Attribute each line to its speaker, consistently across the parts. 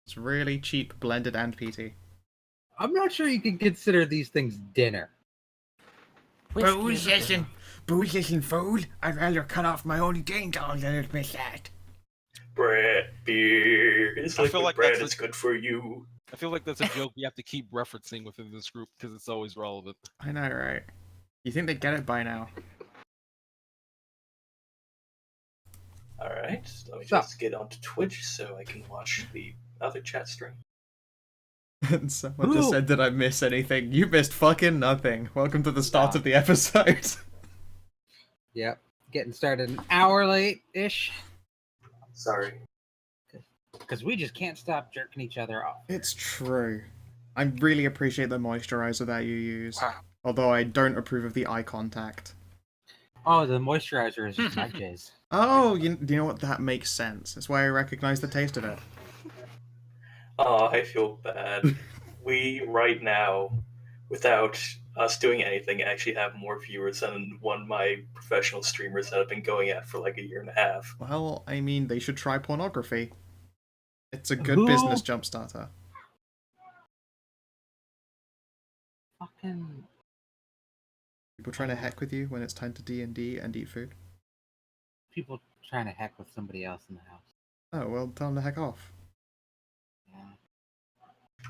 Speaker 1: It's really cheap, blended and peaty.
Speaker 2: I'm not sure you can consider these things dinner.
Speaker 1: Booze isn't food. I'd rather cut off my own ding dong than admit that.
Speaker 3: Bread, beer. It's
Speaker 4: I
Speaker 3: like
Speaker 4: feel like
Speaker 3: bread
Speaker 4: that's
Speaker 3: is good for you.
Speaker 4: I feel like that's a joke we have to keep referencing within this group because it's always relevant.
Speaker 1: I know, right? You think they'd get it by now?
Speaker 3: Alright, let me just get onto Twitch so I can watch the other chat stream.
Speaker 1: And someone just said, did I miss anything? You missed fucking nothing. Welcome to the start of the episode.
Speaker 2: Yep. Getting started an hour late-ish.
Speaker 3: Sorry.
Speaker 2: Because we just can't stop jerking each other off.
Speaker 1: It's true. I really appreciate the moisturizer that you use. Although I don't approve of the eye contact.
Speaker 2: Oh, the moisturizer is just my jizz.
Speaker 1: Oh, you know what? That makes sense. That's why I recognize the taste of it.
Speaker 3: Oh, I feel bad. We, right now, without us doing anything, actually have more viewers than one of my professional streamers that I've been going at for like a year and a half.
Speaker 1: Well, I mean, they should try pornography. It's a good business jump starter.
Speaker 2: Fucking...
Speaker 1: People trying to heck with you when it's time to D&D and eat food?
Speaker 2: People trying to heck with somebody else in the house.
Speaker 1: Oh, well, tell them to heck off.
Speaker 2: Yeah.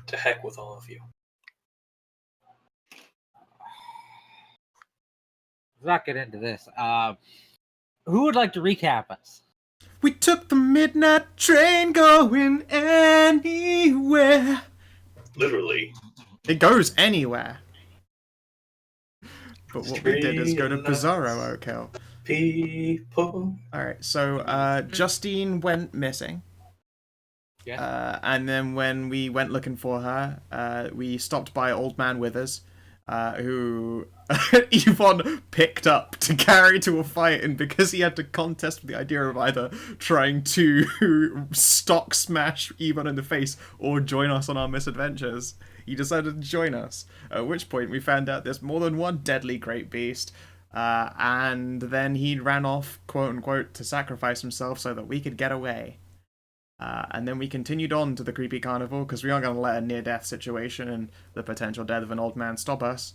Speaker 3: To heck with all of you.
Speaker 2: Let's not get into this. Who would like to recap us?
Speaker 1: We took the midnight train going anywhere.
Speaker 3: Literally.
Speaker 1: It goes anywhere. But what we did is go to Pizarro Oak Hill.
Speaker 3: People.
Speaker 1: Alright, so Justine went missing.
Speaker 2: Yeah.
Speaker 1: And then when we went looking for her, we stopped by Old Man Withers, who Yvonne picked up to carry to a fight, and because he had to contest with the idea of either trying to stock smash Yvonne in the face or join us on our misadventures, he decided to join us. At which point we found out there's more than one deadly great beast, and then he ran off, quote-unquote, to sacrifice himself so that we could get away. And then we continued on to the creepy carnival, because we aren't going to let a near-death situation and the potential death of an old man stop us.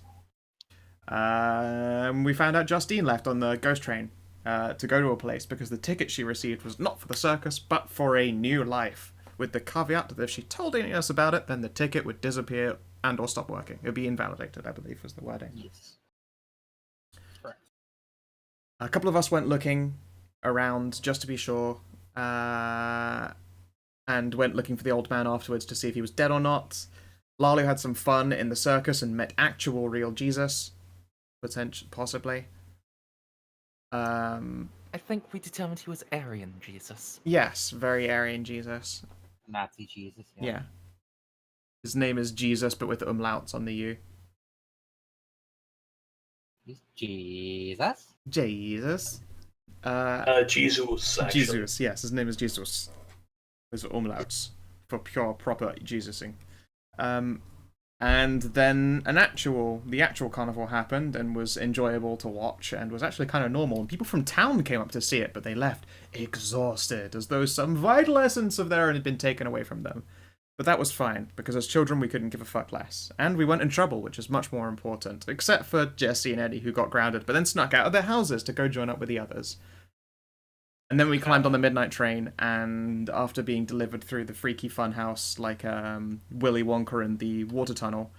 Speaker 1: We found out Justine left on the ghost train to go to a place, because the ticket she received was not for the circus, but for a new life, with the caveat that if she told anyone else about it, then the ticket would disappear and or stop working. It would be invalidated, I believe, was the wording.
Speaker 2: Yes. Correct.
Speaker 1: A couple of us went looking around just to be sure, and went looking for the old man afterwards to see if he was dead or not. Lalu had some fun in the circus and met actual real Jesus. Possibly.
Speaker 5: I think we determined he was Aryan Jesus.
Speaker 1: Yes, very Aryan Jesus.
Speaker 2: Nazi Jesus.
Speaker 1: Yeah. His name is Jesus, but with umlauts on the U.
Speaker 2: He's Jesus?
Speaker 1: Jesus.
Speaker 3: Jesus, actually.
Speaker 1: Jesus, yes, his name is Jesus. With umlauts. For pure, proper Jesusing. And then the actual carnival happened and was enjoyable to watch and was actually kind of normal. And people from town came up to see it, but they left exhausted, as though some vital essence of their own had been taken away from them. But that was fine, because as children we couldn't give a fuck less. And we weren't in trouble, which is much more important. Except for Jesse and Eddie, who got grounded, but then snuck out of their houses to go join up with the others. And then we climbed on the midnight train, and after being delivered through the freaky funhouse, like Willy Wonka in the water tunnel,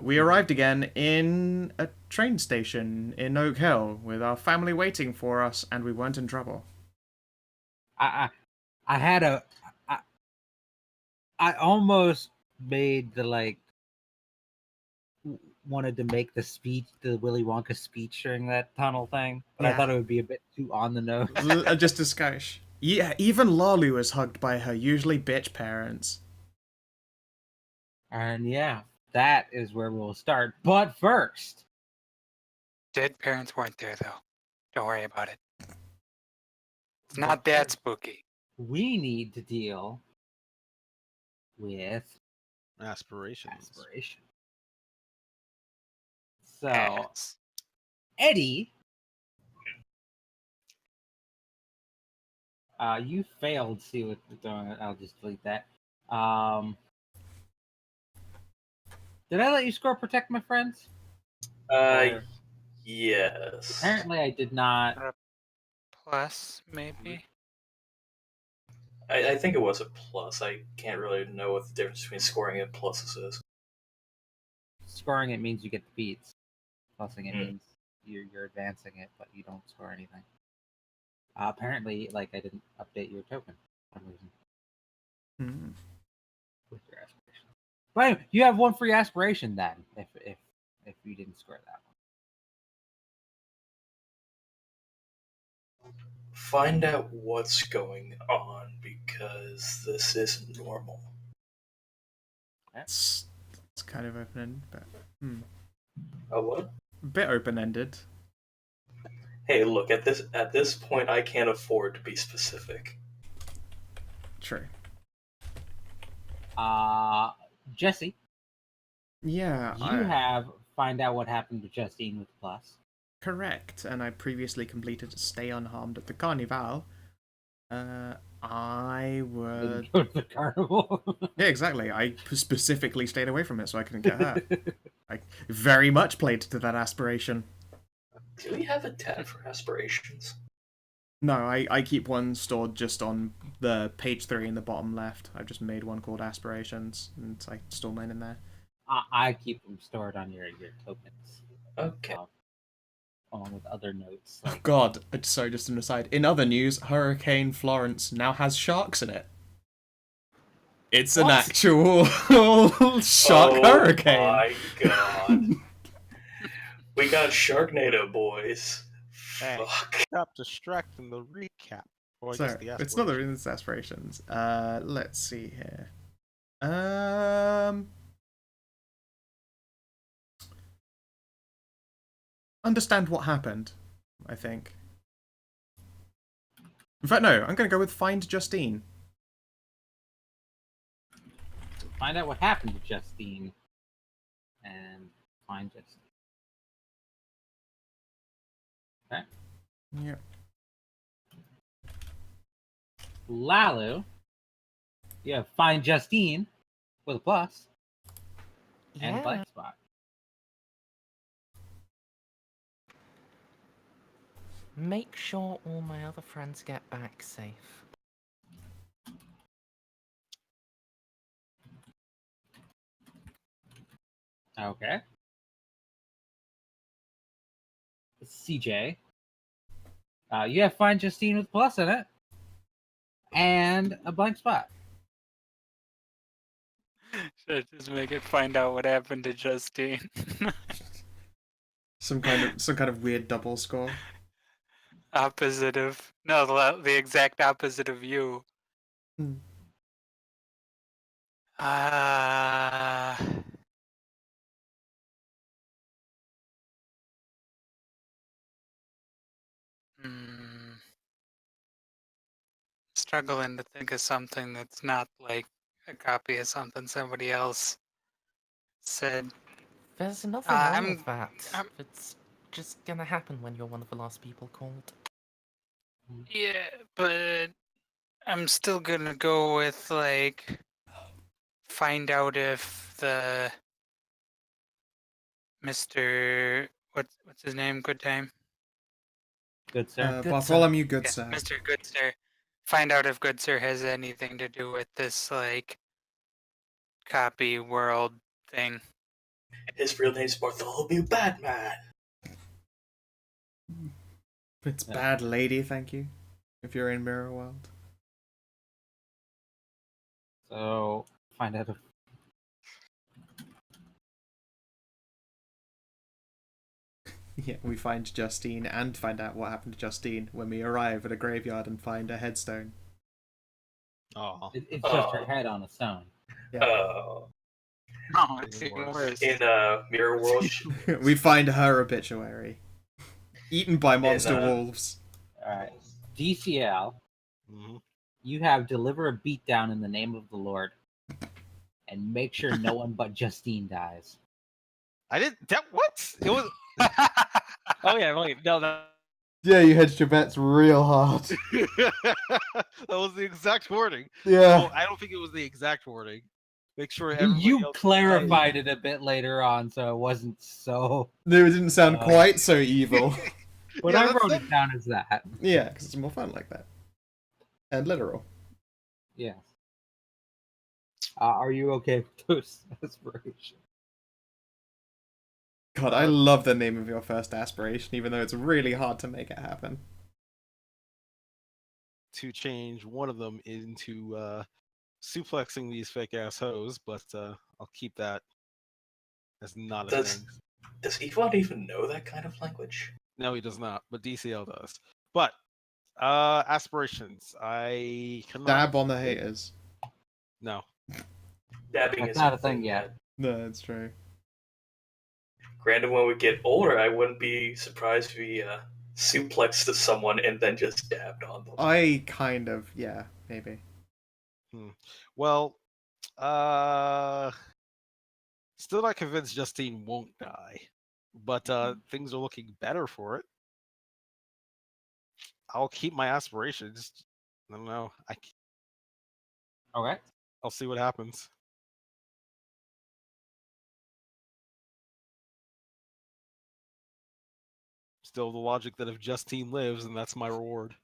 Speaker 1: we arrived again in a train station in Oak Hill, with our family waiting for us, and we weren't in trouble.
Speaker 2: I almost made the, wanted to make the Willy Wonka speech during that tunnel thing, but I thought it would be a bit too on the nose.
Speaker 1: Just a skosh. Yeah, even Lalu is hugged by her usually bitch parents.
Speaker 2: And yeah, that is where we'll start. But first...
Speaker 6: Dead parents weren't there, though. Don't worry about it. It's not that spooky.
Speaker 2: We need to deal with...
Speaker 4: Aspirations.
Speaker 2: So, Eddie, you failed. See what? I'll just delete that. Did I let you score Protect My Friends?
Speaker 3: Uh, yes.
Speaker 2: Apparently, I did not.
Speaker 6: Plus, maybe.
Speaker 3: I think it was a plus. I can't really know what the difference between scoring and pluses is.
Speaker 2: Scoring it means you get the beats. Plusing it
Speaker 3: Mm.
Speaker 2: means you're advancing it, but you don't score anything. Apparently, like I didn't update your token for some reason
Speaker 1: Hmm.
Speaker 2: with your aspiration. But anyway, you have one free aspiration then, if you didn't score that one.
Speaker 3: Find out what's going on because this isn't normal.
Speaker 1: It's kind of open-ended, but
Speaker 3: Oh, what?
Speaker 1: a bit open-ended.
Speaker 3: Hey, look, at this point, I can't afford to be specific.
Speaker 1: True.
Speaker 2: Jesse,
Speaker 1: Yeah,
Speaker 2: you have find out what happened to Justine with plus.
Speaker 1: correct. And I previously completed Stay Unharmed at the Carnival. I would.
Speaker 2: Didn't go to the carnival.
Speaker 1: Yeah, exactly. I specifically stayed away from it so I couldn't get hurt. I very much played to that aspiration.
Speaker 3: Do we have a tab for aspirations?
Speaker 1: No, I keep one stored just on the page 3 in the bottom left. I've just made one called Aspirations, and I store mine in there.
Speaker 2: I keep them stored on your tokens.
Speaker 3: Okay.
Speaker 2: Along with other notes.
Speaker 1: Oh god, sorry, just an aside. In other news, Hurricane Florence now has sharks in it. It's an actual shark hurricane.
Speaker 3: Oh my god. We got Sharknado, boys.
Speaker 4: Hey.
Speaker 3: Fuck.
Speaker 4: Stop distracting the recap. Or
Speaker 1: So,
Speaker 4: just the
Speaker 1: it's not the
Speaker 4: aspiration.
Speaker 1: it's aspirations. Let's see here. Understand what happened, I think. In fact, no, I'm going to go with Find Justine.
Speaker 2: Find out what happened to Justine. And find Justine. Okay.
Speaker 1: Yep.
Speaker 2: Lalu, you have Find Justine with a plus. And blank spot.
Speaker 5: Make sure all my other friends get back safe.
Speaker 2: Okay. CJ, you have Find Justine with plus in it. And a blank spot.
Speaker 6: Should I just make it find out what happened to Justine?
Speaker 1: Some kind of weird double score.
Speaker 6: Opposite of the exact opposite of you.
Speaker 1: Hmm.
Speaker 6: Struggling to think of something that's not like a copy of something somebody else said.
Speaker 5: There's nothing wrong
Speaker 6: I'm-
Speaker 5: with that. It's just gonna happen when you're one of the last people called.
Speaker 6: Yeah, but I'm still gonna go with like find out if the Mr. what's his name? Good time.
Speaker 2: Good sir.
Speaker 5: Good
Speaker 1: Bartholomew
Speaker 6: Yeah,
Speaker 1: Goodsir.
Speaker 6: Mr. Good Sir. Find out if Good Sir has anything to do with this like copy world thing.
Speaker 3: His real name's Bartholomew Batman.
Speaker 1: It's bad lady, thank you. If you're in Mirror World.
Speaker 2: So, find out if...
Speaker 1: Yeah, we find Justine and find out what happened to Justine when we arrive at a graveyard and find a headstone.
Speaker 4: Oh,
Speaker 2: It's just her head on a stone.
Speaker 3: Oh.
Speaker 6: Oh, it's even worse.
Speaker 3: In Mirror World,
Speaker 1: We find her obituary. Eaten by monster
Speaker 3: In,
Speaker 1: wolves.
Speaker 2: Alright. DCL,
Speaker 4: mhm.
Speaker 2: you have deliver a beatdown in the name of the Lord. And make sure no one but Justine dies.
Speaker 4: I didn't. That what? It was. Oh yeah, wait. No.
Speaker 1: Yeah, you hedged your bets real hard.
Speaker 4: That was the exact wording.
Speaker 1: Yeah.
Speaker 4: Well, I don't think it was the exact wording. Make sure
Speaker 2: You
Speaker 4: everybody else
Speaker 2: clarified it a bit later on, so it wasn't so.
Speaker 1: No, it didn't sound quite so evil.
Speaker 2: But
Speaker 4: Yeah,
Speaker 2: I
Speaker 4: that's
Speaker 2: wrote it down as that.
Speaker 1: Yeah, because it's more fun like that. And literal.
Speaker 2: Yes. Are you okay with those aspirations?
Speaker 1: God, I love the name of your first aspiration, even though it's really hard to make it happen.
Speaker 4: to change one of them into suplexing these fake ass hoes, but I'll keep that as not a thing.
Speaker 3: Does Yvonne even know that kind of language?
Speaker 4: No, he does not, but DCL does. But aspirations, I cannot.
Speaker 1: Dab on the haters.
Speaker 4: No.
Speaker 3: Dabbing
Speaker 2: That's
Speaker 3: is
Speaker 2: not a thing yet.
Speaker 1: No, that's true.
Speaker 3: Granted, when we get older, I wouldn't be surprised if we suplexed to someone and then just dabbed on them.
Speaker 1: I kind of, yeah, maybe.
Speaker 4: Well, still not convinced Justine won't die, but things are looking better for it. I'll keep my aspirations. I don't know.
Speaker 2: Okay.
Speaker 4: I'll see what happens. Still the logic that if Justine lives, then that's my reward.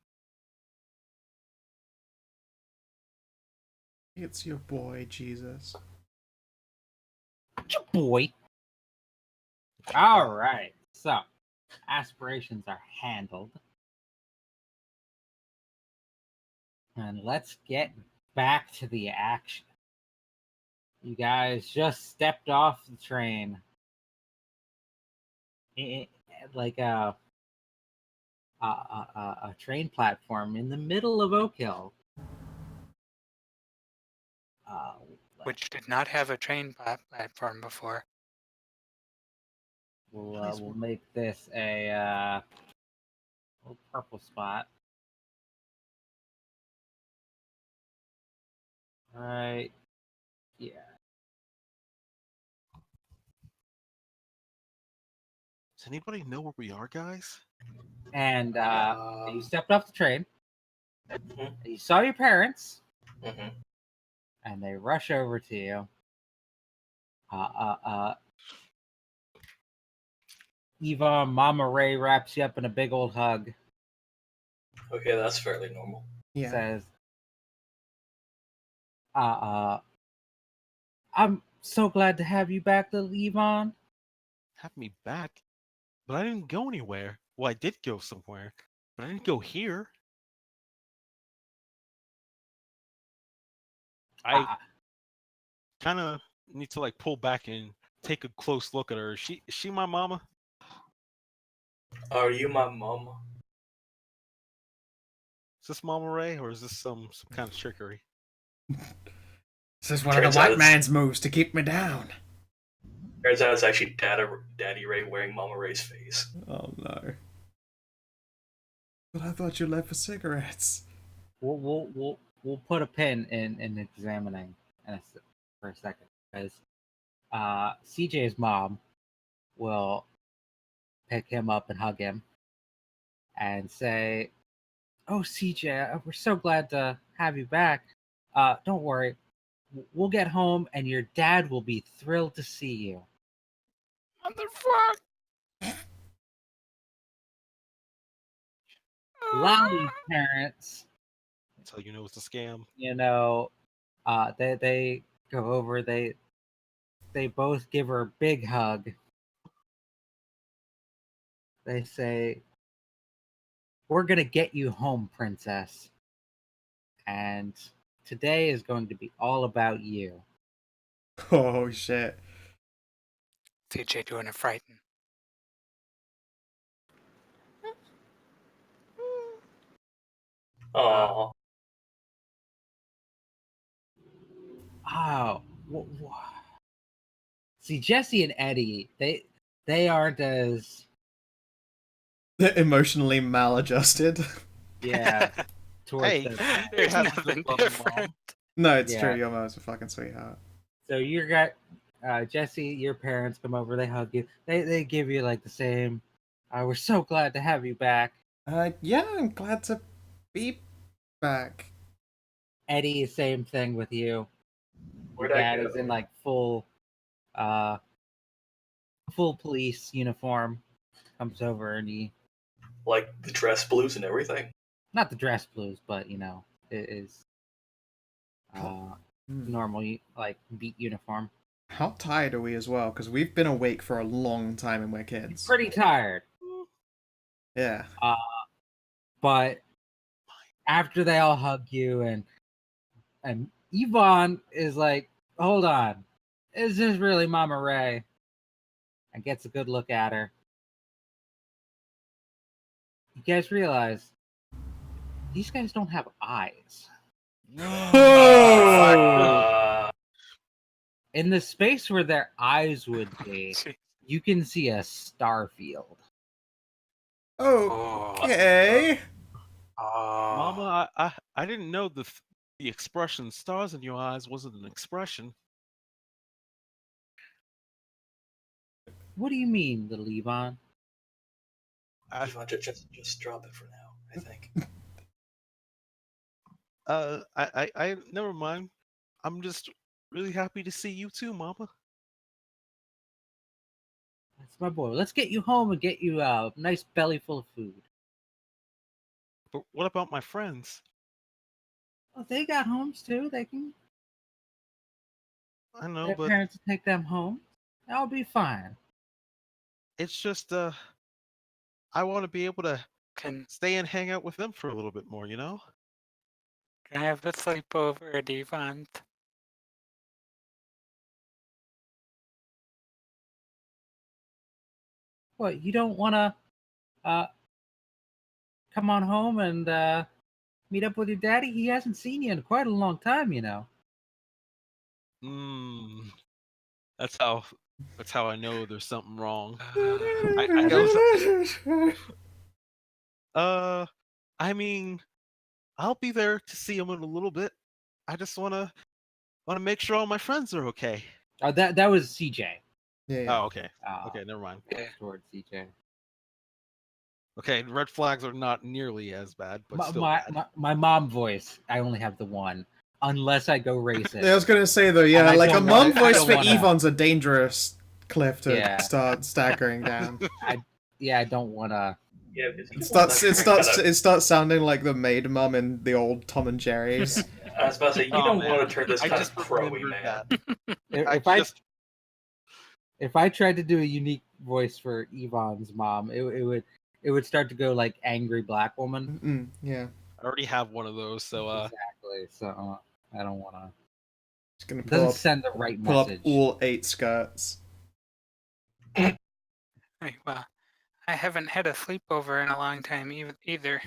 Speaker 1: It's your boy, Jesus.
Speaker 2: Boy. All right. So, aspirations are handled. And let's get back to the action. You guys just stepped off the train. Like a train platform in the middle of Oak Hill.
Speaker 6: Which did not have a train platform before.
Speaker 2: We'll make this a little purple spot. Right. Yeah.
Speaker 4: Does anybody know where we are, guys?
Speaker 2: And you stepped off the train.
Speaker 3: Mhm.
Speaker 2: You saw your parents,
Speaker 3: Mhm.
Speaker 2: and they rush over to you. Eva, Mama Ray wraps you up in a big old hug.
Speaker 3: Okay, that's fairly normal.
Speaker 1: Yeah.
Speaker 2: Says, I'm so glad to have you back, little Yvonne.
Speaker 4: Have me back? But I didn't go anywhere. Well, I did go somewhere, but I didn't go here. I kind of need to like pull back and take a close look at her. Is she my mama?
Speaker 3: Are you my mom?
Speaker 4: Is this Mama Ray, or is this some kind of trickery?
Speaker 1: This is one
Speaker 3: Turns
Speaker 1: of the
Speaker 3: out
Speaker 1: white
Speaker 3: it's-
Speaker 1: man's moves to keep me down.
Speaker 3: Turns out it's actually Daddy Ray wearing Mama Ray's face.
Speaker 1: Oh no. But I thought you left for cigarettes.
Speaker 2: We'll put a pin in examining for a second, because CJ's mom will pick him up and hug him and say, "Oh, CJ, we're so glad to have you back. Don't worry, we'll get home and your dad will be thrilled to see you."
Speaker 6: Motherfucker!
Speaker 2: Lolly's parents,
Speaker 4: That's how you know it's a scam.
Speaker 2: they go over, they both give her a big hug. They say, "We're gonna get you home, princess. And today is going to be all about you."
Speaker 1: Oh shit.
Speaker 6: CJ doing a frighten.
Speaker 3: Aww.
Speaker 2: Oh, see, Jesse and Eddie, they aren't as
Speaker 1: Emotionally maladjusted.
Speaker 2: towards
Speaker 4: Hey,
Speaker 2: them.
Speaker 6: There's
Speaker 4: has
Speaker 6: nothing
Speaker 4: the loving
Speaker 6: different.
Speaker 1: No, it's
Speaker 2: Yeah.
Speaker 1: true. Your mom's a fucking sweetheart.
Speaker 2: So you got Jesse, your parents come over, they hug you, they give you like the same. We're so glad to have you back.
Speaker 1: Yeah, I'm glad to be back.
Speaker 2: Eddie, same thing with you. Your
Speaker 3: Where'd I
Speaker 2: dad
Speaker 3: go?
Speaker 2: is in like uh, full police uniform. Comes over and he,
Speaker 3: Like the dress blues and everything.
Speaker 2: not the dress blues, but it is
Speaker 1: Hmm.
Speaker 2: normal like beat uniform.
Speaker 1: How tired are we as well? Because we've been awake for a long time and we're kids.
Speaker 2: Pretty tired.
Speaker 1: Yeah.
Speaker 2: But after they all hug you and Yvonne is like, hold on, is this really Mama Ray? And gets a good look at her. You guys realize these guys don't have eyes.
Speaker 3: Uh,
Speaker 2: In the space where their eyes would be, you can see a star field.
Speaker 1: Okay.
Speaker 4: Mama, I didn't know the expression "stars in your eyes" wasn't an expression.
Speaker 2: What do you mean, little Yvonne?
Speaker 3: Yvonne, just drop it for now, I think.
Speaker 4: I never mind. I'm just really happy to see you too, Mama.
Speaker 2: That's my boy. Let's get you home and get you a nice belly full of food.
Speaker 4: But what about my friends?
Speaker 2: Oh, they got homes too. They can.
Speaker 4: I know,
Speaker 2: Their
Speaker 4: but
Speaker 2: parents will take them home. That'll be fine.
Speaker 4: it's just I want to be able to
Speaker 6: Can
Speaker 4: stay and hang out with them for a little bit more, you know?
Speaker 6: can I have a sleepover at Yvonne's?
Speaker 2: What, you don't want to uh, come on home and meet up with your daddy? He hasn't seen you in quite a long time, you know.
Speaker 4: Mm, that's how I know there's something wrong. I mean, I'll be there to see him in a little bit. I just wanna make sure all my friends are okay.
Speaker 2: That was CJ.
Speaker 1: Yeah.
Speaker 4: Oh, okay.
Speaker 2: Uh,
Speaker 4: Okay, never mind.
Speaker 6: Yeah.
Speaker 2: Towards CJ.
Speaker 4: Okay, red flags are not nearly as bad, but still
Speaker 2: My,
Speaker 4: bad.
Speaker 2: my mom voice, I only have the one. Unless I go racist.
Speaker 1: I was gonna say though,
Speaker 2: And
Speaker 1: yeah,
Speaker 2: I
Speaker 1: like a
Speaker 2: don't
Speaker 1: mom
Speaker 2: wanna- I
Speaker 1: voice
Speaker 2: don't
Speaker 1: for
Speaker 2: wanna-
Speaker 1: Yvonne's a dangerous cliff to
Speaker 2: Yeah.
Speaker 1: start staggering down.
Speaker 2: I don't want to.
Speaker 3: Yeah, because
Speaker 1: It starts sounding like the maid mum in the old Tom and Jerry's.
Speaker 3: I was about to say, you
Speaker 4: Oh,
Speaker 3: don't
Speaker 4: man.
Speaker 3: want to turn this
Speaker 4: I
Speaker 3: kind
Speaker 4: just
Speaker 3: of crowy,
Speaker 4: remembered
Speaker 3: man.
Speaker 4: that.
Speaker 2: If I tried to do a unique voice for Yvonne's mom, it would start to go like angry black woman.
Speaker 1: Yeah.
Speaker 4: I already have one of those, so
Speaker 2: Exactly. So I don't want to.
Speaker 1: Just gonna
Speaker 2: It doesn't
Speaker 1: pull
Speaker 2: send the right
Speaker 1: up
Speaker 2: message.
Speaker 1: all 8 skirts.
Speaker 6: Right, well, I haven't had a sleepover in a long time either.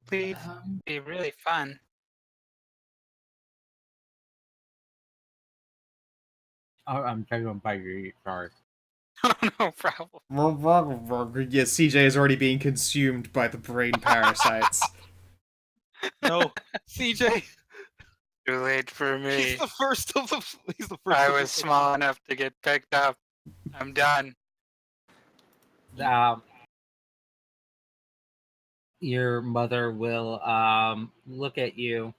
Speaker 6: Please be really fun.
Speaker 2: Oh, I'm trying to bite your ear. Sorry.
Speaker 6: No problem.
Speaker 1: Yeah, CJ is already being consumed by the brain parasites.
Speaker 4: no, CJ.
Speaker 6: Too late for me.
Speaker 4: He's the first of the. He's the first.
Speaker 6: I
Speaker 4: of the
Speaker 6: was small enough to get picked up. I'm done.
Speaker 2: Your mother will look at you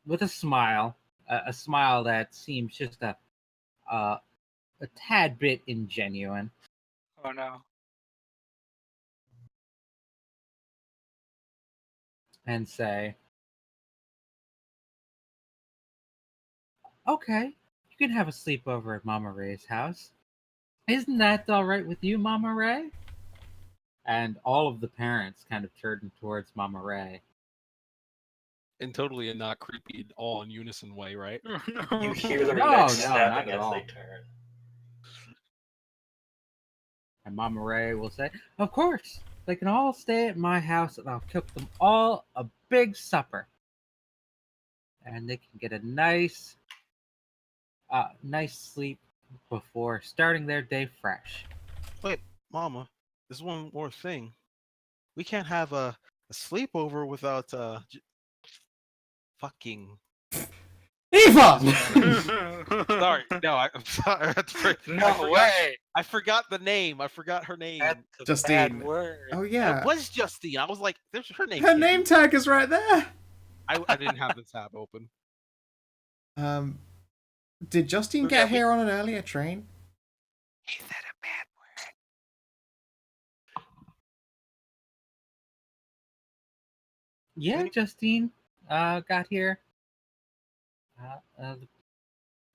Speaker 2: with a smile that seems just a tad bit ingenuine,
Speaker 6: Oh no.
Speaker 2: and say, "Okay, you can have a sleepover at Mama Ray's house. Isn't that all right with you, Mama Ray?" And all of the parents kind of turn towards Mama Ray.
Speaker 4: In totally a not creepy at all in unison way, right?
Speaker 3: You hear their
Speaker 2: No,
Speaker 3: necks
Speaker 2: no,
Speaker 3: snapping
Speaker 2: not at
Speaker 3: as
Speaker 2: all.
Speaker 3: they turn.
Speaker 2: And Mama Ray will say, "Of course, they can all stay at my house and I'll cook them all a big supper. And they can get a nice sleep before starting their day fresh."
Speaker 4: Wait, Mama, there's one more thing. We can't have a sleepover without fucking.
Speaker 1: Eva!
Speaker 4: Sorry, no, I'm sorry.
Speaker 6: No way.
Speaker 4: I forgot the name. I forgot her name.
Speaker 6: That's a
Speaker 1: Justine.
Speaker 6: bad word.
Speaker 1: Oh
Speaker 4: It
Speaker 1: yeah,
Speaker 4: was Justine. I was like, "There's her name."
Speaker 1: her
Speaker 4: can't
Speaker 1: name
Speaker 4: be-
Speaker 1: tag is right there.
Speaker 4: I didn't have the tab open.
Speaker 1: Did Justine get here on an earlier train?
Speaker 6: He said a bad word.
Speaker 2: Yeah,
Speaker 4: Any-
Speaker 2: Justine got here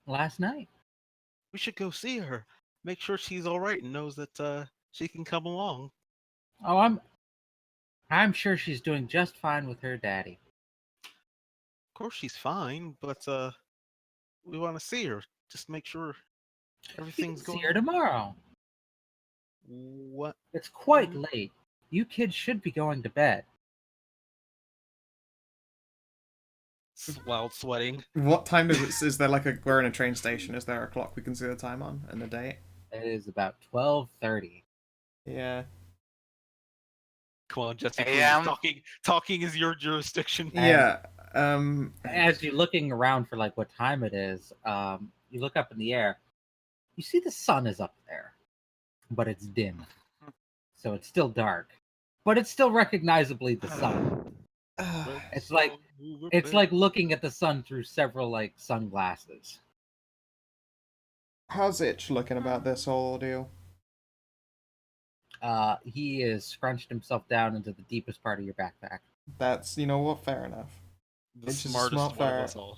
Speaker 2: last night.
Speaker 4: We should go see her. Make sure she's all right and knows that she can come along.
Speaker 2: Oh, I'm sure she's doing just fine with her daddy.
Speaker 4: Of course, she's fine, but we want to see her. Just make sure
Speaker 2: You can
Speaker 4: everything's
Speaker 2: see
Speaker 4: going.
Speaker 2: her tomorrow.
Speaker 4: What?
Speaker 2: It's quite late. You kids should be going to bed.
Speaker 4: While sweating.
Speaker 1: What time does it? Is there like we're in a train station? Is there a clock we can see the time on and the date?
Speaker 2: It is about 12:30.
Speaker 1: Yeah.
Speaker 4: Come on, Jesse. Please.
Speaker 6: AM.
Speaker 4: Talking is your jurisdiction.
Speaker 1: Yeah.
Speaker 2: As you're looking around for like what time it is, you look up in the air. You see the sun is up there, but it's dim, so it's still dark, but it's still recognizably the sun. It's like looking at the sun through several like sunglasses.
Speaker 1: How's Itch looking about this whole deal?
Speaker 2: He is scrunched himself down into the deepest part of your backpack.
Speaker 1: That's, you know what, fair enough.
Speaker 4: the
Speaker 1: It's just a
Speaker 4: smartest
Speaker 1: smart
Speaker 4: one of
Speaker 1: ferret.
Speaker 4: us all.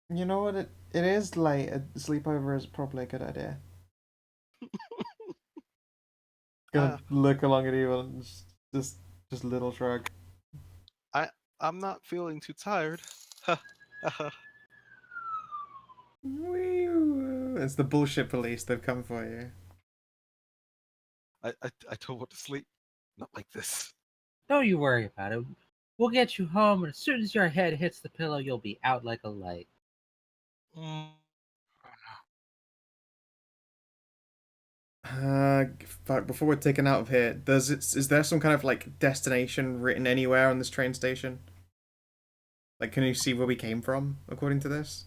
Speaker 1: You know what, it is late. A sleepover is probably a good idea. Gonna look along at you and just little shrug.
Speaker 4: I'm not feeling too tired.
Speaker 1: It's the bullshit police. They've come for you.
Speaker 4: I don't want to sleep. Not like this.
Speaker 2: Don't you worry about it. We'll get you home, and as soon as your head hits the pillow, you'll be out like a light.
Speaker 4: Mm,
Speaker 1: Fuck, before we're taken out of here, is there some kind of like destination written anywhere on this train station? Like, can you see where we came from, according to this?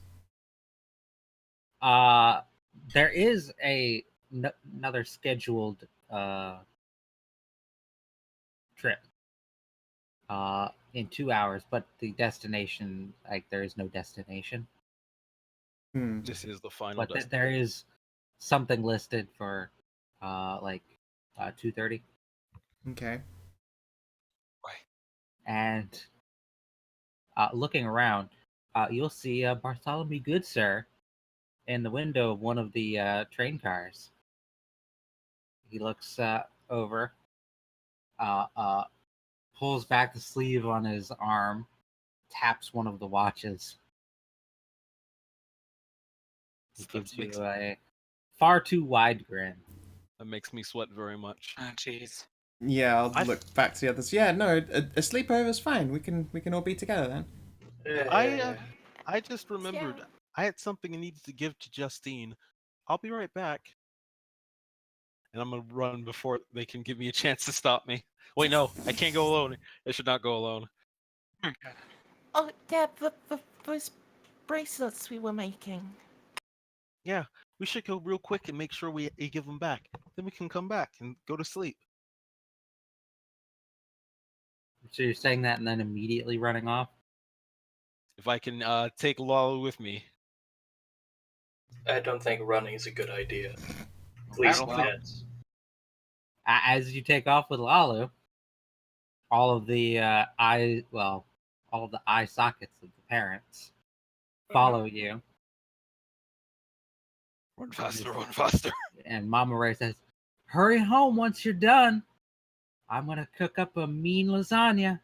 Speaker 2: There is another scheduled trip in 2 hours, but the destination, like, there is no destination.
Speaker 1: Hmm.
Speaker 4: this is the final.
Speaker 2: But there is something listed for 2:30.
Speaker 1: Okay.
Speaker 2: And looking around, you'll see Bartholomew Goodsir in the window of one of the train cars. He looks over, pulls back the sleeve on his arm, taps one of the watches. He gives you a far too wide grin.
Speaker 4: That makes me sweat very much.
Speaker 6: Oh, jeez.
Speaker 1: Yeah, I'll look back to the others. Yeah, no, a sleepover's fine. We can all be together then.
Speaker 4: I just remembered I had something I needed to give to Justine. I'll be right back. And I'm gonna run before they can give me a chance to stop me. Wait, no, I can't go alone. I should not go alone.
Speaker 5: Oh, yeah, those bracelets we were making.
Speaker 4: Yeah, we should go real quick and make sure we give them back. Then we can come back and go to sleep.
Speaker 2: So you're saying that and then immediately running off?
Speaker 4: If I can take Lalo with me.
Speaker 3: I don't think running is a good idea. At
Speaker 2: I
Speaker 3: least
Speaker 2: don't
Speaker 3: yet.
Speaker 2: As you take off with Lalu, all of the eye sockets of the parents follow you.
Speaker 4: Run faster, run faster.
Speaker 2: And Mama Ray says, "Hurry home once you're done. I'm gonna cook up a mean lasagna."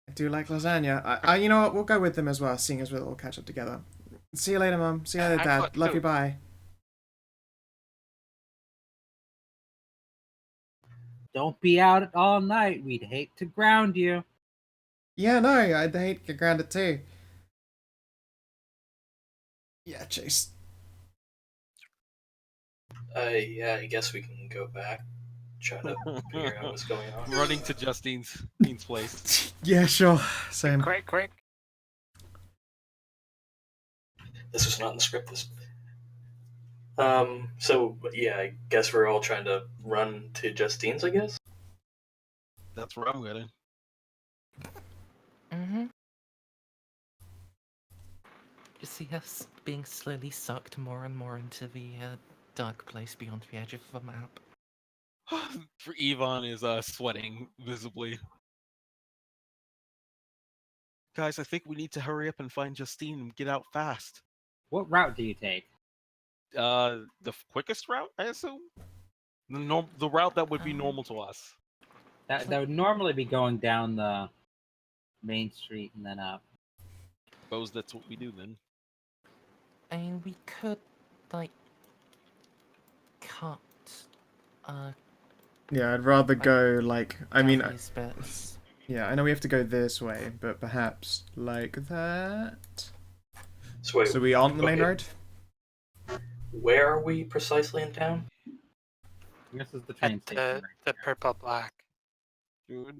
Speaker 1: I do like lasagna. You know what? We'll go with them as well, seeing as we'll all catch up together. See you later, Mum. See you later,
Speaker 6: I
Speaker 1: Dad.
Speaker 6: thought
Speaker 1: Love
Speaker 6: so.
Speaker 1: you. Bye.
Speaker 2: Don't be out all night. We'd hate to ground you.
Speaker 1: Yeah, no, I'd hate to get grounded too. Yeah, Chase.
Speaker 3: Yeah, I guess we can go back. Try to figure out what's going on.
Speaker 4: Running to Justine's place.
Speaker 1: Yeah, sure. Same.
Speaker 6: Quick.
Speaker 3: This was not in the script. So yeah, I guess we're all trying to run to Justine's, I guess.
Speaker 4: That's where I'm going.
Speaker 5: Mm-hmm. You see us being slowly sucked more and more into the dark place beyond the edge of the map.
Speaker 4: For Yvonne is sweating visibly. Guys, I think we need to hurry up and find Justine and get out fast.
Speaker 2: What route do you take?
Speaker 4: The quickest route, I assume. The route that would be normal to us.
Speaker 2: That would normally be going down the main street and then up.
Speaker 4: Suppose that's what we do then.
Speaker 5: I mean, we could, like, cut,
Speaker 1: Yeah, I'd rather go like. I mean,
Speaker 5: these bits.
Speaker 1: yeah, I know we have to go this way, but perhaps like that.
Speaker 3: So wait,
Speaker 1: So we aren't on the main
Speaker 3: okay.
Speaker 1: road.
Speaker 3: Where are we precisely in town?
Speaker 2: This is the train
Speaker 6: At
Speaker 2: station.
Speaker 6: the,
Speaker 2: right
Speaker 6: the
Speaker 2: here.
Speaker 6: purple black. The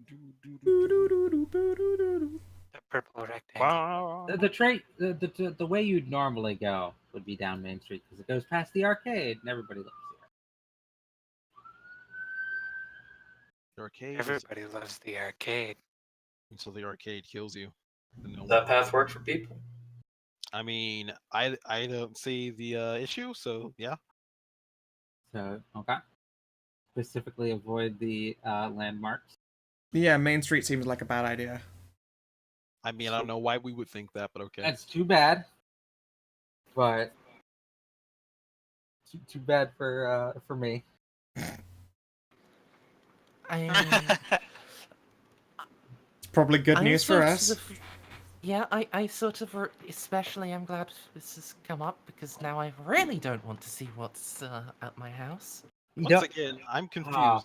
Speaker 6: purple rectangle.
Speaker 2: The train, the way you'd normally go would be down Main Street because it goes past the arcade and everybody lives
Speaker 4: The arcade.
Speaker 6: Everybody loves the arcade.
Speaker 4: Until the arcade kills you.
Speaker 3: Does that path work for people?
Speaker 4: I mean, I don't see the issue, so yeah.
Speaker 2: there. So okay. Specifically, avoid the landmarks.
Speaker 1: Yeah, Main Street seems like a bad idea.
Speaker 4: I mean, I don't know why we would think that, but okay.
Speaker 2: That's too bad. But too bad for me.
Speaker 5: I mean,
Speaker 1: It's probably good
Speaker 5: I'm
Speaker 1: news for
Speaker 5: sort
Speaker 1: us.
Speaker 5: of- yeah, I sort of, especially I'm glad this has come up because now I really don't want to see what's at my house.
Speaker 2: You
Speaker 4: Once
Speaker 2: don't-
Speaker 4: again, I'm confused.
Speaker 2: Ah.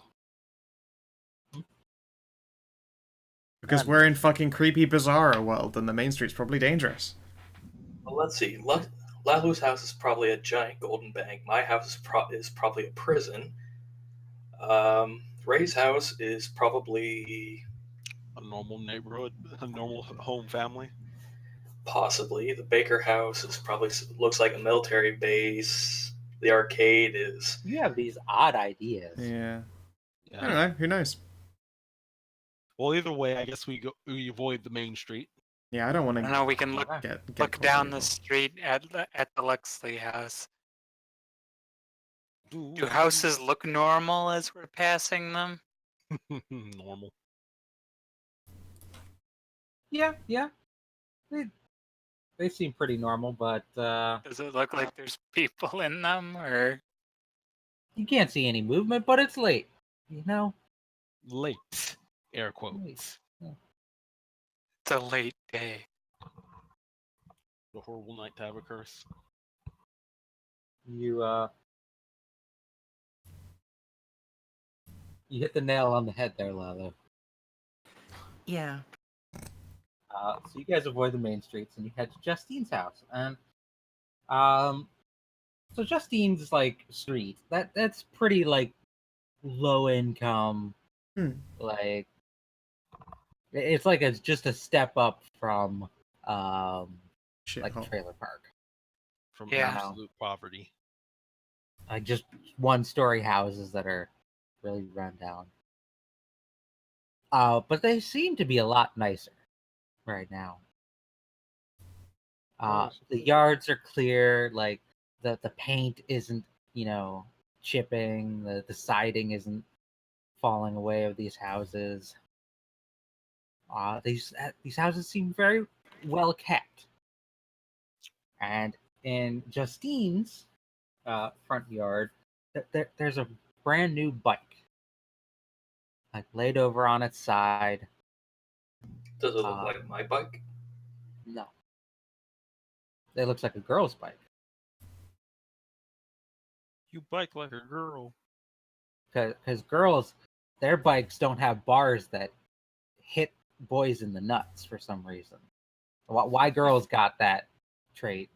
Speaker 1: Because we're in fucking creepy Bizarro world, and the Main Street's probably dangerous.
Speaker 3: Well, let's see. Lalu's house is probably a giant golden bank. My house is probably a prison. Ray's house is probably
Speaker 4: A normal neighborhood, a normal home family.
Speaker 3: possibly. The Baker house is probably looks like a military base. The arcade is.
Speaker 2: You have these odd ideas.
Speaker 1: Yeah. I
Speaker 4: Yeah.
Speaker 1: don't know. Who knows?
Speaker 4: Well, either way, I guess we avoid the main street.
Speaker 1: Yeah, I don't want
Speaker 6: I
Speaker 1: to
Speaker 6: don't know, we can look
Speaker 1: get
Speaker 6: down the
Speaker 1: caught.
Speaker 6: street at the Luxley house.
Speaker 4: Ooh.
Speaker 6: Do houses look normal as we're passing them?
Speaker 4: Normal.
Speaker 2: Yeah. They seem pretty normal, but
Speaker 6: Does it look like there's people in them, or
Speaker 2: you can't see any movement. But it's late, you know.
Speaker 4: Late. Air quotes.
Speaker 6: it's a late day?
Speaker 4: The horrible night to have a curse.
Speaker 2: You hit the nail on the head there, Lalo.
Speaker 5: Yeah.
Speaker 2: So you guys avoid the main streets and you head to Justine's house. And so Justine's like street. That's pretty like low income. Like it's like it's just a step up from
Speaker 1: Shit
Speaker 2: like a
Speaker 1: hole.
Speaker 2: trailer park.
Speaker 4: From
Speaker 6: Yeah.
Speaker 4: absolute poverty.
Speaker 2: Like just 1-story houses that are really run down. But they seem to be a lot nicer right now. The yards are clear, like the paint isn't, chipping, the siding isn't falling away of these houses. These houses seem very well kept. And in Justine's front yard, there's a brand new bike, like laid over on its side.
Speaker 3: Does it look like my bike?
Speaker 2: No, it looks like a girl's bike.
Speaker 4: You bike like a girl.
Speaker 2: Because girls, their bikes don't have bars that hit boys in the nuts for some reason. Why girls got that trait,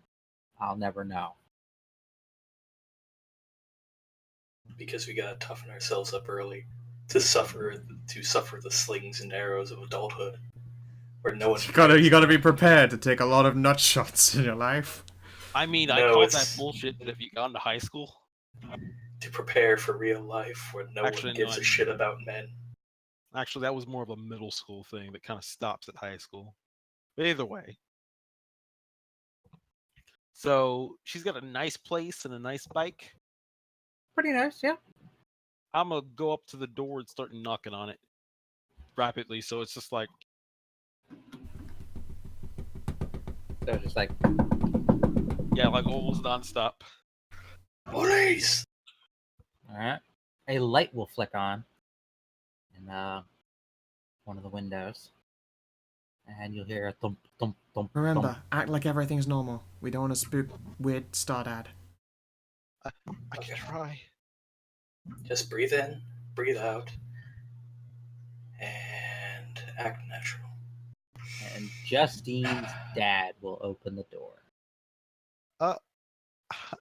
Speaker 2: I'll never know.
Speaker 3: Because we gotta toughen ourselves up early to suffer the slings and arrows of adulthood, where no one.
Speaker 1: You gotta be prepared to take a lot of nut shots in your life.
Speaker 4: I mean, I
Speaker 3: No,
Speaker 4: called that
Speaker 3: it's
Speaker 4: bullshit, but have you gone to high school?
Speaker 3: to prepare for real life where no
Speaker 4: Actually,
Speaker 3: one
Speaker 4: no,
Speaker 3: gives a shit about men.
Speaker 4: Actually, that was more of a middle school thing that kind of stops at high school. But either way. So she's got a nice place and a nice bike.
Speaker 2: Pretty nice, yeah.
Speaker 4: I'm gonna go up to the door and start knocking on it rapidly. So it's just like,
Speaker 2: So just like,
Speaker 4: yeah, like almost nonstop.
Speaker 3: Police!
Speaker 2: all right. A light will flick on in one of the windows, and you'll hear a thump, thump, thump.
Speaker 1: Remember,
Speaker 2: thump.
Speaker 1: act like everything's normal. We don't want to spook weird star dad.
Speaker 4: I
Speaker 3: Okay.
Speaker 4: can try.
Speaker 3: Just breathe in, breathe out, and act natural.
Speaker 2: And Justine's dad will open the door.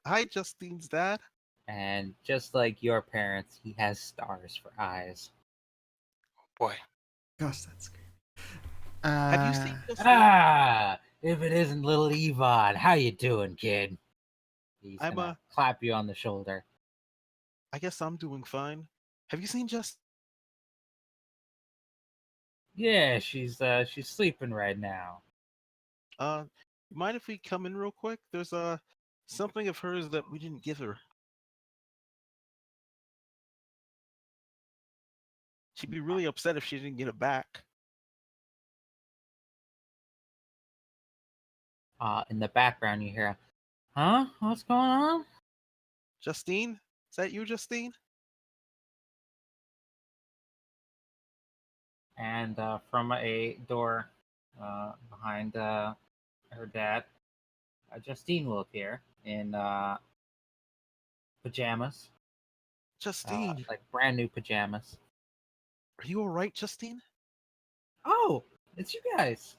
Speaker 4: Hi, Justine's dad.
Speaker 2: And just like your parents, he has stars for eyes.
Speaker 6: Boy,
Speaker 1: Gosh, that's creepy.
Speaker 4: Have you seen Justine?
Speaker 2: Ah, if it isn't little Yvonne, how you doing, kid? He's
Speaker 4: I'm,
Speaker 2: gonna clap you on the shoulder.
Speaker 4: I guess I'm doing fine. Have you seen Justine?
Speaker 2: Yeah, she's sleeping right now.
Speaker 4: Mind if we come in real quick? There's something of hers that we didn't give her. She'd be really upset if she didn't get it back.
Speaker 2: In the background you hear, huh? What's going on?
Speaker 4: Justine? Is that you, Justine?
Speaker 2: And from a door behind her dad, Justine will appear in pajamas,
Speaker 4: Justine,
Speaker 2: like brand new pajamas.
Speaker 4: are you alright, Justine?
Speaker 2: Oh, it's you guys.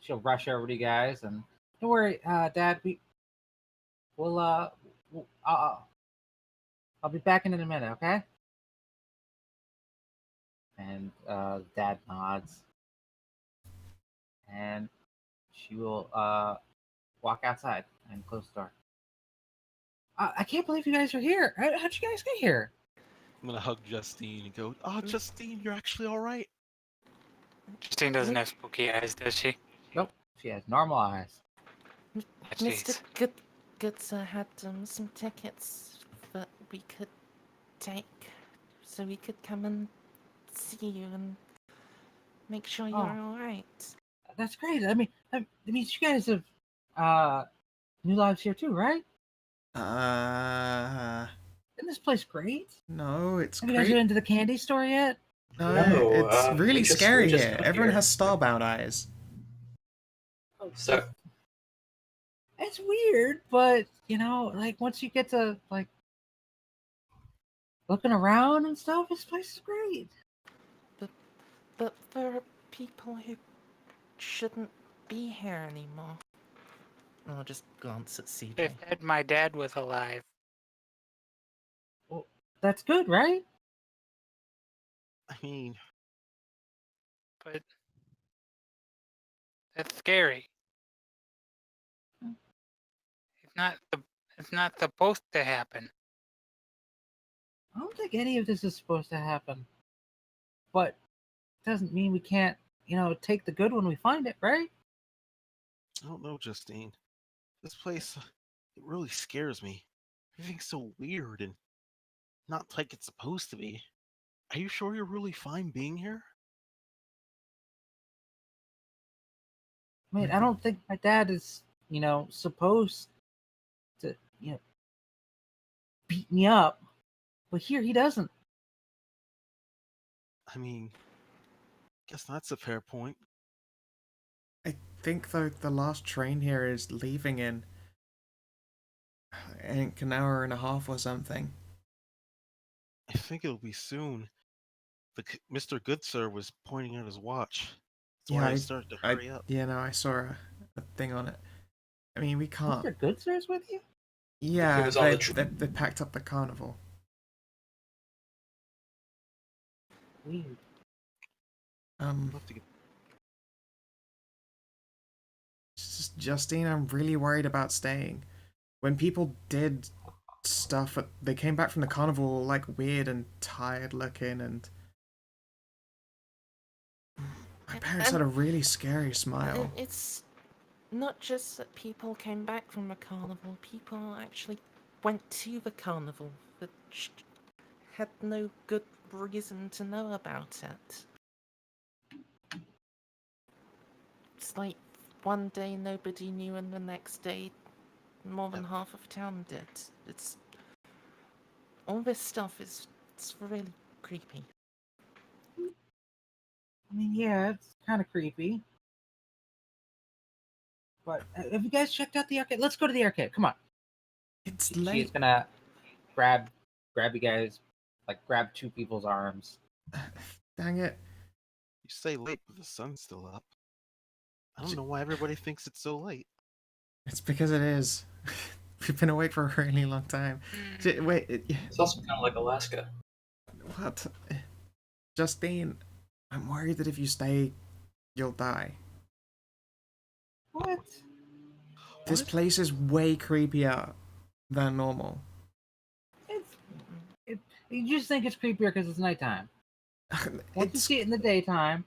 Speaker 2: She'll rush over to you guys, and don't worry, Dad. We'll I'll be back in a minute, okay? And Dad nods, and she will walk outside and close the door. I can't believe you guys are here. How'd you guys get here?
Speaker 4: I'm gonna hug Justine and go, oh, Justine, you're actually alright.
Speaker 6: Justine doesn't have spooky eyes, does she?
Speaker 2: Nope, she has normal eyes.
Speaker 5: Mr.
Speaker 6: Jeez.
Speaker 5: Goodser had some tickets that we could take, so we could come and see you and make sure you're
Speaker 2: Oh.
Speaker 5: all right.
Speaker 2: That's great. I mean, you guys have new lives here too, right? Isn't this place great?
Speaker 1: No, it's
Speaker 2: Have you guys
Speaker 1: great.
Speaker 2: been to the candy store yet?
Speaker 1: No,
Speaker 3: No,
Speaker 1: it's really
Speaker 3: we just
Speaker 1: scary
Speaker 3: got
Speaker 1: here. Everyone
Speaker 3: here.
Speaker 1: has starbound eyes.
Speaker 3: So,
Speaker 2: It's weird, but you know, like once you get to like looking around and stuff, this place is great.
Speaker 5: But there are people who shouldn't be here anymore. I'll just glance at CJ.
Speaker 6: If my dad was alive,
Speaker 2: Well, that's good, right?
Speaker 4: I mean,
Speaker 6: but that's scary. It's not supposed to happen.
Speaker 2: I don't think any of this is supposed to happen, but it doesn't mean we can't, take the good when we find it, right?
Speaker 4: I don't know, Justine. This place, it really scares me. Everything's so weird and not like it's supposed to be. Are you sure you're really fine being here?
Speaker 2: I mean, I don't think my dad is, supposed to, beat me up, but here he doesn't.
Speaker 4: I mean, guess that's a fair point.
Speaker 1: I think the last train here is leaving in an hour and a half or something.
Speaker 4: I think it'll be soon. Mr. Goodsir was pointing at his watch. That's why I started to hurry up.
Speaker 1: Yeah, no, I saw a thing on it. I mean, we can't.
Speaker 2: Mr. Goodsir's with you?
Speaker 1: Yeah,
Speaker 3: He was on
Speaker 1: they packed up the carnival.
Speaker 2: Weird.
Speaker 4: I'll have to get...
Speaker 1: It's just Justine, I'm really worried about staying. When people did stuff, they came back from the carnival like weird and tired looking, and my parents had a really scary smile.
Speaker 5: It's not just that people came back from the carnival, people actually went to the carnival, but had no good reason to know about it. It's like one day nobody knew, and the next day more than half of town did. It's all this stuff is it's really creepy.
Speaker 2: I mean, yeah, it's kind of creepy. But have you guys checked out the arcade? Let's go to the arcade. Come on.
Speaker 1: It's
Speaker 2: She's
Speaker 1: late.
Speaker 2: gonna grab you guys, like grab two people's arms.
Speaker 1: Dang it.
Speaker 4: You say late, but the sun's still up. I don't know why everybody thinks it's so late.
Speaker 1: It's because it is. We've been awake for a really long time. Wait,
Speaker 3: It's also kind of like Alaska.
Speaker 1: what? Justine, I'm worried that if you stay, you'll die.
Speaker 2: What?
Speaker 1: This
Speaker 4: What?
Speaker 1: place is way creepier than normal.
Speaker 2: You just think it's creepier because it's nighttime. Once you
Speaker 1: It's
Speaker 2: see it in the daytime,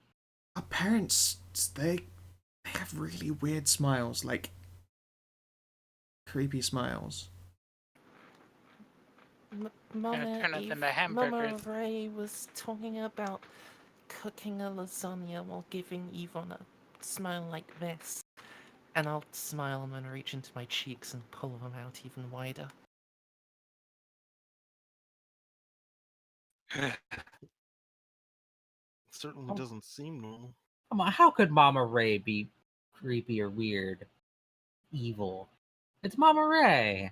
Speaker 1: our parents. They have really weird smiles, like creepy smiles.
Speaker 5: Mama,
Speaker 6: turn it
Speaker 5: Eve,
Speaker 6: into
Speaker 5: Mama
Speaker 6: hamburgers.
Speaker 5: Ray was talking about cooking a lasagna while giving Yvonne a smile like this. And I'll smile and then reach into my cheeks and pull them out even wider.
Speaker 4: Certainly doesn't seem normal.
Speaker 2: come on, how could Mama Ray be creepy or weird, evil? It's Mama Ray,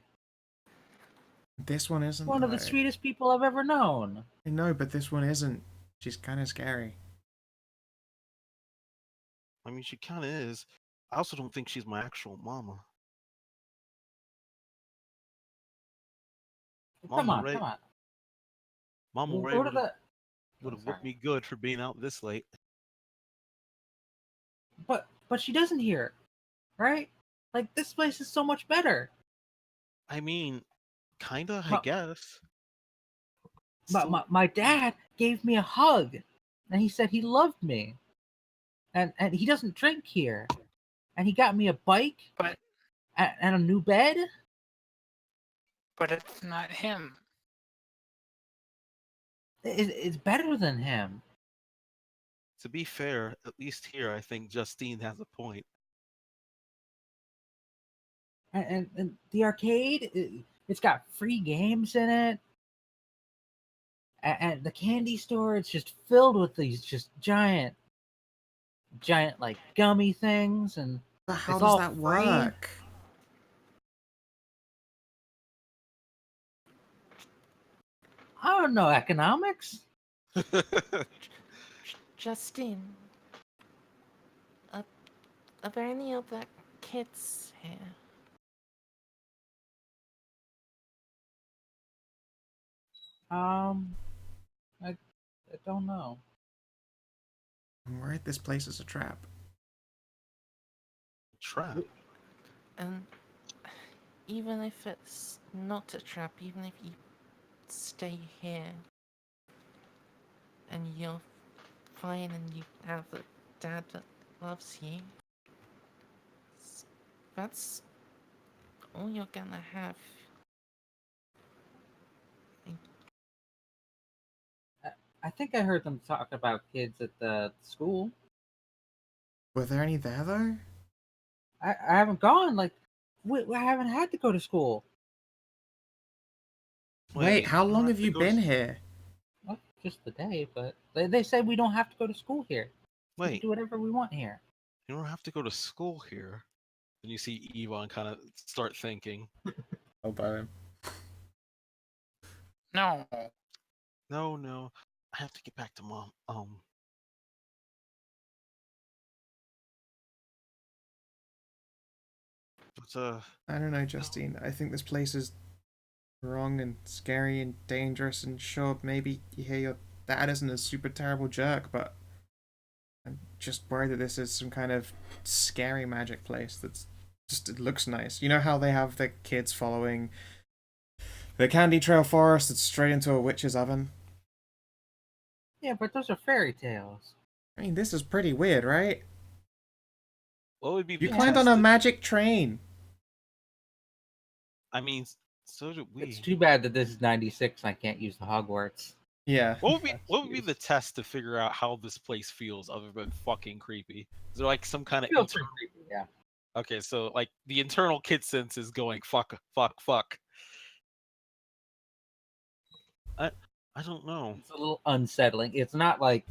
Speaker 1: This one isn't.
Speaker 2: one of the
Speaker 1: though.
Speaker 2: sweetest people I've ever known.
Speaker 1: I know, but this one isn't. She's kind of scary.
Speaker 4: I mean, she kind of is. I also don't think she's my actual mama.
Speaker 2: Come on, come on.
Speaker 4: Mama
Speaker 2: We'll
Speaker 4: Ray
Speaker 2: go to
Speaker 4: would
Speaker 2: the.
Speaker 4: have whipped me good for being out this late.
Speaker 2: But she doesn't hear, right? Like this place is so much better.
Speaker 4: I mean, kinda, I
Speaker 2: Ma-
Speaker 4: guess.
Speaker 2: But my dad gave me a hug, and he said he loved me, and he doesn't drink here, and he got me a bike,
Speaker 6: But
Speaker 2: and a new bed.
Speaker 6: it's not him.
Speaker 2: It's better than him.
Speaker 4: To be fair, at least here, I think Justine has a point.
Speaker 2: And the arcade, it's got free games in it, and the candy store, it's just filled with these just giant like gummy things, and
Speaker 1: But how
Speaker 2: it's
Speaker 1: does
Speaker 2: all
Speaker 1: that
Speaker 2: free.
Speaker 1: work?
Speaker 2: I don't know economics.
Speaker 5: Justine, are there any other kids here?
Speaker 2: I don't know.
Speaker 1: I'm worried this place is a trap.
Speaker 4: Trap.
Speaker 5: And even if it's not a trap, even if you stay here and you're fine and you have a dad that loves you, that's all you're gonna have.
Speaker 2: I think I heard them talk about kids at the school.
Speaker 1: Were there any there though?
Speaker 2: I haven't gone. Like, I haven't had to go to school.
Speaker 1: Wait, how
Speaker 4: you
Speaker 1: long
Speaker 4: have
Speaker 1: have
Speaker 4: to
Speaker 1: you
Speaker 4: go to
Speaker 1: been
Speaker 4: s-
Speaker 1: here?
Speaker 2: Well, just the day, but they said we don't have to go to school here. We can
Speaker 4: Wait,
Speaker 2: do whatever we want here.
Speaker 4: you don't have to go to school here. And you see Yvonne kind of start thinking.
Speaker 1: Oh, by
Speaker 6: No.
Speaker 4: No, I have to get back to mom. But
Speaker 1: I don't know, Justine. I think this place is wrong and scary and dangerous, and sure, maybe you hear your dad isn't a super terrible jerk, but I'm just worried that this is some kind of scary magic place that's Just it looks nice. You know how they have the kids following the Candy Trail Forest? It's straight into a witch's oven.
Speaker 2: Yeah, but those are fairy tales.
Speaker 1: I mean, this is pretty weird, right?
Speaker 4: What would be
Speaker 1: You
Speaker 4: the
Speaker 1: climbed on a
Speaker 4: test?
Speaker 1: magic train.
Speaker 4: I mean, so did we.
Speaker 2: It's too bad that this is 96 and I can't use the Hogwarts.
Speaker 1: Yeah.
Speaker 4: What would be the test to figure out how this place feels other than fucking creepy? Is there like some kind of
Speaker 2: Feels pretty creepy, yeah.
Speaker 4: Okay, so like the internal kid sense is going fuck, fuck, fuck. I don't know.
Speaker 2: It's a little unsettling. It's not like,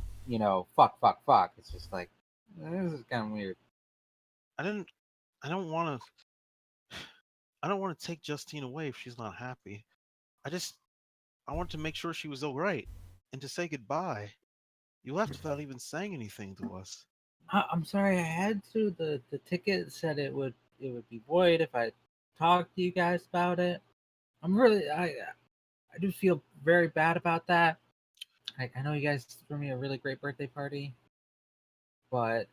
Speaker 2: fuck, fuck, fuck. It's just like, this is kind of weird.
Speaker 4: I don't want to take Justine away if she's not happy. I want to make sure she was all right and to say goodbye. You left without even saying anything to us.
Speaker 2: I'm sorry, I had to. The ticket said it would be void if I talked to you guys about it. I do feel very bad about that. I know you guys threw me a really great birthday party, but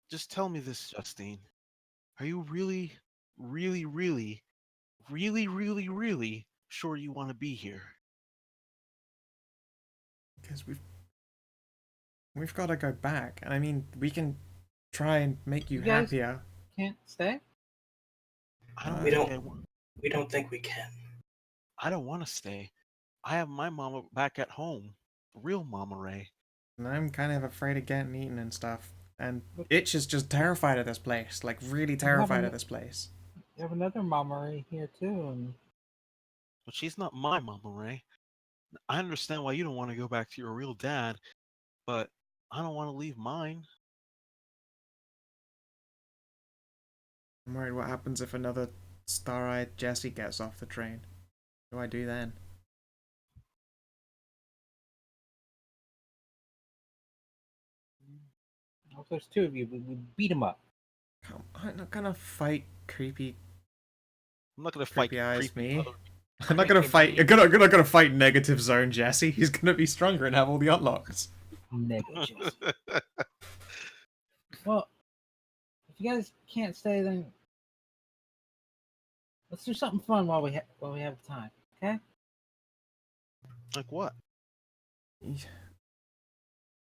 Speaker 4: Just tell me this, Justine. Are you really, really, really, really, really, really sure you want to be here?
Speaker 1: Because we've got to go back. And I mean, we can try and make you
Speaker 2: You guys-
Speaker 1: happier.
Speaker 2: can't stay.
Speaker 4: I don't
Speaker 3: We
Speaker 4: think
Speaker 3: don't- We don't think we can.
Speaker 4: I don't want to stay. I have my mama back at home, real Mama Ray.
Speaker 1: And I'm kind of afraid of getting eaten and stuff. And Itch is just terrified of this place. Like, really terrified of this place.
Speaker 2: You have another Mama Ray here too, and
Speaker 4: But she's not my Mama Ray. I understand why you don't want to go back to your real dad, but I don't want to leave mine.
Speaker 1: I'm worried what happens if another star-eyed Jessie gets off the train. What do I do then?
Speaker 2: if there's two of you, we beat them up.
Speaker 1: I'm not gonna fight creepy
Speaker 4: I'm not gonna fight
Speaker 1: eyes
Speaker 4: creepy
Speaker 1: me.
Speaker 4: other-
Speaker 1: I'm not gonna fight. I'm not gonna fight Negative Zone Jesse. He's gonna be stronger and have all the unlocks.
Speaker 2: Negative. Well, if you guys can't stay, then let's do something fun while we have time. Okay?
Speaker 4: Like what?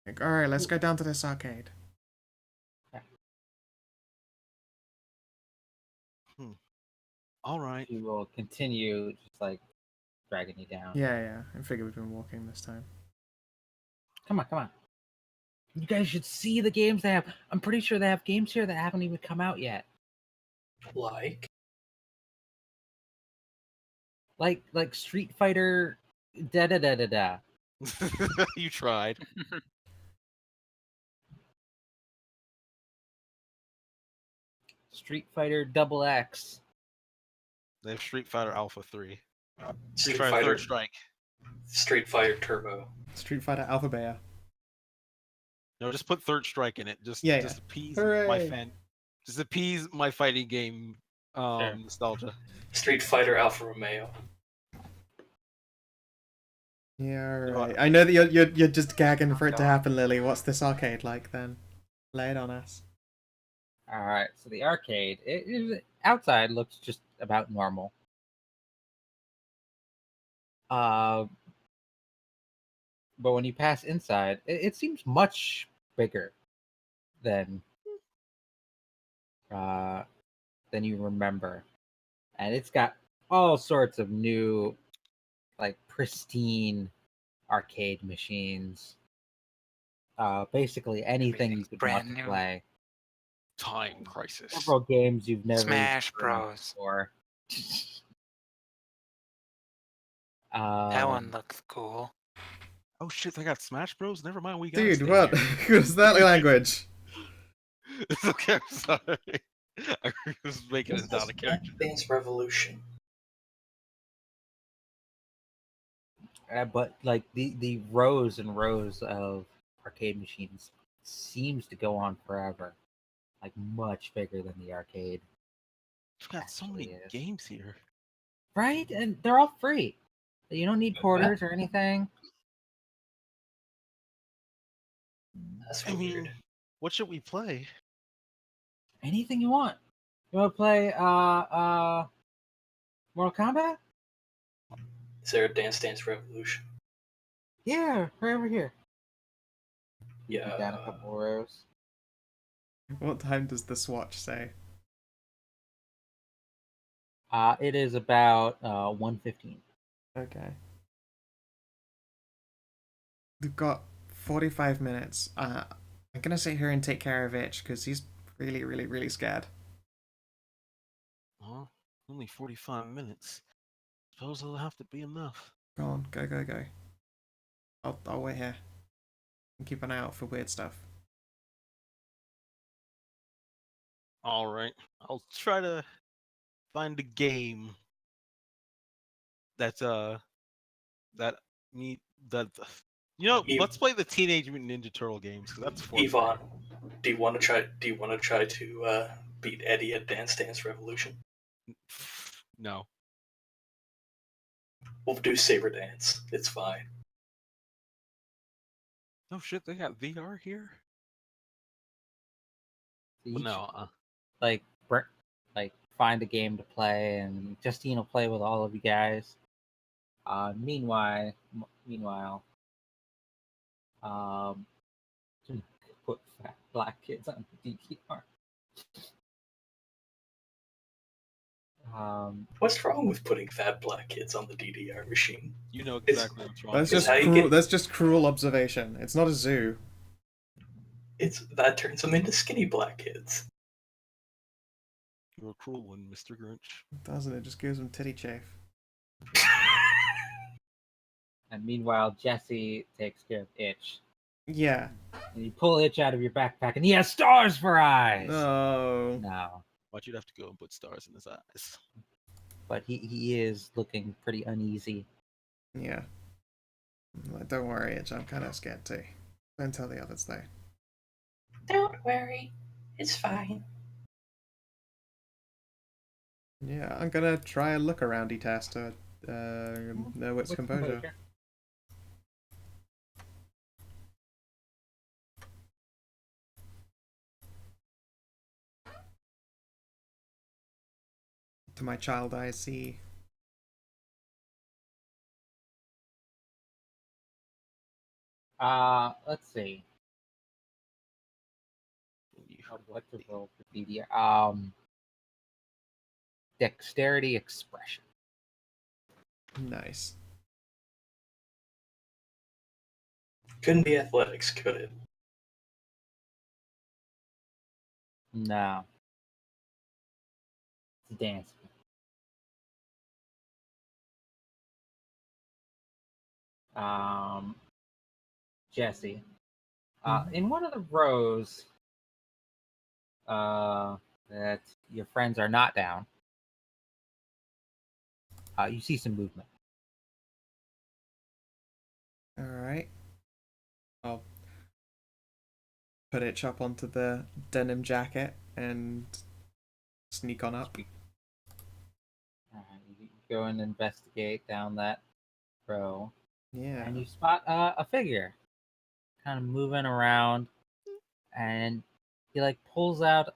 Speaker 1: Like, all right, let's go down to this arcade.
Speaker 4: All right.
Speaker 2: We will continue just like dragging you down.
Speaker 1: Yeah. I figure we've been walking this time.
Speaker 2: Come on. You guys should see the games they have. I'm pretty sure they have games here that haven't even come out yet. Like Street Fighter da da da da da.
Speaker 4: You tried.
Speaker 2: Street Fighter Double X.
Speaker 4: They have Street Fighter Alpha 3.
Speaker 3: Street
Speaker 4: Fighter
Speaker 3: Fighter
Speaker 4: Third Strike.
Speaker 3: Street Fighter Turbo.
Speaker 1: Street Fighter Alpha Beta.
Speaker 4: No, just put Third Strike in it. Just
Speaker 1: Yeah.
Speaker 4: appease
Speaker 1: Hooray.
Speaker 4: my fan. Just appease my fighting game
Speaker 2: Sure.
Speaker 4: nostalgia.
Speaker 3: Street Fighter Alfa Romeo.
Speaker 1: Yeah, alright. I know that you're just gagging for it to happen, Lily. What's this arcade like then? Lay it on us.
Speaker 2: All right, so the arcade, outside looks just about normal. But when you pass inside, it seems much bigger than you remember, and it's got all sorts of new, like pristine arcade machines. Basically anything you
Speaker 6: Everything's
Speaker 2: could want
Speaker 6: brand
Speaker 2: to
Speaker 6: new.
Speaker 2: play.
Speaker 4: Time Crisis.
Speaker 2: Several games you've never
Speaker 6: Smash
Speaker 2: experienced
Speaker 6: Bros.
Speaker 2: before.
Speaker 6: That one looks cool.
Speaker 4: Oh shit, they got Smash Bros? Never mind, we got
Speaker 1: Dude, what? Who's that language?
Speaker 4: It's okay, I'm sorry. I was making it down a character.
Speaker 3: Dance Revolution.
Speaker 2: But like the rows and rows of arcade machines seems to go on forever. Like much bigger than the arcade.
Speaker 4: We've got so many
Speaker 2: Actually is.
Speaker 4: games here.
Speaker 2: Right? And they're all free. You don't need quarters or anything.
Speaker 3: That's
Speaker 4: I
Speaker 3: weird.
Speaker 4: mean, what should we play?
Speaker 2: Anything you want. You want to play Mortal Kombat?
Speaker 3: Is there a Dance Dance Revolution?
Speaker 2: Yeah, right over here.
Speaker 3: Yeah.
Speaker 2: Down a couple of rows.
Speaker 1: What time does the swatch say?
Speaker 2: It is about 1:15.
Speaker 1: Okay. We've got 45 minutes. I'm gonna sit here and take care of Itch because he's really, really, really scared.
Speaker 4: Oh, only 45 minutes. Suppose it'll have to be enough.
Speaker 1: Go on, go, go, go. I'll wait here and keep an eye out for weird stuff.
Speaker 4: All right, I'll try to find a game that that me that let's play the Teenage Mutant Ninja Turtle games because that's fun.
Speaker 3: Yvonne, do you want to try? Do you want to try to beat Eddie at Dance Dance Revolution?
Speaker 4: No.
Speaker 3: We'll do Saber Dance. It's fine.
Speaker 4: Oh shit, they got VR here.
Speaker 2: So
Speaker 4: Well,
Speaker 2: each,
Speaker 4: no.
Speaker 2: like find a game to play, and Justine will play with all of you guys. Meanwhile, um, put fat black kids on the DDR.
Speaker 3: What's wrong with putting fat black kids on the DDR machine?
Speaker 4: You know exactly what's wrong.
Speaker 1: That's
Speaker 3: It's
Speaker 1: just
Speaker 3: how you
Speaker 1: cruel.
Speaker 3: get-
Speaker 1: That's just cruel observation. It's not a zoo.
Speaker 3: That turns them into skinny black kids.
Speaker 4: You're a cruel one, Mr. Grinch.
Speaker 1: It doesn't. It just gives them titty chafe.
Speaker 2: And meanwhile, Jesse takes care of Itch.
Speaker 1: Yeah.
Speaker 2: And you pull Itch out of your backpack, and he has stars for eyes.
Speaker 1: No.
Speaker 2: No,
Speaker 4: Why'd you have to go and put stars in his eyes?
Speaker 2: but he is looking pretty uneasy.
Speaker 1: Yeah. Don't worry, Itch. I'm kind of scared too. Don't tell the others though.
Speaker 3: Don't worry, it's fine.
Speaker 1: Yeah, I'm gonna try a look aroundy test to know its
Speaker 2: With
Speaker 1: composure. To my child I see.
Speaker 2: Let's see. What to roll for DDR? Dexterity expression.
Speaker 1: Nice.
Speaker 3: Couldn't be athletics, could it?
Speaker 2: No. It's dancing. Jesse. In one of the rows that your friends are not down, you see some movement.
Speaker 1: Alright. I'll put Itch up onto the denim jacket and sneak on up.
Speaker 2: You go and investigate down that row,
Speaker 1: Yeah.
Speaker 2: and you spot a figure kind of moving around, and he like pulls out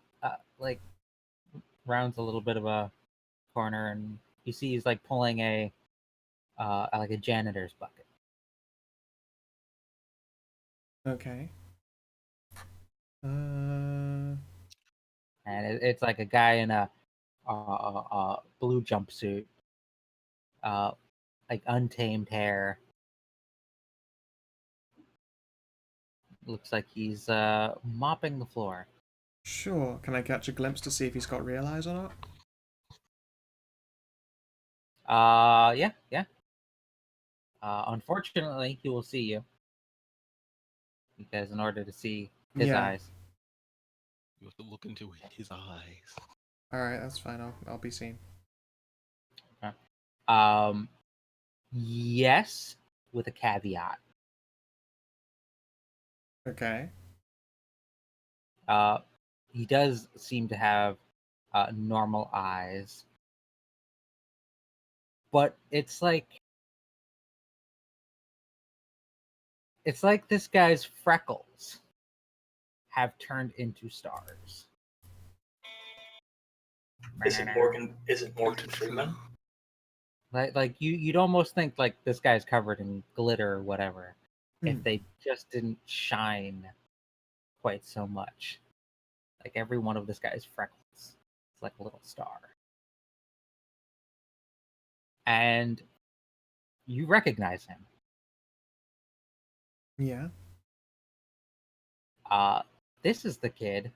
Speaker 2: like rounds a little bit of a corner, and you see he's like pulling a like a janitor's bucket.
Speaker 1: Okay.
Speaker 2: And it's like a guy in a blue jumpsuit, like untamed hair. Looks like he's mopping the floor.
Speaker 1: Sure. Can I catch a glimpse to see if he's got real eyes or not?
Speaker 2: Yeah. Unfortunately, he will see you because in order to see his eyes,
Speaker 4: You have to look into his eyes.
Speaker 1: Alright, that's fine. I'll be seen.
Speaker 2: yes, with a caveat.
Speaker 1: Okay.
Speaker 2: He does seem to have normal eyes, but it's like this guy's freckles have turned into stars.
Speaker 3: Is it Morgan Freeman?
Speaker 2: Like you'd almost think like this guy's covered in glitter or whatever, if
Speaker 1: Hmm.
Speaker 2: they just didn't shine quite so much. Like every one of this guy's freckles. It's like a little star. And you recognize him.
Speaker 1: Yeah.
Speaker 2: This is the kid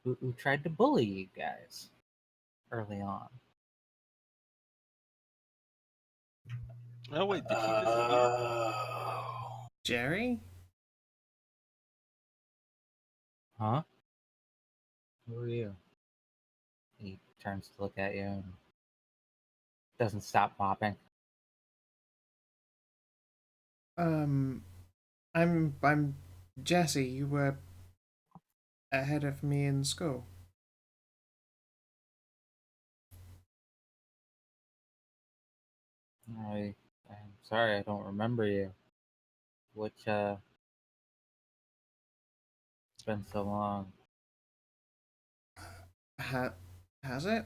Speaker 2: who tried to bully you guys early on.
Speaker 4: Oh wait, did he visit here?
Speaker 1: Jerry?
Speaker 2: Huh? Who are you? He turns to look at you and doesn't stop mopping.
Speaker 1: I'm Jesse. You were ahead of me in school.
Speaker 2: I'm sorry, I don't remember you. Which it's been so long.
Speaker 1: Has it?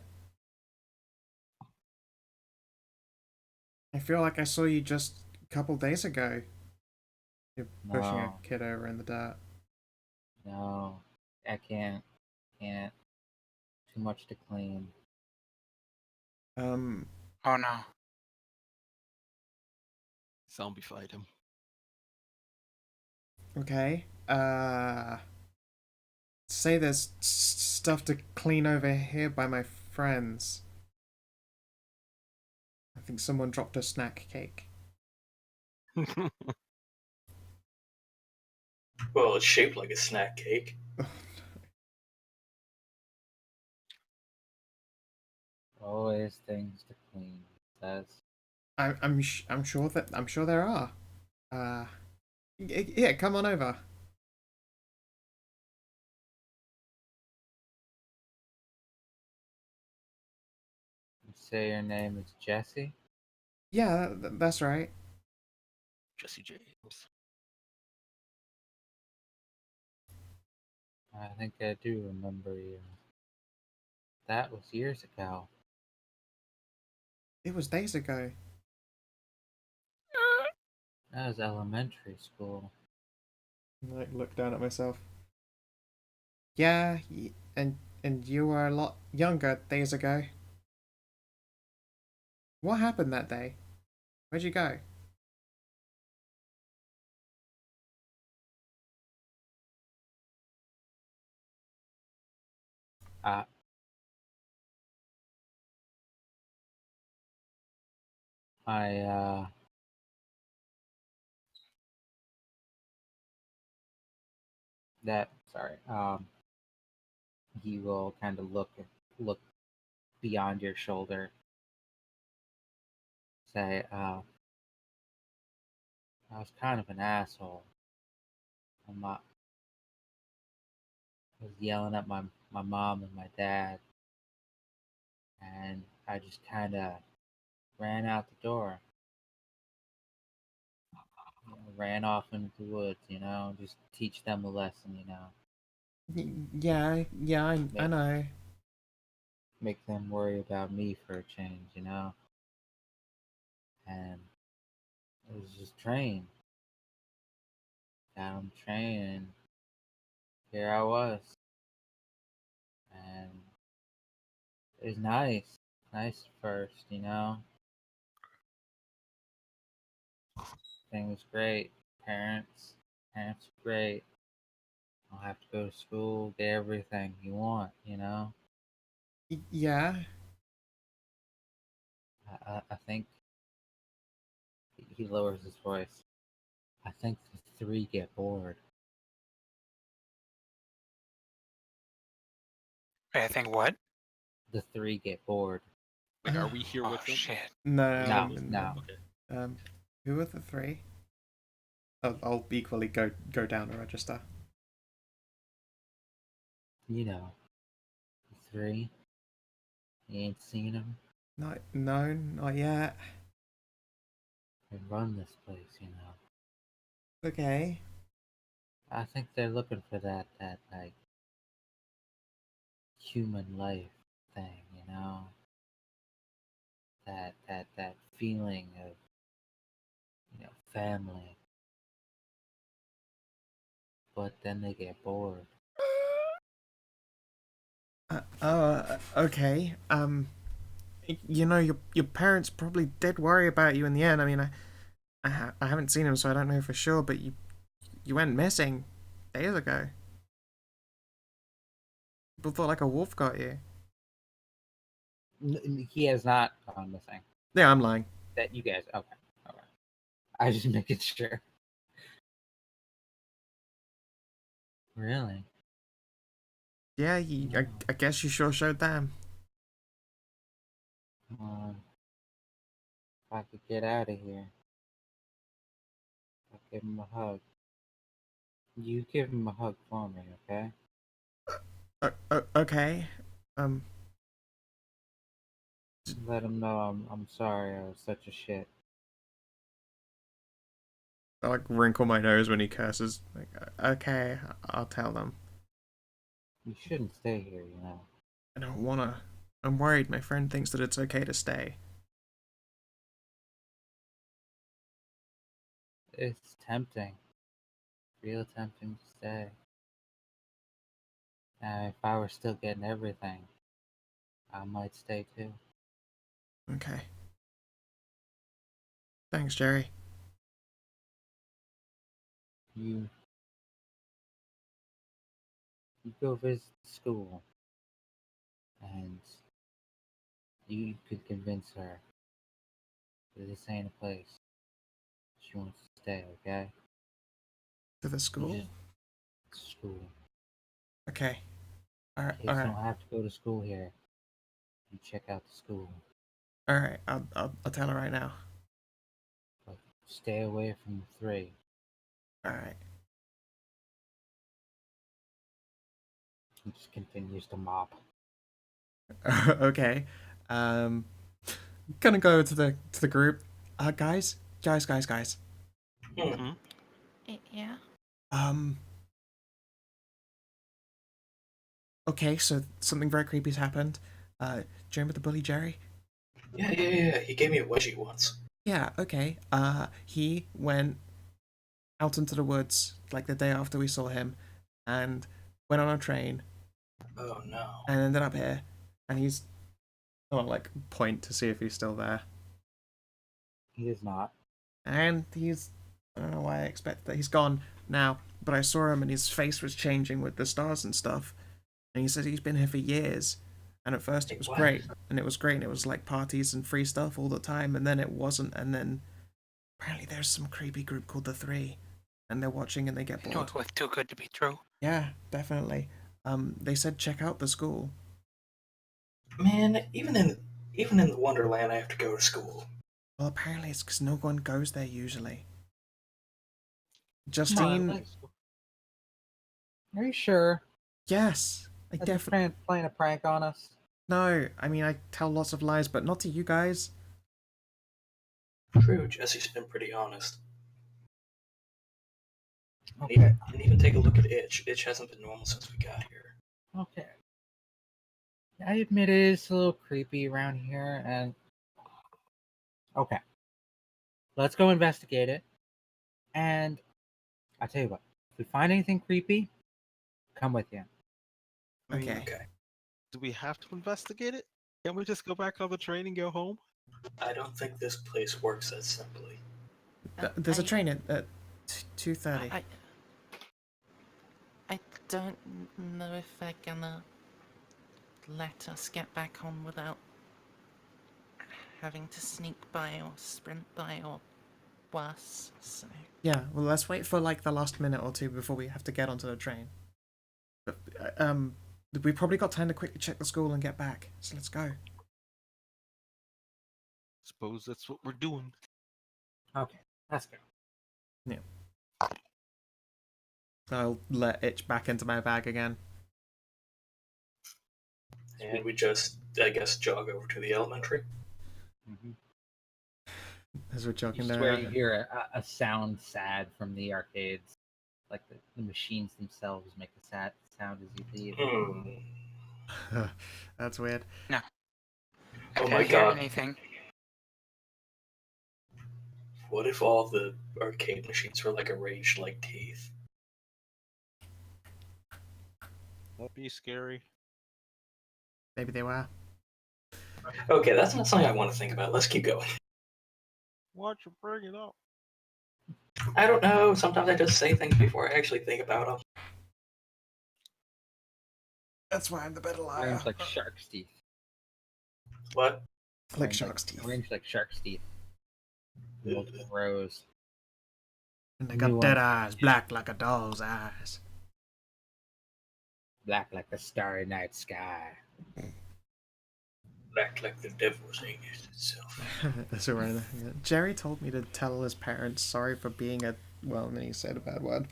Speaker 1: I feel like I saw you just a couple days ago. You're pushing a
Speaker 2: No,
Speaker 1: kid over in the dirt.
Speaker 2: no, I can't. Too much to clean.
Speaker 1: Um,
Speaker 6: Oh no.
Speaker 4: Zombified him.
Speaker 1: okay. Say there's stuff to clean over here by my friends. I think someone dropped a snack cake.
Speaker 3: Well, it's shaped like a snack cake.
Speaker 2: Always things to clean. Says.
Speaker 1: I'm sure there are. Yeah, come on over.
Speaker 2: You say your name is Jesse?
Speaker 1: Yeah, that's right.
Speaker 4: Jesse James.
Speaker 2: I think I do remember you. That was years ago.
Speaker 1: It was days ago.
Speaker 2: That was elementary school.
Speaker 1: I, like, look down at myself. Yeah, and you were a lot younger days ago. What happened that day? Where'd you go?
Speaker 2: Uh, I sorry. He will kind of look beyond your shoulder. Say, I was kind of an asshole. I was yelling at my mom and my dad, and I just kind of ran out the door. Ran off into the woods, just teach them a lesson,
Speaker 1: Yeah, I
Speaker 2: Make,
Speaker 1: know.
Speaker 2: make them worry about me for a change, And it was just train. Got on the train, and here I was. And it was nice at first, Thing was great. Parents were great. I'll have to go to school, get
Speaker 1: Y-
Speaker 2: everything you want.
Speaker 1: Yeah.
Speaker 2: I think he lowers his voice. I think the three get bored.
Speaker 6: I think what?
Speaker 2: The three get bored.
Speaker 4: Wait, are we here
Speaker 6: Oh
Speaker 4: with them?
Speaker 6: shit.
Speaker 1: No,
Speaker 4: Each
Speaker 2: No,
Speaker 4: of us?
Speaker 2: no.
Speaker 4: Okay.
Speaker 1: Who are the three? I'll equally go down a register.
Speaker 2: The three. You ain't seen them.
Speaker 1: No, not yet.
Speaker 2: They run this place.
Speaker 1: Okay.
Speaker 2: I think they're looking for that like human life thing. know, that feeling of, family. But then they get bored.
Speaker 1: Okay. Your parents probably did worry about you in the end. I mean, I haven't seen him, so I don't know for sure. But you went missing days ago. People thought like a wolf got you.
Speaker 2: He has not gone missing.
Speaker 1: Yeah, I'm lying.
Speaker 2: That you guys, okay. I just making sure. Really?
Speaker 1: Yeah, I guess you sure showed them.
Speaker 2: If I could get out of here, I'll give him a hug. You give him a hug for me, okay?
Speaker 1: Okay.
Speaker 2: Let him know I'm sorry I was such a shit.
Speaker 1: I like wrinkle my nose when he curses. Like, okay, I'll tell them.
Speaker 2: You shouldn't stay here,
Speaker 1: I don't wanna. I'm worried my friend thinks that it's okay to stay.
Speaker 2: It's tempting. Real tempting to stay. If I were still getting everything, I might stay too.
Speaker 1: Okay. Thanks, Jerry.
Speaker 2: You go visit school, and you could convince her that this ain't a place she wants to stay, okay?
Speaker 1: To the school?
Speaker 2: School.
Speaker 1: Okay. Alright,
Speaker 2: Kids don't have to go to school here. You check out the school.
Speaker 1: Alright, I'll tell her right now.
Speaker 2: But stay away from the 3.
Speaker 1: Alright.
Speaker 2: He just continues to mop.
Speaker 1: Okay. Gonna go to the group. Guys.
Speaker 4: Mm-hmm.
Speaker 5: Yeah.
Speaker 1: Okay, so something very creepy's happened. Do you remember the bully Jerry?
Speaker 3: Yeah. He gave me a wedgie once.
Speaker 1: Yeah, okay. He went out into the woods like the day after we saw him and went on a train
Speaker 3: Oh no.
Speaker 1: and ended up here. And he's like point to see if he's still there.
Speaker 2: He is not.
Speaker 1: And I don't know why I expect that he's gone now, but I saw him and his face was changing with the stars and stuff. And he said he's been here for years. And at first it was great. And it was like parties and free stuff all the time. And then it wasn't. And then apparently there's some creepy group called the 3. And they're watching and they get bored.
Speaker 6: It was too good to be true.
Speaker 1: Yeah, definitely. They said check out the school.
Speaker 3: Man, even in the Wonderland, I have to go to school.
Speaker 1: Well, apparently it's because no one goes there usually. Justine.
Speaker 2: Are you sure?
Speaker 1: Yes, I definitely
Speaker 2: playing a prank on us.
Speaker 1: No, I mean I tell lots of lies, but not to you guys.
Speaker 3: True, Jesse's been pretty honest.
Speaker 2: Okay.
Speaker 3: And even take a look at Itch. Itch hasn't been normal since we got here.
Speaker 2: Okay. I admit it is a little creepy around here, and okay, let's go investigate it. And I tell you what, if we find anything creepy, come with you.
Speaker 1: Okay.
Speaker 4: Do we have to investigate it? Can't we just go back on the train and go home?
Speaker 3: I don't think this place works that simply.
Speaker 1: There's a train at 2:30.
Speaker 5: I don't know if they're gonna let us get back on without having to sneak by or sprint by or worse, so...
Speaker 1: Yeah, well let's wait for like the last minute or two before we have to get onto the train. But, we probably got time to quickly check the school and get back, so let's go.
Speaker 4: Suppose that's what we're doing.
Speaker 2: Okay, let's go.
Speaker 1: Yeah. I'll let Itch back into my bag again.
Speaker 3: And we just, I guess, jog over to the elementary.
Speaker 2: Mm-hmm.
Speaker 1: As we're jogging
Speaker 2: You
Speaker 1: there.
Speaker 2: swear you hear a sound sad from the arcades. Like the machines themselves make a sad sound as you leave.
Speaker 1: That's weird.
Speaker 6: No.
Speaker 3: Oh
Speaker 6: Didn't
Speaker 3: my
Speaker 6: hear
Speaker 3: god.
Speaker 6: anything.
Speaker 3: What if all the arcade machines were like arranged like teeth?
Speaker 4: That'd be scary.
Speaker 1: Maybe they were.
Speaker 3: Okay, that's not something I want to think about. Let's keep going.
Speaker 4: Why'd you bring it up?
Speaker 3: I don't know. Sometimes I just say things before I actually think about them.
Speaker 1: That's why I'm the better liar.
Speaker 2: Arranged like shark's teeth.
Speaker 3: What?
Speaker 1: Like
Speaker 2: Arranged
Speaker 1: shark's teeth.
Speaker 2: Arranged like shark's teeth. Multiple rows.
Speaker 1: And they
Speaker 2: New
Speaker 1: got dead
Speaker 2: one.
Speaker 1: eyes, black like a doll's eyes.
Speaker 2: Black like the starry night sky.
Speaker 3: Black like the devil's anus itself.
Speaker 1: That's right. Yeah. Jerry told me to tell his parents sorry for being a... Well, and then he said a bad word.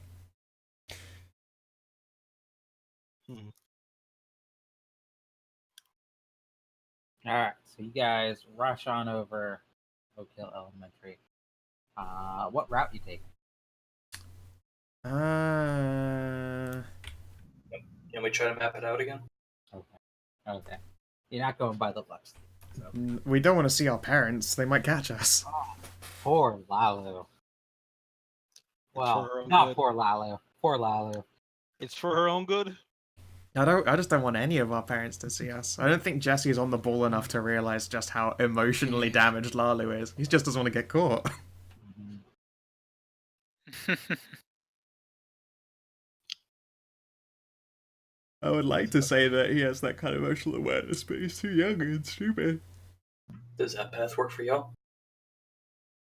Speaker 2: Alright, so you guys rush on over Oak Hill Elementary. What route you take?
Speaker 3: Can we try to map it out again?
Speaker 2: Okay. You're not going by the left. So.
Speaker 1: We don't want to see our parents. They might catch us.
Speaker 2: Poor Lalo. Well,
Speaker 4: her own
Speaker 2: not
Speaker 4: good.
Speaker 2: poor Lalo. Poor Lalo.
Speaker 4: It's for her own good.
Speaker 1: I just don't want any of our parents to see us. I don't think Jesse's on the ball enough to realize just how emotionally damaged Lalu is. He just doesn't want to get caught. I would like to say that he has that kind of emotional awareness, but he's too young and stupid.
Speaker 3: Does that path work for y'all?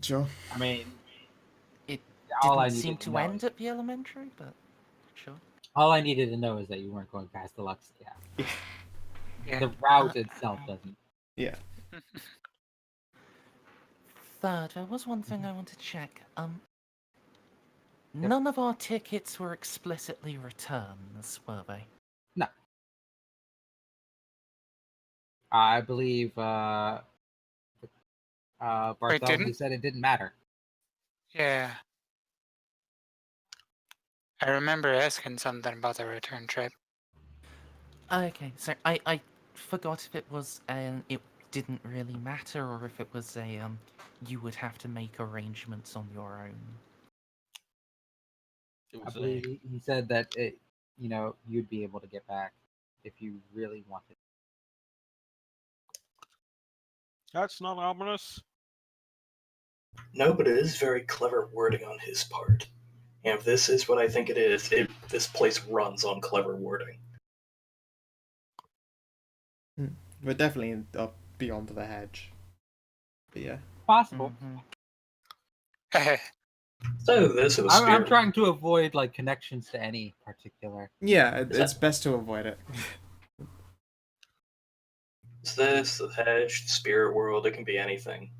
Speaker 1: Sure.
Speaker 2: I mean,
Speaker 5: It
Speaker 2: all I
Speaker 5: didn't
Speaker 2: needed
Speaker 5: seem
Speaker 2: to
Speaker 5: to
Speaker 2: know
Speaker 5: end
Speaker 2: is-
Speaker 5: at the elementary, but sure.
Speaker 2: all I needed to know is that you weren't going past the Lux. Yeah.
Speaker 6: Yeah.
Speaker 2: The route itself doesn't.
Speaker 1: Yeah.
Speaker 5: Third, there was one thing I want to check. None of our tickets were explicitly returns, were they?
Speaker 2: No. I believe Bartholomew
Speaker 6: didn't?
Speaker 2: said it didn't matter.
Speaker 6: Yeah. I remember asking something about the return trip.
Speaker 5: Okay, so I forgot if it was it didn't really matter, or if it was a you would have to make arrangements on your own.
Speaker 4: It
Speaker 2: I
Speaker 4: was
Speaker 2: believe he said that you'd be able to get back if you really wanted.
Speaker 4: That's not ominous.
Speaker 3: No, but it is very clever wording on his part. And if this is what I think it is, this place runs on clever wording.
Speaker 1: We're definitely up beyond the hedge. But yeah.
Speaker 2: Possible.
Speaker 5: Mm-hmm.
Speaker 3: So this is a spirit.
Speaker 2: I'm trying to avoid like connections to any particular.
Speaker 1: Yeah, it's best to avoid it.
Speaker 3: Is this the hedge, the spirit world? It can be anything.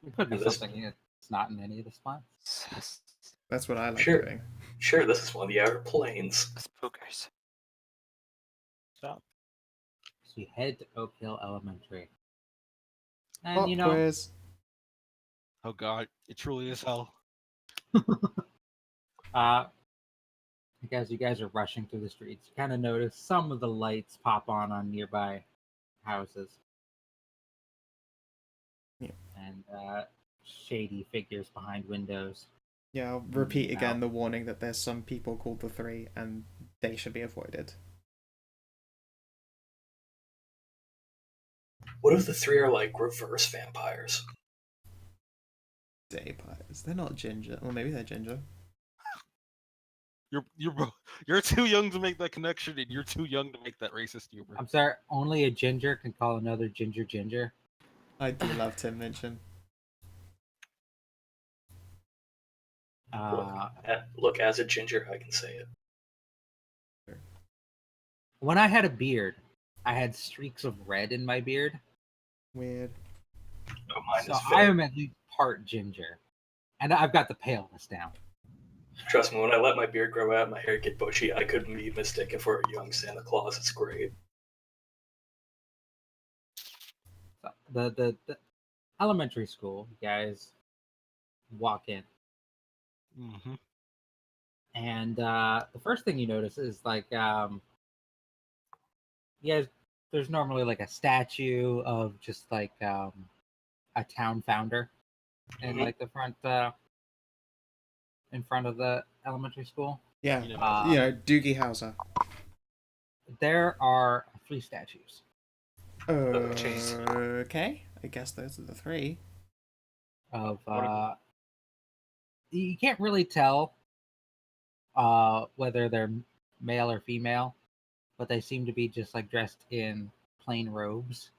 Speaker 2: It could be
Speaker 3: And this-
Speaker 2: something that's not in any of the spots.
Speaker 1: That's what I like
Speaker 3: Sure.
Speaker 1: doing.
Speaker 3: Sure, this is one of the outer planes.
Speaker 6: Spookers.
Speaker 4: Stop.
Speaker 2: So you head to Oak Hill Elementary, and
Speaker 1: Pop quiz.
Speaker 4: Oh god, it truly is hell.
Speaker 2: as you guys are rushing through the streets, you kind of notice some of the lights pop on nearby houses.
Speaker 1: Yeah.
Speaker 2: And shady figures behind windows.
Speaker 1: Yeah, I'll repeat again the warning that there's some people called the Three, and they should be avoided.
Speaker 3: What if the three are like reverse vampires?
Speaker 1: Vampires. They're not ginger. Well, maybe they're ginger.
Speaker 4: You're too young to make that connection, and you're too young to make that racist humor.
Speaker 2: I'm sorry, only a ginger can call another ginger ginger.
Speaker 1: I do love Tim Minchin.
Speaker 3: Look, as a ginger, I can say it.
Speaker 2: When I had a beard, I had streaks of red in my beard.
Speaker 1: Weird.
Speaker 3: Oh, mine
Speaker 2: So
Speaker 3: is
Speaker 2: I
Speaker 3: fair.
Speaker 2: am at least part ginger. And I've got the paleness down.
Speaker 3: Trust me, when I let my beard grow out, my hair get bushy, I couldn't be mistaken for a young Santa Claus. It's great.
Speaker 2: So the elementary school, you guys walk in.
Speaker 4: Mm-hmm.
Speaker 2: And the first thing you notice is like you guys there's normally like a statue of just like a town founder in like the front in front of the elementary school.
Speaker 1: Yeah,
Speaker 4: You
Speaker 1: Doogie Howser.
Speaker 2: There are 3 statues.
Speaker 3: jeez.
Speaker 1: Okay, I guess those are the 3.
Speaker 2: Of
Speaker 4: What are
Speaker 2: you can't really tell whether they're male or female, but they seem to be just like dressed in plain robes.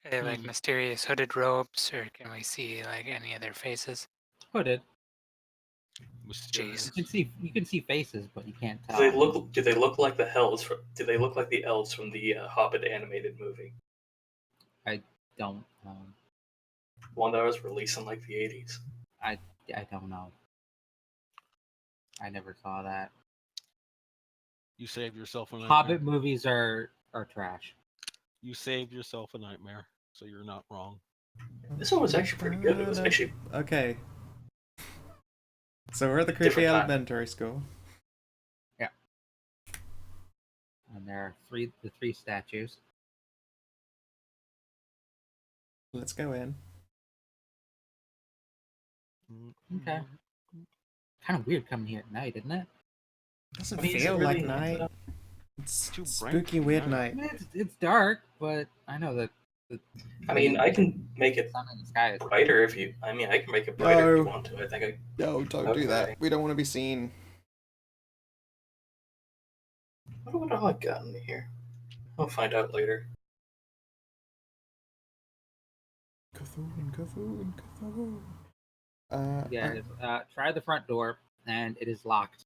Speaker 6: Are they like
Speaker 4: Hmm.
Speaker 6: mysterious hooded robes, or can we see like any of their faces?
Speaker 2: Hooded.
Speaker 4: mysterious?
Speaker 2: You can see faces, but you can't
Speaker 3: Do
Speaker 2: tell.
Speaker 3: they look like the elves from? Do they look like the elves from the Hobbit animated movie?
Speaker 2: I don't.
Speaker 3: One that was released in like the 80s.
Speaker 2: I don't know. I never saw that.
Speaker 4: You saved yourself a nightmare.
Speaker 2: Hobbit movies are trash.
Speaker 4: You saved yourself a nightmare, so you're not wrong.
Speaker 3: This one was actually pretty good. It was actually
Speaker 1: Okay. So we're at the creepy
Speaker 3: Different time.
Speaker 1: elementary school.
Speaker 2: And there are the 3 statues.
Speaker 1: Let's go in.
Speaker 2: Okay. Kind of weird coming here at night, isn't it?
Speaker 1: Doesn't
Speaker 3: I mean, is it
Speaker 1: feel
Speaker 3: really
Speaker 1: like
Speaker 3: not?
Speaker 1: night. It's
Speaker 4: Too bright
Speaker 1: spooky,
Speaker 4: for
Speaker 1: weird
Speaker 4: night.
Speaker 2: I
Speaker 1: night.
Speaker 2: mean, it's dark, but I know that the
Speaker 3: I mean, I can make it
Speaker 2: sun in the sky is
Speaker 3: brighter if you. I mean, I can make it brighter if you
Speaker 1: No.
Speaker 3: want to. I think I.
Speaker 1: No, don't do
Speaker 3: Okay.
Speaker 1: that. We don't want to be seen.
Speaker 3: I wonder what all I got in here. I'll find out later.
Speaker 1: Cthulhu.
Speaker 2: Yeah, try the front door, and it is locked.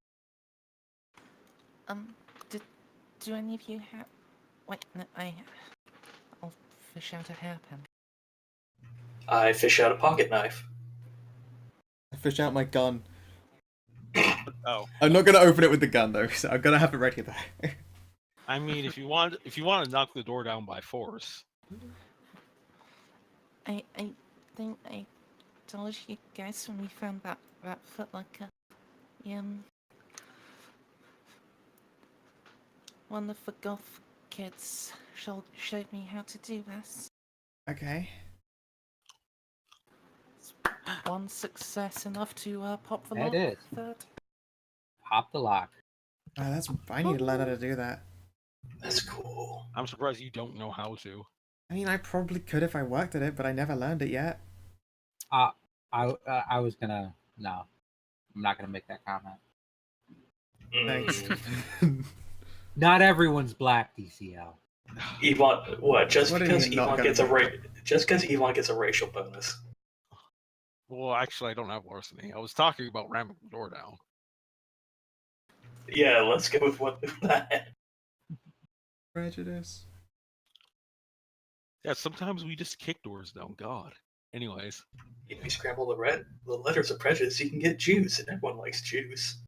Speaker 5: Do any of you have? Wait, no, I'll fish out a hairpin.
Speaker 3: I fish out a pocket knife.
Speaker 1: I fish out my gun.
Speaker 4: Oh,
Speaker 1: I'm not gonna open it with the gun though, so I'm gonna have it ready there.
Speaker 4: I mean, if you want to knock the door down by force,
Speaker 5: I think I told you guys when we found that footlocker. One of the goth kids showed me how to do this.
Speaker 1: Okay.
Speaker 5: One success enough to pop the
Speaker 2: It
Speaker 5: lock.
Speaker 2: is.
Speaker 5: Third.
Speaker 2: Pop the lock.
Speaker 1: I need to learn how to do that.
Speaker 3: That's cool.
Speaker 4: I'm surprised you don't know how to.
Speaker 1: I mean, I probably could if I worked at it, but I never learned it yet.
Speaker 2: I was gonna no, I'm not gonna make that comment.
Speaker 1: Thanks.
Speaker 2: Not everyone's black, DCL.
Speaker 3: Yvonne, what? Just
Speaker 1: What do you
Speaker 3: because
Speaker 1: mean not
Speaker 3: Yvonne
Speaker 1: gonna
Speaker 3: gets a
Speaker 1: be?
Speaker 3: just because Yvonne gets a racial bonus.
Speaker 4: Well, actually, I don't have larceny. I was talking about ramming the door down.
Speaker 3: Yeah, let's go with what that.
Speaker 1: Prejudice.
Speaker 4: Yeah, sometimes we just kick doors down. God. Anyways,
Speaker 3: If you scramble the letters of prejudice, you can get juice, and everyone likes juice.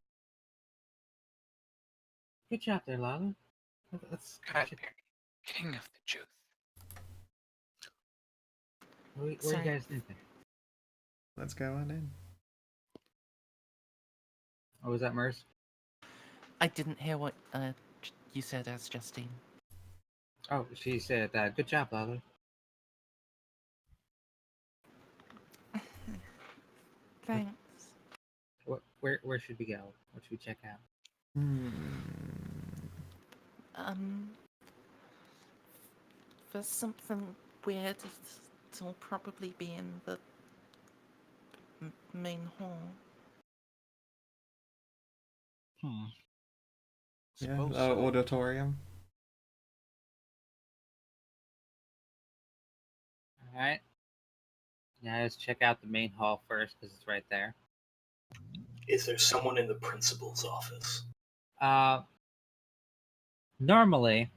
Speaker 2: Good job there, Lala. That's
Speaker 6: God, king of the truth.
Speaker 2: what are you
Speaker 5: Sorry.
Speaker 2: guys thinking?
Speaker 1: Let's go on in.
Speaker 2: What was that, Merce?
Speaker 5: I didn't hear what you said as Justine.
Speaker 2: Oh, she said, "Good job, Lala."
Speaker 5: Thanks.
Speaker 2: Where should we go? What should we check out?
Speaker 5: There's something weird. It'll probably be in the main hall.
Speaker 1: Yeah,
Speaker 4: Suppose so.
Speaker 1: auditorium.
Speaker 2: All right. Yeah, let's check out the main hall first because it's right there.
Speaker 3: Is there someone in the principal's office?
Speaker 2: Normally,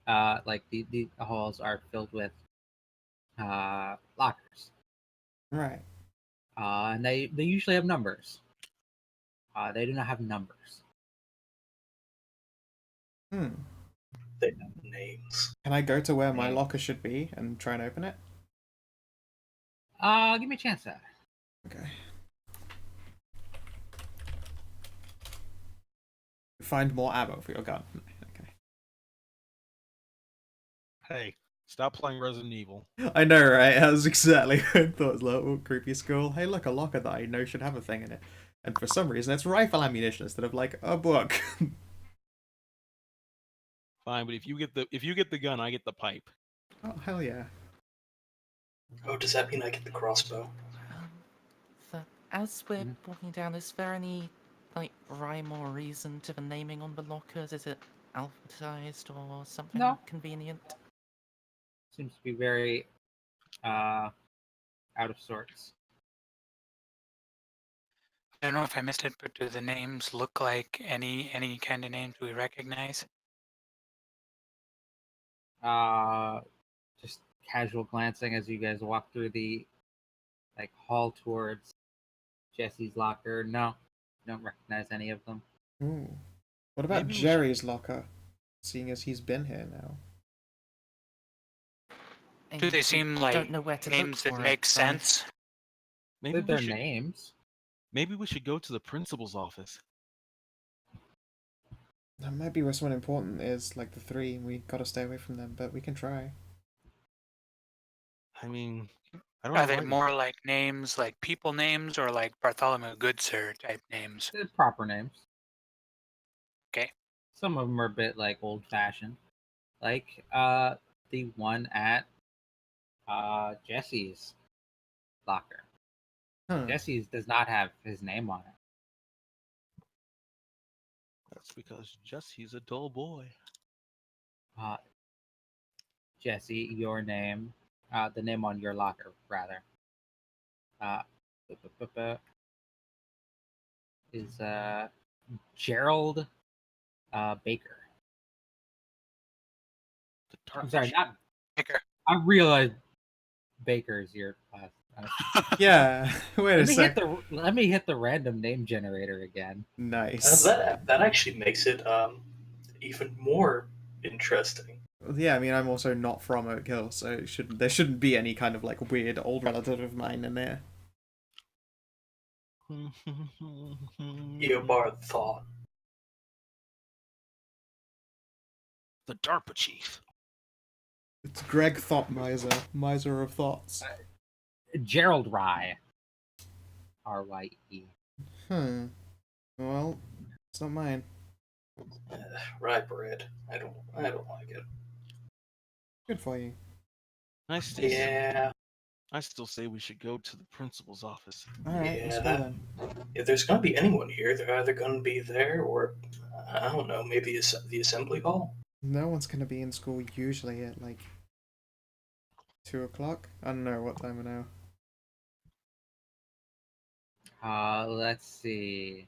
Speaker 2: like the halls are filled with lockers,
Speaker 1: Right.
Speaker 2: and they usually have numbers. They do not have numbers.
Speaker 3: They have names.
Speaker 1: Can I go to where my locker should be and try and open it?
Speaker 2: Give me a chance at it.
Speaker 1: Okay. Find more ammo for your gun.
Speaker 4: Hey, stop playing Resident Evil.
Speaker 1: I know, right? That was exactly what I thought. It was like, oh, creepy school. Hey, look, a locker that I know should have a thing in it. And for some reason, it's rifle ammunition instead of like a book.
Speaker 4: Fine, but if you get the gun, I get the pipe.
Speaker 1: Oh, hell yeah.
Speaker 3: Oh, does that mean I get the crossbow?
Speaker 5: So, as we're
Speaker 2: Mhm.
Speaker 5: walking down, is there any like rhyme or reason to the naming on the lockers? Is it alphabetized or something
Speaker 2: No.
Speaker 5: convenient?
Speaker 2: Seems to be very out of sorts.
Speaker 6: I don't know if I missed it, but do the names look like any kind of names we recognize?
Speaker 2: Just casual glancing as you guys walk through the hall towards Jesse's locker. No, don't recognize any of them.
Speaker 1: Ooh. What about
Speaker 4: Maybe we should-
Speaker 1: Jerry's locker? Seeing as he's been here now.
Speaker 6: Do they
Speaker 5: we
Speaker 6: seem
Speaker 5: don't
Speaker 6: like
Speaker 5: know where to
Speaker 6: names
Speaker 5: look
Speaker 6: that
Speaker 5: for
Speaker 6: make
Speaker 5: it, so-
Speaker 6: sense?
Speaker 4: Maybe
Speaker 2: They're
Speaker 4: we should.
Speaker 2: names.
Speaker 4: Maybe we should go to the principal's office.
Speaker 1: That might be where someone important is, like the three. We gotta stay away from them, but we can try.
Speaker 4: I mean, I don't
Speaker 6: Are
Speaker 4: know.
Speaker 6: they
Speaker 4: why-
Speaker 6: more like names, like people names, or like Bartholomew Goodsir type names?
Speaker 2: They're proper names.
Speaker 6: Okay.
Speaker 2: Some of them are a bit like old fashioned, like the one at Jesse's locker.
Speaker 1: Huh.
Speaker 2: Jesse's does not have his name on it.
Speaker 4: That's because Jesse's a dull boy.
Speaker 2: Jesse, your name, the name on your locker, rather, uh, is Gerald Baker.
Speaker 4: The
Speaker 2: I'm sorry,
Speaker 4: dark
Speaker 2: not.
Speaker 6: Baker.
Speaker 2: I realized Baker is your last.
Speaker 1: Yeah. Wait a sec.
Speaker 2: Let me hit the random name generator again.
Speaker 1: Nice.
Speaker 3: That actually makes it even more interesting.
Speaker 1: Yeah, I mean, I'm also not from Oak Hill, so there shouldn't be any kind of like weird old relative of mine in there.
Speaker 3: Eobard thought.
Speaker 4: The DARPA chief.
Speaker 1: It's Greg Thought Miser of Thoughts.
Speaker 2: Gerald Rye. Rye.
Speaker 1: Well, it's not mine.
Speaker 3: Rye bread. I don't like it.
Speaker 1: Good for you.
Speaker 4: I still,
Speaker 3: Yeah.
Speaker 4: I still say we should go to the principal's office.
Speaker 1: Alright, let's go
Speaker 3: Yeah.
Speaker 1: then.
Speaker 3: If there's gonna be anyone here, they're either gonna be there or I don't know, maybe the assembly hall.
Speaker 1: No one's gonna be in school usually at like 2 o'clock. I don't know what time we're now.
Speaker 2: Let's see.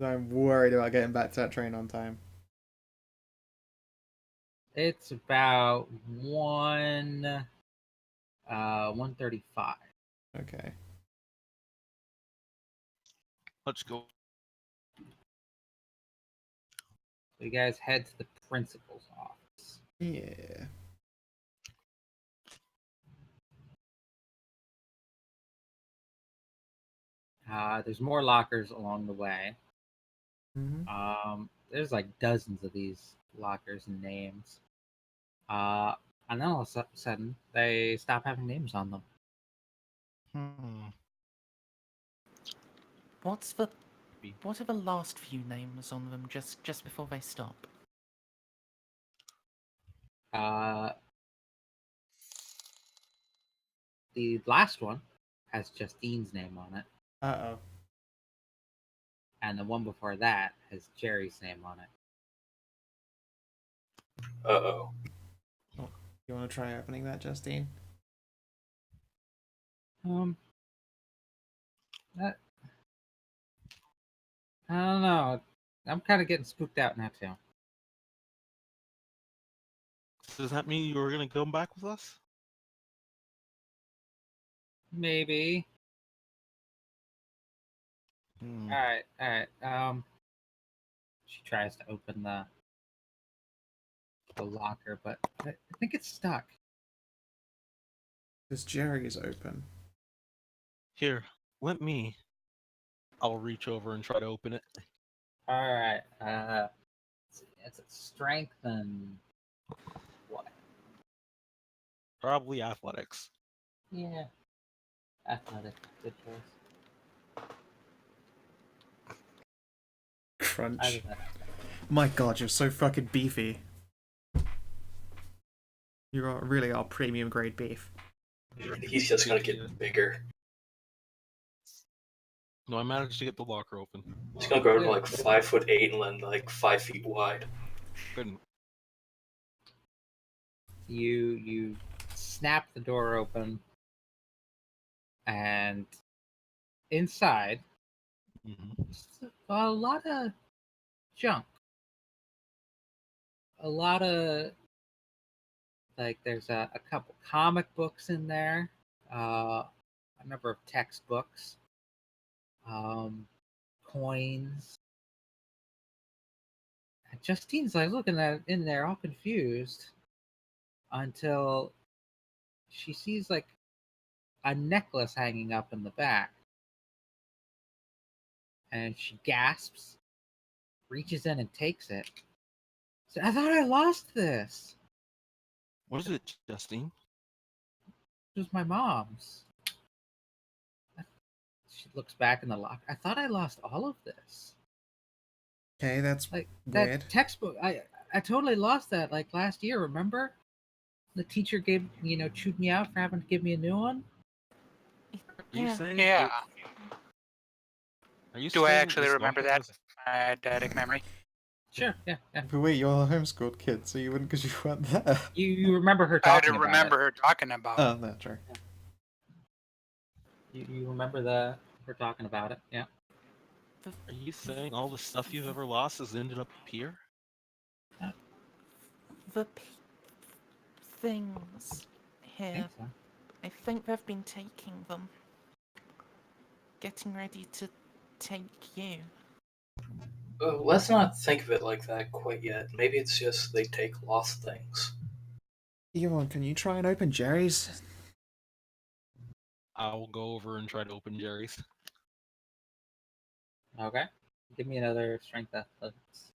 Speaker 1: I'm worried about getting back to that train on time.
Speaker 2: It's about 1:35.
Speaker 1: Okay.
Speaker 4: Let's go.
Speaker 2: So you guys head to the principal's office.
Speaker 1: Yeah.
Speaker 2: There's more lockers along the way.
Speaker 1: Mm-hmm.
Speaker 2: There's like dozens of these lockers and names. And then all of a sudden, they stop having names on them.
Speaker 5: What are the last few names on them just before they stop?
Speaker 2: The last one has Justine's name on it,
Speaker 1: Uh-oh.
Speaker 2: and the one before that has Jerry's name on it.
Speaker 3: Uh-oh.
Speaker 1: You want to try opening that, Justine?
Speaker 2: That, I don't know. I'm kind of getting spooked out now too.
Speaker 4: Does that mean you were gonna come back with us?
Speaker 2: Maybe.
Speaker 4: Hmm.
Speaker 2: All right. She tries to open the locker, but I think it's stuck.
Speaker 1: Because Jerry's open.
Speaker 4: Here, let me. I'll reach over and try to open it.
Speaker 2: All right. Let's see, it's a strength and what?
Speaker 4: Probably athletics.
Speaker 2: Yeah. Athletic. Good choice.
Speaker 1: Crunch.
Speaker 2: Either that.
Speaker 1: My god, you're so fucking beefy. You really are premium grade beef.
Speaker 3: He's just gonna get bigger.
Speaker 4: No, I managed to get the locker open.
Speaker 3: He's gonna grow to like 5'8" and then like 5 feet wide.
Speaker 4: Couldn't.
Speaker 2: You snap the door open, and inside, a lot of junk. A lot of there's a couple comic books in there, a number of textbooks, coins. And Justine's like looking at it in there, all confused, until she sees like a necklace hanging up in the back, and she gasps, reaches in and takes it. So, I thought I lost this.
Speaker 4: What is it, Justine?
Speaker 2: It was my mom's. She looks back in the locker. I thought I lost all of this.
Speaker 1: Okay, that's
Speaker 2: Like
Speaker 1: weird.
Speaker 2: that textbook. I totally lost that like last year. Remember? The teacher chewed me out for having to give me a new one.
Speaker 4: Are you
Speaker 5: Yeah.
Speaker 4: saying?
Speaker 6: Yeah.
Speaker 4: Are you
Speaker 6: Do I
Speaker 4: saying
Speaker 6: actually
Speaker 4: this
Speaker 6: remember
Speaker 4: locker
Speaker 6: that?
Speaker 4: was-
Speaker 6: Eidetic memory.
Speaker 2: Sure. Yeah.
Speaker 1: But wait, you're a homeschooled kid, so you wouldn't because you weren't there.
Speaker 2: You remember her
Speaker 6: I
Speaker 2: talking
Speaker 6: don't
Speaker 2: about
Speaker 6: remember her talking about.
Speaker 1: Oh, that's true.
Speaker 2: it. You remember her talking about it. Yeah.
Speaker 4: Are you saying all the stuff you've ever lost has ended up here?
Speaker 5: The things
Speaker 2: I
Speaker 5: here.
Speaker 2: think so.
Speaker 5: I think they've been taking them. Getting ready to take you.
Speaker 3: Let's not think of it like that quite yet. Maybe it's just they take lost things.
Speaker 1: Yvonne, can you try and open Jerry's?
Speaker 4: I will go over and try to open Jerry's.
Speaker 2: Okay. Give me another strength athletics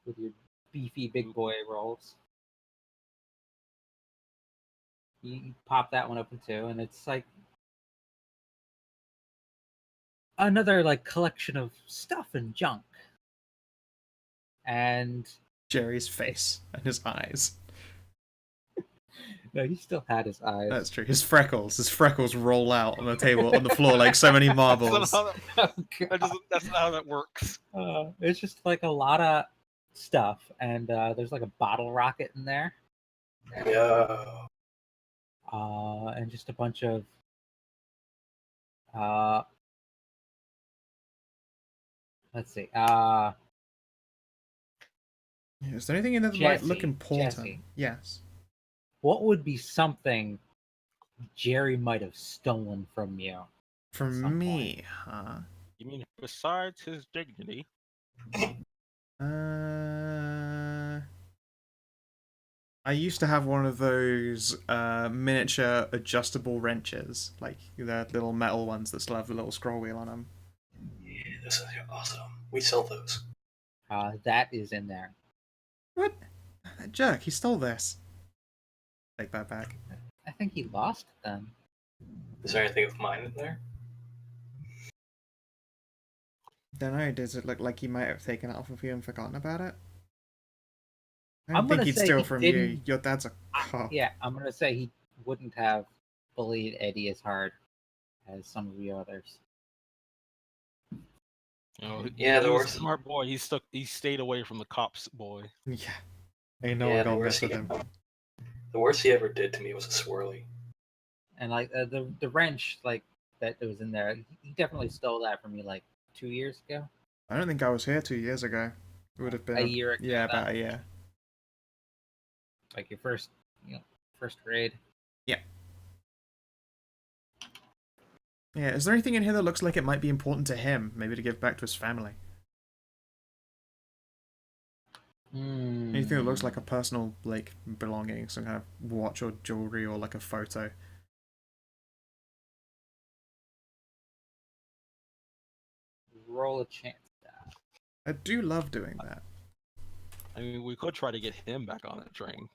Speaker 2: with your beefy big boy rolls. You pop that one open too, and it's like another like collection of stuff and junk. And
Speaker 1: Jerry's face and his eyes.
Speaker 2: no, he still had his eyes.
Speaker 1: That's true. His freckles roll out on the table, on the floor like so many marbles.
Speaker 4: That's not how that works.
Speaker 2: It's just like a lot of stuff, and there's like a bottle rocket in there,
Speaker 3: Yeah.
Speaker 2: and just a bunch of let's see,
Speaker 1: Is there anything in there that might look
Speaker 2: Jesse,
Speaker 1: important?
Speaker 2: Jesse.
Speaker 1: Yes.
Speaker 2: what would be something Jerry might have stolen from you?
Speaker 1: From
Speaker 2: some
Speaker 1: me, huh?
Speaker 4: You mean besides his dignity?
Speaker 1: I used to have one of those miniature adjustable wrenches, like the little metal ones that still have the little scroll wheel on them.
Speaker 3: Yeah, this is awesome. We sell those.
Speaker 2: That is in there.
Speaker 1: What? That jerk, he stole this. Take that back.
Speaker 2: I think he lost it then.
Speaker 3: Is there anything of mine in there?
Speaker 1: Don't know, does it look like he might have taken it off of you and forgotten about it? I
Speaker 2: I'm
Speaker 1: don't think
Speaker 2: gonna
Speaker 1: he'd
Speaker 2: say
Speaker 1: steal
Speaker 2: he
Speaker 1: from you.
Speaker 2: didn't-
Speaker 1: Your dad's a cop.
Speaker 2: Yeah, I'm gonna say he wouldn't have bullied Eddie as hard as some of you others.
Speaker 4: You know,
Speaker 3: Yeah,
Speaker 4: he
Speaker 3: the
Speaker 4: was a
Speaker 3: worst.
Speaker 4: smart boy. He stayed away from the cops, boy.
Speaker 1: Yeah. Ain't no
Speaker 3: Yeah,
Speaker 1: one
Speaker 3: the
Speaker 1: gonna
Speaker 3: worst
Speaker 1: mess with
Speaker 3: he-
Speaker 1: him.
Speaker 3: The worst he ever did to me was a swirly.
Speaker 2: And like the wrench like that was in there, he definitely stole that from you like 2 years ago.
Speaker 1: I don't think I was here 2 years ago. It would have been
Speaker 2: A year ago,
Speaker 1: Yeah,
Speaker 2: then.
Speaker 1: about a year.
Speaker 2: Like your first grade.
Speaker 1: Yeah, is there anything in here that looks like it might be important to him? Maybe to give back to his family? Anything that looks like a personal, like, belonging, some kind of watch or jewelry or like a photo?
Speaker 2: Roll a chance.
Speaker 1: I do love doing that.
Speaker 4: I mean, we could try to get him back on the train.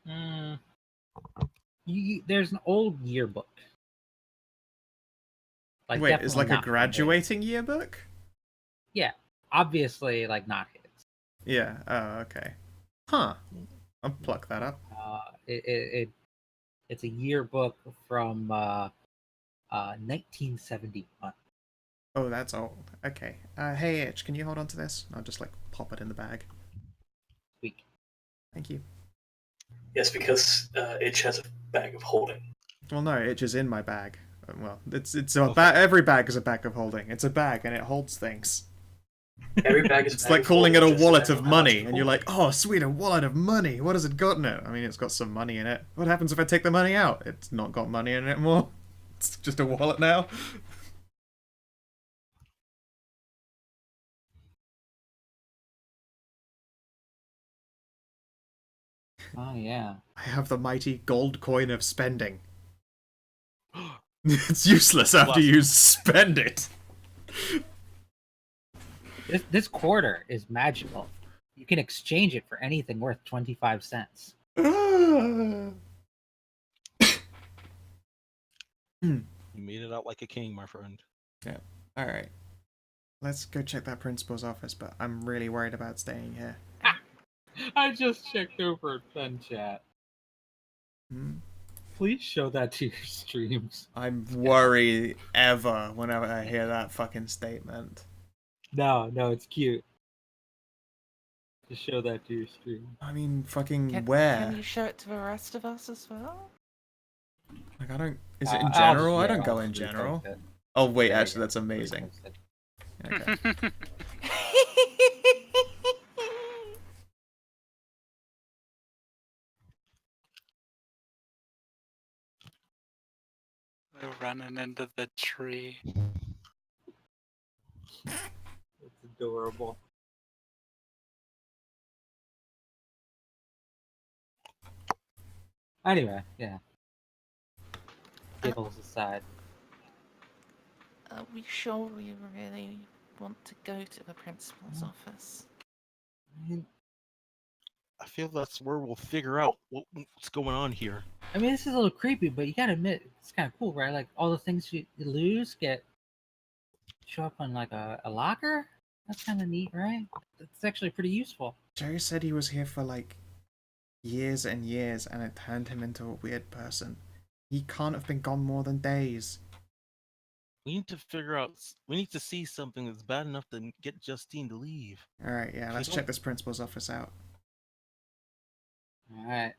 Speaker 2: Mm, there's an old yearbook. Like,
Speaker 1: Wait, it's
Speaker 2: definitely
Speaker 1: like a
Speaker 2: not from his.
Speaker 1: graduating yearbook?
Speaker 2: Yeah, obviously, like, not his.
Speaker 1: Yeah. Oh, okay. Huh. I'll pluck that up.
Speaker 2: It's a yearbook from 1971.
Speaker 1: Oh, that's old. Okay. Hey, Itch, can you hold on to this? I'll just like pop it in the bag.
Speaker 2: Week.
Speaker 1: Thank you.
Speaker 3: Yes, because Itch has a bag of holding.
Speaker 1: Well, no, Itch is in my bag. Well, it's a bag. Every bag is a bag of holding. It's a bag and it holds things.
Speaker 3: Every bag is.
Speaker 1: It's
Speaker 3: a bag
Speaker 1: like
Speaker 3: of
Speaker 1: calling it
Speaker 3: holding,
Speaker 1: a
Speaker 3: just
Speaker 1: wallet
Speaker 3: depends
Speaker 1: of
Speaker 3: on how much
Speaker 1: money,
Speaker 3: you
Speaker 1: and you're
Speaker 3: hold.
Speaker 1: like, oh, sweet, a wallet of money. What has it got in it? I mean, it's got some money in it. What happens if I take the money out? It's not got money in it anymore. It's just a wallet now.
Speaker 2: Oh yeah.
Speaker 1: I have the mighty gold coin of spending. It's useless after you spend it.
Speaker 2: This quarter is magical. You can exchange it for anything worth 25 cents.
Speaker 4: You made it out like a king, my friend.
Speaker 1: Yeah. All right. Let's go check that principal's office, but I'm really worried about staying here.
Speaker 2: I just checked over at Pen Chat.
Speaker 1: Hmm?
Speaker 2: Please show that to your streams.
Speaker 1: I'm worried ever whenever I hear that fucking statement.
Speaker 2: No, it's cute. Just show that to your stream.
Speaker 1: I mean, fucking
Speaker 5: Can
Speaker 1: where?
Speaker 5: you show it to the rest of us as well?
Speaker 1: Like, I don't. Is it in
Speaker 2: I'll
Speaker 1: general?
Speaker 2: just-
Speaker 1: I don't
Speaker 2: yeah,
Speaker 1: go
Speaker 2: I'll
Speaker 1: in
Speaker 2: just
Speaker 1: general.
Speaker 2: repost it.
Speaker 1: Oh wait,
Speaker 2: There you
Speaker 1: actually,
Speaker 2: go.
Speaker 1: that's amazing.
Speaker 2: Repost it.
Speaker 1: Okay.
Speaker 6: We're running into the tree.
Speaker 2: It's adorable. Anyway, yeah. Giggles aside.
Speaker 5: Are we sure we really want to go to the principal's office?
Speaker 4: I feel that's where we'll figure out what's going on here.
Speaker 2: I mean, this is a little creepy, but you gotta admit, it's kind of cool, right? Like, all the things you lose show up on, like, a locker? That's kind of neat, right? It's actually pretty useful.
Speaker 1: Joe said he was here for like years and years, and it turned him into a weird person. He can't have been gone more than days.
Speaker 4: We need to figure out. We need to see something that's bad enough to get Justine to leave.
Speaker 1: All right, yeah, let's
Speaker 4: don't-
Speaker 1: check this principal's office out.
Speaker 2: Alright.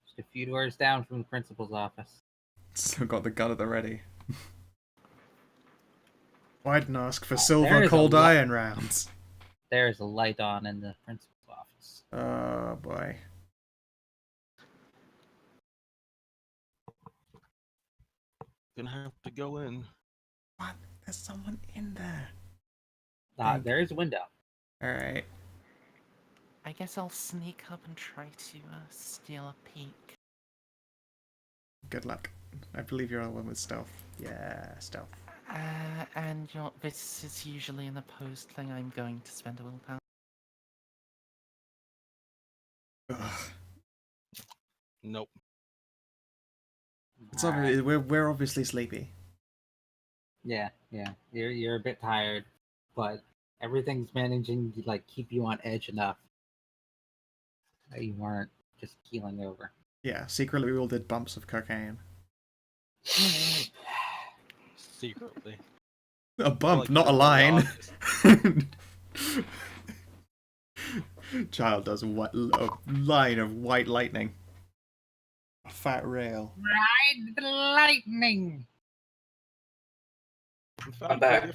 Speaker 2: Just a few doors down from the principal's office.
Speaker 1: Still got the gun at the ready. Why'd ask for
Speaker 2: There
Speaker 1: silver
Speaker 2: is a
Speaker 1: cold
Speaker 2: lot-
Speaker 1: iron rounds?
Speaker 2: There's a light on in the principal's office.
Speaker 1: Oh boy.
Speaker 4: Gonna have to go in.
Speaker 1: What? There's someone in there.
Speaker 2: There is a window.
Speaker 1: All right.
Speaker 5: I guess I'll sneak up and try to steal a peek.
Speaker 1: Good luck. I believe you're the one with stealth. Yeah, stealth.
Speaker 5: And this is usually an opposed thing. I'm going to spend a willpower.
Speaker 1: Ugh.
Speaker 4: Nope.
Speaker 1: It's obvious, we're obviously sleepy.
Speaker 2: Yeah. You're a bit tired, but everything's managing to like keep you on edge enough that you weren't just keeling over.
Speaker 1: Yeah, secretly we all did bumps of cocaine.
Speaker 4: Secretly.
Speaker 1: A bump,
Speaker 4: Like
Speaker 1: not a
Speaker 4: you're
Speaker 1: line.
Speaker 4: really
Speaker 1: Child does a line of white lightning. A fat rail.
Speaker 2: Ride the lightning.
Speaker 3: I'm back.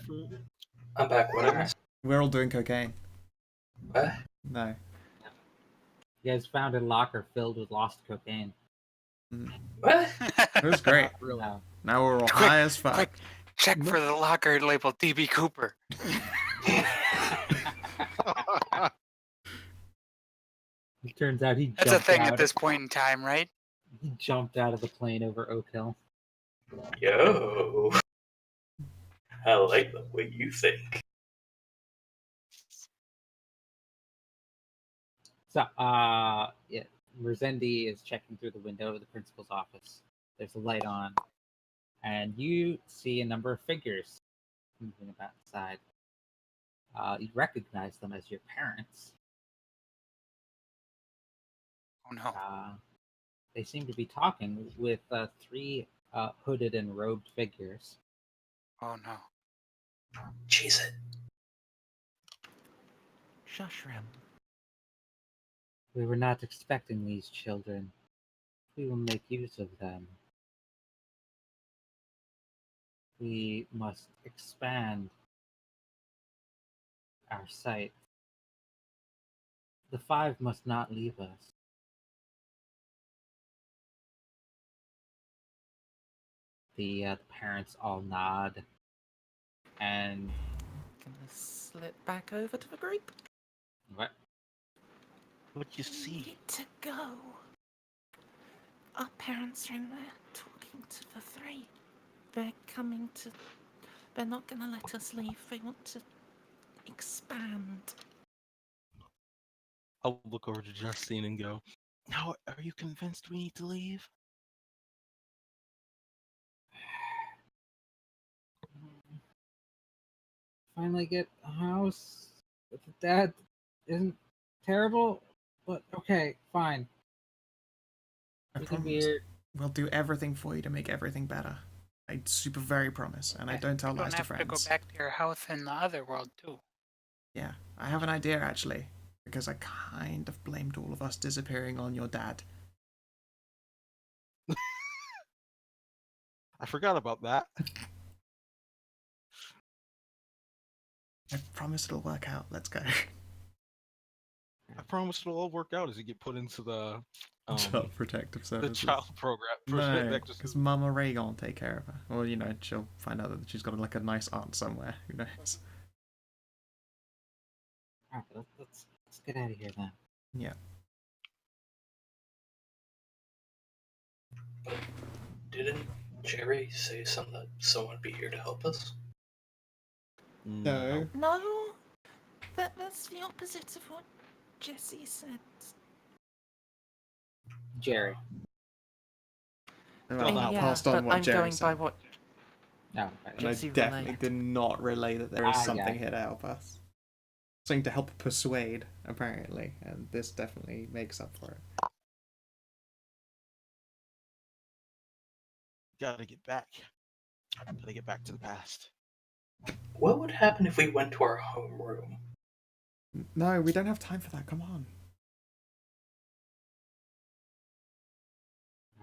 Speaker 3: I'm back. What am I?
Speaker 1: We're all doing cocaine.
Speaker 3: What?
Speaker 1: No.
Speaker 2: You guys found a locker filled with lost cocaine.
Speaker 3: What?
Speaker 1: It was great.
Speaker 2: Real loud.
Speaker 1: Now we're all
Speaker 6: Quick,
Speaker 1: high as fuck.
Speaker 6: quick. Check for the locker labeled DB Cooper.
Speaker 2: It turns out he
Speaker 6: That's a
Speaker 2: jumped
Speaker 6: thing
Speaker 2: out.
Speaker 6: at this point in time, right?
Speaker 2: He jumped out of the plane over Oak Hill.
Speaker 3: Yo. I like the way you think.
Speaker 2: So, yeah, Merzendi is checking through the window of the principal's office. There's a light on, and you see a number of figures moving about inside. You recognize them as your parents.
Speaker 6: Oh no.
Speaker 2: They seem to be talking with three hooded and robed figures.
Speaker 6: Oh no.
Speaker 3: Cheese it.
Speaker 5: Shushram.
Speaker 2: We were not expecting these children. We will make use of them. We must expand our site. The five must not leave us. The parents all nod, and
Speaker 5: Gonna slip back over to the group.
Speaker 2: what?
Speaker 4: What you
Speaker 5: We
Speaker 4: see?
Speaker 5: need to go. Our parents are in there talking to the three. They're coming to. They're not gonna let us leave. They want to expand.
Speaker 4: I'll look over to Justine and go, now, are you convinced we need to leave?
Speaker 2: Finally get a house. But the dad isn't terrible, but okay, fine.
Speaker 1: I
Speaker 2: We can
Speaker 1: promise.
Speaker 2: be
Speaker 1: We'll do everything for you to make everything better. I super very promise, and I don't tell
Speaker 6: You
Speaker 1: lies
Speaker 6: don't
Speaker 1: to
Speaker 6: have to go
Speaker 1: friends.
Speaker 6: back to your house in the other world too.
Speaker 1: Yeah, I have an idea actually, because I kind of blamed all of us disappearing on your dad.
Speaker 4: I forgot about that.
Speaker 1: I promise it'll work out. Let's go.
Speaker 4: I promise it'll all work out as you get put into the
Speaker 1: Child Protective
Speaker 4: the
Speaker 1: Services.
Speaker 4: child program.
Speaker 1: No,
Speaker 4: Protective
Speaker 1: because Mama Ray gonna take care of her. Or, you know, she'll find out that she's got like a nice aunt somewhere. Who knows?
Speaker 2: Alright, let's get out of here then.
Speaker 1: Yeah.
Speaker 3: But didn't Jerry say something that someone would be here to help us?
Speaker 1: No.
Speaker 5: No, that's the opposite of what Jesse said.
Speaker 2: Jerry.
Speaker 1: Well, I
Speaker 5: Yeah,
Speaker 1: passed on
Speaker 5: but
Speaker 1: what
Speaker 5: I'm
Speaker 1: Jerry
Speaker 5: going
Speaker 1: said.
Speaker 5: by what
Speaker 2: No, okay.
Speaker 1: And I
Speaker 5: Jesse
Speaker 1: definitely
Speaker 5: relayed.
Speaker 1: did not relay that there is
Speaker 2: Ah,
Speaker 1: something
Speaker 2: yeah.
Speaker 1: here to help us. Something to help persuade, apparently, and this definitely makes up for it.
Speaker 4: Gotta get back. Gotta get back to the past.
Speaker 3: What would happen if we went to our homeroom?
Speaker 1: No, we don't have time for that. Come on.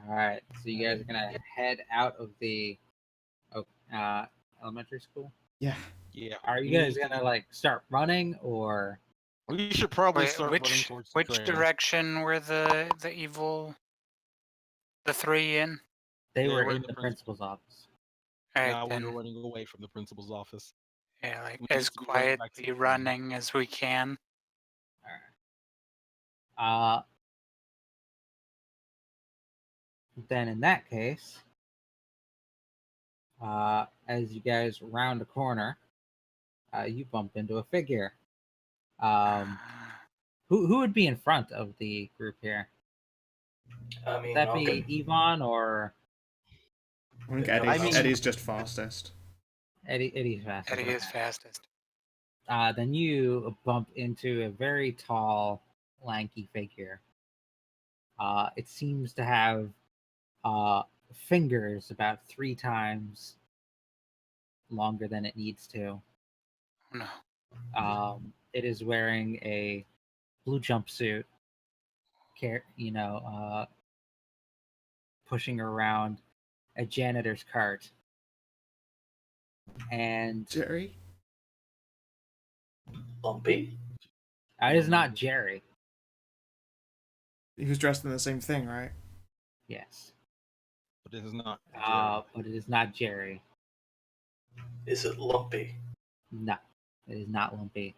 Speaker 2: Alright, so you guys are gonna head out of the elementary school?
Speaker 1: Yeah.
Speaker 4: Yeah.
Speaker 2: Are
Speaker 4: we
Speaker 2: you guys
Speaker 4: need to-
Speaker 2: gonna like start running, or
Speaker 4: We should probably
Speaker 6: Wait,
Speaker 4: start running
Speaker 6: which
Speaker 4: towards the
Speaker 6: which
Speaker 4: clearing.
Speaker 6: direction were the three in?
Speaker 2: they
Speaker 4: They
Speaker 2: were
Speaker 4: were
Speaker 2: in
Speaker 4: in
Speaker 2: the
Speaker 4: the
Speaker 2: principal's office?
Speaker 6: Alright
Speaker 4: Now we
Speaker 6: then.
Speaker 4: were running away from the principal's office.
Speaker 6: Yeah, like
Speaker 4: we
Speaker 6: as
Speaker 4: need to be running back to
Speaker 6: quietly
Speaker 4: the clearing.
Speaker 6: running as we can.
Speaker 2: Alright. Then in that case, as you guys round a corner, you bump into a figure. Who would be in front of the group here?
Speaker 3: I
Speaker 2: Would
Speaker 3: mean,
Speaker 2: that
Speaker 3: I'll
Speaker 2: be
Speaker 3: get-
Speaker 2: Yvonne or
Speaker 1: I think
Speaker 3: I
Speaker 1: Eddie's,
Speaker 3: mean-
Speaker 1: Eddie's just fastest.
Speaker 2: Eddie? Eddie's fast.
Speaker 6: Eddie is fastest.
Speaker 2: Then you bump into a very tall, lanky figure. It seems to have fingers about 3 times longer than it needs to.
Speaker 6: Oh no.
Speaker 2: It is wearing a blue jumpsuit, pushing around a janitor's cart. And
Speaker 1: Jerry?
Speaker 3: Lumpy?
Speaker 2: it is not Jerry.
Speaker 1: He was dressed in the same thing, right?
Speaker 2: Yes.
Speaker 4: But it is not.
Speaker 2: But it is not Jerry.
Speaker 3: Is it Lumpy?
Speaker 2: No, it is not Lumpy.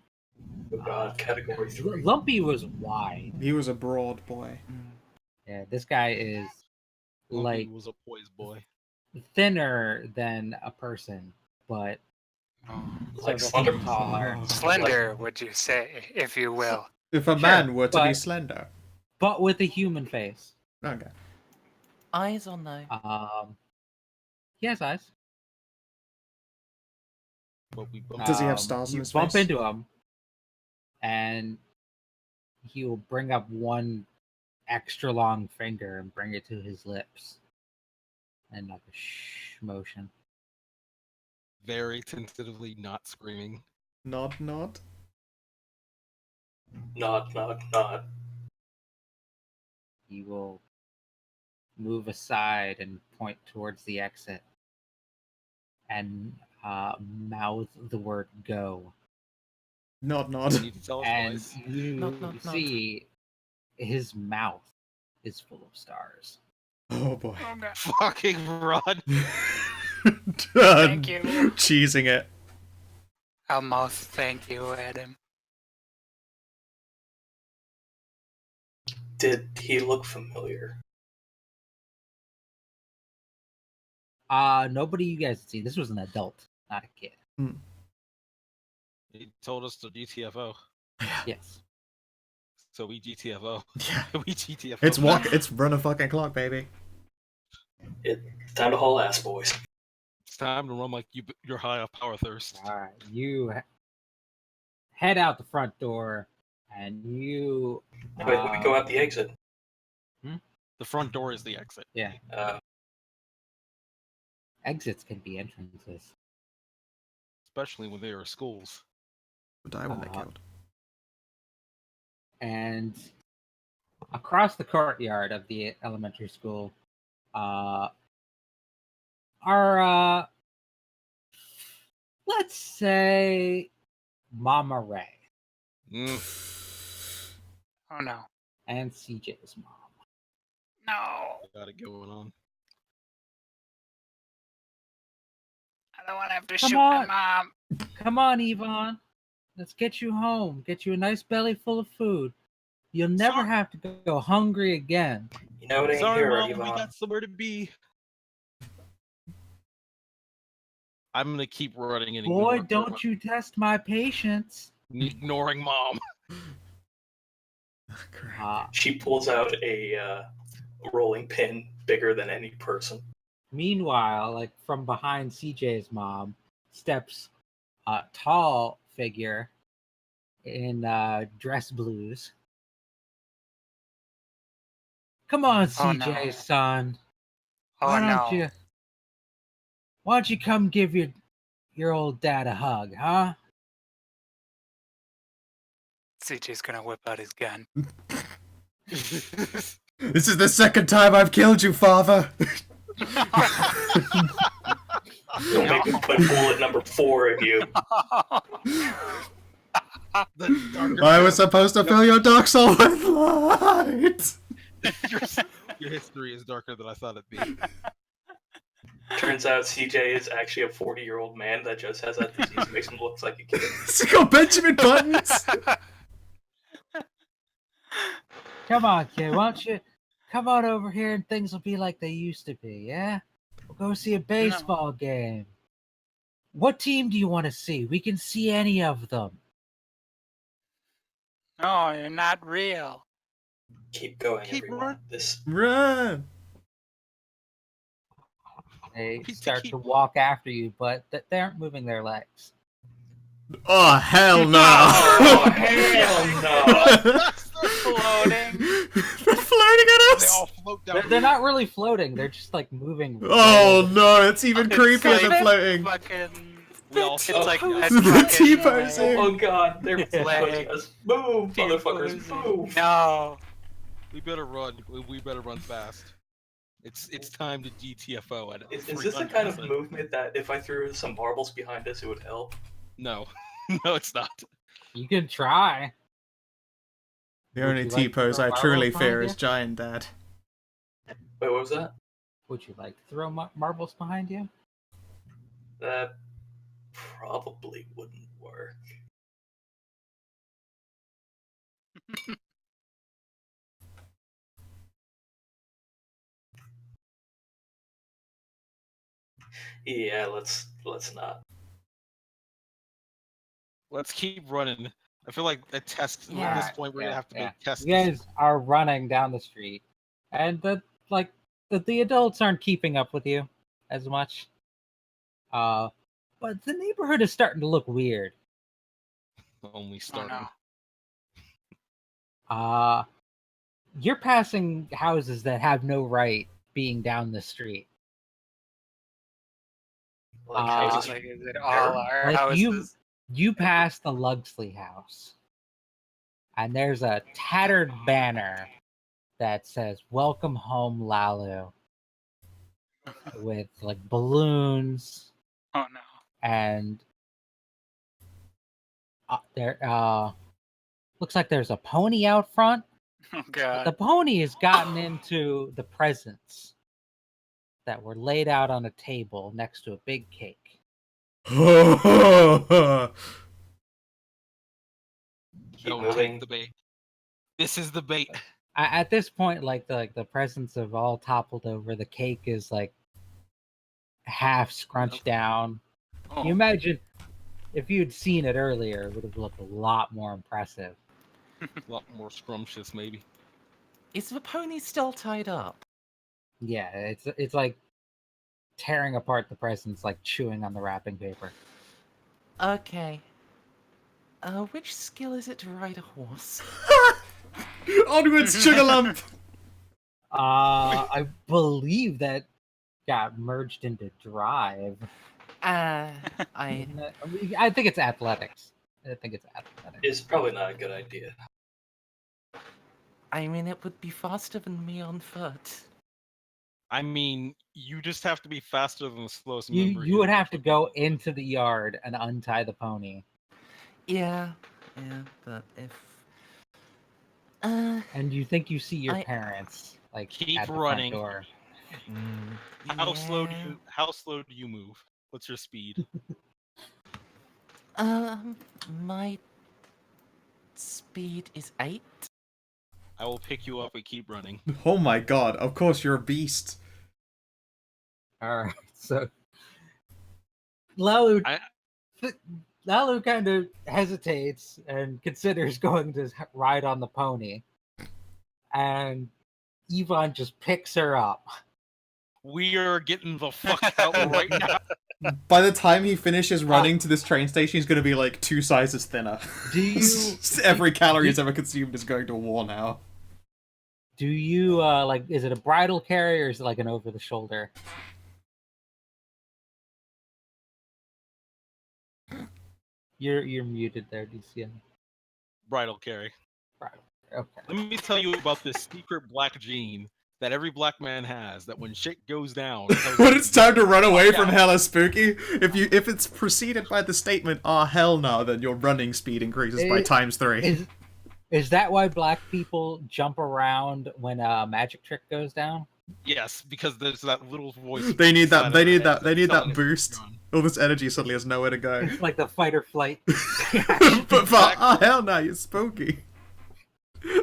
Speaker 3: Oh god, category 3.
Speaker 2: Lumpy was wide.
Speaker 1: He was a broad boy.
Speaker 2: Yeah, this guy is
Speaker 4: Lumpy
Speaker 2: like
Speaker 4: was a poised boy.
Speaker 2: thinner than a person, but
Speaker 3: Like
Speaker 2: several feet
Speaker 3: Slender.
Speaker 2: taller.
Speaker 1: Oh.
Speaker 6: Slender, would you say, if you will?
Speaker 1: If a
Speaker 2: Sure,
Speaker 1: man were to be
Speaker 2: but-
Speaker 1: slender.
Speaker 2: but with a human face.
Speaker 1: Okay.
Speaker 5: Eyes or no?
Speaker 2: He has eyes.
Speaker 4: But we both
Speaker 1: Does he have stars in
Speaker 2: you
Speaker 1: his
Speaker 2: bump
Speaker 1: face?
Speaker 2: into him, and he will bring up one extra long finger and bring it to his lips, and like a shh motion.
Speaker 4: very tentatively not screaming.
Speaker 1: Nod, nod.
Speaker 3: Not.
Speaker 2: He will move aside and point towards the exit, and mouth the word "go."
Speaker 1: Nod,
Speaker 4: You
Speaker 1: nod.
Speaker 4: need to tell us
Speaker 2: And
Speaker 4: twice.
Speaker 2: you
Speaker 5: Nod.
Speaker 2: see his mouth is full of stars.
Speaker 1: Oh boy.
Speaker 6: Oh, God.
Speaker 4: Fucking run.
Speaker 6: Thank you.
Speaker 1: Cheesing it.
Speaker 6: I'll mouth thank you at him.
Speaker 3: Did he look familiar?
Speaker 2: Nobody you guys had seen. This was an adult, not a kid.
Speaker 4: He told us to GTFO.
Speaker 2: Yes.
Speaker 4: So we GTFO.
Speaker 1: Yeah.
Speaker 4: We GTFO.
Speaker 1: It's run a fucking clock, baby.
Speaker 3: It's time to haul ass, boys.
Speaker 4: It's time to run like you're high off power thirst.
Speaker 2: All right. You head out the front door, and you.
Speaker 3: Wait, we go out the exit.
Speaker 4: The front door is the exit.
Speaker 2: Yeah. Exits can be entrances.
Speaker 4: Especially when they are schools.
Speaker 1: Would die when they're killed.
Speaker 2: And across the courtyard of the elementary school are let's say Mama Ray
Speaker 6: Oh no.
Speaker 2: and CJ's mom.
Speaker 6: No.
Speaker 4: Got it going on.
Speaker 6: I don't want to have to
Speaker 2: Come
Speaker 6: shoot
Speaker 2: on.
Speaker 6: my mom.
Speaker 2: Come on, Yvonne. Let's get you home. Get you a nice belly full of food. You'll never
Speaker 4: Sorry.
Speaker 2: have to go hungry again.
Speaker 3: You know it ain't
Speaker 4: Sorry,
Speaker 3: here,
Speaker 4: Mom, we
Speaker 3: Yvonne.
Speaker 4: got somewhere to be. I'm gonna keep running and
Speaker 2: Boy,
Speaker 4: ignore-
Speaker 2: don't you test my patience.
Speaker 4: ignoring Mom.
Speaker 3: She pulls out a rolling pin bigger than any person.
Speaker 2: Meanwhile, like from behind CJ's mom, steps a tall figure in dress blues. Come on,
Speaker 6: Oh,
Speaker 2: CJ,
Speaker 6: no.
Speaker 2: son.
Speaker 6: Oh
Speaker 2: Why
Speaker 6: no.
Speaker 2: don't you come give your old dad a hug, huh?
Speaker 6: CJ's gonna whip out his gun.
Speaker 1: This is the second time I've killed you, father.
Speaker 3: Don't make me put bullet number 4 in you.
Speaker 4: The darker
Speaker 1: I was supposed to fill your dark soul with light.
Speaker 4: your history is darker than I thought it'd be.
Speaker 3: Turns out CJ is actually a 40-year-old man that just has that disease that makes him look like a kid.
Speaker 1: It's got Benjamin Buttons.
Speaker 2: Come on, kid. Why don't you come on over here and things will be like they used to be, yeah? We'll go see a baseball game. What team do you want to see? We can see any of them.
Speaker 6: No, you're not real.
Speaker 3: Keep going,
Speaker 4: Keep
Speaker 3: everyone.
Speaker 4: running.
Speaker 3: This
Speaker 1: Run.
Speaker 2: They
Speaker 4: Keep-
Speaker 2: start
Speaker 4: keep-
Speaker 2: to walk after you, but they aren't moving their legs.
Speaker 1: Oh, hell no.
Speaker 3: Oh, hell no.
Speaker 6: Floating.
Speaker 1: They're floating at
Speaker 4: They
Speaker 1: us.
Speaker 4: all float down.
Speaker 2: They're not really floating. They're just like moving.
Speaker 1: Oh no, it's even
Speaker 6: It's
Speaker 1: creepier
Speaker 6: like
Speaker 1: than floating.
Speaker 6: Fucking.
Speaker 4: We all
Speaker 6: It's like
Speaker 3: Oh,
Speaker 6: a
Speaker 1: the
Speaker 6: fucking,
Speaker 1: T-posing.
Speaker 3: Oh god, they're
Speaker 6: Leg.
Speaker 3: pushing us. Move, motherfuckers,
Speaker 6: T-posing.
Speaker 3: move.
Speaker 6: No.
Speaker 4: We better run. We better run fast. It's time to GTFO at
Speaker 3: Is this the kind of
Speaker 4: 300%.
Speaker 3: movement that if I threw some marbles behind us, it would help?
Speaker 4: No, no, it's not.
Speaker 2: You can try.
Speaker 1: The
Speaker 2: Would
Speaker 1: only
Speaker 2: you like to
Speaker 1: T-pose
Speaker 2: throw
Speaker 1: I
Speaker 2: marbles
Speaker 1: truly
Speaker 2: behind
Speaker 1: fear
Speaker 2: you?
Speaker 1: is Giant Dad.
Speaker 3: Wait, what was that?
Speaker 2: Would you like to throw marbles behind you?
Speaker 3: That probably wouldn't work. Yeah, let's not.
Speaker 4: Let's keep running. I feel like a test at this point we're gonna have to make tests.
Speaker 2: You guys are running down the street, and the adults aren't keeping up with you as much. But the neighborhood is starting to look weird.
Speaker 4: Only starting.
Speaker 2: You're passing houses that have no right being down the street.
Speaker 3: Like houses
Speaker 6: Like, is it all our
Speaker 2: Like
Speaker 6: houses?
Speaker 2: you pass the Lugsley house, and there's a tattered banner that says "Welcome Home, Lalu," with like balloons
Speaker 6: Oh no.
Speaker 2: and there looks like there's a pony out front.
Speaker 6: Oh
Speaker 2: But
Speaker 6: god.
Speaker 2: the pony has gotten into the presents that were laid out on a table next to a big cake.
Speaker 3: Keep
Speaker 4: Don't
Speaker 3: moving.
Speaker 4: take the bait. This is the bait.
Speaker 2: At this point, like the presents have all toppled over. The cake is like half scrunched down.
Speaker 6: Oh.
Speaker 2: You imagine if you'd seen it earlier, it would have looked a lot more impressive.
Speaker 4: A lot more scrumptious, maybe.
Speaker 5: Is the pony still tied up?
Speaker 2: Yeah, it's like tearing apart the presents, like chewing on the wrapping paper.
Speaker 5: Okay. Which skill is it to ride a horse?
Speaker 1: Onwards, Sugarlump!
Speaker 2: I believe that got merged into drive.
Speaker 5: I
Speaker 2: I think it's athletics.
Speaker 3: It's probably not a good idea.
Speaker 5: mean, it would be faster than me on foot.
Speaker 4: I mean, you just have to be faster than the slowest
Speaker 2: You
Speaker 4: member.
Speaker 2: you would
Speaker 4: here.
Speaker 2: have to go into the yard and untie the pony.
Speaker 5: Yeah, but if...
Speaker 2: And you think you see your
Speaker 5: I-
Speaker 2: parents like
Speaker 4: Keep
Speaker 2: at the
Speaker 4: running.
Speaker 2: front door.
Speaker 4: How slow do
Speaker 5: yeah.
Speaker 4: you move? What's your speed?
Speaker 5: My speed is 8.
Speaker 4: I will pick you up and keep running.
Speaker 1: Oh my god, of course you're a beast.
Speaker 2: All right, so Lalu kind of hesitates and considers going to ride on the pony, and Yvonne just picks her up.
Speaker 4: We are getting the fuck out right now.
Speaker 1: By the time he finishes running to this train station, he's going to be like 2 sizes thinner.
Speaker 2: Do you
Speaker 1: Every calorie he's ever consumed is going to war now.
Speaker 2: do you like? Is it a bridle carry or is it like an over the shoulder? You're muted there, DCM.
Speaker 4: Bridal carry.
Speaker 2: Bridle. Okay.
Speaker 4: Let me tell you about this secret black gene that every black man has. That when shit goes down,
Speaker 1: When it's time to run away from
Speaker 4: out.
Speaker 1: hella spooky, if it's preceded by the statement "Ah hell no," then your running speed increases by ×3.
Speaker 2: Is that why black people jump around when a magic trick goes down?
Speaker 4: Yes, because there's that little voice.
Speaker 1: They need that.
Speaker 4: inside
Speaker 1: They
Speaker 4: of
Speaker 1: need
Speaker 4: their
Speaker 1: that.
Speaker 4: head
Speaker 1: They need
Speaker 4: telling
Speaker 1: that
Speaker 4: them
Speaker 1: boost.
Speaker 4: to run.
Speaker 1: All this energy suddenly has nowhere to go.
Speaker 2: It's like the fight or flight.
Speaker 1: But ah hell no, you're spooky.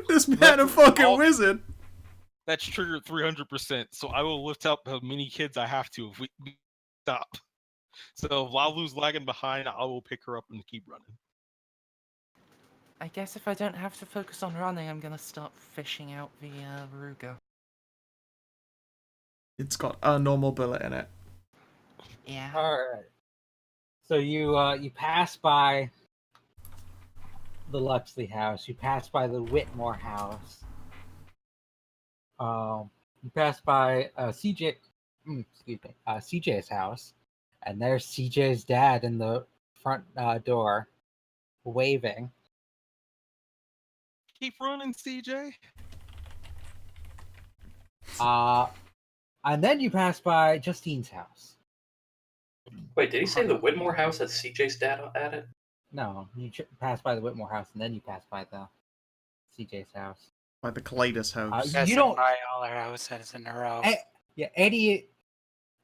Speaker 1: This man a fucking
Speaker 4: all-
Speaker 1: wizard.
Speaker 4: That's triggered 300%. So I will lift up as many kids I have to if we stop. So if Lalu's lagging behind, I will pick her up and keep running.
Speaker 5: I guess if I don't have to focus on running, I'm gonna start fishing out the Ruger.
Speaker 1: It's got a normal bullet in it.
Speaker 5: Yeah.
Speaker 2: All right. So you pass by the Luxley house. You pass by the Whitmore house. You pass by CJ's house, and there's CJ's dad in the front door, waving.
Speaker 4: Keep running, CJ.
Speaker 2: And then you pass by Justine's house.
Speaker 3: Wait, did he say the Whitmore house has CJ's dad at it?
Speaker 2: No, you pass by the Whitmore house, and then you pass by the CJ's house.
Speaker 1: By the Kaleidos house.
Speaker 6: That's
Speaker 2: You don't-
Speaker 6: buy all our houses in a row.
Speaker 2: Yeah, Eddie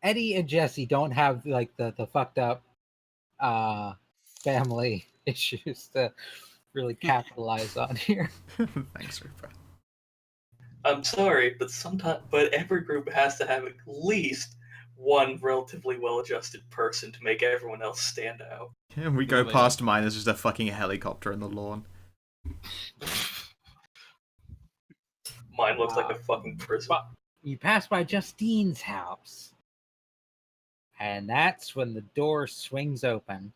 Speaker 2: and Jesse don't have like the fucked up family issues to really capitalize on here.
Speaker 1: Thanks, Rupert.
Speaker 3: I'm sorry, but every group has to have at least one relatively well-adjusted person to make everyone else stand out.
Speaker 1: And we go
Speaker 4: Really?
Speaker 1: past mine, there's just a fucking helicopter in the lawn.
Speaker 3: Mine looks like a fucking prison.
Speaker 2: But you pass by Justine's house, and that's when the door swings open,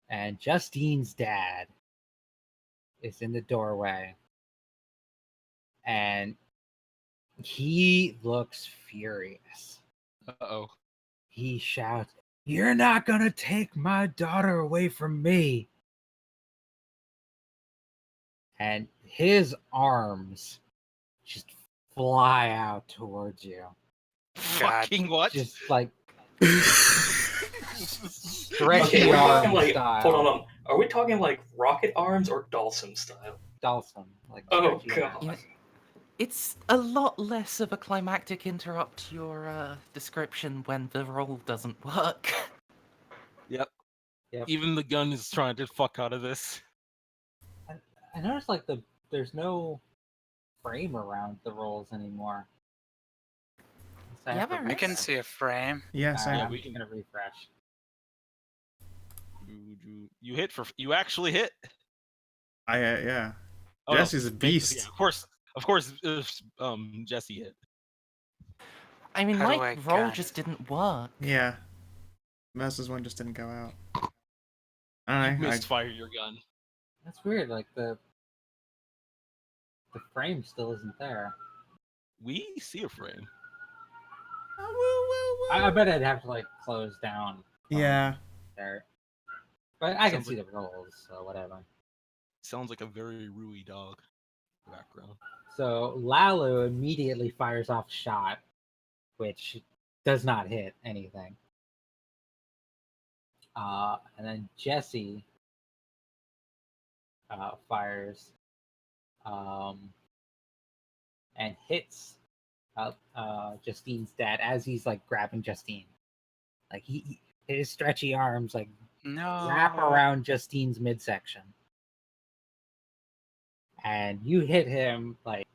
Speaker 2: and Justine's dad is in the doorway, and he looks furious.
Speaker 4: Uh-oh.
Speaker 2: He shouts, "You're not gonna take my daughter away from me!" And his arms just fly out towards you.
Speaker 6: God.
Speaker 4: Fucking what?
Speaker 2: Just like
Speaker 3: Okay,
Speaker 2: stretchy
Speaker 3: we're
Speaker 2: arm
Speaker 3: talking like,
Speaker 2: style.
Speaker 3: hold on. Are we talking like rocket arms or Dalsum style?
Speaker 2: Dalsum. Like
Speaker 3: Oh,
Speaker 2: stretchy
Speaker 3: God.
Speaker 2: arms.
Speaker 5: You know, it's a lot less of a climactic interrupt to your description when the roll doesn't work.
Speaker 4: Yep.
Speaker 2: Yep.
Speaker 4: Even the gun is trying to fuck out of this.
Speaker 2: I noticed like there's no frame around the rolls anymore. So I
Speaker 5: Yeah,
Speaker 2: have to
Speaker 5: there
Speaker 6: I
Speaker 5: is.
Speaker 6: can see a frame.
Speaker 1: Yes,
Speaker 2: Alright,
Speaker 1: I
Speaker 2: I'm
Speaker 4: we
Speaker 2: just
Speaker 4: can-
Speaker 2: gonna refresh.
Speaker 4: You hit for you actually hit.
Speaker 1: yeah.
Speaker 4: Oh,
Speaker 1: Jesse's a
Speaker 4: no.
Speaker 1: beast.
Speaker 4: Yeah, of course, Jesse hit.
Speaker 5: I mean,
Speaker 6: How do
Speaker 5: my
Speaker 6: I
Speaker 5: roll
Speaker 6: got
Speaker 5: just
Speaker 6: it?
Speaker 5: didn't work.
Speaker 1: Yeah. Mercer's one just didn't go out.
Speaker 4: You
Speaker 1: I
Speaker 4: misfire your gun.
Speaker 2: That's weird. Like the frame still isn't there.
Speaker 4: We see a frame.
Speaker 2: I bet I'd have to like close down. from
Speaker 1: Yeah.
Speaker 2: There. But I can
Speaker 4: Sounds
Speaker 2: see
Speaker 4: like-
Speaker 2: the rolls, so whatever.
Speaker 4: Sounds like a very Rui dog background.
Speaker 2: So Lalu immediately fires off a shot, which does not hit anything. And then Jesse fires and hits Justine's dad as he's like grabbing Justine. Like his stretchy arms like
Speaker 6: No.
Speaker 2: wrap around Justine's midsection. And you hit him like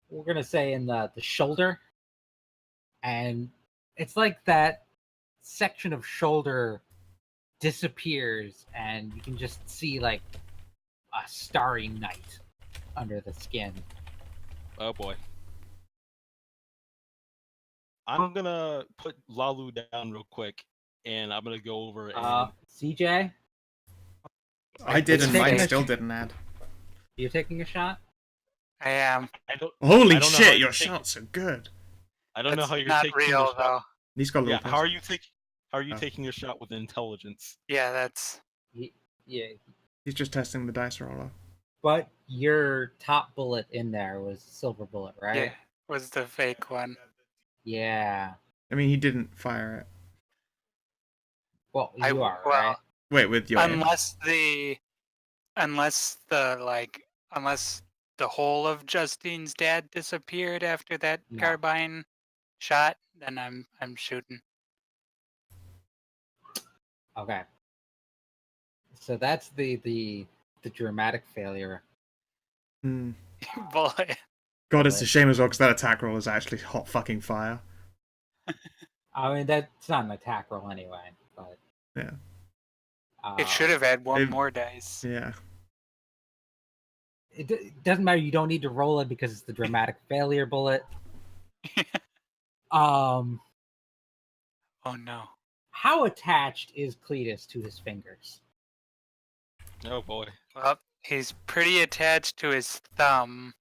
Speaker 2: we're gonna say in the shoulder. And it's like that section of shoulder disappears and you can just see like a starry night under the skin.
Speaker 4: Oh boy. I'm gonna put Lalu down real quick, and I'm gonna go over and
Speaker 2: CJ,
Speaker 1: I did, and
Speaker 2: Take
Speaker 1: mine
Speaker 2: it.
Speaker 1: still didn't add.
Speaker 2: you taking a shot?
Speaker 6: I am.
Speaker 4: I don't
Speaker 1: Holy
Speaker 4: I don't know how
Speaker 1: shit,
Speaker 4: you
Speaker 1: your
Speaker 4: take-
Speaker 1: shots are good.
Speaker 4: I don't know
Speaker 6: That's
Speaker 4: how you're
Speaker 6: not
Speaker 4: taking
Speaker 6: real
Speaker 4: a shot.
Speaker 6: though.
Speaker 1: He's got a
Speaker 4: Yeah,
Speaker 1: little
Speaker 4: how are you
Speaker 1: Oh.
Speaker 4: taking a shot with intelligence?
Speaker 6: Yeah, that's
Speaker 2: Yeah,
Speaker 1: He's just testing the dice roller.
Speaker 2: but your top bullet in there was silver bullet, right?
Speaker 6: yeah. Was the fake one.
Speaker 2: Yeah.
Speaker 1: I mean, he didn't fire it.
Speaker 2: Well, you
Speaker 6: I-
Speaker 2: are,
Speaker 6: well,
Speaker 2: right?
Speaker 1: Wait, with your
Speaker 6: Unless the whole of Justine's dad disappeared after that
Speaker 2: No.
Speaker 6: carbine shot, then I'm shooting.
Speaker 2: Okay. So that's the dramatic failure.
Speaker 1: Hmm.
Speaker 6: Bullet.
Speaker 1: God, it's a shame as well because that attack roll is actually hot fucking fire.
Speaker 2: I mean, that's not an attack roll anyway, but
Speaker 1: Yeah.
Speaker 6: It should have had one
Speaker 1: it-
Speaker 6: more dice.
Speaker 1: Yeah.
Speaker 2: It doesn't matter. You don't need to roll it because it's the dramatic failure bullet. Um,
Speaker 6: Oh no.
Speaker 2: how attached is Cletus to his fingers?
Speaker 4: Oh boy.
Speaker 6: Well, he's pretty attached to his thumb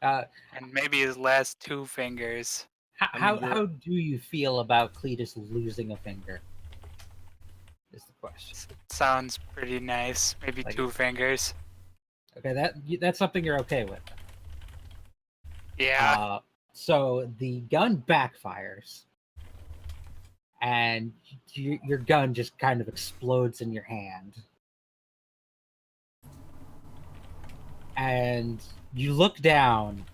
Speaker 2: Uh,
Speaker 6: and maybe his last two fingers.
Speaker 2: how do you feel about Cletus losing a finger? Is the question.
Speaker 6: Sounds pretty nice. Maybe
Speaker 2: Like-
Speaker 6: 2 fingers.
Speaker 2: Okay, that's something you're okay with.
Speaker 6: Yeah.
Speaker 2: So the gun backfires, and your gun just kind of explodes in your hand. And you look down,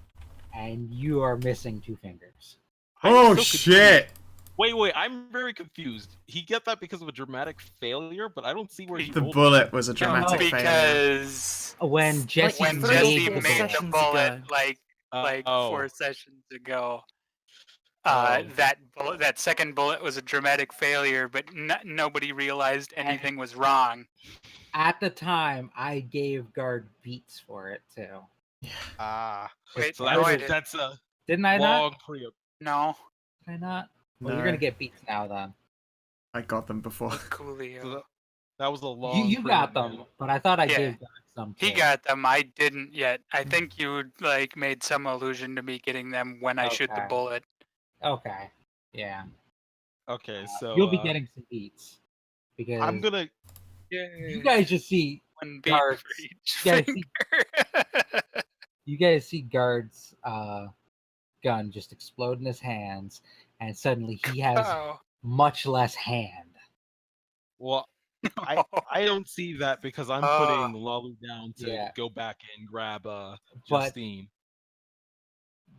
Speaker 2: and you are missing 2 fingers.
Speaker 4: I'm
Speaker 1: Oh
Speaker 4: so confused.
Speaker 1: shit!
Speaker 4: Wait, I'm very confused. He got that because of a dramatic failure, but I don't see where he
Speaker 1: The
Speaker 4: rolled it.
Speaker 1: bullet was a dramatic failure.
Speaker 6: because
Speaker 2: When Jesse
Speaker 6: when
Speaker 5: three
Speaker 6: Jesse
Speaker 5: or four
Speaker 6: made the
Speaker 5: sessions
Speaker 6: bullet
Speaker 5: ago.
Speaker 6: like
Speaker 4: Oh.
Speaker 6: 4 sessions ago. that second bullet was a dramatic failure, but nobody realized anything was wrong.
Speaker 2: At the time, I gave Guard beats for it too.
Speaker 6: Wait,
Speaker 4: So
Speaker 6: no, I
Speaker 4: that's a
Speaker 2: Didn't I not?
Speaker 4: long pre.
Speaker 6: No,
Speaker 2: Did I not? Well,
Speaker 1: No.
Speaker 2: you're gonna get beats now then.
Speaker 1: I got them before.
Speaker 6: Coolio.
Speaker 4: That was a long.
Speaker 2: You got
Speaker 4: pre-order.
Speaker 2: them, but I thought I
Speaker 6: Yeah.
Speaker 2: gave Guard some.
Speaker 6: He
Speaker 2: too.
Speaker 6: got them. I didn't yet. I think you like made some allusion to me getting them when I shoot the
Speaker 2: Okay.
Speaker 6: bullet.
Speaker 2: Okay. Yeah.
Speaker 4: Okay, so
Speaker 2: You'll be getting some beats because
Speaker 4: I'm gonna.
Speaker 2: you guys just see
Speaker 6: one beat
Speaker 2: Guards.
Speaker 6: for each
Speaker 2: You guys
Speaker 6: finger.
Speaker 2: you guys see Guard's gun just explode in his hands, and suddenly he has
Speaker 6: Oh.
Speaker 2: much less hand.
Speaker 4: Well, I don't see that because I'm
Speaker 6: Oh.
Speaker 4: putting Lalu down to
Speaker 2: Yeah.
Speaker 4: go back and grab
Speaker 2: But-
Speaker 4: Justine.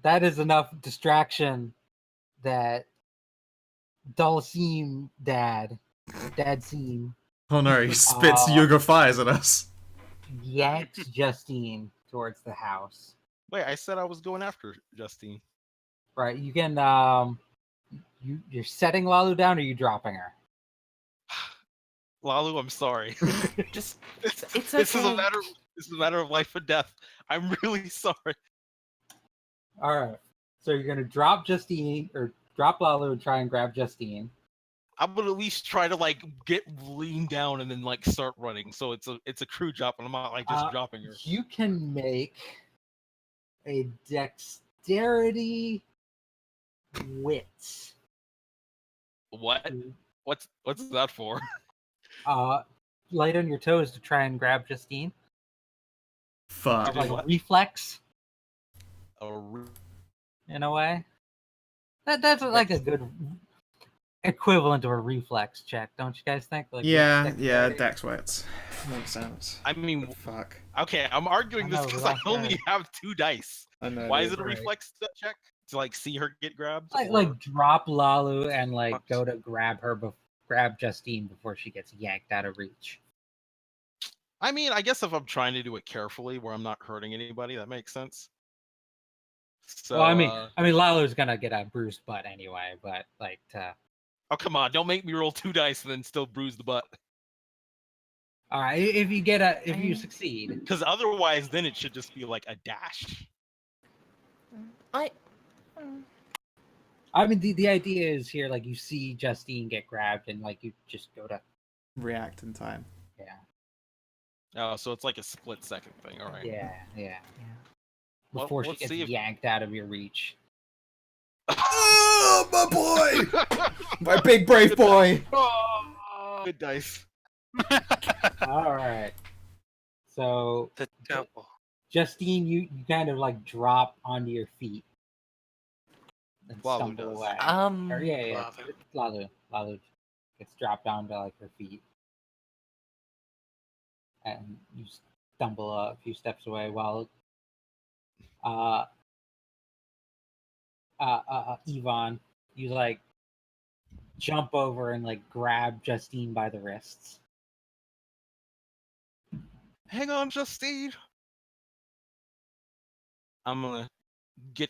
Speaker 2: That is enough distraction that Dalsim Dad Seem
Speaker 1: Oh no, he spits Yuga fires at us.
Speaker 2: yanks Justine towards the house.
Speaker 4: Wait, I said I was going after Justine.
Speaker 2: Right, you can you're setting Lalu down, or you dropping her?
Speaker 4: Lalu, I'm sorry.
Speaker 5: Just
Speaker 4: this,
Speaker 5: it's
Speaker 4: this is a
Speaker 5: okay.
Speaker 4: matter. This is a matter of life and death. I'm really sorry.
Speaker 2: All right, so you're gonna drop Justine or drop Lalu and try and grab Justine.
Speaker 4: I'm gonna at least try to like get lean down and then like start running. So it's a crew drop, and I'm not like just dropping her.
Speaker 2: You can make a dexterity wit.
Speaker 4: What? What's that for?
Speaker 2: Light on your toes to try and grab Justine.
Speaker 1: Fuck.
Speaker 4: do
Speaker 2: Like
Speaker 4: what?
Speaker 2: reflex
Speaker 4: A re-
Speaker 2: in a way. That's like a good equivalent of a reflex check, don't you guys think? Like
Speaker 1: Yeah,
Speaker 2: dexterity?
Speaker 1: Dex wits. Makes sense.
Speaker 4: I mean,
Speaker 1: Fuck.
Speaker 4: okay, I'm arguing
Speaker 2: I
Speaker 4: this
Speaker 2: know,
Speaker 4: because I only
Speaker 2: right.
Speaker 4: have 2 dice.
Speaker 1: I know.
Speaker 4: Why
Speaker 1: dude.
Speaker 4: is it a
Speaker 2: right.
Speaker 4: reflex check to like see her get grabbed?
Speaker 2: Like drop Lalu and like
Speaker 4: Fuck.
Speaker 2: go to grab her, grab Justine before she gets yanked out of reach.
Speaker 4: I mean, I guess if I'm trying to do it carefully, where I'm not hurting anybody, that makes sense. So,
Speaker 2: Well, I mean, Lalu's gonna get a bruised butt anyway, but like,
Speaker 4: oh come on, don't make me roll 2 dice and then still bruise the butt.
Speaker 2: all right, if you succeed,
Speaker 4: Because otherwise, then it should just be like a dash.
Speaker 5: I
Speaker 2: I mean, the idea is here, like you see Justine get grabbed, and like you just go to
Speaker 1: React in time.
Speaker 4: Oh, so it's like a split-second thing. All right.
Speaker 2: yeah.
Speaker 4: Well,
Speaker 2: Before she
Speaker 4: let's
Speaker 2: gets
Speaker 4: see if-
Speaker 2: yanked out of your reach.
Speaker 1: Oh, my boy! My big brave boy!
Speaker 4: Oh, good dice.
Speaker 2: All right. So
Speaker 6: The double.
Speaker 2: Justine, you kind of like drop onto your feet and
Speaker 4: Lalu
Speaker 2: stumble
Speaker 4: does.
Speaker 2: away. Or, yeah. Lalu gets dropped onto like her feet, and you stumble a few steps away while Yvonne, you like jump over and like grab Justine by the wrists.
Speaker 4: Hang on, Justine. I'm gonna get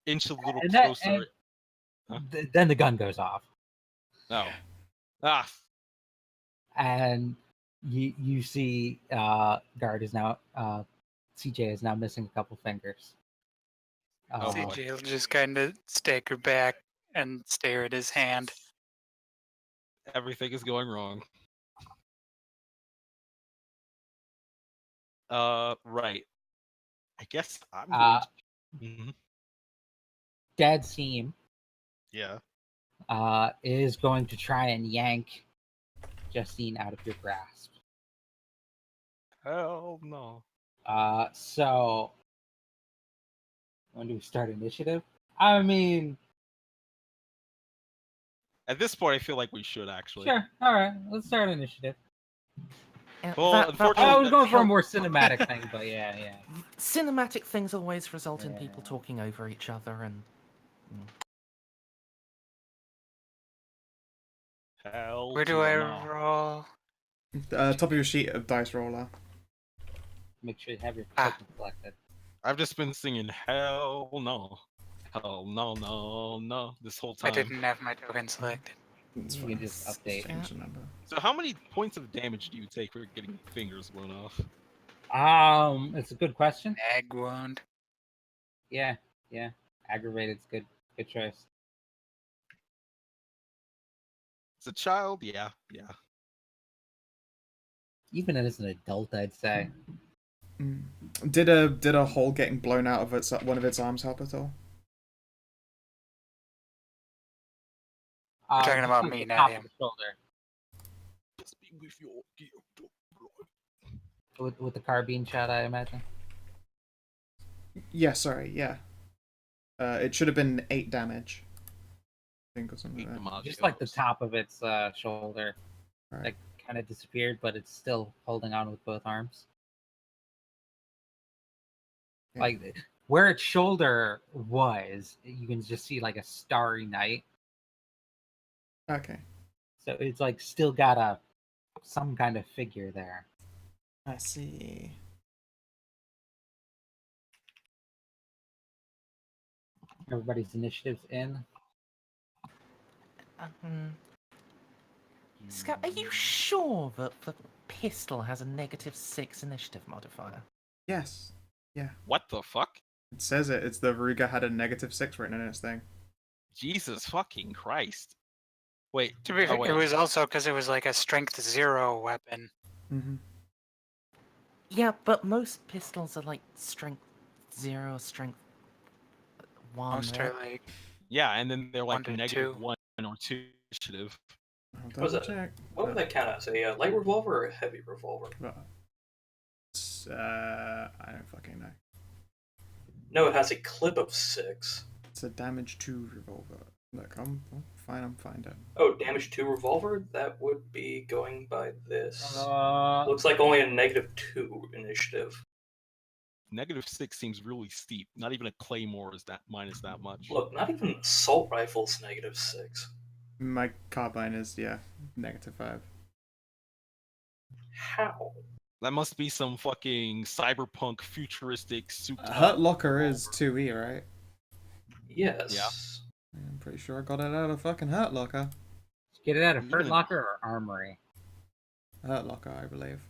Speaker 4: inch a little
Speaker 2: And that-
Speaker 4: closer.
Speaker 2: and-
Speaker 4: Huh?
Speaker 2: Then the gun goes off,
Speaker 4: Oh. Ah.
Speaker 2: and you see Guard is now CJ is now missing a couple fingers.
Speaker 4: Oh, boy.
Speaker 6: CJ will just kind of stagger back and stare at his hand.
Speaker 4: Everything is going wrong. Right. I guess I'm going to... Mhm.
Speaker 2: Dad Seam
Speaker 4: Yeah.
Speaker 2: is going to try and yank Justine out of your grasp.
Speaker 4: Hell no.
Speaker 2: So when do we start initiative? I mean,
Speaker 4: At this point, I feel like we should actually.
Speaker 2: sure. All right, let's start initiative.
Speaker 4: Well, unfortunately-
Speaker 2: I was going for a more cinematic thing, but yeah.
Speaker 5: cinematic things always result in people
Speaker 2: Yeah.
Speaker 5: talking over each other, and
Speaker 4: Hell
Speaker 6: Where
Speaker 4: to
Speaker 6: do
Speaker 4: the
Speaker 6: I
Speaker 4: no.
Speaker 6: roll?
Speaker 1: Top of your sheet of dice roller.
Speaker 2: Make sure you have your
Speaker 6: Ah.
Speaker 2: token selected.
Speaker 4: I've just been singing hell no. Oh no! This whole
Speaker 6: I
Speaker 4: time.
Speaker 6: didn't have my token selected.
Speaker 1: It's
Speaker 2: You
Speaker 1: fine.
Speaker 2: can just update.
Speaker 1: Change the number.
Speaker 4: So how many points of damage do you take for getting fingers blown off?
Speaker 2: It's a good question.
Speaker 6: Egg wound.
Speaker 2: Yeah. Aggravated's good choice.
Speaker 4: As a child, yeah.
Speaker 2: Even as an adult, I'd say.
Speaker 1: Did a hole getting blown out of one of its arms help at all?
Speaker 6: You're talking
Speaker 2: Just
Speaker 6: about
Speaker 2: like
Speaker 6: me,
Speaker 2: the
Speaker 6: not
Speaker 2: top of
Speaker 6: him.
Speaker 2: the shoulder.
Speaker 4: Just be with your
Speaker 2: With the carbine shot, I imagine.
Speaker 1: Yeah, sorry, yeah. It should have been 8 damage. I think or something like that.
Speaker 2: Just like the top of its shoulder.
Speaker 1: Right.
Speaker 2: Like kind of disappeared, but it's still holding on with both arms.
Speaker 1: Yeah.
Speaker 2: Like where its shoulder was, you can just see like a starry night.
Speaker 1: Okay.
Speaker 2: So it's like still got some kind of figure there.
Speaker 1: I see.
Speaker 2: Everybody's initiative's in.
Speaker 5: Scout, are you sure that the pistol has a -6 initiative modifier?
Speaker 1: Yes. Yeah.
Speaker 4: What the fuck?
Speaker 1: It says it. It's the Ruger had a -6 written in its thing.
Speaker 4: Jesus fucking Christ! Wait.
Speaker 6: To be fair,
Speaker 4: wait.
Speaker 6: it was also because it was like a strength 0 weapon.
Speaker 1: Mm-hmm.
Speaker 5: Yeah, but most pistols are like strength 0, strength 1.
Speaker 6: Most
Speaker 5: right?
Speaker 6: are like
Speaker 4: Yeah, and then they're like
Speaker 6: 1 to 2.
Speaker 4: -1 or 2 initiative.
Speaker 1: I'll
Speaker 3: Was
Speaker 1: double
Speaker 3: it-
Speaker 1: check.
Speaker 3: What would that count as? A light revolver or a heavy revolver?
Speaker 1: I don't fucking know.
Speaker 3: No, it has a clip of 6.
Speaker 1: It's a damage 2 revolver. Look, I'm fine.
Speaker 3: Oh, damage 2 revolver? That would be going by this.
Speaker 2: Uh,
Speaker 3: Looks like only a -2 initiative.
Speaker 4: -6 seems really steep. Not even a claymore is that minus that much.
Speaker 3: Look, not even an assault rifle's -6.
Speaker 1: My carbine is, yeah, -5.
Speaker 3: How?
Speaker 4: That must be some fucking cyberpunk futuristic soup.
Speaker 1: Hurt Locker is 2E, right?
Speaker 3: Yes.
Speaker 4: Yeah.
Speaker 1: I'm pretty sure I got it out of fucking Hurt Locker.
Speaker 2: get it out of Hurt
Speaker 4: Even-
Speaker 2: Locker or Armory?
Speaker 1: Hurt Locker, I believe.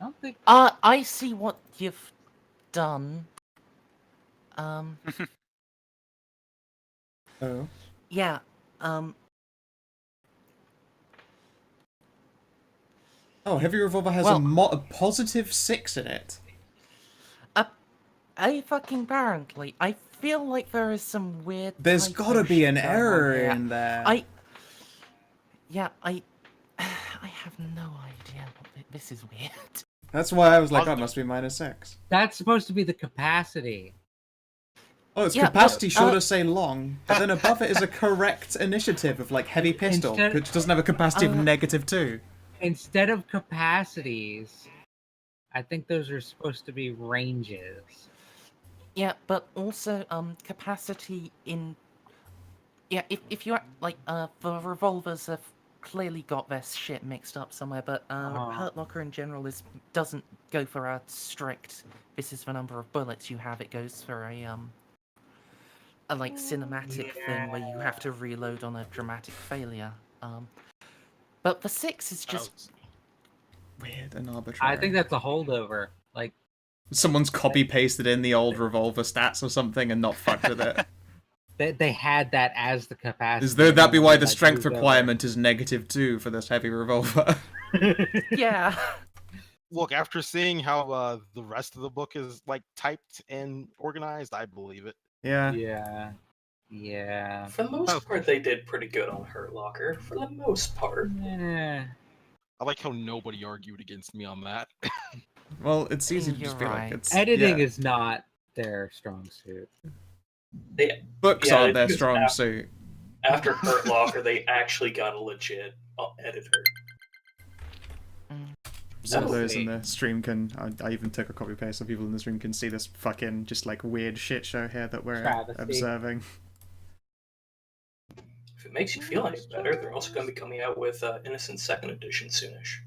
Speaker 2: I don't think.
Speaker 5: I see what you've done.
Speaker 1: Oh.
Speaker 5: Yeah,
Speaker 1: Oh, Heavy Revolver has
Speaker 5: Well-
Speaker 1: a +6 in it.
Speaker 5: apparently, I feel like there is some weird.
Speaker 1: There's
Speaker 5: typo
Speaker 1: gotta be an
Speaker 5: shit going on
Speaker 1: error
Speaker 5: here.
Speaker 1: in there.
Speaker 5: I have no idea. This is weird.
Speaker 1: That's why I was like, oh, it must be -6.
Speaker 2: That's supposed to be the capacity.
Speaker 1: Oh, its
Speaker 5: Yeah,
Speaker 1: capacity
Speaker 5: but,
Speaker 1: should have say long, but then above it is a correct initiative of like heavy pistol,
Speaker 2: Instead-
Speaker 1: which doesn't have a capacity of -2.
Speaker 2: Instead of capacities, I think those are supposed to be ranges.
Speaker 5: Yeah, but also capacity in. Yeah, if you're like the revolvers have clearly got their shit mixed up somewhere, but Hurt Locker in general doesn't go for a strict. This is the number of bullets you have. It goes for a like cinematic thing where you have to reload on a dramatic failure. But the 6 is just
Speaker 1: Weird and arbitrary.
Speaker 2: I think that's a holdover. Like
Speaker 1: Someone's copy pasted in the old revolver stats or something and not fucked with it.
Speaker 2: they had that as the capacity.
Speaker 1: Is there that be why the
Speaker 2: Like,
Speaker 1: strength
Speaker 2: moved over.
Speaker 1: requirement is -2 for this heavy revolver?
Speaker 5: yeah.
Speaker 4: Look, after seeing how the rest of the book is like typed and organized, I believe it.
Speaker 1: Yeah.
Speaker 2: Yeah.
Speaker 3: For the most part, they did pretty good on Hurt Locker. For the most part.
Speaker 2: Yeah.
Speaker 4: I like how nobody argued against me on that.
Speaker 1: Well, it's easy to
Speaker 5: You're
Speaker 1: just be
Speaker 5: right.
Speaker 1: like, it's
Speaker 2: Editing
Speaker 1: yeah.
Speaker 2: is not their strong suit.
Speaker 1: Books
Speaker 3: Yeah,
Speaker 1: aren't their
Speaker 3: it's
Speaker 1: strong
Speaker 3: after-
Speaker 1: suit.
Speaker 3: After Hurt Locker, they actually got a legit editor.
Speaker 1: So
Speaker 3: Oh,
Speaker 1: those in
Speaker 2: see.
Speaker 1: the stream can, I even took a copy paste so people in the stream can see this fucking just like weird shit show here that we're
Speaker 2: Travesty.
Speaker 1: observing.
Speaker 3: If it makes you feel any better, they're also going to be coming out with Innocent Second Edition soonish.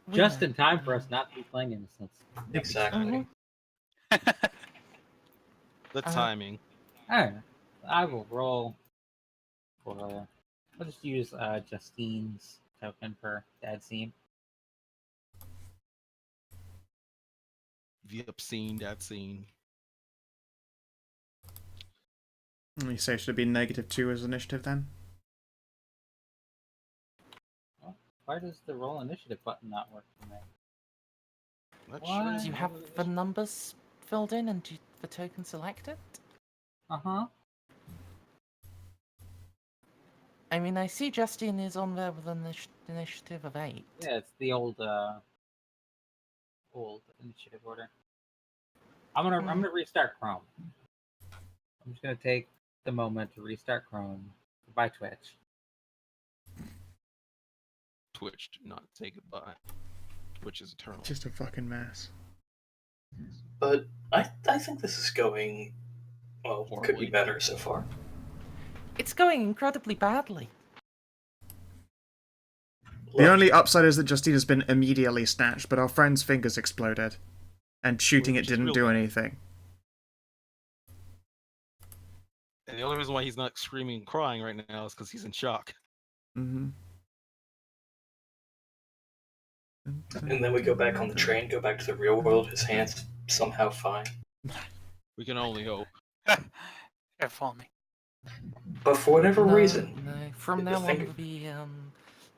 Speaker 5: We
Speaker 2: Just
Speaker 5: know.
Speaker 2: in time for us not to be playing Innocence.
Speaker 3: Exactly.
Speaker 4: The timing.
Speaker 2: Alright, I will roll for. I'll just use Justine's token for Dad Scene.
Speaker 4: The obscene, that scene.
Speaker 1: You say it should be -2 as initiative then?
Speaker 2: Why does the roll initiative button not work for me?
Speaker 4: Not
Speaker 2: What?
Speaker 4: sure.
Speaker 5: Do you have the numbers filled in and the token selected?
Speaker 2: Uh-huh.
Speaker 5: I mean, I see Justine is on there with an initiative of 8.
Speaker 2: Yeah, it's the old initiative order. I'm gonna restart Chrome. I'm just gonna take the moment to restart Chrome by Twitch.
Speaker 4: Twitch, do not take it by. Twitch is eternal.
Speaker 1: Just a fucking mess.
Speaker 3: But I think this is going, well, could be
Speaker 4: Horribly.
Speaker 3: better so far.
Speaker 5: It's going incredibly badly.
Speaker 1: The
Speaker 3: Look,
Speaker 1: only upside is that Justine has been immediately snatched, but our friend's fingers exploded. And shooting it
Speaker 4: Which is
Speaker 1: didn't
Speaker 4: real
Speaker 1: do
Speaker 4: bad.
Speaker 1: anything.
Speaker 4: And the only reason why he's not screaming and crying right now is because he's in shock.
Speaker 1: Mm-hmm.
Speaker 3: and then we go back on the train, go back to the real world, his hand's somehow fine.
Speaker 4: We can only hope.
Speaker 6: If only.
Speaker 3: But for whatever
Speaker 5: No,
Speaker 3: reason,
Speaker 5: no. From
Speaker 3: the
Speaker 5: now on,
Speaker 3: finger-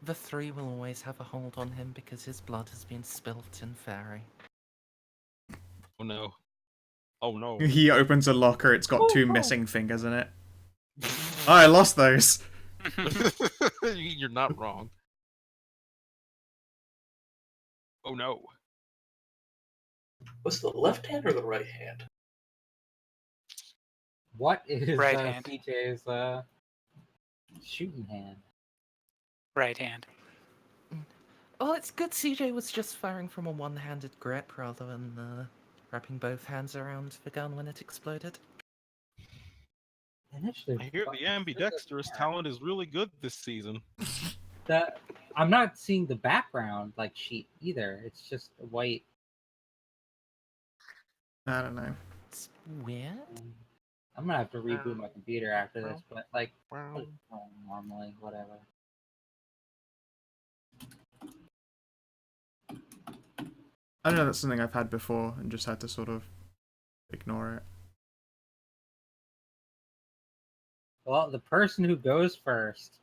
Speaker 5: the 3 will always have a hold on him because his blood has been spilt in Fairy.
Speaker 4: Oh no. Oh no.
Speaker 1: He opens a locker, it's got 2
Speaker 5: Oh.
Speaker 1: missing fingers in it. Oh, I lost those!
Speaker 4: You're not wrong. Oh no.
Speaker 3: was the left hand or the right hand?
Speaker 2: What is
Speaker 6: Right hand.
Speaker 2: CJ's shooting hand?
Speaker 6: Right hand.
Speaker 5: Well, it's good CJ was just firing from a one-handed grip rather than wrapping both hands around the gun when it exploded.
Speaker 2: Initiative.
Speaker 4: I hear the ambidextrous talent is really good this season.
Speaker 2: I'm not seeing the background like sheet either. It's just a white.
Speaker 1: I don't know.
Speaker 5: It's weird.
Speaker 2: I'm gonna have to reboot my computer after this, but like
Speaker 4: Wow.
Speaker 2: put it home normally, whatever.
Speaker 1: I don't know, that's something I've had before and just had to sort of ignore it.
Speaker 2: Well, the person who goes first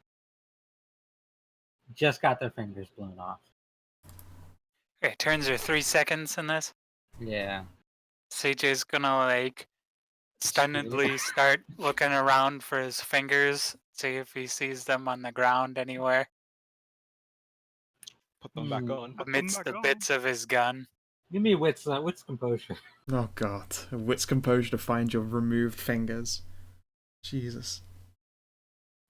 Speaker 2: just got their fingers blown off.
Speaker 6: Okay, turns are 3 seconds in this.
Speaker 2: Yeah.
Speaker 6: CJ's gonna like stunnedly start looking around for his fingers, see if he sees them on the ground anywhere
Speaker 4: Put them back
Speaker 2: Hmm.
Speaker 4: on. Put them
Speaker 6: amidst
Speaker 4: back
Speaker 6: the
Speaker 4: on.
Speaker 6: bits of his gun.
Speaker 2: Give me wits composure.
Speaker 1: Oh god. Wits composure to find your removed fingers. Jesus.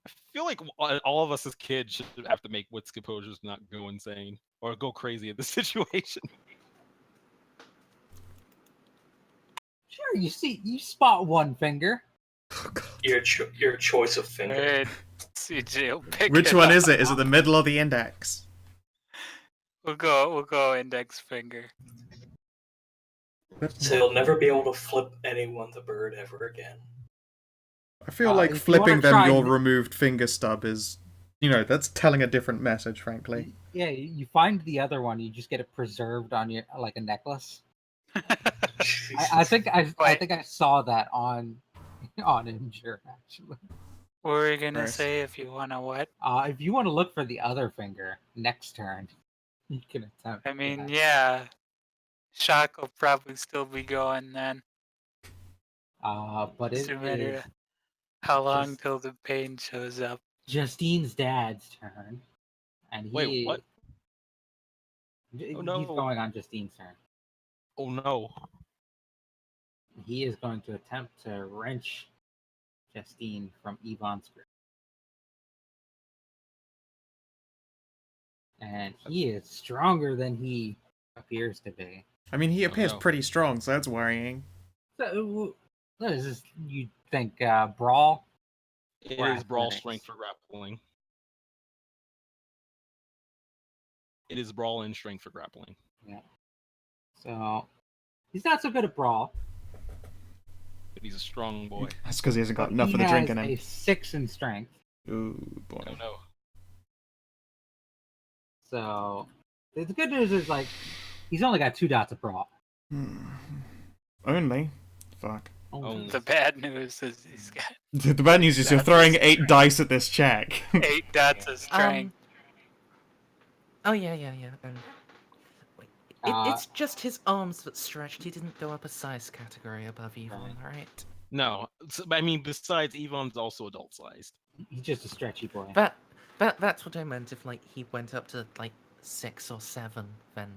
Speaker 4: I feel like all of us as kids should have to make wits composures not go insane or go crazy at the situation.
Speaker 2: Sure, you spot one finger.
Speaker 1: Oh god.
Speaker 3: Your choice of finger.
Speaker 6: Alright, CJ will pick
Speaker 1: Which
Speaker 6: it
Speaker 1: one
Speaker 6: up.
Speaker 1: is it? Is it the middle or the index?
Speaker 6: We'll go index finger.
Speaker 3: So you'll never be able to flip anyone the bird ever again.
Speaker 1: I feel
Speaker 2: if
Speaker 1: like
Speaker 2: you
Speaker 1: flipping
Speaker 2: wanna
Speaker 1: them
Speaker 2: try
Speaker 1: your
Speaker 2: and-
Speaker 1: removed finger stub is, you know, that's telling a different message, frankly.
Speaker 2: Yeah, you find the other one, you just get it preserved on your like a necklace. I think I
Speaker 6: Wait.
Speaker 2: think I saw that on Injure actually.
Speaker 6: What were you gonna
Speaker 1: Nice.
Speaker 6: say if you wanna what?
Speaker 2: If you want to look for the other finger next turn, you can attempt.
Speaker 6: I mean,
Speaker 2: that.
Speaker 6: yeah. Shock will probably still be going then.
Speaker 2: But
Speaker 6: It's
Speaker 2: it
Speaker 6: a matter
Speaker 2: is
Speaker 6: of how long
Speaker 2: just-
Speaker 6: till the pain shows up.
Speaker 2: Justine's dad's turn, and he.
Speaker 4: Wait, what?
Speaker 2: He's
Speaker 4: Oh, no.
Speaker 2: going on Justine's turn.
Speaker 4: Oh no.
Speaker 2: He is going to attempt to wrench Justine from Yvonne's grip. And he is stronger than he appears to be.
Speaker 1: I mean, he
Speaker 4: Oh,
Speaker 1: appears
Speaker 4: no.
Speaker 1: pretty strong, so that's worrying.
Speaker 2: So, what is this? You think brawl?
Speaker 4: It
Speaker 2: Or
Speaker 4: is brawl
Speaker 2: athletics.
Speaker 4: strength for grappling. It is brawl and strength for grappling.
Speaker 2: Yeah. So he's not so good at brawl.
Speaker 4: But he's a strong boy.
Speaker 1: That's because he hasn't got
Speaker 2: But
Speaker 1: enough
Speaker 2: he
Speaker 1: of the drink in
Speaker 2: has
Speaker 1: him.
Speaker 2: a 6 in strength.
Speaker 1: Ooh, boy.
Speaker 4: Oh no.
Speaker 2: So the good news is like he's only got 2 dots of brawl.
Speaker 1: Only? Fuck.
Speaker 4: Only.
Speaker 6: The bad news is he's got
Speaker 1: The bad news is you're
Speaker 6: That's
Speaker 1: throwing
Speaker 6: his
Speaker 1: 8
Speaker 6: strength.
Speaker 1: dice at this check.
Speaker 6: 8 dots of strength.
Speaker 5: Oh yeah. Wait,
Speaker 2: Uh,
Speaker 5: it's just his arms that stretched. He didn't go up a size category above Yvonne, right?
Speaker 4: No. I mean, besides, Yvonne's also adult sized.
Speaker 2: He's just a stretchy boy.
Speaker 5: That's what I meant. If like he went up to like 6 or 7, then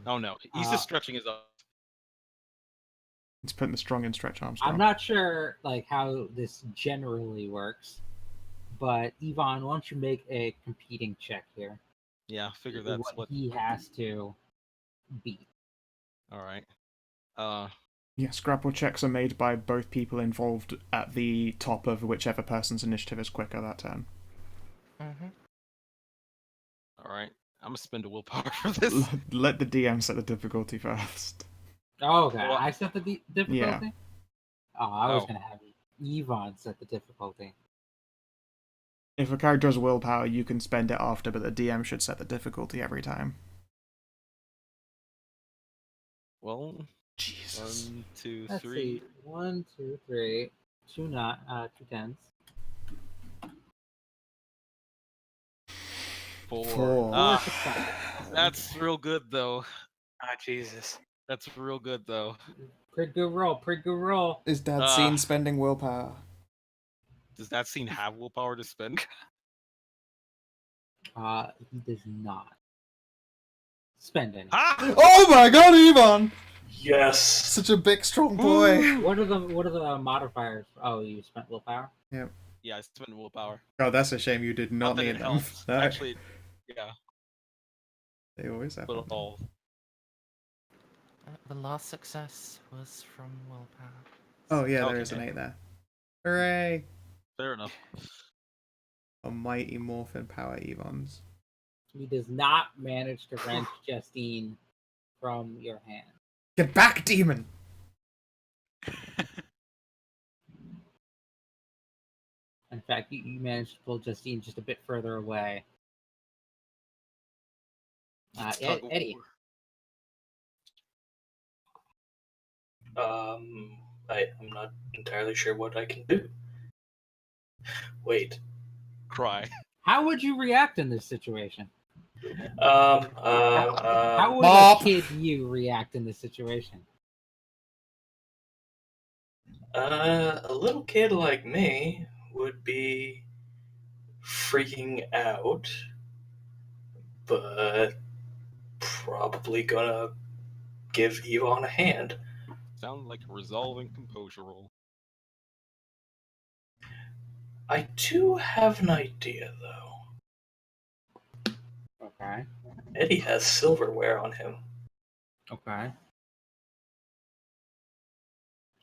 Speaker 4: Oh no. He's just stretching his arms.
Speaker 1: He's putting the strong in stretch arms.
Speaker 2: I'm not sure like how this generally works, but Yvonne, why don't you make a competing check here?
Speaker 4: Yeah, figure
Speaker 2: What
Speaker 4: that's what.
Speaker 2: he has to beat.
Speaker 4: Alright.
Speaker 1: Yes, grapple checks are made by both people involved at the top of whichever person's initiative is quicker that turn.
Speaker 4: Alright. I'm gonna spend a willpower for this.
Speaker 1: Let the DM set the difficulty first.
Speaker 2: Oh, okay.
Speaker 4: Well,
Speaker 2: I set the difficulty?
Speaker 1: Yeah.
Speaker 2: Oh, I was
Speaker 4: Oh.
Speaker 2: going to have Yvonne set the difficulty.
Speaker 1: If a character has willpower, you can spend it after, but the DM should set the difficulty every time.
Speaker 4: Well,
Speaker 1: Jesus.
Speaker 4: 1, 2,
Speaker 2: Let's
Speaker 4: 3.
Speaker 2: see. 1, 2, 3. 2 tens.
Speaker 4: 4.
Speaker 1: Four.
Speaker 4: That's real good though.
Speaker 6: Oh, Jesus.
Speaker 4: That's real good though.
Speaker 2: Pretty good roll. Pretty good roll.
Speaker 1: Is Dad seen spending willpower?
Speaker 4: Does that scene have willpower to spend?
Speaker 2: He does not spend any.
Speaker 4: Ah!
Speaker 1: Oh my god, Yvonne!
Speaker 3: Yes.
Speaker 1: Such a big, strong boy.
Speaker 2: What are the modifiers? Oh, you spent willpower.
Speaker 4: Yeah, I spent willpower.
Speaker 1: Oh, that's a shame you did not
Speaker 4: that
Speaker 1: need
Speaker 4: it
Speaker 1: them.
Speaker 4: helps.
Speaker 1: No,
Speaker 4: Actually, yeah,
Speaker 1: they always have
Speaker 4: but
Speaker 1: them.
Speaker 4: all.
Speaker 5: The last success was from willpower.
Speaker 1: Oh yeah, there is
Speaker 4: Okay.
Speaker 1: an 8 there. Hooray!
Speaker 4: Fair enough.
Speaker 1: A mighty morphin power Evons.
Speaker 2: He does not manage to wrench Justine from your hand.
Speaker 1: Get back, demon!
Speaker 2: In fact, you managed to pull Justine just a bit further away.
Speaker 4: It's tug of
Speaker 2: Eddie.
Speaker 4: war.
Speaker 3: I'm not entirely sure what I can do. Wait.
Speaker 4: Cry.
Speaker 2: How would you react in this situation?
Speaker 3: How
Speaker 2: How would
Speaker 1: Mop.
Speaker 2: a kid you react in this situation?
Speaker 3: A little kid like me would be freaking out, but probably gonna give Yvonne a hand.
Speaker 4: Sounds like a resolving composure roll.
Speaker 3: I do have an idea, though.
Speaker 2: Okay.
Speaker 3: Eddie has silverware on him.
Speaker 2: Okay.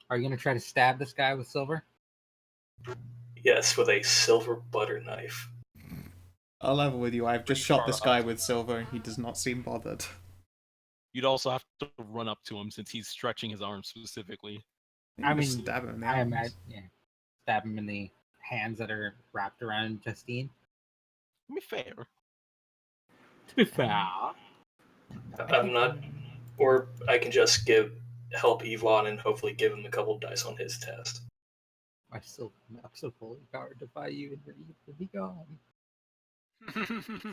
Speaker 2: Are you gonna try to stab this guy with silver?
Speaker 3: Yes, with a silver butter knife.
Speaker 1: I'll level with you. I've just shot this guy with silver and he does not seem bothered.
Speaker 4: You'd also have to run up to him since he's stretching his arm specifically.
Speaker 1: You
Speaker 2: I
Speaker 1: just
Speaker 2: mean,
Speaker 1: stab him in the
Speaker 2: I
Speaker 1: arms.
Speaker 2: imagine, yeah. Stab him in the hands that are wrapped around Justine.
Speaker 4: I mean, fair.
Speaker 2: To be fair.
Speaker 3: I'm not, or I can just help Yvonne and hopefully give him a couple dice on his test.
Speaker 2: I'm so fully powered to fight you and you to be gone.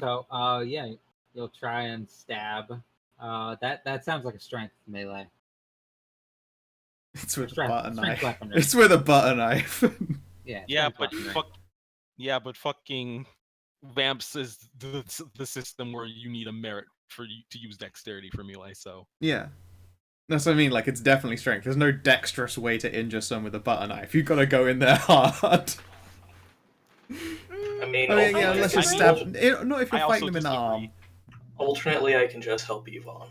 Speaker 2: So, yeah, you'll try and stab. That sounds like a strength melee.
Speaker 1: It's with a
Speaker 2: Strength-
Speaker 1: butter
Speaker 2: strength
Speaker 1: knife.
Speaker 2: weaponry.
Speaker 1: It's with a butter knife.
Speaker 2: Yeah.
Speaker 4: Yeah,
Speaker 2: strength
Speaker 4: but
Speaker 2: weaponry.
Speaker 4: fucking Vamps is the system where you need a merit for you to use dexterity for melee. So
Speaker 1: Yeah. That's what I mean, like, it's definitely strength. There's no dexterous way to injure someone with a butter knife. You've got to go in there hard.
Speaker 3: I mean,
Speaker 1: I mean, yeah,
Speaker 3: ultimately,
Speaker 1: unless you
Speaker 3: I
Speaker 1: stab...
Speaker 3: mean,
Speaker 1: Not if you're
Speaker 4: I
Speaker 1: fighting
Speaker 4: also
Speaker 1: them in
Speaker 4: disagree.
Speaker 1: arm.
Speaker 3: Alternately, I can just help Yvonne.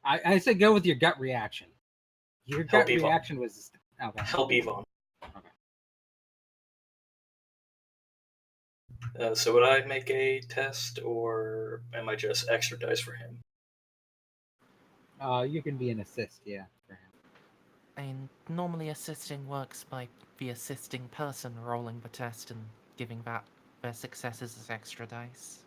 Speaker 2: I said go with your gut reaction. Your
Speaker 3: Help
Speaker 2: gut
Speaker 3: Yvonne.
Speaker 2: reaction was okay.
Speaker 3: Help Yvonne. So would I make a test, or am I just extra dice for him?
Speaker 2: You can be an assist, yeah. For him.
Speaker 5: I mean, normally assisting works by the assisting person rolling the test and giving their successes as extra dice.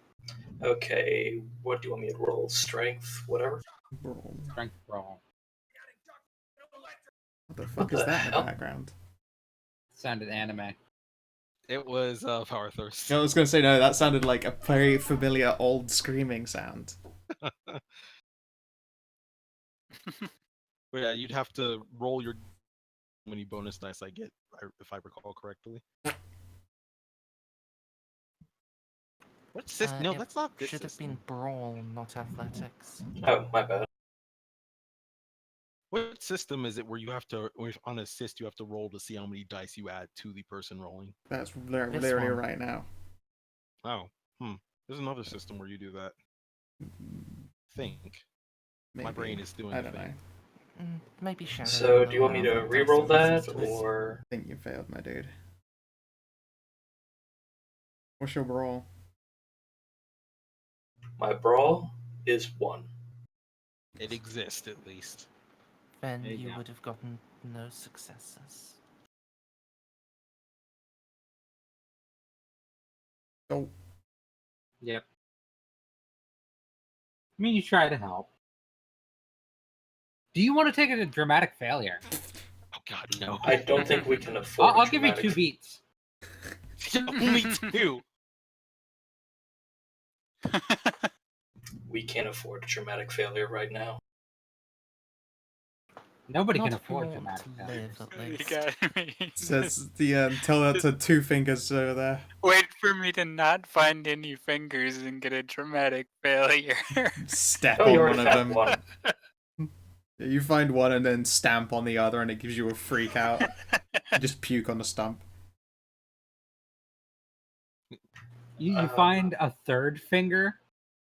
Speaker 3: Okay, what do you want me to roll? Strength, whatever?
Speaker 1: Brawl.
Speaker 2: Strength roll.
Speaker 1: What the fuck
Speaker 3: What
Speaker 1: is
Speaker 3: the
Speaker 1: that in
Speaker 3: hell?
Speaker 1: the background?
Speaker 2: Sounded anime.
Speaker 4: It was Power Thirst.
Speaker 1: I was gonna say, no, that sounded like a very familiar old screaming sound.
Speaker 4: But yeah, you'd have to roll your many bonus dice I get, if I recall correctly. What's this? No,
Speaker 5: It
Speaker 4: that's not this
Speaker 5: should have
Speaker 4: system.
Speaker 5: been brawl, not athletics.
Speaker 3: Oh, my bad.
Speaker 4: What system is it where you have to, or if on assist, you have to roll to see how many dice you add to the person rolling?
Speaker 1: That's
Speaker 5: This
Speaker 1: literally
Speaker 5: one.
Speaker 1: right now.
Speaker 4: Oh, there's another system where you do that. Think.
Speaker 1: Maybe.
Speaker 4: My brain is doing
Speaker 1: I
Speaker 4: a
Speaker 1: don't know.
Speaker 4: thing.
Speaker 5: Maybe Shadow.
Speaker 3: So,
Speaker 5: will
Speaker 3: do you want me
Speaker 5: allow
Speaker 3: to
Speaker 5: that
Speaker 3: re-roll
Speaker 5: dice
Speaker 3: that,
Speaker 5: to be
Speaker 3: or...
Speaker 1: I think you failed, my dude. What's your brawl?
Speaker 3: My brawl is 1.
Speaker 4: It exists, at least.
Speaker 5: Then
Speaker 2: There you
Speaker 5: you
Speaker 2: go.
Speaker 5: would have gotten no successes.
Speaker 1: Oh,
Speaker 2: Yep. I mean, you try to help. Do you want to take it a dramatic failure?
Speaker 4: Oh god, no.
Speaker 3: I don't think we can afford
Speaker 2: I'll give you
Speaker 3: dramatic...
Speaker 2: 2 beats.
Speaker 4: Only 2!
Speaker 3: We can't afford a dramatic failure right now.
Speaker 2: Nobody can
Speaker 5: Not if you
Speaker 2: afford
Speaker 5: want
Speaker 2: dramatic
Speaker 5: to
Speaker 2: failures.
Speaker 5: live, at
Speaker 6: You
Speaker 5: least.
Speaker 6: got me.
Speaker 1: says the tell that to two fingers over there.
Speaker 6: Wait for me to not find any fingers and get a dramatic failure.
Speaker 1: Step
Speaker 3: Oh, you
Speaker 1: on
Speaker 3: already
Speaker 1: one of
Speaker 3: found
Speaker 1: them.
Speaker 3: one.
Speaker 1: You find one and then stamp on the other, and it gives you a freak out. You just puke on the stump.
Speaker 2: You find a third finger.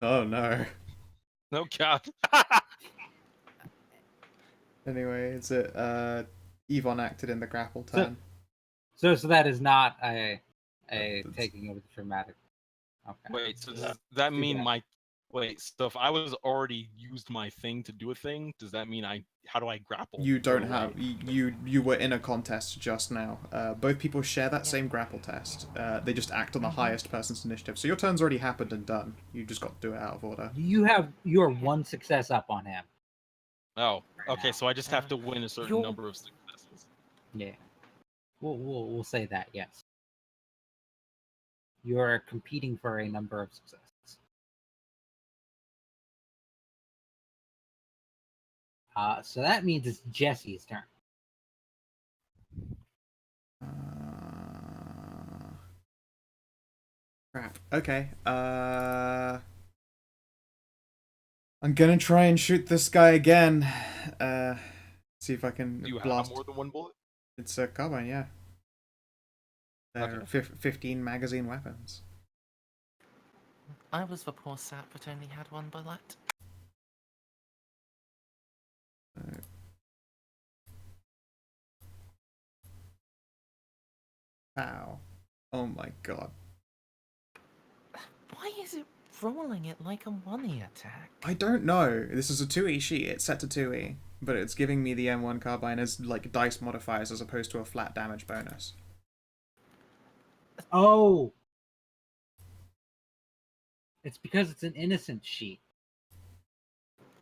Speaker 1: Oh no.
Speaker 4: No god.
Speaker 1: Anyway, is it Yvonne acted in the grapple turn?
Speaker 2: So that is not a
Speaker 1: That's-
Speaker 2: taking over the dramatic. Okay.
Speaker 4: Wait, so
Speaker 3: No.
Speaker 4: does that
Speaker 2: Too
Speaker 4: mean
Speaker 2: bad.
Speaker 4: so if I was already used my thing to do a thing, does that mean how do I grapple?
Speaker 1: You don't
Speaker 4: Or
Speaker 1: have you were in a contest just now. Both people share that same grapple test. They just act on the highest person's initiative. So your turn's already happened and done. You just got to do it out of order.
Speaker 2: You're 1 success up on him.
Speaker 4: Oh,
Speaker 2: Right
Speaker 4: okay,
Speaker 2: now.
Speaker 4: so I just have to win a certain
Speaker 5: you're-
Speaker 4: number of successes.
Speaker 2: Yeah. We'll say that, yes. You're competing for a number of successes. So that means it's Jesse's turn.
Speaker 1: Crap. Okay. I'm gonna try and shoot this guy again. See if I can
Speaker 4: Do you
Speaker 1: blast.
Speaker 4: have more than 1 bullet?
Speaker 1: It's a carbine, yeah. They're
Speaker 4: Okay.
Speaker 1: 15 magazine weapons.
Speaker 5: I was the poor sap that only had 1 bullet.
Speaker 1: Ow. Oh my god.
Speaker 5: Why is it rolling it like a 1E attack?
Speaker 1: I don't know. This is a 2E sheet. It's set to 2E. But it's giving me the M1 carbine as like dice modifiers as opposed to a flat damage bonus.
Speaker 2: Oh! It's because it's an innocent sheet.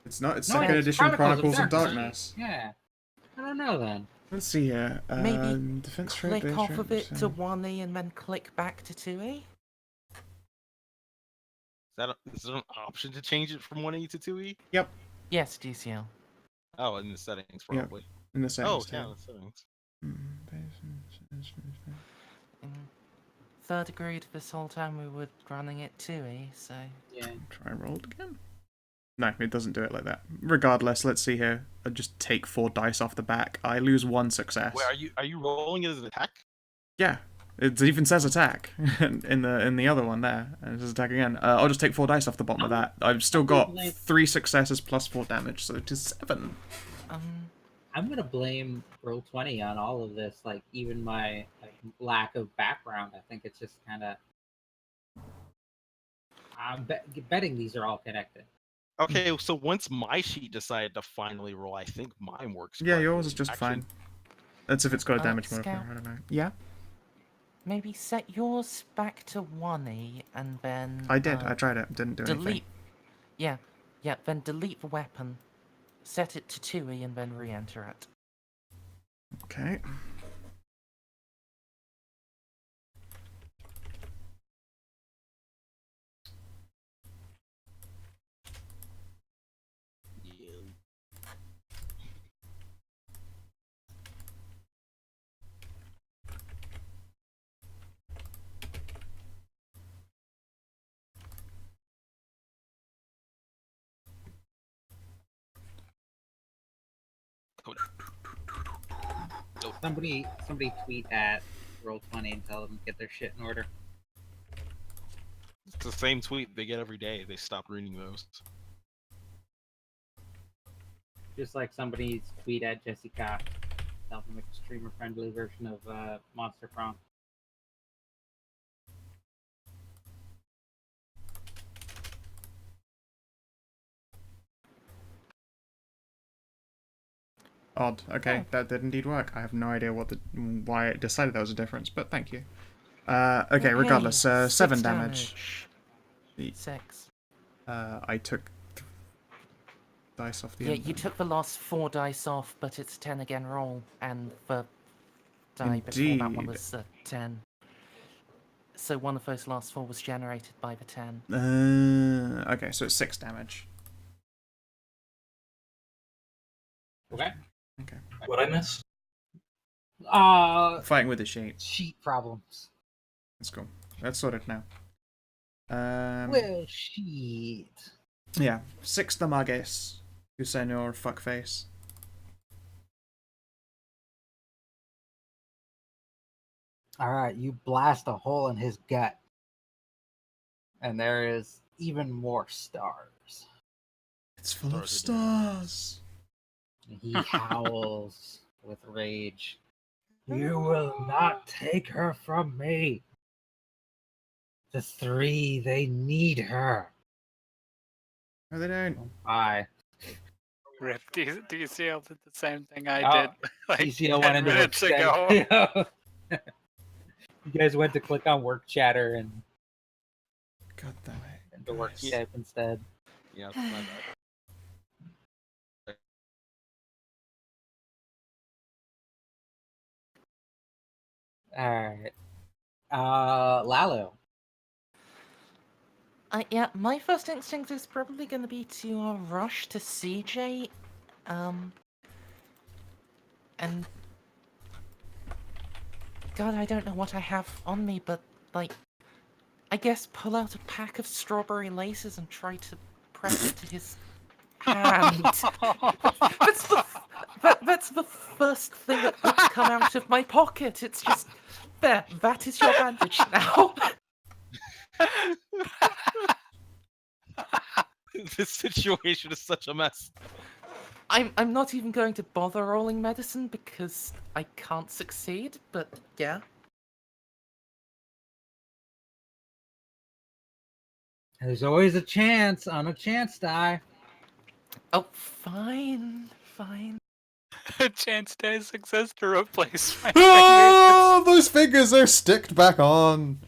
Speaker 1: It's not. It's
Speaker 2: No,
Speaker 1: second
Speaker 2: it's
Speaker 1: edition Chronicles of
Speaker 2: Darkness.
Speaker 1: Darkness.
Speaker 2: Yeah. I don't know then.
Speaker 1: Let's see here.
Speaker 5: Maybe
Speaker 1: Defense trait,
Speaker 5: Click
Speaker 1: base
Speaker 5: off
Speaker 1: trait,
Speaker 5: of it to
Speaker 1: so-
Speaker 5: 1E and then click back to 2E?
Speaker 4: Is there an option to change it from 1E to 2E?
Speaker 5: Yes, DCL.
Speaker 4: Oh, in the settings,
Speaker 1: Yeah.
Speaker 4: probably.
Speaker 1: in the
Speaker 4: Oh,
Speaker 1: settings
Speaker 4: yeah,
Speaker 1: tab.
Speaker 4: the settings.
Speaker 5: In third degree this whole time we were running it 2E, so...
Speaker 2: Yeah.
Speaker 1: Try and roll it again. No, it doesn't do it like that. Regardless, let's see here. I just take 4 dice off the back. I lose 1 success.
Speaker 4: Wait, are you rolling it as an attack?
Speaker 1: Yeah. It even says attack in the other one there, and it says attack again. I'll just take 4 dice off the bottom of that. I've still got 3 successes plus 4 damage, so it is 7.
Speaker 2: I'm gonna blame Roll20 on all of this. Like even my lack of background. I think it's just kind of. I'm betting these are all connected.
Speaker 4: Okay, so once my sheet decided to finally roll, I think mine works.
Speaker 1: Yeah, yours is
Speaker 4: correctly.
Speaker 1: just
Speaker 4: Actually,
Speaker 1: fine. That's if it's got a damage
Speaker 5: Scout.
Speaker 1: modifier. I don't know. Yeah,
Speaker 5: Maybe set yours back to 1E and then.
Speaker 1: I did. I tried it. Didn't do anything.
Speaker 5: Delete. Yeah, then delete the weapon, set it to 2E, and then re-enter it.
Speaker 1: Okay.
Speaker 2: Somebody tweet at Roll20 and tell them to get their shit in order.
Speaker 4: It's the same tweet they get every day. They stopped reading those.
Speaker 2: Just like somebody's tweet at Jessica, tell them make a streamer-friendly version of Monster Prom.
Speaker 1: Odd. Okay, that did indeed work. I have no idea why it decided there was a difference, but thank you. Okay, regardless, 7
Speaker 5: 6
Speaker 1: damage.
Speaker 5: 6.
Speaker 1: I took dice off the
Speaker 5: Yeah,
Speaker 1: end.
Speaker 5: you took the last 4 dice off, but it's 10 again roll, and the die before that one
Speaker 1: Indeed.
Speaker 5: was 10. So one of those last 4 was generated by the 10.
Speaker 1: Okay, so it's 6 damage.
Speaker 2: Okay.
Speaker 1: Okay.
Speaker 3: What'd I miss?
Speaker 1: Fighting with the sheet.
Speaker 2: Sheet problems.
Speaker 1: Let's go. That's sorted now.
Speaker 2: Well, sheet.
Speaker 1: Yeah, 6 damages. You senor fuckface.
Speaker 2: All right, you blast a hole in his gut, and there is even more stars.
Speaker 1: It's full of
Speaker 4: Stars are
Speaker 1: stars.
Speaker 2: He howls with rage. You will not take her from me. The 3, they need her.
Speaker 1: No, they don't.
Speaker 2: I.
Speaker 6: Rip, do you see I did the same thing I
Speaker 2: Oh,
Speaker 6: did like
Speaker 2: TCO
Speaker 6: 10
Speaker 2: went into
Speaker 6: minutes
Speaker 2: work
Speaker 6: ago?
Speaker 2: chat. You guys went to click on work chatter and
Speaker 1: God damn it.
Speaker 2: into work
Speaker 1: guys.
Speaker 2: Skype instead.
Speaker 4: Yeah, it's my bad.
Speaker 2: Alright. Lalo.
Speaker 5: Yeah, my first instinct is probably going to be to rush to CJ, and God, I don't know what I have on me, but like, I guess pull out a pack of strawberry laces and try to press it to his hand. That's the first thing that would come out of my pocket. It's just there. That is your bandage now.
Speaker 4: This situation is such a mess.
Speaker 5: I'm not even going to bother rolling medicine because I can't succeed, but yeah.
Speaker 2: There's always a chance on a chance die.
Speaker 5: Oh, fine.
Speaker 6: A chance dice exists to replace my
Speaker 1: Oh, those fingers are sticked back on.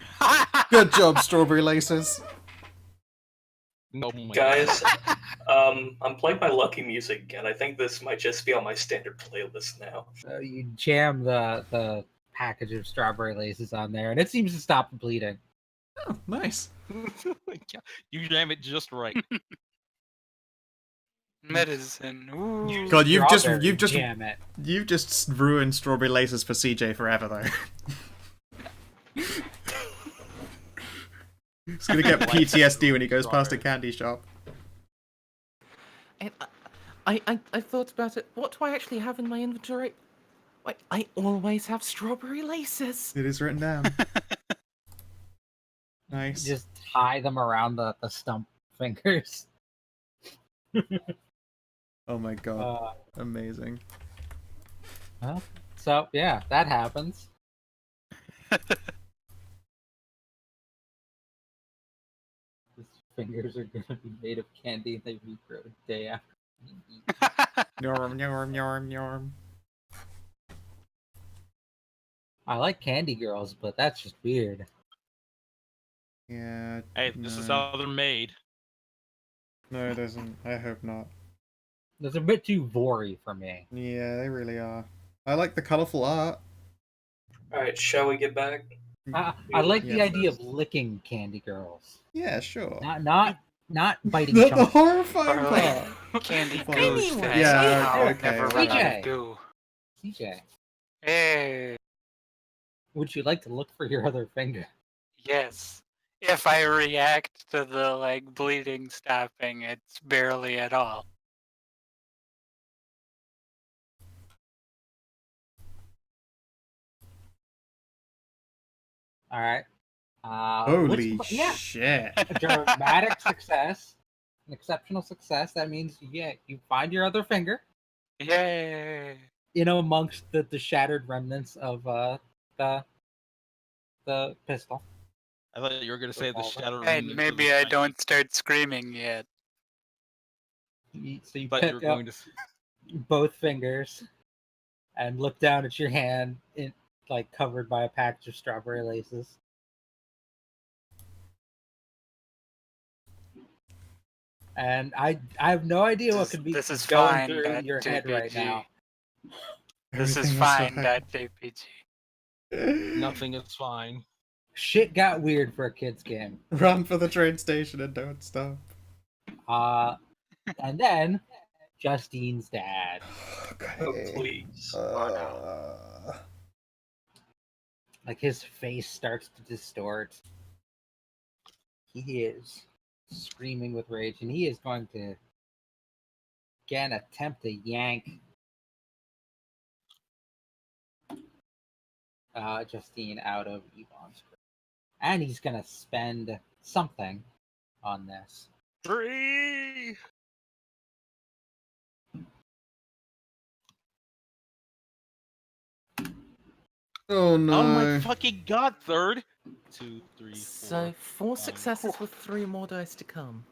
Speaker 1: Good job, strawberry laces.
Speaker 4: Oh my
Speaker 3: Guys, I'm playing my lucky music again. I think this might just be on my standard playlist now.
Speaker 2: You jam the package of strawberry laces on there, and it seems to stop the bleeding.
Speaker 1: Oh, nice.
Speaker 4: God. You jam it just right.
Speaker 6: medicine. Ooh.
Speaker 1: God, you've
Speaker 2: Strawberry jam it.
Speaker 1: you've just ruined strawberry laces for CJ forever, though. He's gonna get PTSD when he goes past a candy shop.
Speaker 5: And I thought about it. What do I actually have in my inventory? I always have strawberry laces.
Speaker 1: It is written down. Nice.
Speaker 2: Just tie them around the stump fingers.
Speaker 1: Oh my god. Amazing.
Speaker 2: Well, so yeah, that happens. His fingers are gonna be made of candy and they regrow day after you eat.
Speaker 1: Yorm, yorm, yorm, yorm.
Speaker 2: I like candy girls, but that's just weird.
Speaker 1: Yeah.
Speaker 4: Hey, this is
Speaker 1: no.
Speaker 4: how they're made.
Speaker 1: No, it isn't. I hope not.
Speaker 2: That's a bit too vory for me.
Speaker 1: Yeah, they really are. I like the colourful art.
Speaker 3: Alright, shall we get back?
Speaker 2: I like
Speaker 1: Yeah.
Speaker 2: the idea of licking candy girls.
Speaker 1: Yeah, sure.
Speaker 2: Not biting
Speaker 1: The
Speaker 2: chunks.
Speaker 1: horrifying
Speaker 6: Or like
Speaker 1: part.
Speaker 6: candy
Speaker 1: Fine.
Speaker 6: goose
Speaker 5: Anyway,
Speaker 6: that
Speaker 1: yeah,
Speaker 6: somehow
Speaker 1: okay.
Speaker 6: never run out
Speaker 2: CJ.
Speaker 6: of goo.
Speaker 2: CJ,
Speaker 6: Hey,
Speaker 2: would you like to look for your other finger?
Speaker 6: yes. If I react to the like bleeding stopping, it's barely at all.
Speaker 2: All right.
Speaker 1: Holy
Speaker 2: yeah,
Speaker 1: shit.
Speaker 2: a dramatic success, an exceptional success. That means you find your other finger,
Speaker 6: Yay!
Speaker 2: amongst the shattered remnants of the pistol.
Speaker 4: I thought you were gonna say the
Speaker 2: Revolver.
Speaker 4: shadow.
Speaker 6: And maybe I don't start screaming yet.
Speaker 2: So you
Speaker 4: But you were
Speaker 2: pick up
Speaker 4: going to.
Speaker 2: both fingers and look down at your hand, like covered by a package of strawberry laces. And I have no idea what could be
Speaker 6: This is
Speaker 2: going
Speaker 6: fine,
Speaker 2: through
Speaker 6: that
Speaker 2: your head right now.
Speaker 6: This is
Speaker 1: Everything
Speaker 6: fine,
Speaker 1: fine.
Speaker 6: that JPG.
Speaker 4: Nothing is fine.
Speaker 2: Shit got weird for a kid's game.
Speaker 1: Run for the train station and don't stop.
Speaker 2: And then Justine's dad.
Speaker 3: Oh, please.
Speaker 2: Like his face starts to distort. He is screaming with rage, and he is going to again attempt to yank Justine out of Yvonne's grip. And he's gonna spend something on this.
Speaker 4: 3.
Speaker 1: Oh no.
Speaker 4: Oh my fucking god! 3rd. 2, 3, 4.
Speaker 5: So 4
Speaker 4: five.
Speaker 5: successes with 3 more dice to come.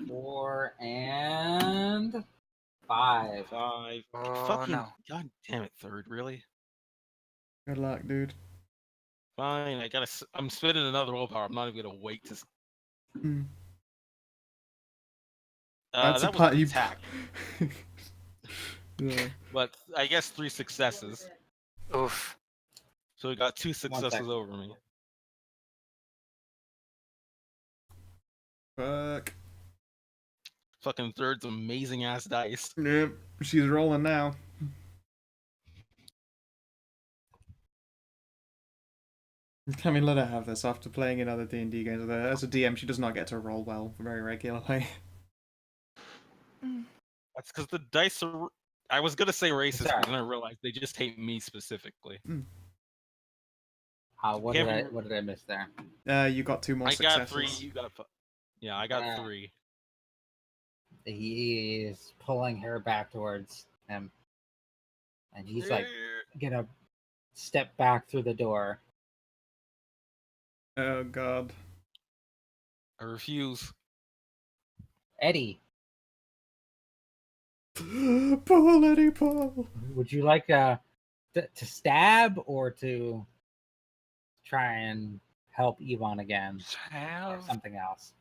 Speaker 2: 4 and 5.
Speaker 4: 5.
Speaker 6: Oh,
Speaker 4: Fucking
Speaker 6: no.
Speaker 4: god damn it! 3rd, really?
Speaker 1: Good luck, dude.
Speaker 4: Fine. I'm spending another willpower. I'm not even gonna wait to.
Speaker 1: Hmm. That's
Speaker 4: that
Speaker 1: a
Speaker 4: was
Speaker 1: part
Speaker 4: an
Speaker 1: you.
Speaker 4: attack,
Speaker 1: Yeah.
Speaker 4: but I guess 3 successes.
Speaker 6: Oof.
Speaker 4: So we got 2 successes
Speaker 2: second.
Speaker 4: over me.
Speaker 1: Fuck.
Speaker 4: Fucking 3rd's amazing ass dice.
Speaker 1: Yep. She's rolling now. I mean, let her have this after playing in other D&D games. As a DM, she does not get to roll well very regularly.
Speaker 4: That's because the dice are. I was gonna say racist,
Speaker 2: Sorry.
Speaker 4: but then I realized they just hate me specifically.
Speaker 2: What
Speaker 4: Can't
Speaker 2: did
Speaker 4: be-
Speaker 2: what did I miss there?
Speaker 1: You got 2 more
Speaker 4: I
Speaker 1: successes.
Speaker 4: got 3. You got. Yeah, I got 3.
Speaker 2: He is pulling her back towards him, and he's like gonna step back through the door.
Speaker 1: Oh god.
Speaker 4: I refuse.
Speaker 2: Eddie,
Speaker 1: Pull, Eddie, pull.
Speaker 2: would you like to stab or to try and help Yvonne again, or something else?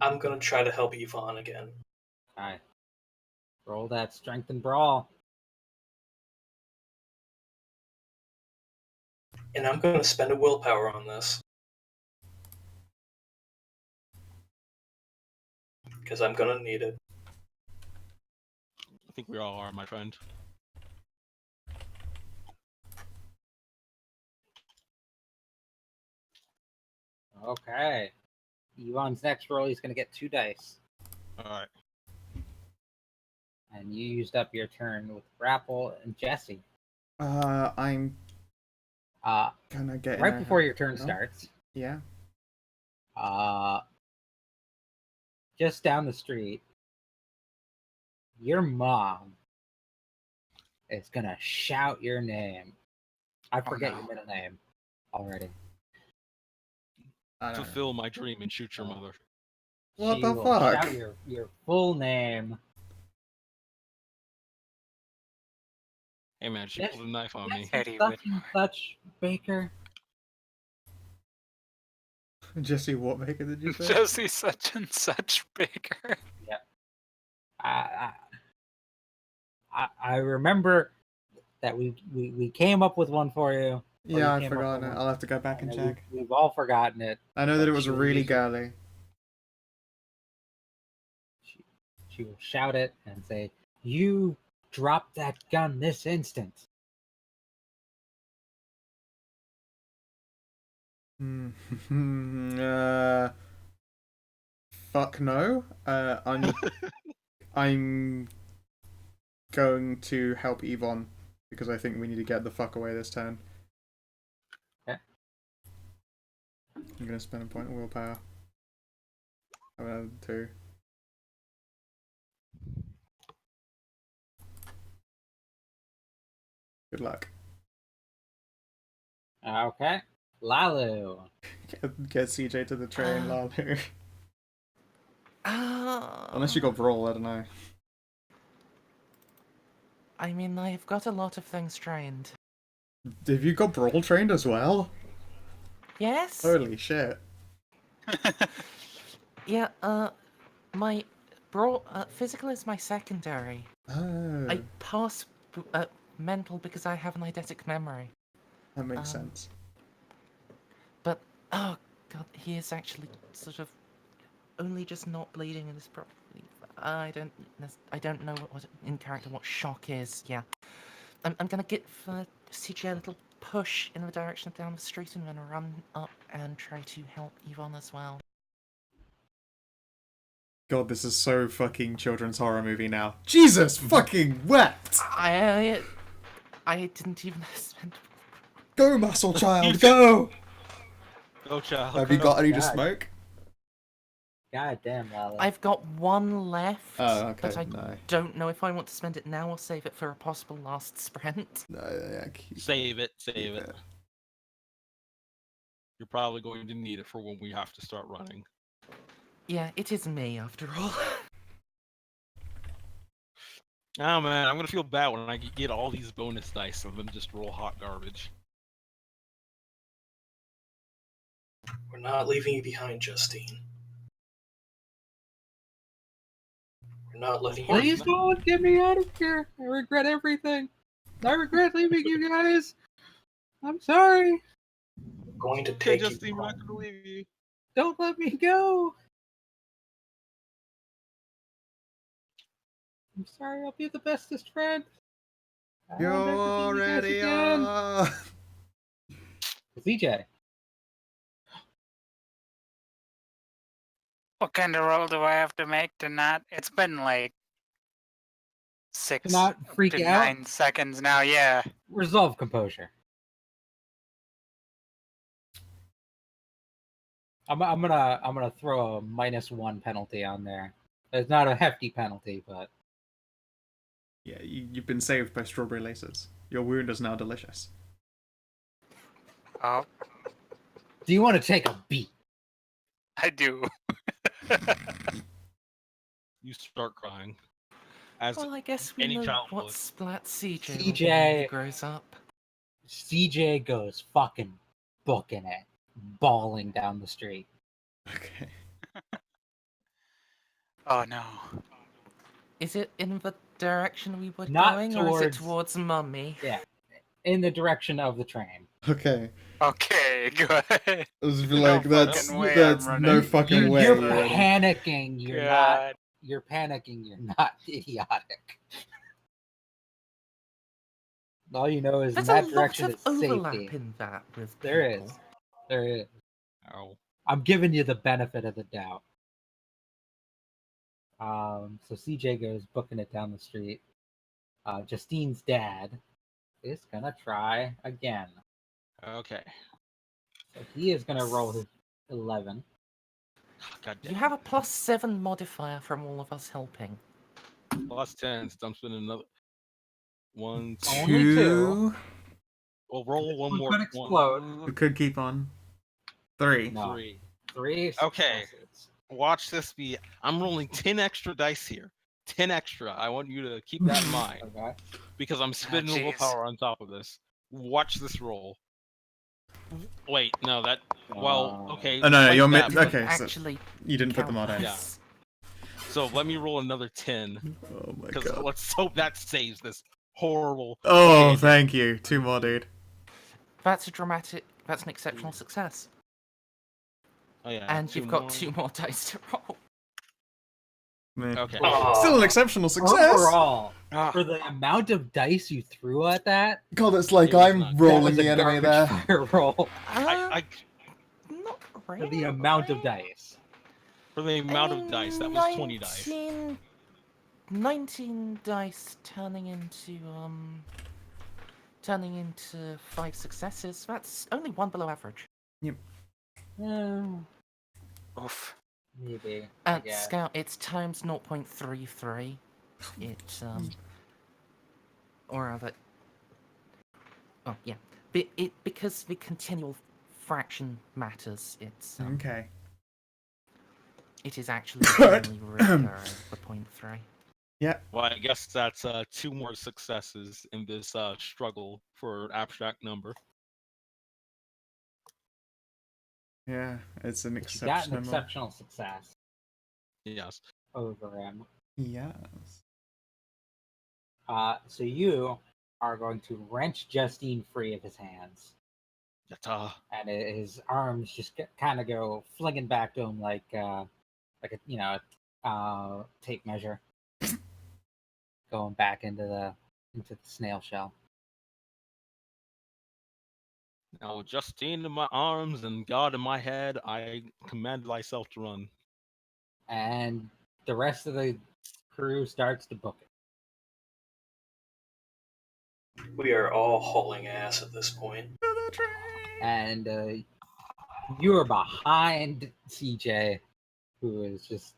Speaker 3: I'm gonna try to help Yvonne again.
Speaker 2: All right, roll that strength and brawl.
Speaker 3: And I'm gonna spend a willpower on this. Because I'm gonna need it.
Speaker 4: I think we all are, my friend.
Speaker 2: Okay, Yvonne's next roll. He's gonna get 2 dice,
Speaker 4: All right.
Speaker 2: and you used up your turn with grapple and Jesse.
Speaker 1: I'm
Speaker 2: Uh,
Speaker 1: gonna get in
Speaker 2: right
Speaker 1: a
Speaker 2: before
Speaker 1: hurry.
Speaker 2: your turn
Speaker 1: Oh,
Speaker 2: starts,
Speaker 1: Yeah.
Speaker 2: just down the street, your mom is gonna shout your name. I forget
Speaker 6: no.
Speaker 2: your middle name already.
Speaker 1: I don't know.
Speaker 4: Fulfill my dream and shoot your
Speaker 2: Oh.
Speaker 4: mother.
Speaker 1: What
Speaker 2: She
Speaker 1: the
Speaker 2: will
Speaker 1: fuck?
Speaker 2: shout your full name.
Speaker 4: Hey man, she
Speaker 2: Yes,
Speaker 4: pulled a knife on me.
Speaker 6: Eddie
Speaker 2: Such
Speaker 6: Whitmore.
Speaker 2: and such Baker.
Speaker 1: Jesse, what Baker did you say?
Speaker 6: Jesse such and such Baker.
Speaker 2: I remember that we came up with one for you.
Speaker 1: Yeah,
Speaker 2: you
Speaker 1: I
Speaker 2: came up
Speaker 1: forgot
Speaker 2: with
Speaker 1: it.
Speaker 2: one,
Speaker 1: I'll have to go back and
Speaker 2: and
Speaker 1: check.
Speaker 2: we've all forgotten it.
Speaker 1: I know that
Speaker 2: but
Speaker 1: it was
Speaker 2: she will
Speaker 1: really
Speaker 2: use it.
Speaker 1: girly.
Speaker 2: She will shout it and say, "You drop that gun this instant."
Speaker 1: Fuck no. I'm going to help Yvonne because I think we need to get the fuck away this turn.
Speaker 2: Okay.
Speaker 1: I'm gonna spend a point of willpower. I'm gonna 2. Good luck.
Speaker 2: Okay, Lalu.
Speaker 1: Get CJ to the train, Lalu.
Speaker 5: Ah.
Speaker 1: Unless you got Brawl, I don't know.
Speaker 5: I mean, I've got a lot of things trained.
Speaker 1: Have you got Brawl trained as well?
Speaker 5: Yes?
Speaker 1: Holy shit.
Speaker 5: Yeah, my physical is my secondary.
Speaker 1: Oh,
Speaker 5: I pass mental because I have an eidetic memory.
Speaker 1: that makes sense.
Speaker 5: But, oh god, he is actually sort of only just not bleeding and is probably... I don't know what in character what shock is. Yeah, I'm gonna give CJ a little push in the direction of down the street and then run up and try to help Yvonne as well.
Speaker 1: God, this is so fucking children's horror movie now. Jesus fucking wept!
Speaker 5: I didn't even spend...
Speaker 1: Go, muscle child, go!
Speaker 4: Go, child.
Speaker 1: Have you
Speaker 4: go.
Speaker 1: got any to
Speaker 2: God.
Speaker 1: smoke?
Speaker 2: God damn, Lalu.
Speaker 5: I've got one left,
Speaker 1: Oh, okay,
Speaker 5: but I
Speaker 1: no.
Speaker 5: don't know if I want to spend it now or save it for a possible last sprint.
Speaker 1: No, yeah, keep
Speaker 4: Save it.
Speaker 1: keep
Speaker 4: Save it. You're probably going to need it for when we have to start running.
Speaker 5: Yeah, it is me after all.
Speaker 4: Oh man, I'm gonna feel bad when I get all these bonus dice and then just roll hot garbage.
Speaker 3: We're not leaving you behind, Justine. We're not letting you.
Speaker 2: Please don't get me out of here. I regret everything. I regret leaving you guys. I'm sorry.
Speaker 3: We're going to
Speaker 4: Okay,
Speaker 3: take you
Speaker 4: Justine, we're not
Speaker 3: home.
Speaker 4: gonna leave you.
Speaker 2: Don't let me go. I'm sorry. I'll be the bestest friend.
Speaker 1: You
Speaker 2: I'll never leave you guys
Speaker 1: already
Speaker 2: again.
Speaker 1: are!
Speaker 2: CJ.
Speaker 6: What kind of roll do I have to make to not? It's been like 6
Speaker 2: not freak
Speaker 6: to
Speaker 2: out?
Speaker 6: 9 seconds now. Yeah.
Speaker 2: Resolve composure. I'm gonna throw a -1 penalty on there. It's not a hefty penalty, but
Speaker 1: Yeah, you've been saved by strawberry laces. Your wound is now delicious.
Speaker 6: Oh,
Speaker 2: do you want to take a beat?
Speaker 6: I do.
Speaker 4: You start crying. As
Speaker 5: Well, I guess we
Speaker 4: any
Speaker 5: know
Speaker 4: child
Speaker 5: what
Speaker 4: would.
Speaker 5: splat CJ will be
Speaker 2: CJ
Speaker 5: when he grows up.
Speaker 2: CJ goes fucking booking it, bawling down the street.
Speaker 1: Okay.
Speaker 6: Oh no.
Speaker 5: Is it in the direction we were
Speaker 2: Not
Speaker 5: going, or is it
Speaker 2: towards-
Speaker 5: towards Mummy?
Speaker 2: Yeah, in the direction of the train.
Speaker 1: Okay.
Speaker 6: Okay, good.
Speaker 1: I was
Speaker 6: No
Speaker 1: like, that's
Speaker 6: fucking way
Speaker 1: that's
Speaker 6: I'm
Speaker 1: no
Speaker 6: running.
Speaker 1: fucking way.
Speaker 2: You're
Speaker 1: you're running.
Speaker 2: panicking. You're not.
Speaker 6: God.
Speaker 2: You're panicking. You're not idiotic. All you know is
Speaker 5: There's
Speaker 2: in
Speaker 5: a
Speaker 2: that
Speaker 5: lot
Speaker 2: direction
Speaker 5: of
Speaker 2: is
Speaker 5: overlap
Speaker 2: safety.
Speaker 5: in that with
Speaker 2: There is.
Speaker 5: people.
Speaker 2: There is.
Speaker 4: Ow.
Speaker 2: I'm giving you the benefit of the doubt. So CJ goes booking it down the street. Justine's dad is gonna try again.
Speaker 4: Okay.
Speaker 2: So he is gonna roll his 11.
Speaker 4: God
Speaker 5: You
Speaker 4: damn.
Speaker 5: have a +7 modifier from all of us helping.
Speaker 4: Plus 10, so I'm spending another 1, 2.
Speaker 2: Only two.
Speaker 4: We'll roll one more.
Speaker 2: Could explode.
Speaker 1: We could keep on. 3.
Speaker 2: No.
Speaker 4: 3.
Speaker 2: 3
Speaker 4: Okay.
Speaker 2: successes.
Speaker 4: Watch this be. I'm rolling 10 extra dice here. 10 extra. I want you to keep that in mind
Speaker 2: Okay.
Speaker 4: because I'm spending
Speaker 6: jeez.
Speaker 4: willpower on top of this. Watch this roll. Wait, no, that. Well, okay.
Speaker 1: Oh, no,
Speaker 4: like
Speaker 1: you're
Speaker 4: that,
Speaker 1: mid-
Speaker 4: but-
Speaker 1: okay, so
Speaker 5: Actually,
Speaker 1: you didn't put the mod in.
Speaker 4: Yeah. So let me roll another 10
Speaker 1: Oh my
Speaker 4: because
Speaker 1: god.
Speaker 4: let's hope that saves this horrible.
Speaker 1: Oh,
Speaker 4: Okay,
Speaker 1: thank you. 2 more, dude.
Speaker 5: That's an exceptional success.
Speaker 4: Oh yeah.
Speaker 5: And
Speaker 4: 2
Speaker 5: you've got
Speaker 4: more.
Speaker 5: 2 more dice to roll.
Speaker 1: Meh.
Speaker 4: Okay.
Speaker 1: Still an exceptional success.
Speaker 2: Overall,
Speaker 6: Ah,
Speaker 2: for the amount of dice you threw at that,
Speaker 1: God, it's like
Speaker 4: It was
Speaker 1: I'm
Speaker 4: not-
Speaker 2: that
Speaker 1: rolling
Speaker 2: was a
Speaker 1: the enemy
Speaker 2: garbage
Speaker 1: there.
Speaker 2: fire roll
Speaker 4: I
Speaker 5: Not
Speaker 2: for
Speaker 5: really.
Speaker 2: the amount of dice.
Speaker 4: for the amount of dice, that was 20 dice.
Speaker 5: 19 dice turning into 5 successes. That's only 1 below average.
Speaker 6: oof.
Speaker 2: Maybe. I
Speaker 5: At
Speaker 2: guess.
Speaker 5: Scout, it's times 0.33. It's or rather, oh yeah, because the continual fraction matters.
Speaker 1: Okay.
Speaker 5: It is actually generally recurring for 0.3.
Speaker 4: Well, I guess that's 2 more successes in this struggle for abstract number.
Speaker 1: Yeah, it's an
Speaker 2: But you got an
Speaker 1: exceptional.
Speaker 2: exceptional success
Speaker 4: Yes.
Speaker 2: over him.
Speaker 1: Yes.
Speaker 2: So you are going to wrench Justine free of his hands, and his arms just kind of go flinging back to him like a tape measure, going back into the snail shell.
Speaker 4: Now, with Justine in my arms and God in my head, I command myself to run.
Speaker 2: And the rest of the crew starts to book it.
Speaker 3: We are all hauling ass at this point.
Speaker 2: And you are behind CJ, who is just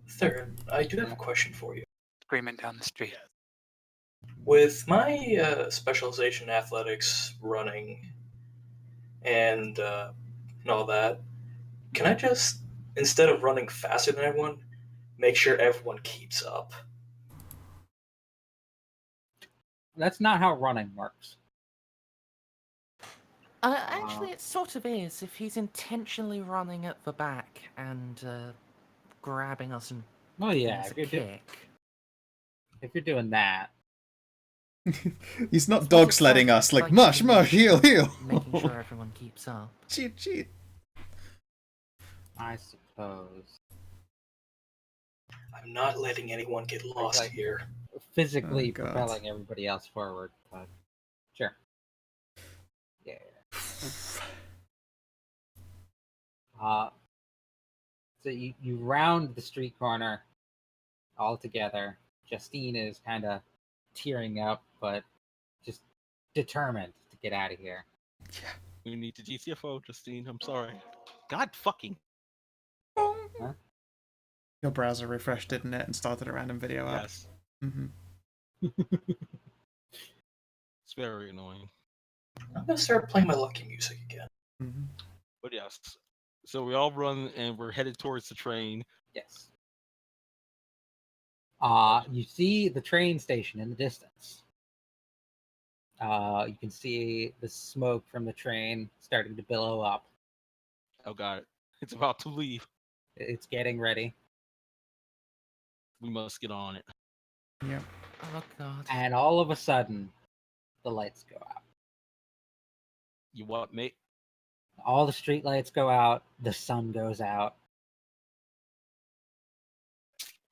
Speaker 3: Third, I do have a question for you.
Speaker 6: Screaming down the street.
Speaker 3: With my specialization in athletics, running, and all that, can I just, instead of running faster than everyone, make sure everyone keeps up?
Speaker 2: that's not how running works.
Speaker 5: Actually, it sort of is. If he's intentionally running at the back and grabbing us and
Speaker 2: Oh yeah,
Speaker 5: giving us a kick.
Speaker 2: if you're doing that,
Speaker 1: He's not
Speaker 5: It's
Speaker 1: dog
Speaker 5: also
Speaker 1: sledding
Speaker 5: like-
Speaker 1: us like
Speaker 5: like
Speaker 1: mush,
Speaker 5: in-
Speaker 1: mush, heal, heal.
Speaker 5: making sure everyone keeps up.
Speaker 1: Cheat, cheat.
Speaker 2: I suppose
Speaker 3: I'm not letting anyone get lost
Speaker 2: Like-
Speaker 3: here.
Speaker 2: physically
Speaker 1: Oh, God.
Speaker 2: propelling everybody else forward, but sure. Yeah. So you round the street corner all together. Justine is kind of tearing up, but just determined to get out of here.
Speaker 4: We need to GTFO, Justine. I'm sorry. God fucking.
Speaker 1: Your browser refreshed, didn't it, and started a random video up?
Speaker 4: Yes.
Speaker 1: Mm-hmm.
Speaker 4: It's very annoying.
Speaker 3: I'm gonna start playing my lucky music again.
Speaker 1: Mm-hmm.
Speaker 4: But yes. So we all run and we're headed towards the train.
Speaker 2: Yes. You see the train station in the distance. You can see the smoke from the train starting to billow up.
Speaker 4: Oh god. It's about to leave.
Speaker 2: It's getting ready.
Speaker 4: We must get on it.
Speaker 1: Yep.
Speaker 5: Oh god.
Speaker 2: And all of a sudden, the lights go out.
Speaker 4: You what, mate?
Speaker 2: All the street lights go out. The sun goes out.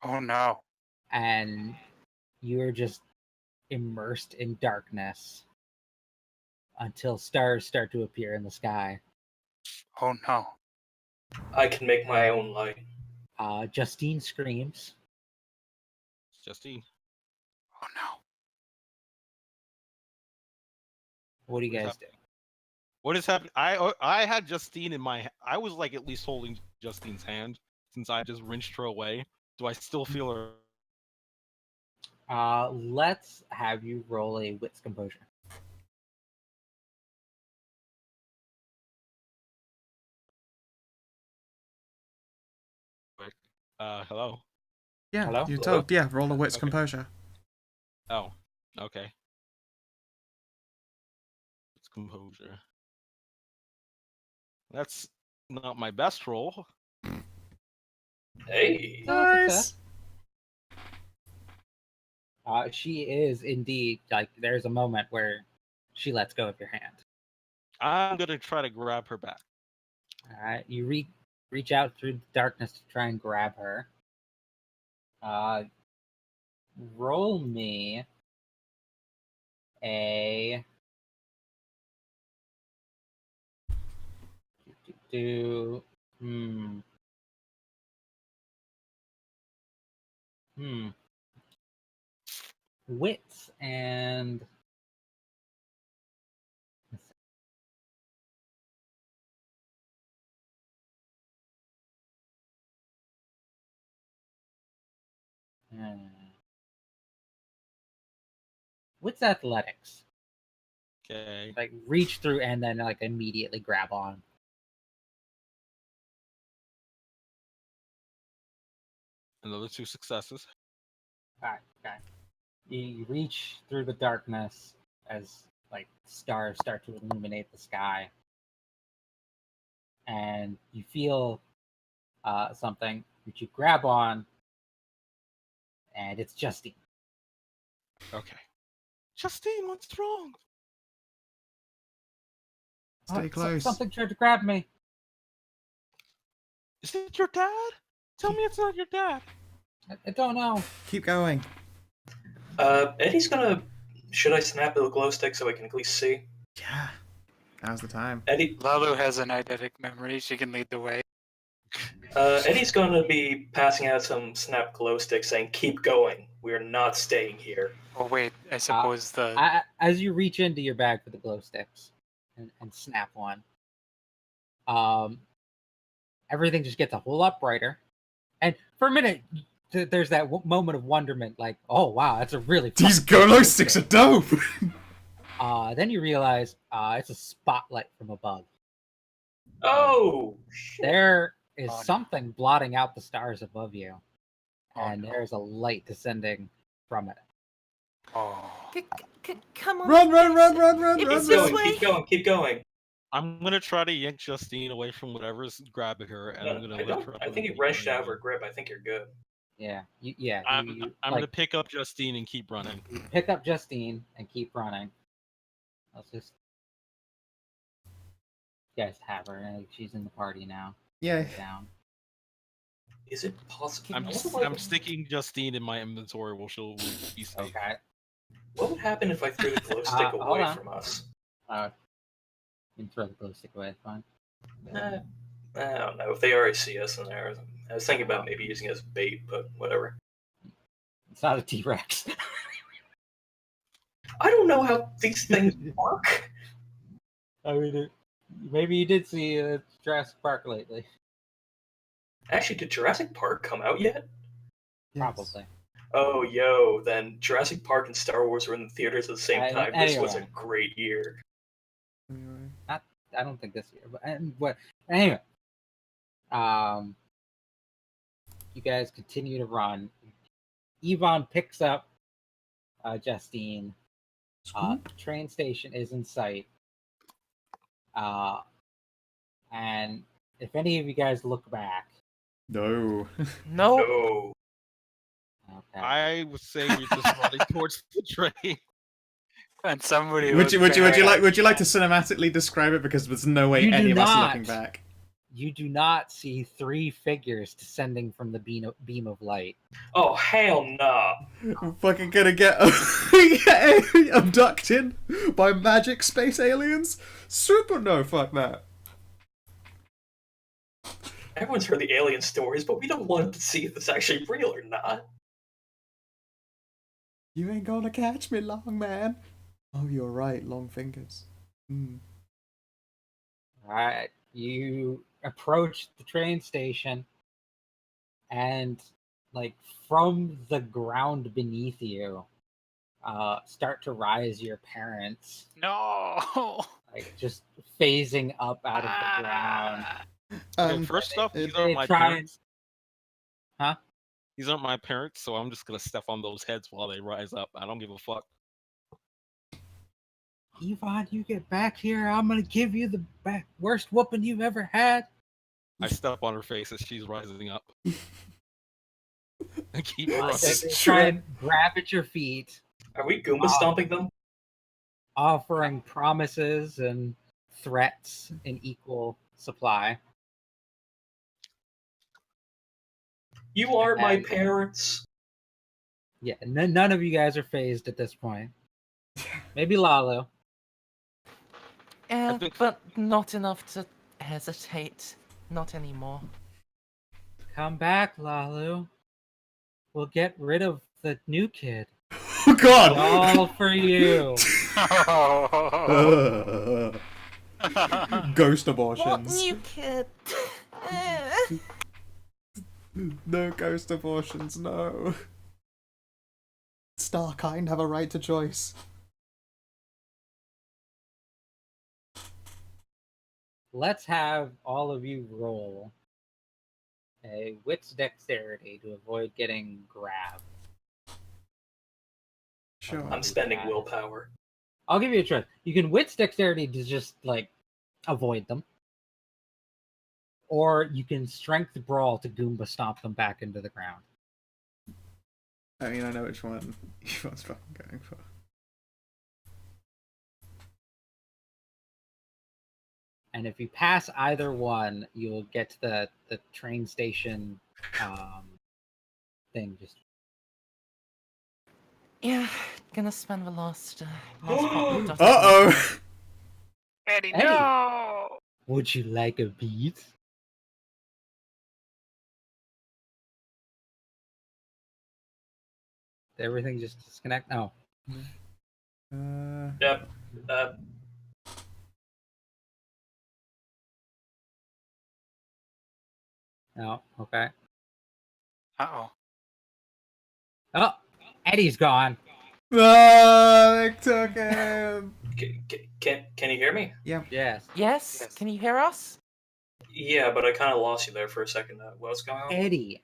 Speaker 6: Oh no.
Speaker 2: And you're just immersed in darkness until stars start to appear in the sky.
Speaker 6: Oh no.
Speaker 3: I can make my own light.
Speaker 2: Justine screams.
Speaker 4: Justine.
Speaker 6: Oh no.
Speaker 2: What do you
Speaker 4: What's
Speaker 2: guys do?
Speaker 4: What is happening? I had Justine in my. I was like at least holding Justine's hand since I just wrenched her away. Do I still feel her?
Speaker 2: Let's have you roll a wits composure.
Speaker 4: Hello.
Speaker 1: Yeah,
Speaker 2: Hello?
Speaker 1: you told. Yeah, roll a wits
Speaker 4: Okay.
Speaker 1: composure.
Speaker 4: Oh, okay. It's composure. That's not my best roll.
Speaker 3: Hey.
Speaker 1: Nice.
Speaker 2: She is indeed like. There's a moment where she lets go of your hand.
Speaker 4: I'm gonna try to grab her back.
Speaker 2: All right, you reach out through the darkness to try and grab her. Roll me a do wits and wits athletics.
Speaker 4: Okay.
Speaker 2: Like reach through and then like immediately grab on.
Speaker 4: Another 2 successes.
Speaker 2: Alright, okay. You reach through the darkness as like stars start to illuminate the sky. And you feel something which you grab on, and it's Justine.
Speaker 4: Okay. Justine, what's wrong?
Speaker 1: Stay close.
Speaker 2: Something tried to grab me.
Speaker 4: Is it your dad? Tell me it's not your dad.
Speaker 2: I don't know.
Speaker 1: Keep going.
Speaker 3: Eddie's gonna. Should I snap the glow stick so I can at least see?
Speaker 1: Yeah. Now's the time.
Speaker 3: Eddie.
Speaker 6: Lalu has an eidetic memory. She can lead the way.
Speaker 3: Eddie's gonna be passing out some snap glow sticks, saying, "Keep going. We are not staying here."
Speaker 6: Oh wait, I suppose the
Speaker 2: As you reach into your bag for the glow sticks and snap one, everything just gets a whole lot brighter. And for a minute, there's that moment of wonderment, like, oh wow, that's a really
Speaker 1: These
Speaker 2: fucking
Speaker 1: glow sticks are dope.
Speaker 2: Then you realize it's a spotlight from above.
Speaker 3: Oh shit!
Speaker 2: There is
Speaker 6: Oh, no.
Speaker 2: something blotting out the stars above you,
Speaker 6: Oh,
Speaker 2: and
Speaker 6: no.
Speaker 2: there's a light descending from it.
Speaker 6: oh.
Speaker 5: Come on.
Speaker 1: Run, run,
Speaker 5: guys.
Speaker 1: run, run, run,
Speaker 3: Keep
Speaker 1: run,
Speaker 5: It's this
Speaker 1: run.
Speaker 3: going.
Speaker 5: way.
Speaker 3: Keep going. Keep going.
Speaker 4: I'm gonna try to yank Justine away from whatever's grabbing her, and I'm gonna
Speaker 3: I
Speaker 4: lift
Speaker 3: don't.
Speaker 4: her up.
Speaker 3: I
Speaker 4: and
Speaker 3: think you
Speaker 4: keep
Speaker 3: wrenched
Speaker 4: running
Speaker 3: out of her
Speaker 4: away.
Speaker 3: grip. I think you're good.
Speaker 2: Yeah, you
Speaker 4: I'm
Speaker 2: like,
Speaker 4: gonna pick up Justine and keep running.
Speaker 2: you pick up Justine and keep running. Let's just you guys have her. She's in the party now.
Speaker 1: Yeah.
Speaker 2: Down.
Speaker 3: Is it possible?
Speaker 4: I'm sticking Justine in my inventory. She'll be safe.
Speaker 2: Okay.
Speaker 3: What would happen if I threw the glow stick
Speaker 2: hold
Speaker 3: away
Speaker 2: on.
Speaker 3: from us?
Speaker 2: You can throw the glow stick away. It's fine.
Speaker 3: I don't know. If they already see us in there, I was thinking about maybe using it as bait, but whatever.
Speaker 2: It's not a T-Rex.
Speaker 3: I don't know how these things work.
Speaker 2: I mean, maybe you did see Jurassic Park lately.
Speaker 3: Actually, did Jurassic Park come out yet?
Speaker 2: Probably.
Speaker 3: Oh, yo, then Jurassic Park and Star Wars were in the theaters at the same time. This was a
Speaker 2: Anyway.
Speaker 3: great year.
Speaker 1: Anyway.
Speaker 2: I don't think this year, but anyway. You guys continue to run. Yvonne picks up Justine. Train station is in sight. And if any of you guys look back,
Speaker 1: No.
Speaker 5: No.
Speaker 3: No.
Speaker 2: okay.
Speaker 4: I was saying we're just running towards the train.
Speaker 6: And somebody
Speaker 1: Would
Speaker 6: was
Speaker 1: you like
Speaker 6: very-
Speaker 1: to cinematically describe it, because there's no way
Speaker 2: You do
Speaker 1: any of us are
Speaker 2: not.
Speaker 1: looking back.
Speaker 2: You do not see three figures descending from the beam of light.
Speaker 3: Oh, hell no.
Speaker 1: I'm fucking gonna get abducted by magic space aliens? Super no, fuck that.
Speaker 3: Everyone's heard the alien stories, but we don't want to see if it's actually real or not.
Speaker 1: You ain't gonna catch me, long man. Oh, you're right, long fingers. Mm.
Speaker 2: Alright, you approach the train station, and like from the ground beneath you, start to rise your parents,
Speaker 6: No.
Speaker 2: like just phasing up out of the ground.
Speaker 4: Okay, first off,
Speaker 2: they-
Speaker 4: these
Speaker 2: they
Speaker 4: aren't my
Speaker 2: try and-
Speaker 4: parents.
Speaker 2: Huh?
Speaker 4: These aren't my parents, so I'm just gonna step on those heads while they rise up. I don't give a fuck.
Speaker 2: Yvonne, you get back here, I'm gonna give you the worst whooping you've ever had.
Speaker 4: I step on her face as she's rising up. And keep
Speaker 2: They
Speaker 4: running.
Speaker 2: try and grab at your feet,
Speaker 3: Are we Goomba stomping them?
Speaker 2: offering promises and threats in equal supply.
Speaker 3: You are my
Speaker 2: And-
Speaker 3: parents.
Speaker 2: Yeah, none of you guys are phased at this point. Maybe Lalo.
Speaker 5: Yeah,
Speaker 4: think-
Speaker 5: but not enough to hesitate. Not anymore.
Speaker 2: Come back, Lalu. We'll get rid of the new kid.
Speaker 1: Oh God!
Speaker 2: All for you.
Speaker 1: Ghost
Speaker 5: What
Speaker 1: abortions.
Speaker 5: new kid?
Speaker 1: No ghost abortions, no. Starkind have a right to choice.
Speaker 2: Let's have all of you roll a wit's dexterity to avoid getting grabbed.
Speaker 1: Sure.
Speaker 3: I'm spending willpower.
Speaker 2: I'll give you a choice. You can wit's dexterity to just like avoid them, or you can strength brawl to Goomba stomp them back into the ground.
Speaker 1: I mean, I know which one Yvonne's fucking going for.
Speaker 2: And if you pass either one, you'll get to the train station thing. Just
Speaker 5: Yeah, gonna spend the last part of
Speaker 1: Uh-oh!
Speaker 6: Eddie,
Speaker 2: Eddie.
Speaker 6: no.
Speaker 2: would you like a beat? Did everything just disconnect? Oh,
Speaker 3: Yep.
Speaker 2: no. Okay.
Speaker 6: Uh-oh.
Speaker 2: Oh, Eddie's gone.
Speaker 1: Oh, they took him!
Speaker 3: Can you hear me?
Speaker 2: Yes.
Speaker 5: Yes?
Speaker 6: Yes.
Speaker 5: Can you hear us?
Speaker 3: Yeah, but I kind of lost you there for a second. What's going on?
Speaker 2: Eddie,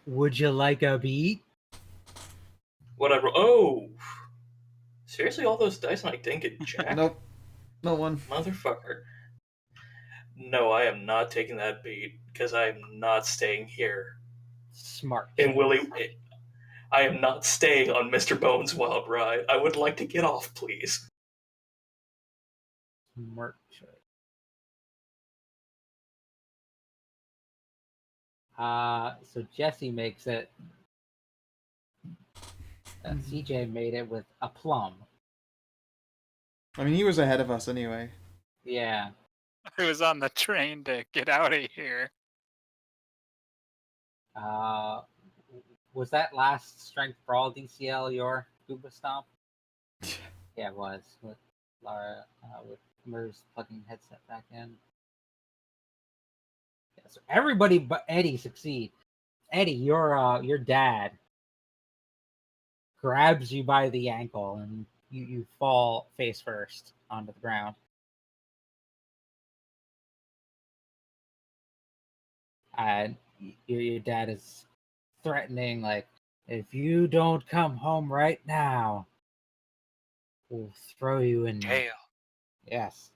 Speaker 2: would you like a beat?
Speaker 3: Whatever. Oh! Seriously, all those dice and I didn't get jack?
Speaker 1: Nope. No one.
Speaker 3: Motherfucker. No, I am not taking that beat, because I am not staying here.
Speaker 2: Smart.
Speaker 3: And I am not staying on Mr. Bones' wild ride. I would like to get off, please.
Speaker 2: Smart choice. So Jesse makes it. CJ made it with a plum.
Speaker 1: I mean, he was ahead of us anyway.
Speaker 2: Yeah.
Speaker 6: I was on the train to get out of here.
Speaker 2: Was that last strength brawl DCL your Goomba stomp? Yeah, it was with Lara with Mer's plugging headset back in. Yeah, so everybody but Eddie succeed. Eddie, your dad grabs you by the ankle and you fall face first onto the ground. And your dad is threatening, like, if you don't come home right now, we'll throw you in
Speaker 6: Jail.
Speaker 2: Yes.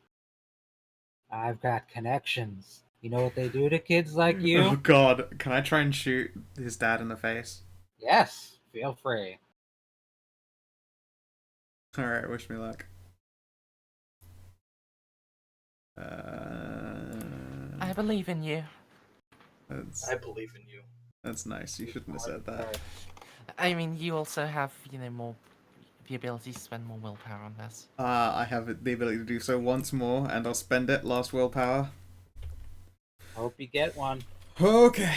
Speaker 2: I've got connections. You know what they do to kids like
Speaker 1: Oh
Speaker 2: you?
Speaker 1: God, can I try and shoot his dad in the face?
Speaker 2: Yes, feel free.
Speaker 1: Alright, wish me luck.
Speaker 5: I believe in you.
Speaker 3: I believe in you.
Speaker 1: That's nice. You shouldn't have said that.
Speaker 5: I mean, you also have, more the ability to spend more willpower on this.
Speaker 1: I have the ability to do so once more, and I'll spend it. Last willpower.
Speaker 2: Hope you get one.
Speaker 1: Okay.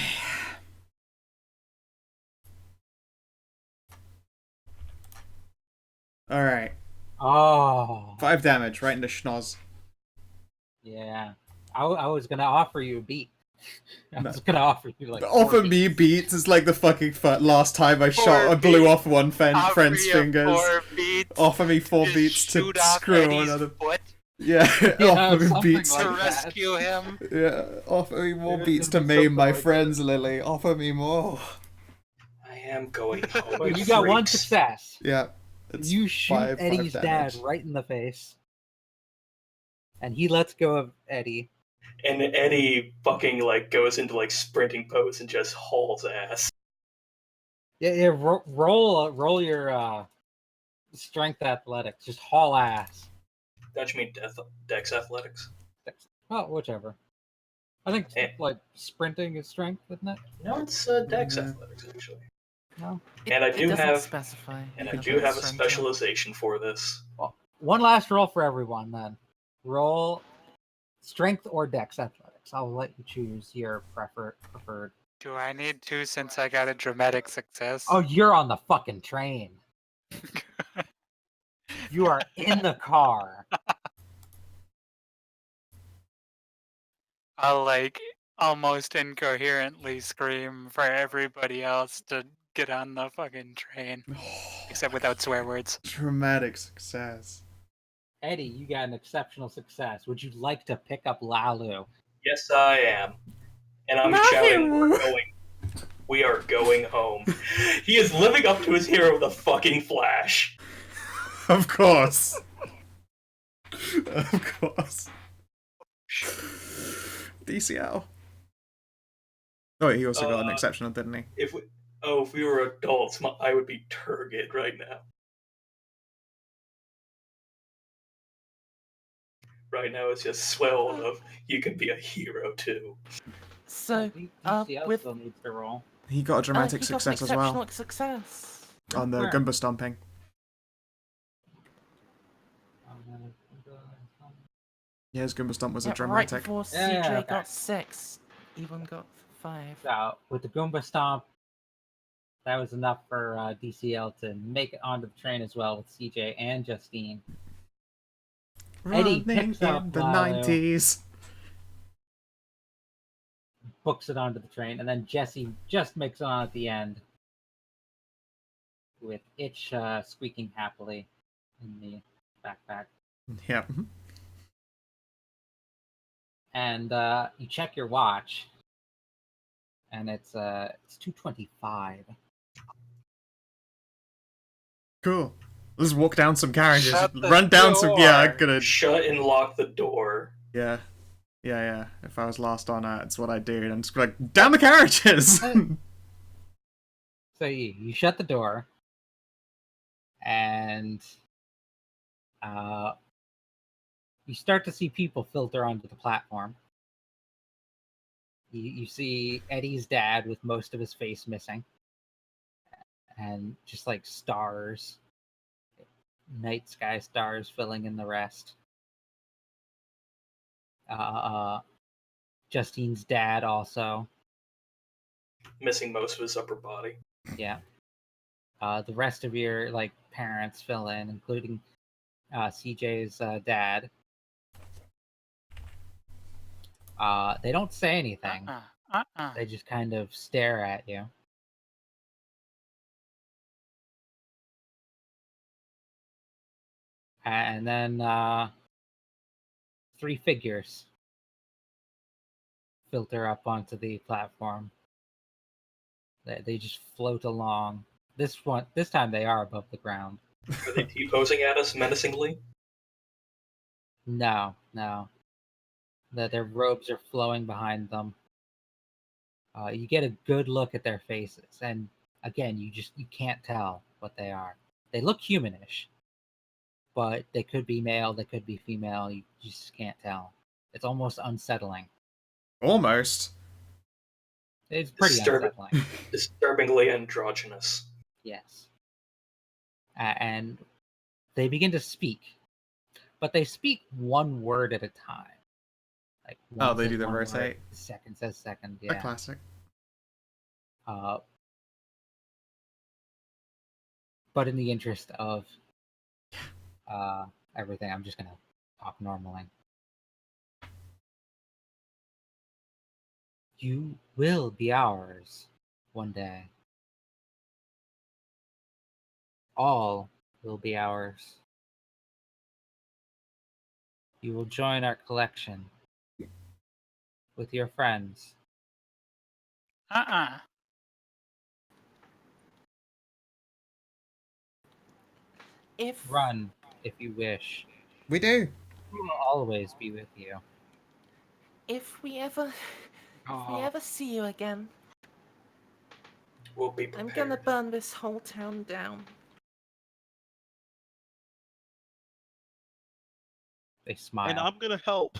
Speaker 1: Alright.
Speaker 2: Oh,
Speaker 1: 5 damage right into schnoz.
Speaker 2: yeah. I was gonna offer you a beat. I
Speaker 1: No.
Speaker 2: was gonna offer you like
Speaker 1: Offer
Speaker 2: 4
Speaker 1: me
Speaker 2: beats.
Speaker 1: beats is like the fucking last time I shot,
Speaker 6: 4
Speaker 1: I blew
Speaker 6: beats.
Speaker 1: off one
Speaker 6: Offer
Speaker 1: friend's
Speaker 6: you
Speaker 1: fingers.
Speaker 6: 4 beats.
Speaker 1: Offer me 4
Speaker 6: Just
Speaker 1: beats to
Speaker 6: shoot off
Speaker 1: screw
Speaker 6: Eddie's
Speaker 1: another.
Speaker 6: foot
Speaker 1: Yeah,
Speaker 2: Yeah,
Speaker 1: offer me
Speaker 2: something
Speaker 1: beats
Speaker 2: like
Speaker 6: to
Speaker 1: to.
Speaker 2: that.
Speaker 6: rescue him.
Speaker 1: Yeah, offer me more
Speaker 2: There's
Speaker 1: beats to
Speaker 2: gonna be
Speaker 1: maim
Speaker 2: something
Speaker 1: my
Speaker 2: like that.
Speaker 1: friends, Lily. Offer me more.
Speaker 3: I am going home.
Speaker 2: But
Speaker 3: you
Speaker 2: you got one
Speaker 3: freaks.
Speaker 2: success.
Speaker 1: Yeah. It's
Speaker 2: You shoot
Speaker 1: 5
Speaker 2: Eddie's dad
Speaker 1: damage.
Speaker 2: right in the face, and he lets go of Eddie.
Speaker 3: And Eddie fucking like goes into like sprinting pose and just hauls ass.
Speaker 2: Yeah. Roll your strength athletics. Just haul ass.
Speaker 3: Don't you mean Dex Athletics?
Speaker 2: Oh, whichever. I think
Speaker 3: Eh.
Speaker 2: like sprinting is strength, isn't it?
Speaker 3: No, it's Dex
Speaker 1: Yeah.
Speaker 3: Athletics actually.
Speaker 2: No.
Speaker 3: And I do
Speaker 5: doesn't
Speaker 3: have-
Speaker 5: specify.
Speaker 3: And I
Speaker 5: whether
Speaker 3: do
Speaker 5: it's
Speaker 3: have a
Speaker 5: strength or-
Speaker 3: specialization for this.
Speaker 2: Well, one last roll for everyone then. Roll strength or dex athletics. I'll let you choose your preferred.
Speaker 6: Do I need to since I got a dramatic success?
Speaker 2: Oh, you're on the fucking train. You are in the car.
Speaker 6: I'll like almost incoherently scream for everybody else to get on the fucking train. Except without swear words.
Speaker 1: Dramatic success.
Speaker 2: Eddie, you got an exceptional success. Would you like to pick up Lalu?
Speaker 3: Yes, I am. And I'm
Speaker 1: No!
Speaker 3: shouting, we are going home. He is living up to his hero, the fucking Flash.
Speaker 1: Of course. Of course. DCL. Oh, he also got an exceptional, didn't he?
Speaker 3: If we were adults, I would be Turgid right now. Right now it's just swelled of you can be a hero too.
Speaker 5: So,
Speaker 2: DCL
Speaker 5: with
Speaker 2: still needs to roll.
Speaker 1: He got a dramatic
Speaker 5: he got an
Speaker 1: success as well
Speaker 5: exceptional success.
Speaker 1: on the
Speaker 2: Where?
Speaker 1: Goomba stomping. Yeah, his Goomba stomp was a
Speaker 5: Yeah, right
Speaker 1: dramatic.
Speaker 5: before
Speaker 2: Yeah,
Speaker 5: CJ
Speaker 2: yeah, okay.
Speaker 5: got 6, even got 5.
Speaker 2: So with the Goomba Stomp, that was enough for DCL to make it onto the train as well with CJ and Justine. Eddie
Speaker 1: Running
Speaker 2: picks up
Speaker 1: in the
Speaker 2: Lalo.
Speaker 1: 90s.
Speaker 2: Books it onto the train, and then Jesse just makes it on at the end with Itch squeaking happily in the backpack.
Speaker 1: Yep.
Speaker 2: And you check your watch, and it's 2:25.
Speaker 1: Cool. Let's walk down some carriages.
Speaker 6: Shut the
Speaker 1: Run down some. Yeah, I'm
Speaker 6: door.
Speaker 1: gonna.
Speaker 3: Shut and lock the door.
Speaker 1: Yeah. Yeah. If I was last on it's what I'd do. And just be like, down the carriages!
Speaker 2: So you shut the door, and you start to see people filter onto the platform. You see Eddie's dad with most of his face missing, and just like stars, night sky stars filling in the rest. Justine's dad also.
Speaker 3: Missing most of his upper body.
Speaker 2: Yeah. The rest of your like parents fill in, including CJ's dad. They don't say anything. They just kind of stare at you. And then 3 figures filter up onto the platform. They just float along. This time they are above the ground.
Speaker 3: Are they T-posing at us menacingly?
Speaker 2: No. Their robes are flowing behind them. You get a good look at their faces, and again, you can't tell what they are. They look humanish, but they could be male, they could be female. You just can't tell. It's almost unsettling.
Speaker 1: Almost.
Speaker 2: It's pretty unsettling.
Speaker 3: Disturbingly androgynous.
Speaker 2: Yes. And they begin to speak, but they speak one word at a time. Like
Speaker 1: Oh,
Speaker 2: one
Speaker 1: they
Speaker 2: says
Speaker 1: do the
Speaker 2: one word,
Speaker 1: rotate.
Speaker 2: the second says second.
Speaker 1: A
Speaker 2: Yeah.
Speaker 1: classic.
Speaker 2: But in the interest of everything, I'm just gonna talk normally. You will be ours one day. All will be ours. You will join our collection with your friends.
Speaker 5: If
Speaker 2: Run if you wish.
Speaker 1: We do.
Speaker 2: We will always be with you.
Speaker 5: if we ever see you again,
Speaker 3: We'll be
Speaker 5: I'm
Speaker 3: prepared.
Speaker 5: gonna burn this whole town down.
Speaker 2: They smile.
Speaker 4: And I'm gonna help.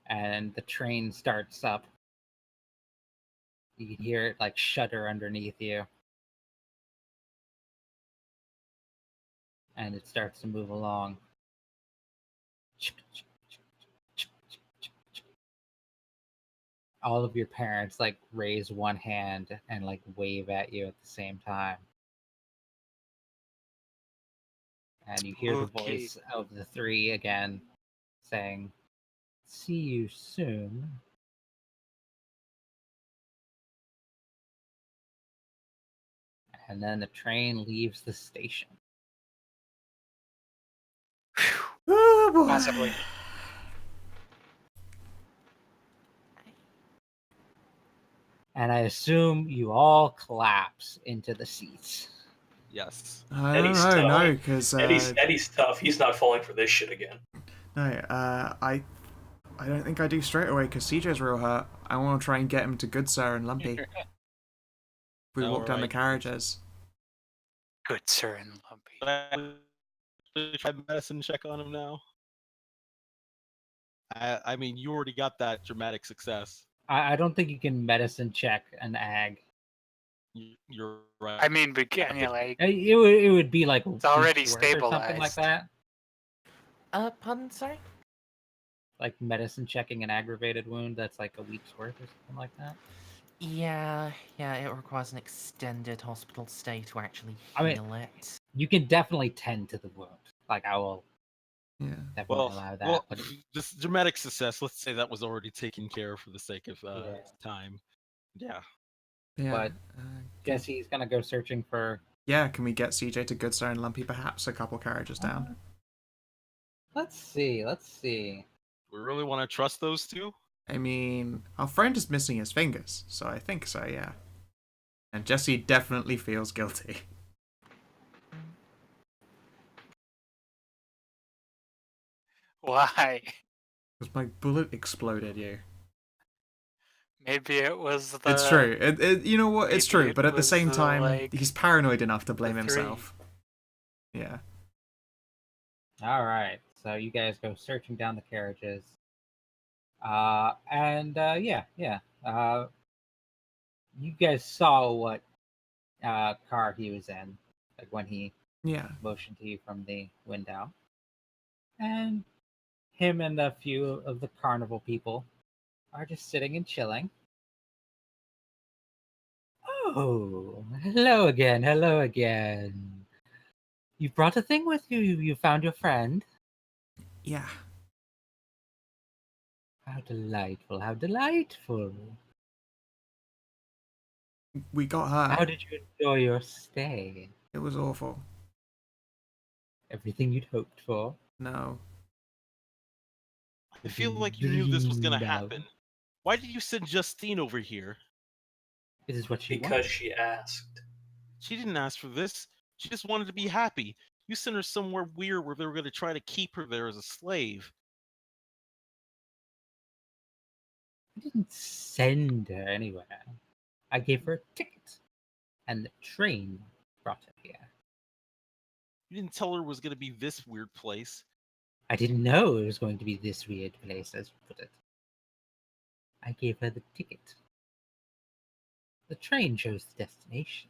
Speaker 2: And the train starts up. You can hear it like shudder underneath you. And it starts to move along. All of your parents like raise one hand and like wave at you at the same time. And you hear the
Speaker 6: Okay.
Speaker 2: voice of the three again saying, "See you soon." And then the train leaves the station.
Speaker 1: Oh, boy.
Speaker 6: Possibly.
Speaker 2: And I assume you all collapse into the seats.
Speaker 4: Yes.
Speaker 1: I don't
Speaker 3: Eddie's
Speaker 1: know,
Speaker 3: tough.
Speaker 1: no, because
Speaker 3: Eddie's tough. He's not falling for this shit again.
Speaker 1: no, I don't think I do straight away because CJ's real hurt. I want to try and get him to Good Sir and Lumpy. We walk down the
Speaker 4: Alright.
Speaker 1: carriages.
Speaker 6: Good sir and lumpy.
Speaker 4: Try medicine check on him now. I mean, you already got that dramatic success.
Speaker 2: I don't think you can medicine check an ag.
Speaker 4: You're right.
Speaker 6: I mean, but can you like?
Speaker 2: It would be like
Speaker 6: It's already
Speaker 2: week's worth or something like
Speaker 6: stabilized.
Speaker 2: that.
Speaker 5: Pardon, sorry?
Speaker 2: Like medicine checking an aggravated wound that's like a week's worth or something like that.
Speaker 5: Yeah, it requires an extended hospital stay to actually
Speaker 2: I mean-
Speaker 5: heal it.
Speaker 2: You can definitely tend to the wound. Like I will
Speaker 1: Yeah.
Speaker 2: definitely allow that.
Speaker 4: well,
Speaker 2: but
Speaker 4: this dramatic success. Let's say that was already taken care of for the sake of
Speaker 2: Yeah.
Speaker 4: time. Yeah.
Speaker 1: Yeah.
Speaker 2: But Jesse's gonna go searching for.
Speaker 1: Yeah, can we get CJ to Good Sir and Lumpy perhaps a couple carriages down?
Speaker 2: Let's see.
Speaker 4: We really want to trust those two?
Speaker 1: I mean, our friend is missing his fingers, so I think so, yeah. And Jesse definitely feels guilty.
Speaker 6: Why?
Speaker 1: Because my bullet exploded you.
Speaker 6: Maybe it was the.
Speaker 1: It's true. You know what? It's
Speaker 6: maybe
Speaker 1: true.
Speaker 6: it
Speaker 1: But at the
Speaker 6: was
Speaker 1: same
Speaker 6: the,
Speaker 1: time,
Speaker 6: like,
Speaker 1: he's paranoid enough to blame
Speaker 6: the three.
Speaker 1: himself. Yeah.
Speaker 2: All right. So you guys go searching down the carriages. You guys saw what car he was in, like when he
Speaker 1: Yeah.
Speaker 2: motioned to you from the window. And him and a few of the carnival people are just sitting and chilling. Oh, hello again, hello again. You brought a thing with you. You found your friend.
Speaker 1: Yeah.
Speaker 2: How delightful, how delightful.
Speaker 1: We got her.
Speaker 2: How did you enjoy your stay?
Speaker 1: It was awful.
Speaker 2: Everything you'd hoped for?
Speaker 1: No.
Speaker 4: I feel like you knew this was going to
Speaker 2: Dreamed of.
Speaker 4: happen. Why did you send Justine over here?
Speaker 2: This is what she
Speaker 3: Because
Speaker 2: wanted.
Speaker 3: she asked.
Speaker 4: She didn't ask for this. She just wanted to be happy. You sent her somewhere weird where they were going to try to keep her there as a slave.
Speaker 2: I didn't send her anywhere. I gave her a ticket, and the train brought her here.
Speaker 4: You didn't tell her it was going to be this weird place.
Speaker 2: I didn't know it was going to be this weird place, as you put it. I gave her the ticket. The train chose the destination.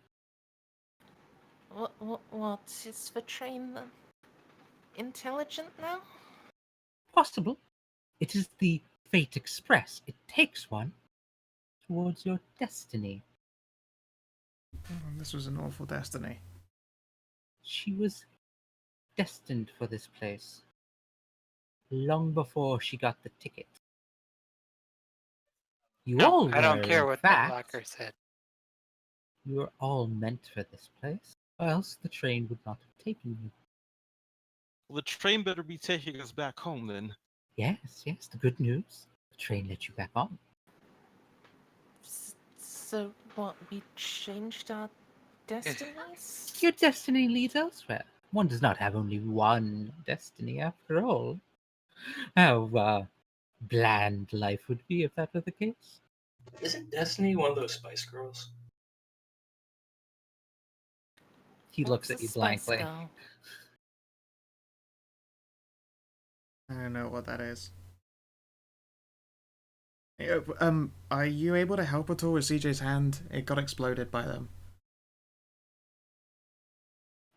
Speaker 5: What is the train then? Intelligent now?
Speaker 2: Possible. It is the Fate Express. It takes one towards your destiny.
Speaker 1: Oh, this was an awful destiny.
Speaker 2: She was destined for this place long before she got the ticket. You
Speaker 6: No,
Speaker 2: all
Speaker 6: I don't
Speaker 2: were,
Speaker 6: care
Speaker 2: in
Speaker 6: what
Speaker 2: fact,
Speaker 6: the locker said.
Speaker 2: you were all meant for this place, or else the train would not have taken you.
Speaker 4: Well, the train better be taking us back home then.
Speaker 2: Yes, the good news. The train let you back on.
Speaker 5: So what? We changed our destinies?
Speaker 2: Your destiny leads elsewhere. One does not have only one destiny, after all. How bland life would be if that were the case.
Speaker 3: Isn't Destiny one of those Spice Girls?
Speaker 2: He looks
Speaker 5: What's
Speaker 2: at
Speaker 5: a
Speaker 2: you
Speaker 5: Spice
Speaker 2: blankly.
Speaker 5: Girl?
Speaker 1: I don't know what that is. Yeah, are you able to help at all with CJ's hand? It got exploded by them.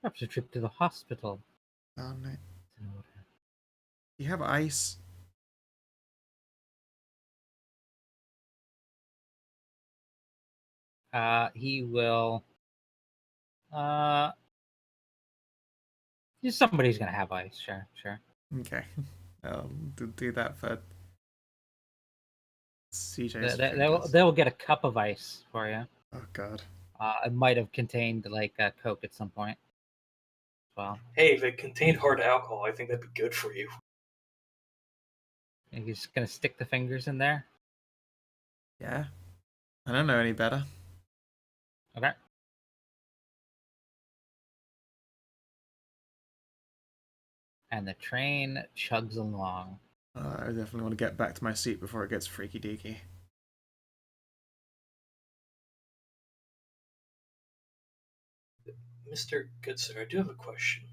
Speaker 2: Perhaps a trip to the hospital.
Speaker 1: Oh no.
Speaker 2: is in order.
Speaker 1: Do you have ice?
Speaker 2: He will. Somebody's gonna have ice. Sure.
Speaker 1: Okay. I'll do that for CJ's
Speaker 2: They'll
Speaker 1: fingers.
Speaker 2: they'll get a cup of ice for you.
Speaker 1: Oh god.
Speaker 2: It might have contained like a Coke at some point. Well,
Speaker 3: Hey, if it contained hard alcohol, I think that'd be good for you.
Speaker 2: he's just gonna stick the fingers in there.
Speaker 1: Yeah. I don't know any better.
Speaker 2: Okay. And the train chugs along.
Speaker 1: I definitely want to get back to my seat before it gets freaky deaky.
Speaker 3: Mr. Good Sir, I do have a question.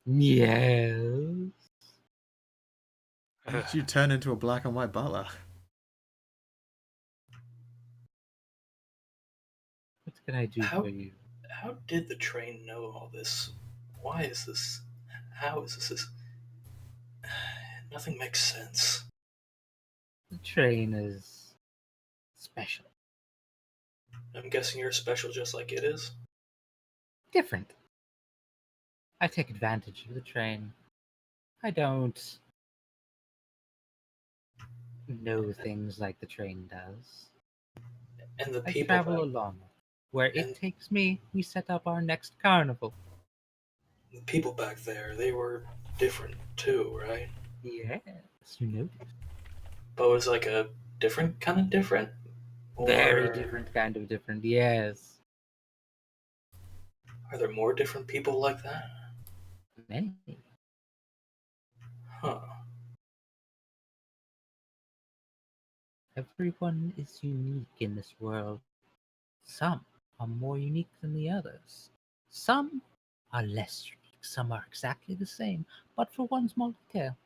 Speaker 2: Yes.
Speaker 1: How did you turn into a black and white butler?
Speaker 2: What can I do for you?
Speaker 3: How did the train know all this? Why is this? How is this? Nothing makes sense.
Speaker 2: The train is special.
Speaker 3: I'm guessing you're special just like it is?
Speaker 2: Different. I take advantage of the train. I don't know things like the train does.
Speaker 3: And the
Speaker 2: I
Speaker 3: people
Speaker 2: travel
Speaker 3: back,
Speaker 2: along. Where it
Speaker 3: and-
Speaker 2: takes me, we set up our next carnival.
Speaker 3: the people back there, they were different too, right?
Speaker 2: Yes, you noticed.
Speaker 3: But it was like a different kind of different?
Speaker 2: Very
Speaker 3: Or
Speaker 2: different kind of different, yes.
Speaker 3: are there more different people like that?
Speaker 2: Many.
Speaker 3: Huh.
Speaker 2: Everyone is unique in this world. Some are more unique than the others. Some are less unique. Some are exactly the same, but for one small detail.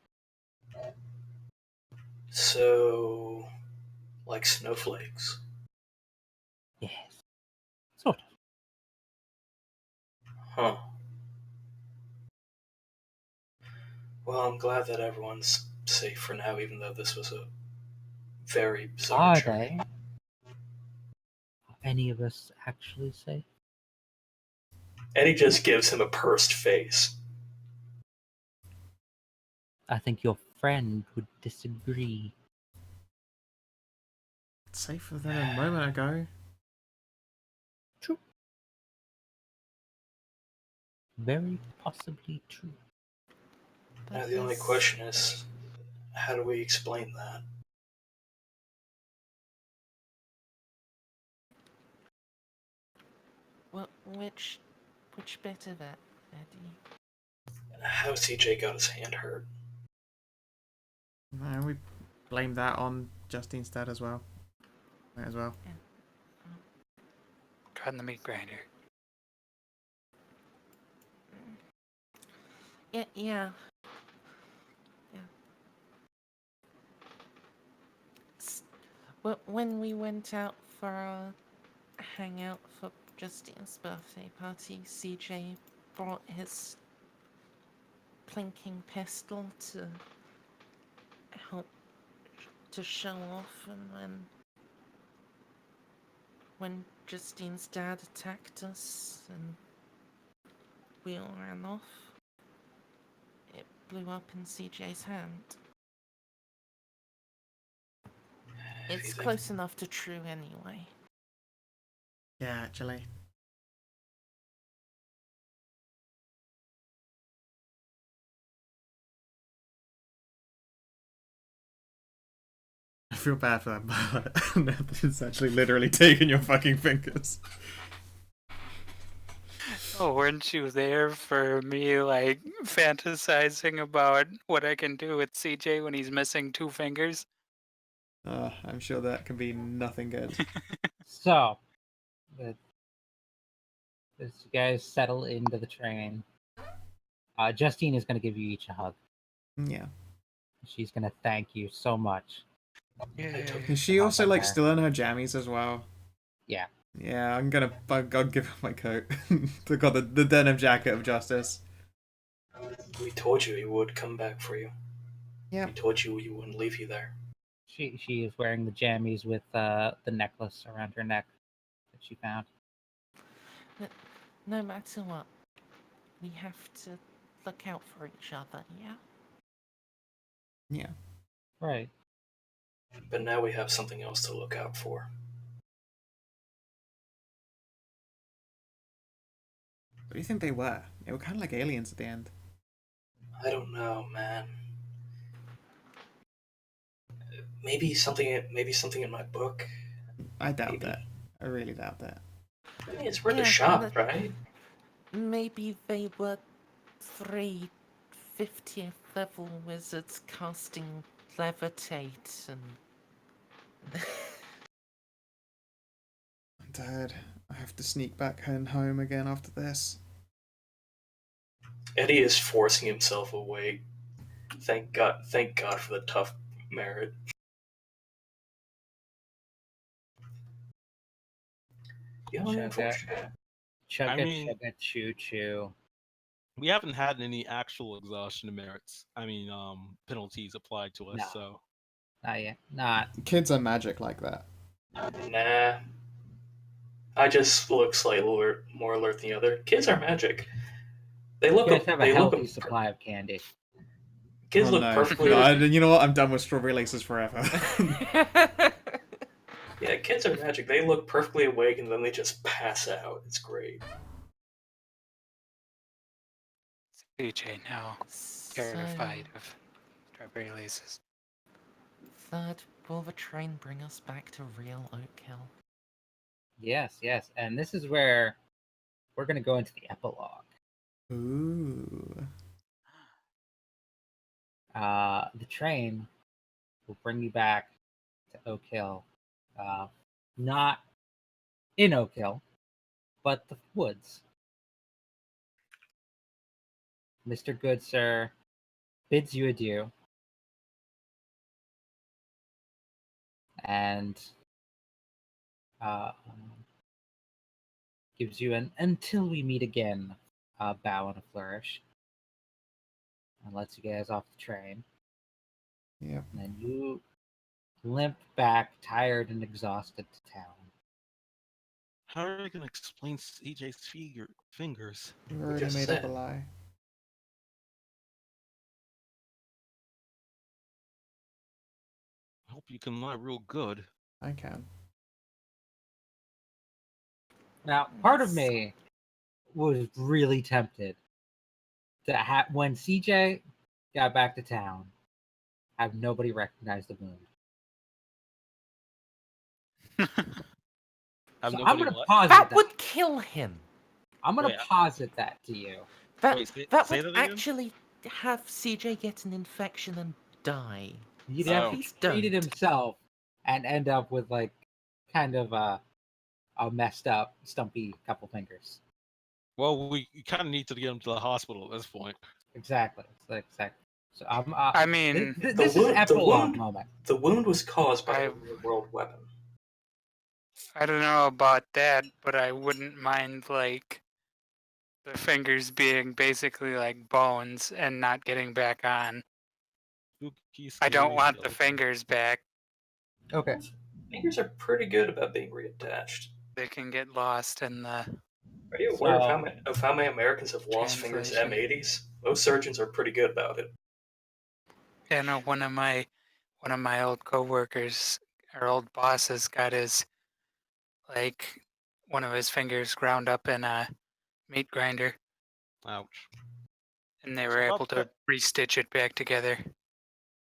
Speaker 3: So, like snowflakes.
Speaker 2: Yes, sort of.
Speaker 3: Huh. Well, I'm glad that everyone's safe for now, even though this was a very bizarre
Speaker 2: Are
Speaker 3: journey.
Speaker 2: they? Are any of us actually safe?
Speaker 3: And he just gives him a pursed face.
Speaker 2: I think your friend would disagree.
Speaker 1: Safer than a moment ago.
Speaker 2: True. Very possibly true.
Speaker 3: Now the only question is, how do we explain that?
Speaker 5: Well, which bit of it, Eddie?
Speaker 3: How CJ got his hand hurt?
Speaker 1: No, we blame that on Justine's dad as well. Might as well.
Speaker 6: Trying the meat grinder.
Speaker 5: Yeah. Well, when we went out for a hangout for Justine's birthday party, CJ brought his plinking pistol to help to show off, and when Justine's dad attacked us and we all ran off, it blew up in CJ's hand.
Speaker 3: If you
Speaker 5: It's
Speaker 3: think-
Speaker 5: close enough to true anyway.
Speaker 1: Yeah, actually. I feel bad for that, but it's actually literally taking your fucking fingers.
Speaker 6: Oh, weren't you there for me, like, fantasizing about what I can do with CJ when he's missing 2 fingers?
Speaker 1: I'm sure that can be nothing good.
Speaker 2: So, as you guys settle into the train, Justine is going to give you each a hug.
Speaker 1: Yeah.
Speaker 2: She's going to thank you so much.
Speaker 1: Is she also like still in her jammies as well?
Speaker 2: Yeah.
Speaker 1: Yeah, I'll give her my coat. the denim jacket of justice.
Speaker 3: We told you he would come back for you.
Speaker 1: Yeah.
Speaker 3: We told you we wouldn't leave you there.
Speaker 2: She is wearing the jammies with the necklace around her neck that she found.
Speaker 5: No matter what, we have to look out for each other, yeah?
Speaker 1: Yeah.
Speaker 2: Right.
Speaker 3: But now we have something else to look out for.
Speaker 1: What do you think they were? They were kind of like aliens at the end.
Speaker 3: I don't know, man. Maybe something in my book.
Speaker 1: I doubt
Speaker 3: Maybe.
Speaker 1: that. I really doubt that.
Speaker 3: I mean, it's worth
Speaker 5: Yeah,
Speaker 3: a shot,
Speaker 5: but-
Speaker 3: right?
Speaker 5: Maybe they were 3 50th level wizards casting levitate and...
Speaker 1: I'm tired. I have to sneak back home again after this.
Speaker 3: Eddie is forcing himself awake. Thank God for the tough merit. Yeah,
Speaker 2: Chug
Speaker 3: unfortunate.
Speaker 2: Chugga,
Speaker 4: I mean-
Speaker 2: chugga, choo choo.
Speaker 4: We haven't had any actual exhaustion of merits. Penalties applied to us.
Speaker 2: No.
Speaker 4: So
Speaker 2: Not yet. Not.
Speaker 1: Kids are magic like that.
Speaker 3: Nah. I just look slightly more alert than the other. Kids are magic. They
Speaker 2: You
Speaker 3: look.
Speaker 2: guys have a
Speaker 3: they look.
Speaker 2: healthy supply of candy.
Speaker 3: Kids
Speaker 1: Oh,
Speaker 3: look
Speaker 1: no.
Speaker 3: perfectly.
Speaker 1: No, you know what? I'm done with strawberry laces forever.
Speaker 3: Yeah, kids are magic. They look perfectly awake and then they just pass out. It's great.
Speaker 6: CJ now terrified of strawberry laces.
Speaker 5: Third, will the train bring us back to real Oak Hill?
Speaker 2: Yes, yes. And this is where we're going to go into the epilogue.
Speaker 1: Ooh.
Speaker 2: The train will bring you back to Oak Hill. Not in Oak Hill, but the woods. Mr. Good Sir bids you adieu. And gives you an until we meet again bow and a flourish. And lets you guys off the train.
Speaker 1: Yep.
Speaker 2: And then you limp back, tired and exhausted, to town.
Speaker 4: how are you gonna explain CJ's fingers?
Speaker 1: You already
Speaker 3: just
Speaker 1: made up a
Speaker 3: said.
Speaker 1: lie.
Speaker 4: I hope you can lie real good.
Speaker 1: I can.
Speaker 2: Now, part of me was really tempted to have, when CJ got back to town, have nobody recognize the wound.
Speaker 4: Have
Speaker 2: So
Speaker 4: nobody
Speaker 2: I'm gonna
Speaker 4: what?
Speaker 2: posit
Speaker 5: That
Speaker 2: that.
Speaker 5: would kill him!
Speaker 2: I'm gonna
Speaker 4: Wait,
Speaker 2: posit that to you.
Speaker 5: That,
Speaker 4: Wait,
Speaker 5: that
Speaker 4: say
Speaker 5: would
Speaker 4: that again?
Speaker 5: actually have CJ get an infection and die.
Speaker 2: He'd
Speaker 5: So
Speaker 2: have
Speaker 5: please
Speaker 2: treated
Speaker 5: don't.
Speaker 2: himself and end up with like kind of a messed up, stumpy couple fingers.
Speaker 4: Well, we kind of need to get him to the hospital at this point.
Speaker 2: Exactly. Exactly. So
Speaker 6: I mean,
Speaker 2: this is epilogue moment.
Speaker 3: The wound was caused by a
Speaker 6: I-
Speaker 3: real world weapon.
Speaker 6: I don't know about that, but I wouldn't mind, like, the fingers being basically like bones and not getting back on.
Speaker 4: Spooky,
Speaker 6: I don't
Speaker 4: scary
Speaker 6: want the
Speaker 4: skeleton.
Speaker 6: fingers back.
Speaker 2: Okay.
Speaker 3: Fingers are pretty good about being reattached.
Speaker 6: They can get lost in the
Speaker 3: Are you aware of
Speaker 2: So-
Speaker 3: how many Americans have lost fingers to
Speaker 6: Translation.
Speaker 3: M80s? Most surgeons are pretty good about it.
Speaker 6: Yeah, no, one of my old coworkers, our old bosses, got his one of his fingers ground up in a meat grinder,
Speaker 4: Ouch.
Speaker 6: and they
Speaker 4: So
Speaker 6: were
Speaker 4: about
Speaker 6: able to
Speaker 4: that-
Speaker 6: restitch it back together.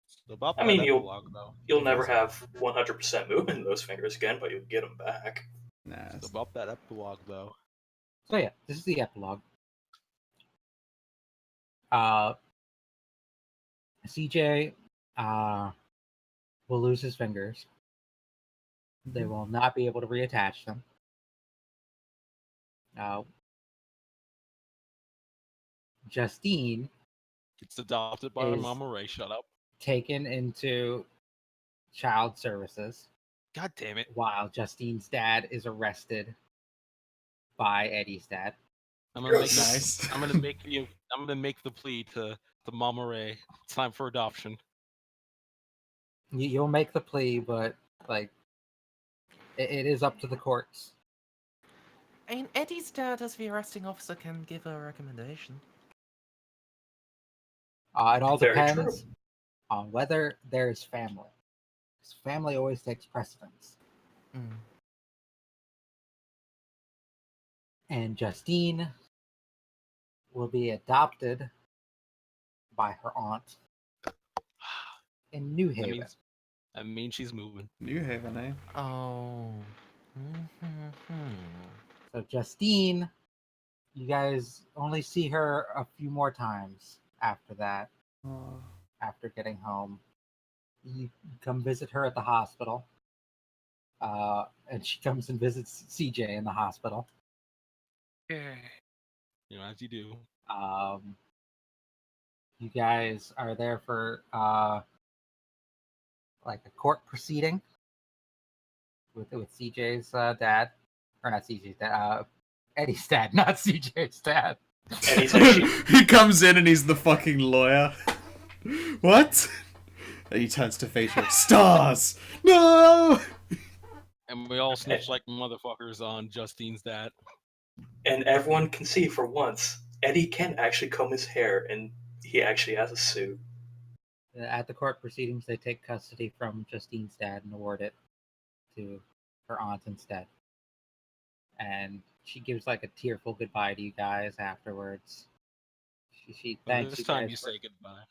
Speaker 4: So about
Speaker 3: I
Speaker 4: that
Speaker 3: mean,
Speaker 4: epilogue, though.
Speaker 3: You'll never have 100% movement in those fingers again, but you'll get them back.
Speaker 1: Nah,
Speaker 4: So about that epilogue, though.
Speaker 2: So yeah, this is the epilogue. CJ will lose his fingers. They will not be able to reattach them. Justine
Speaker 4: It's adopted by
Speaker 2: Is-
Speaker 4: Mama Ray. Shut up.
Speaker 2: taken into child services
Speaker 4: God damn it.
Speaker 2: while Justine's dad is arrested by Eddie's dad.
Speaker 4: I'm gonna make
Speaker 1: Nice.
Speaker 4: I'm gonna make the plea to Mama Ray. It's time for adoption.
Speaker 2: You'll make the plea, but it is up to the courts.
Speaker 5: I mean, Eddie's dad, as the arresting officer, can give a recommendation.
Speaker 2: It all
Speaker 3: Very
Speaker 2: depends
Speaker 3: true.
Speaker 2: on whether there's family. 'Cause family always takes precedence.
Speaker 5: Mm.
Speaker 2: And Justine will be adopted by her aunt in New Haven.
Speaker 4: That means she's moving.
Speaker 1: New Haven, eh?
Speaker 5: Oh.
Speaker 2: So Justine, you guys only see her a few more times after that.
Speaker 1: Oh.
Speaker 2: After getting home, you come visit her at the hospital, and she comes and visits CJ in the hospital.
Speaker 6: Yeah.
Speaker 4: You know, as you do.
Speaker 2: You guys are there for like a court proceeding with CJ's dad, or not CJ's dad, Eddie's dad, not CJ's dad.
Speaker 3: And he's actually
Speaker 1: He comes in and he's the fucking lawyer. What? And he turns to facial. STAAARS! No!
Speaker 4: And we all snitch like motherfuckers on Justine's dad.
Speaker 3: and everyone can see for once, Eddie can actually comb his hair, and he actually has a suit.
Speaker 2: At the court proceedings, they take custody from Justine's dad and award it to her aunt instead. And she gives like a tearful goodbye to you guys afterwards. She
Speaker 4: But
Speaker 2: thanks
Speaker 4: this
Speaker 2: you
Speaker 4: time
Speaker 2: guys
Speaker 4: you
Speaker 2: for
Speaker 4: say goodbye.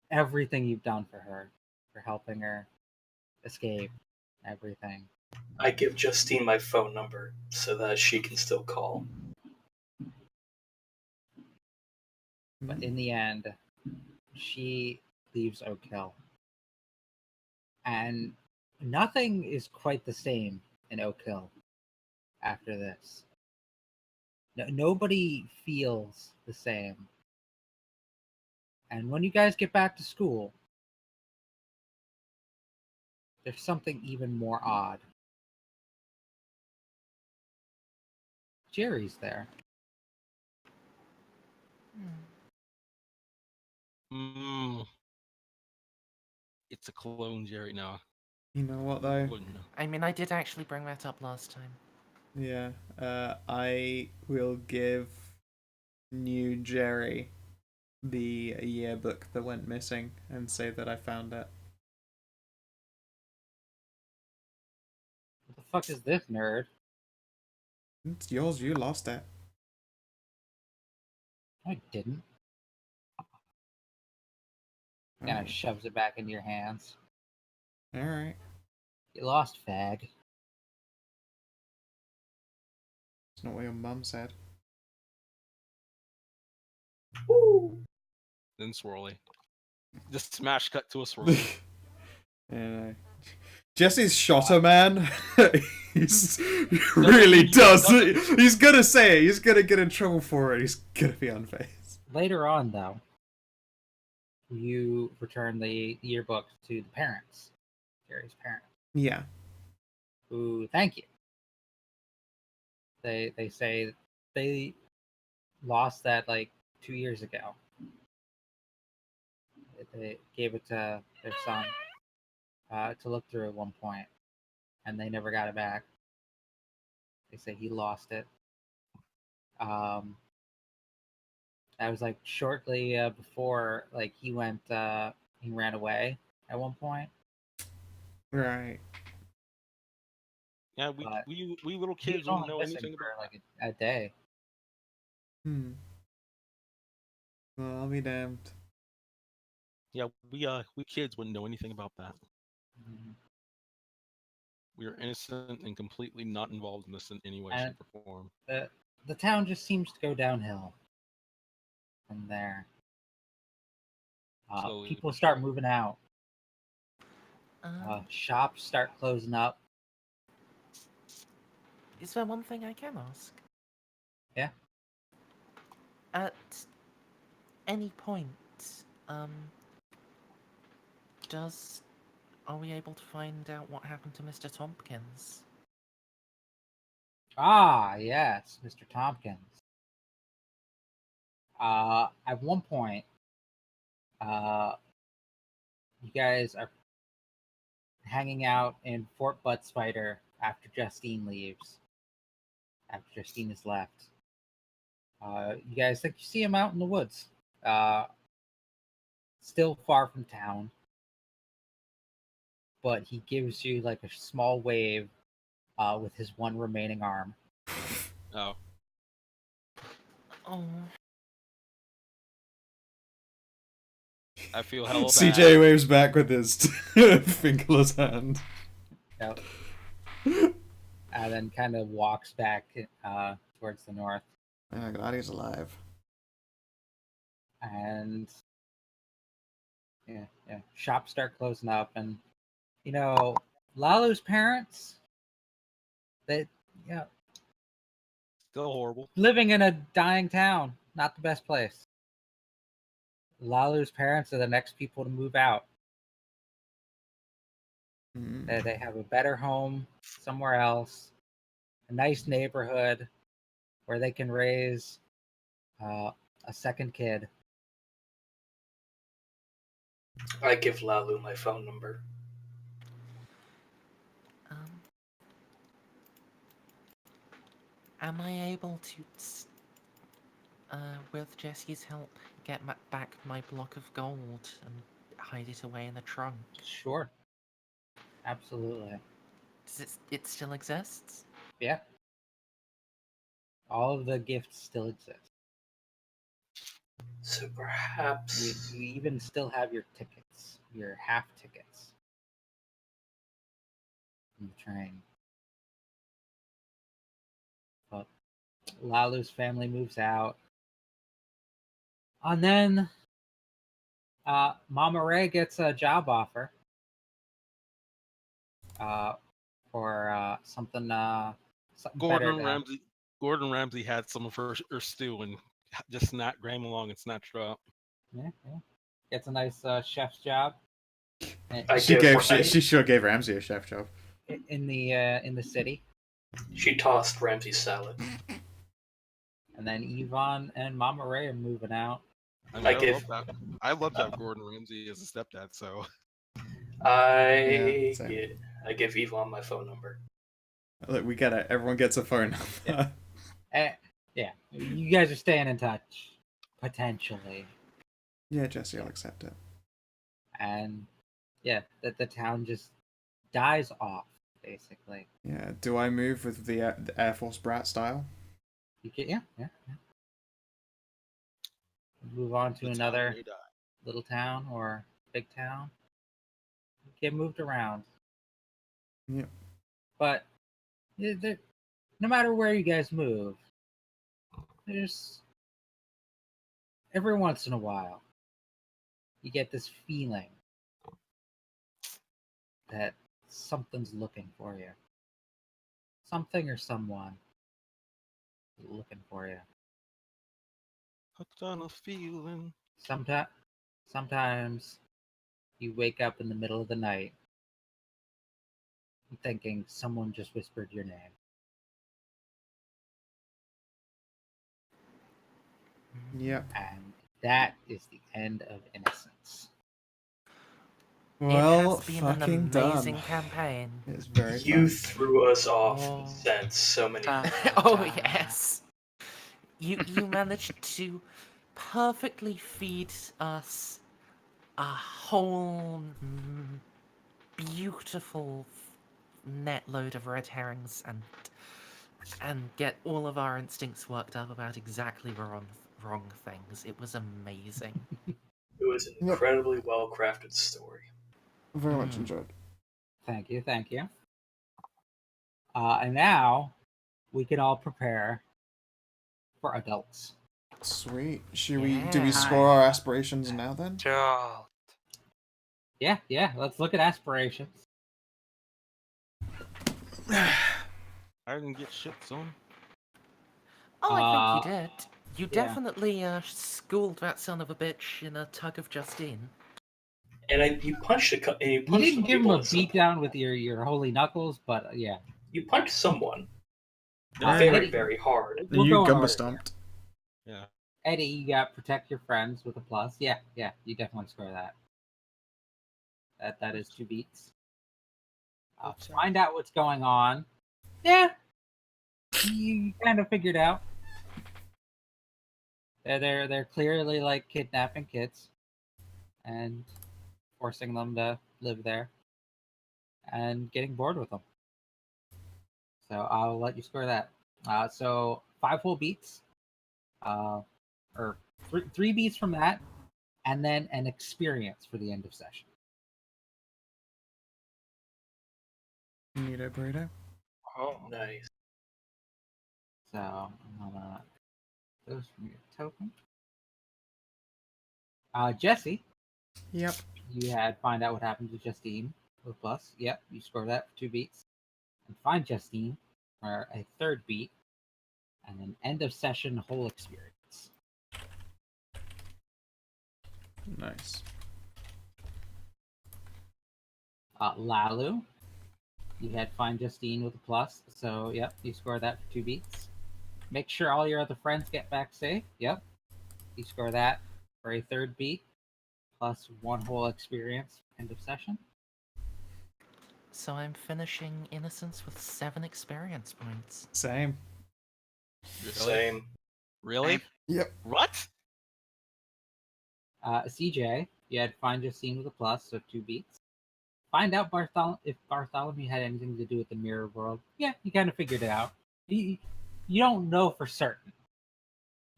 Speaker 2: everything you've done for her, for helping her escape, everything.
Speaker 3: I give Justine my phone number so that she can still call.
Speaker 2: But in the end, she leaves Oak Hill. And nothing is quite the same in Oak Hill after this. Nobody feels the same. And when you guys get back to school, there's something even more odd. Jerry's there.
Speaker 4: It's a clone Jerry now.
Speaker 1: You know what though?
Speaker 4: Wouldn't know.
Speaker 5: I mean, I did actually bring that up last time.
Speaker 1: Yeah. I will give new Jerry the yearbook that went missing and say that I found it.
Speaker 2: What the fuck is this nerd?
Speaker 1: It's yours, you lost it.
Speaker 2: I didn't. Kind of shoves it back into your hands.
Speaker 1: Alright.
Speaker 2: You lost, fag.
Speaker 1: It's not what your mum said.
Speaker 3: Woo!
Speaker 4: Then swirly. Just smash cut to a swirly.
Speaker 1: Yeah. Jesse's shot a man. He's really does. He's gonna say it. He's gonna get in trouble for it. He's gonna be unfazed.
Speaker 2: Later on, though, you return the yearbook to the parents, Jerry's parents,
Speaker 1: Yeah.
Speaker 2: who thank you. They say they lost that like 2 years ago. They gave it to their son to look through at one point, and they never got it back. They say he lost it. That was like shortly before, like he ran away at one point.
Speaker 1: Right.
Speaker 4: Yeah,
Speaker 2: But
Speaker 4: we little
Speaker 2: He
Speaker 4: kids
Speaker 2: was
Speaker 4: wouldn't
Speaker 2: only
Speaker 4: know
Speaker 2: missing
Speaker 4: anything
Speaker 2: for
Speaker 4: about
Speaker 2: like a day.
Speaker 1: Hmm. Well, I'll be damned.
Speaker 4: that. Yeah, we kids wouldn't know anything about that.
Speaker 2: Mhm.
Speaker 4: We are innocent and completely not involved in this in any way,
Speaker 2: And
Speaker 4: shape, or form.
Speaker 2: the town just seems to go downhill from there.
Speaker 4: Slowly
Speaker 2: People
Speaker 4: but
Speaker 2: start
Speaker 4: surely.
Speaker 2: moving out.
Speaker 5: Um,
Speaker 2: Shops start closing up.
Speaker 5: is there one thing I can ask?
Speaker 2: Yeah.
Speaker 5: At any point, um, are we able to find out what happened to Mr. Tompkins?
Speaker 2: Ah, yes, Mr. Tompkins. At one point, you guys are hanging out in Fort Butt Spider after Justine leaves. After Justine has left. You guys think you see him out in the woods. Still far from town. But he gives you like a small wave with his one remaining arm.
Speaker 4: Oh,
Speaker 5: Oh,
Speaker 4: I feel hella
Speaker 1: CJ
Speaker 4: bad.
Speaker 1: waves back with his fingerless hand.
Speaker 2: Yep. And then kind of walks back towards the north.
Speaker 1: Oh, glad he's alive.
Speaker 2: And yeah, shops start closing up, and Lalu's parents, they
Speaker 4: Still horrible.
Speaker 2: living in a dying town, not the best place. Lalu's parents are the next people to move out. They have a better home somewhere else, a nice neighborhood where they can raise a second kid.
Speaker 3: I give Lalu my phone number.
Speaker 5: um, am I able to, with Jesse's help, get back my block of gold and hide it away in the trunk?
Speaker 2: Sure, absolutely,
Speaker 5: It still exists?
Speaker 2: yeah. All of the gifts still exist.
Speaker 3: So perhaps
Speaker 2: You even still have your tickets, your half tickets in the train. But Lalu's family moves out. And then Mama Ray gets a job offer for something better.
Speaker 4: Gordon Ramsay had some of her stew and just came along and snatched her up.
Speaker 2: Yeah. Gets a nice chef's job.
Speaker 1: She sure gave Ramsey a chef job.
Speaker 2: In the city.
Speaker 3: She tossed Ramsey's salad.
Speaker 2: And then Yvonne and Mama Ray are moving out.
Speaker 4: I love to have Gordon Ramsay as a stepdad, so
Speaker 3: I give Yvonne my phone number.
Speaker 1: Look, we get it. Everyone gets a phone number.
Speaker 2: Yeah. You guys are staying in touch, potentially.
Speaker 1: Yeah, Jesse, I'll accept it.
Speaker 2: And yeah, the town just dies off, basically.
Speaker 1: Yeah, do I move with the Air Force brat style?
Speaker 2: You can, yeah. Move on to another little town or big town. You get moved around.
Speaker 1: Yep.
Speaker 2: But no matter where you guys move, there's every once in a while you get this feeling that something's looking for you. Something or someone is looking for you.
Speaker 4: hooked on a feeling.
Speaker 2: Sometimes you wake up in the middle of the night thinking someone just whispered your name.
Speaker 1: Yep.
Speaker 2: And that is the end of Innocence.
Speaker 1: Well,
Speaker 5: it has been
Speaker 1: fucking
Speaker 5: an amazing
Speaker 1: done.
Speaker 5: campaign.
Speaker 1: It's very
Speaker 3: You
Speaker 1: fun.
Speaker 3: threw us off
Speaker 5: Oh.
Speaker 3: the scent so many
Speaker 6: Dun,
Speaker 3: times.
Speaker 5: Oh
Speaker 6: dun.
Speaker 5: yes. You managed to perfectly feed us a whole beautiful net load of red herrings and get all of our instincts worked up about exactly wrong things. It was amazing.
Speaker 3: It was an
Speaker 1: Yep.
Speaker 3: incredibly well crafted story.
Speaker 1: Very much enjoyed.
Speaker 2: Thank you, thank you. And now we can all prepare for adults.
Speaker 1: Sweet. Do we
Speaker 5: Yeah.
Speaker 1: score our aspirations now then?
Speaker 6: Joel.
Speaker 2: Yeah. Let's look at aspirations.
Speaker 4: I didn't get shit, son.
Speaker 5: Oh, I think you
Speaker 2: Uh,
Speaker 5: did. You
Speaker 2: yeah.
Speaker 5: definitely schooled that son of a bitch in a tug of Justine.
Speaker 3: And you punched
Speaker 2: You
Speaker 3: some
Speaker 2: didn't give him
Speaker 3: people
Speaker 2: a
Speaker 3: at some point.
Speaker 2: beatdown with your holy knuckles, but yeah.
Speaker 3: You punched someone
Speaker 1: Hey.
Speaker 3: very, very hard.
Speaker 2: We're
Speaker 1: You
Speaker 2: going
Speaker 1: gumba
Speaker 2: order
Speaker 1: stomped.
Speaker 4: Yeah.
Speaker 2: Eddie, you got protect your friends with a plus. Yeah, you definitely score that. That is 2 beats. Find out what's going on. Yeah, you kind of figured out. They're clearly like kidnapping kids and forcing them to live there and getting bored with them. So I'll let you score that. So 5 whole beats, or three beats from that, and then an experience for the end of session.
Speaker 1: Neato burrito.
Speaker 6: Oh,
Speaker 3: Nice.
Speaker 2: So I'm gonna those from your token. Jesse,
Speaker 1: Yep.
Speaker 2: you had find out what happened to Justine with plus. Yep, you score that for 2 beats. And find Justine for a 3rd beat, and an end of session whole experience.
Speaker 1: Nice.
Speaker 2: Lalu, you had find Justine with a plus. So yep, you score that for 2 beats. Make sure all your other friends get back safe. Yep, you score that for a 3rd beat, plus 1 whole experience end of session.
Speaker 5: So I'm finishing Innocence with 7 experience points.
Speaker 1: Same.
Speaker 3: Same.
Speaker 4: Really?
Speaker 1: Yep.
Speaker 4: What?
Speaker 2: CJ, you had find Justine with a plus, so 2 beats. Find out if Bartholomew had anything to do with the mirror world. Yeah, you kind of figured it out. You don't know for certain,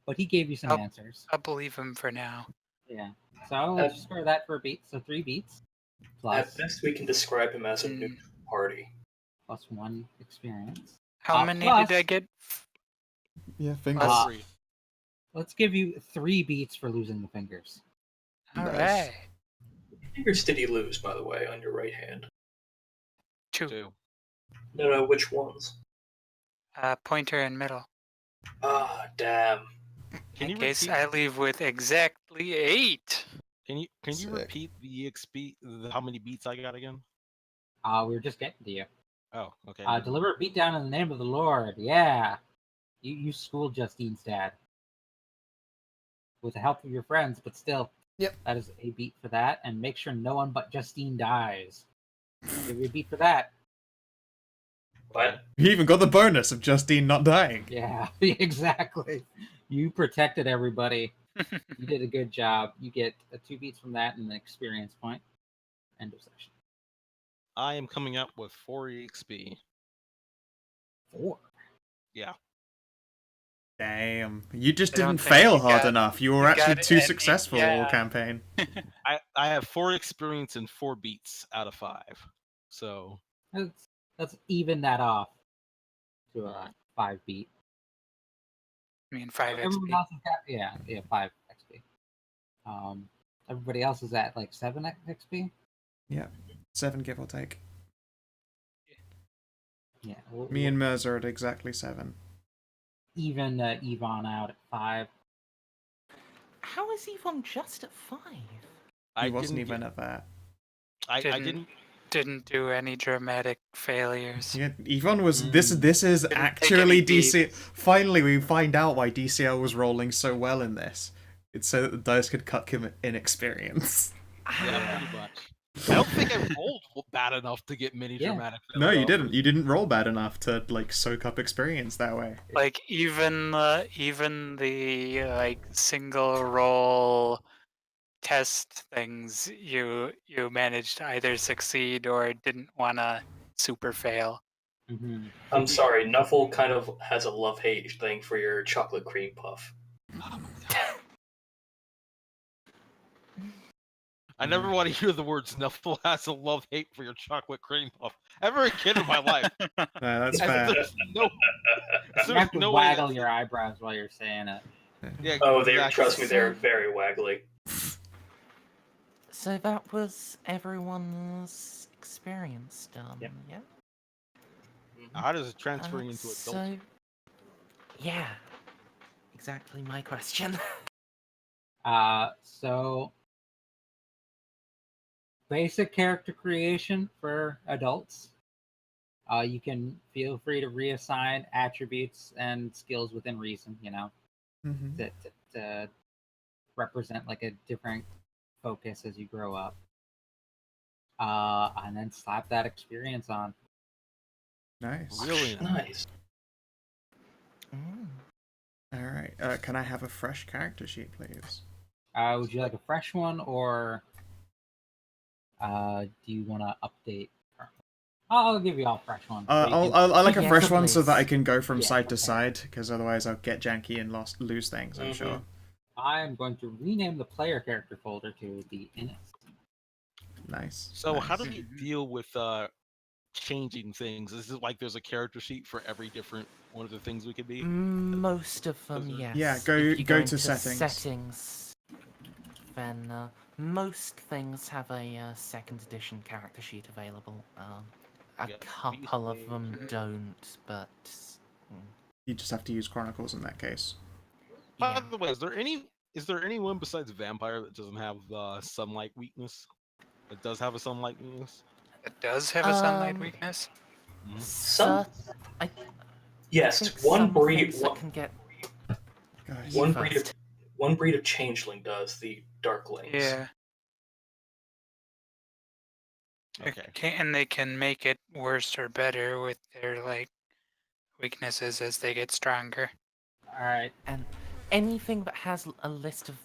Speaker 2: but he gave you some answers.
Speaker 6: I'll believe him for now.
Speaker 2: Yeah. So I'll let you score that for a beat. So 3 beats.
Speaker 3: At
Speaker 2: Plus
Speaker 3: best, we can describe him as a new party.
Speaker 2: plus 1 experience.
Speaker 6: How many
Speaker 2: plus-
Speaker 6: did I get?
Speaker 1: Yeah, fingers.
Speaker 4: Three.
Speaker 2: Let's give you 3 beats for losing the fingers.
Speaker 6: All
Speaker 1: Nice.
Speaker 6: right.
Speaker 3: What fingers did he lose, by the way, on your right hand?
Speaker 6: 2.
Speaker 3: No, which ones?
Speaker 6: Pointer and middle.
Speaker 3: Ah, damn.
Speaker 4: Can
Speaker 6: In
Speaker 4: you
Speaker 6: case
Speaker 4: repeat?
Speaker 6: I leave with exactly 8.
Speaker 4: Can you
Speaker 1: Sick.
Speaker 4: repeat the EXP? How many beats I got again?
Speaker 2: We were just getting to you.
Speaker 4: Oh, okay.
Speaker 2: Deliver a beatdown in the name of the Lord. Yeah. You schooled Justine's dad. With the help of your friends, but still.
Speaker 1: Yep.
Speaker 2: That is a beat for that. And make sure no one but Justine dies. Give you a beat for that.
Speaker 3: What?
Speaker 1: You even got the bonus of Justine not dying.
Speaker 2: Yeah, exactly. You protected everybody. You did a good job. You get 2 beats from that and an experience point. End of session.
Speaker 4: I am coming up with 4 EXP.
Speaker 2: 4.
Speaker 4: Yeah.
Speaker 1: Damn. You just
Speaker 6: I don't
Speaker 1: didn't
Speaker 6: think
Speaker 1: fail
Speaker 6: you
Speaker 1: hard
Speaker 6: got-
Speaker 1: enough. You were
Speaker 6: you
Speaker 1: actually
Speaker 6: got
Speaker 1: too
Speaker 6: any-
Speaker 1: successful all
Speaker 6: yeah.
Speaker 1: campaign.
Speaker 4: I have 4 experience and 4 beats out of 5. So
Speaker 2: Let's even that off to a 5 beat.
Speaker 6: I mean, 5
Speaker 2: Everyone
Speaker 6: XP.
Speaker 2: else has got 5 XP. Everybody else is at like 7 XP.
Speaker 1: Yeah. 7 give or take.
Speaker 2: Yeah,
Speaker 1: Me and Mers are at exactly 7.
Speaker 2: even Yvonne out at 5.
Speaker 5: How is Yvonne just at 5?
Speaker 1: He wasn't even at that.
Speaker 4: I
Speaker 6: Didn't-
Speaker 4: didn't.
Speaker 6: Didn't do any dramatic failures.
Speaker 1: Yeah, Yvonne was. This is
Speaker 6: take
Speaker 1: actually
Speaker 6: any
Speaker 1: DC. Finally, we find out why DCL was rolling so well in this. It's so that the dice could cut him in experience.
Speaker 4: Yeah, pretty much. I don't think I rolled bad enough to get mini
Speaker 2: Yeah.
Speaker 4: dramatic.
Speaker 1: No, you
Speaker 4: failure.
Speaker 1: didn't. You didn't roll bad enough to like soak up experience that way.
Speaker 6: Like even the like single roll test things you managed to either succeed or didn't wanna super fail.
Speaker 2: Mm-hmm.
Speaker 3: I'm sorry, Nuffle kind of has a love-hate thing for your chocolate cream puff.
Speaker 4: I never want to hear the words Nuffle has a love-hate for your chocolate cream puff ever again in my life.
Speaker 1: No, that's
Speaker 4: As
Speaker 1: fair.
Speaker 4: there's no, as
Speaker 2: You
Speaker 4: there's
Speaker 2: have to
Speaker 4: no way
Speaker 2: waggle
Speaker 4: that-
Speaker 2: your eyebrows while you're saying it.
Speaker 4: Yeah,
Speaker 3: Oh,
Speaker 4: exactly.
Speaker 3: trust me, they're very waggly.
Speaker 5: So that was everyone's experience done,
Speaker 2: Yep.
Speaker 5: yeah?
Speaker 4: How does it transferring into adult?
Speaker 5: So, yeah, exactly my question.
Speaker 2: So basic character creation for adults. You can feel free to reassign attributes and skills within reason, you know,
Speaker 1: Mm-hmm.
Speaker 2: to represent like a different focus as you grow up. And then slap that experience on.
Speaker 1: Nice.
Speaker 4: Really
Speaker 3: Nice.
Speaker 5: Mm.
Speaker 1: All right. Can I have a fresh character sheet, please?
Speaker 2: Would you like a fresh one, or do you want to update? I'll give you all fresh ones. so you can-
Speaker 1: I like a
Speaker 5: Yeah,
Speaker 1: fresh one so that I
Speaker 5: please.
Speaker 1: can go from
Speaker 2: Yeah,
Speaker 1: side to
Speaker 2: okay.
Speaker 1: side, because otherwise I'll get janky and lose things. I'm
Speaker 3: Mhm.
Speaker 1: sure.
Speaker 2: I'm going to rename the player character folder to the init.
Speaker 1: Nice.
Speaker 4: So
Speaker 1: nice.
Speaker 4: how do we deal with changing things? Is it like there's a character sheet for every different one of the things we could be?
Speaker 5: Most of them,
Speaker 4: Those are-
Speaker 5: yes.
Speaker 1: Yeah,
Speaker 5: If
Speaker 1: go
Speaker 5: you
Speaker 1: to
Speaker 5: into
Speaker 1: settings.
Speaker 5: Then most things have a second edition character sheet available. A
Speaker 4: Yeah,
Speaker 5: couple of
Speaker 4: Beast
Speaker 5: them
Speaker 4: Mage.
Speaker 5: don't, but
Speaker 1: You just have to use Chronicles in that case.
Speaker 4: By
Speaker 5: yeah.
Speaker 4: the way, is there anyone besides Vampire that doesn't have the sunlight weakness? That does have a sunlight weakness?
Speaker 6: It does have a sunlight
Speaker 5: Um,
Speaker 6: weakness.
Speaker 3: Some-
Speaker 5: I
Speaker 3: Yes,
Speaker 5: think
Speaker 3: one
Speaker 5: some
Speaker 3: breed,
Speaker 5: things that can get
Speaker 1: Guys.
Speaker 5: You
Speaker 3: one
Speaker 5: first.
Speaker 3: breed of changeling does, the Darklings.
Speaker 6: Yeah.
Speaker 4: Okay.
Speaker 6: And they can make it worse or better with their like weaknesses as they get stronger.
Speaker 2: All right.
Speaker 5: And anything that has a list of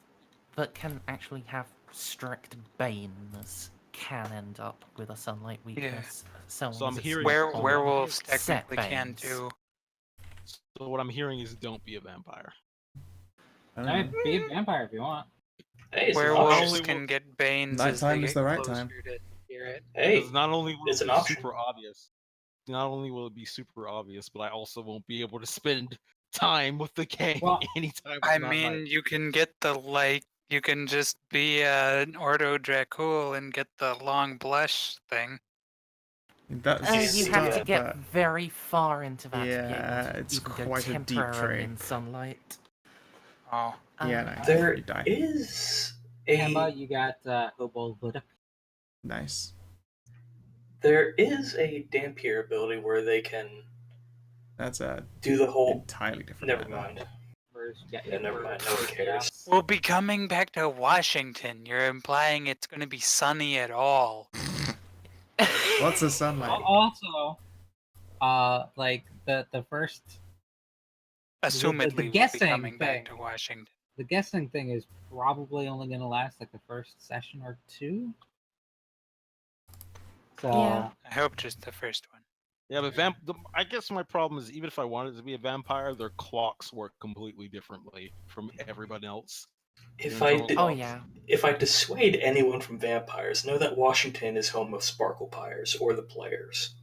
Speaker 5: that can actually have strict banes can end up with a sunlight weakness. So,
Speaker 4: So
Speaker 5: long
Speaker 4: I'm
Speaker 5: as it's
Speaker 4: hearing-
Speaker 5: not on
Speaker 6: Werewolves
Speaker 5: set
Speaker 6: technically can
Speaker 5: banes.
Speaker 6: too.
Speaker 4: So what I'm hearing is don't be a vampire.
Speaker 1: I don't
Speaker 2: I
Speaker 1: know.
Speaker 2: mean, be a vampire if you want.
Speaker 3: Hey, it's an
Speaker 6: Werewolves
Speaker 3: option.
Speaker 4: only
Speaker 6: can
Speaker 4: will-
Speaker 6: get banes as they
Speaker 1: Nighttime
Speaker 6: get
Speaker 1: is the right
Speaker 6: closer
Speaker 1: time.
Speaker 6: to spirit.
Speaker 3: Hey,
Speaker 4: Because not only will
Speaker 3: it's
Speaker 4: it
Speaker 3: an
Speaker 4: be
Speaker 3: option.
Speaker 4: super obvious, not only will it be super obvious, but I also won't be able to spend time with the gang
Speaker 2: Well,
Speaker 4: anytime.
Speaker 6: I
Speaker 4: it's not
Speaker 6: mean,
Speaker 4: night.
Speaker 6: you can get the like, you can just be an Ordo Dracul and get the long blush thing.
Speaker 1: That's
Speaker 5: You have to
Speaker 1: stuff,
Speaker 5: get
Speaker 1: but
Speaker 5: very far into that to be
Speaker 1: yeah,
Speaker 5: able to
Speaker 1: it's
Speaker 5: even go
Speaker 1: quite a deep
Speaker 5: temporarily
Speaker 1: trait.
Speaker 5: in sunlight.
Speaker 6: Oh,
Speaker 1: Yeah,
Speaker 5: Um,
Speaker 1: no,
Speaker 3: There
Speaker 1: you die.
Speaker 3: is
Speaker 2: Kemba,
Speaker 3: a
Speaker 2: you got Hobo Buddha.
Speaker 1: Nice.
Speaker 3: Dampier ability where they can
Speaker 1: That's a
Speaker 3: do the whole.
Speaker 1: entirely different
Speaker 3: Never
Speaker 1: matter.
Speaker 3: mind.
Speaker 2: Where's you got
Speaker 3: Yeah, never
Speaker 2: Emperor
Speaker 3: mind, no one cares.
Speaker 2: Chaos.
Speaker 6: we'll be coming back to Washington. You're implying it's going to be sunny at all.
Speaker 1: Lots of sunlight.
Speaker 2: Also, like the first,
Speaker 6: Assumedly, we'll be
Speaker 2: guessing
Speaker 6: coming back
Speaker 2: thing.
Speaker 6: to Washington.
Speaker 2: the guessing thing is probably only going to last like the first session or two. So
Speaker 5: Yeah.
Speaker 6: I hope just the first one.
Speaker 4: Yeah, but I guess my problem is even if I wanted to be a vampire, their clocks work completely differently from everyone else.
Speaker 3: If
Speaker 4: Your
Speaker 3: I
Speaker 4: internal
Speaker 3: did,
Speaker 5: Oh
Speaker 4: clocks.
Speaker 5: yeah.
Speaker 3: if I dissuade anyone from vampires, know that Washington is home of Sparkle Pyres or the Players.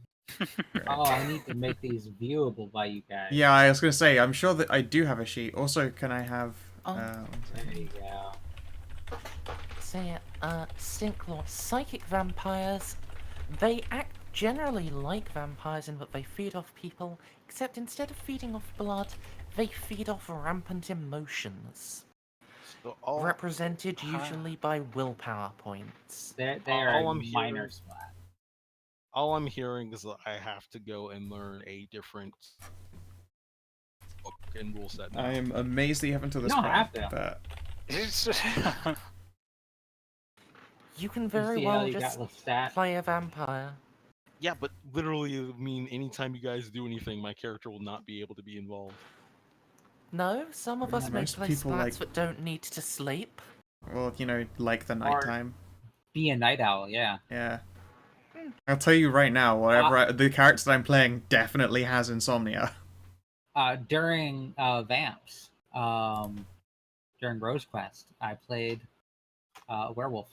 Speaker 2: oh, I need to make these viewable by you guys.
Speaker 1: Yeah, I was gonna say, I'm sure that I do have a sheet. Also, can I have?
Speaker 5: Oh.
Speaker 1: One
Speaker 2: There
Speaker 1: second.
Speaker 2: you go.
Speaker 5: So yeah, Stinklord, psychic vampires, they act generally like vampires in that they feed off people, except instead of feeding off blood, they feed off rampant emotions,
Speaker 4: So all,
Speaker 5: represented
Speaker 6: Huh.
Speaker 5: usually by willpower points.
Speaker 2: They
Speaker 4: All
Speaker 2: are a
Speaker 4: I'm
Speaker 2: minor
Speaker 4: hearing-
Speaker 2: splat.
Speaker 4: all I'm hearing is that I have to go and learn a different book and rule set. Now.
Speaker 1: I am amazed that you haven't to
Speaker 2: You
Speaker 1: this
Speaker 2: don't
Speaker 1: point,
Speaker 2: have to.
Speaker 1: but
Speaker 5: You can very
Speaker 2: see how
Speaker 5: well
Speaker 2: you
Speaker 5: just
Speaker 2: got Lestat?
Speaker 5: play a vampire.
Speaker 4: Yeah, but literally, I mean, anytime you guys do anything, my character will not be able to be involved.
Speaker 5: No, some of us may
Speaker 1: Most
Speaker 5: play
Speaker 1: people
Speaker 5: splats
Speaker 1: like-
Speaker 5: that don't need to sleep.
Speaker 1: Or, like the nighttime.
Speaker 2: Be a night owl, yeah.
Speaker 1: Yeah. I'll tell you right now, the character that I'm playing definitely has insomnia.
Speaker 2: During Vamps, during Rose Quest, I played a werewolf,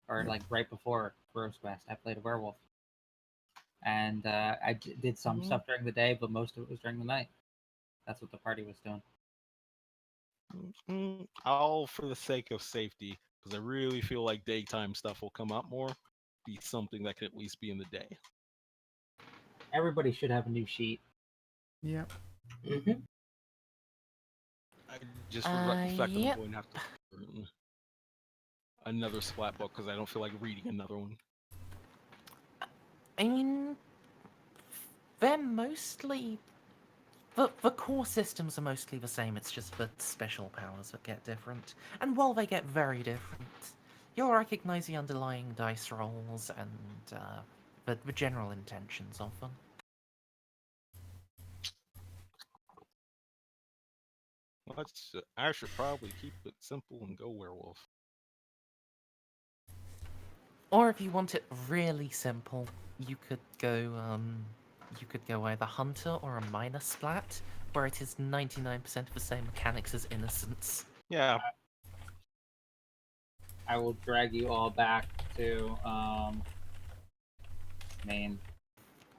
Speaker 2: or like right before Rose Quest, I played a werewolf, and I did some stuff during the day, but most of it was during the night. That's what the party was doing.
Speaker 4: All for the sake of safety, because I really feel like daytime stuff will come up more. Be something that could at least be in the day.
Speaker 2: Everybody should have a new sheet.
Speaker 1: Yep.
Speaker 3: Mm-hmm.
Speaker 4: I just regret the fact that
Speaker 5: yep.
Speaker 4: I'm going to have to learn another splat book because I don't feel like reading another one.
Speaker 5: I mean, they're mostly... The core systems are mostly the same, it's just the special powers that get different. And while they get very different, you'll recognize the underlying dice rolls and the general intentions of them.
Speaker 4: I should probably keep it simple and go werewolf.
Speaker 5: Or if you want it really simple, you could go either hunter or a minor splat, where it is 99% of the same mechanics as innocence.
Speaker 4: Yeah,
Speaker 2: I will drag you all back to main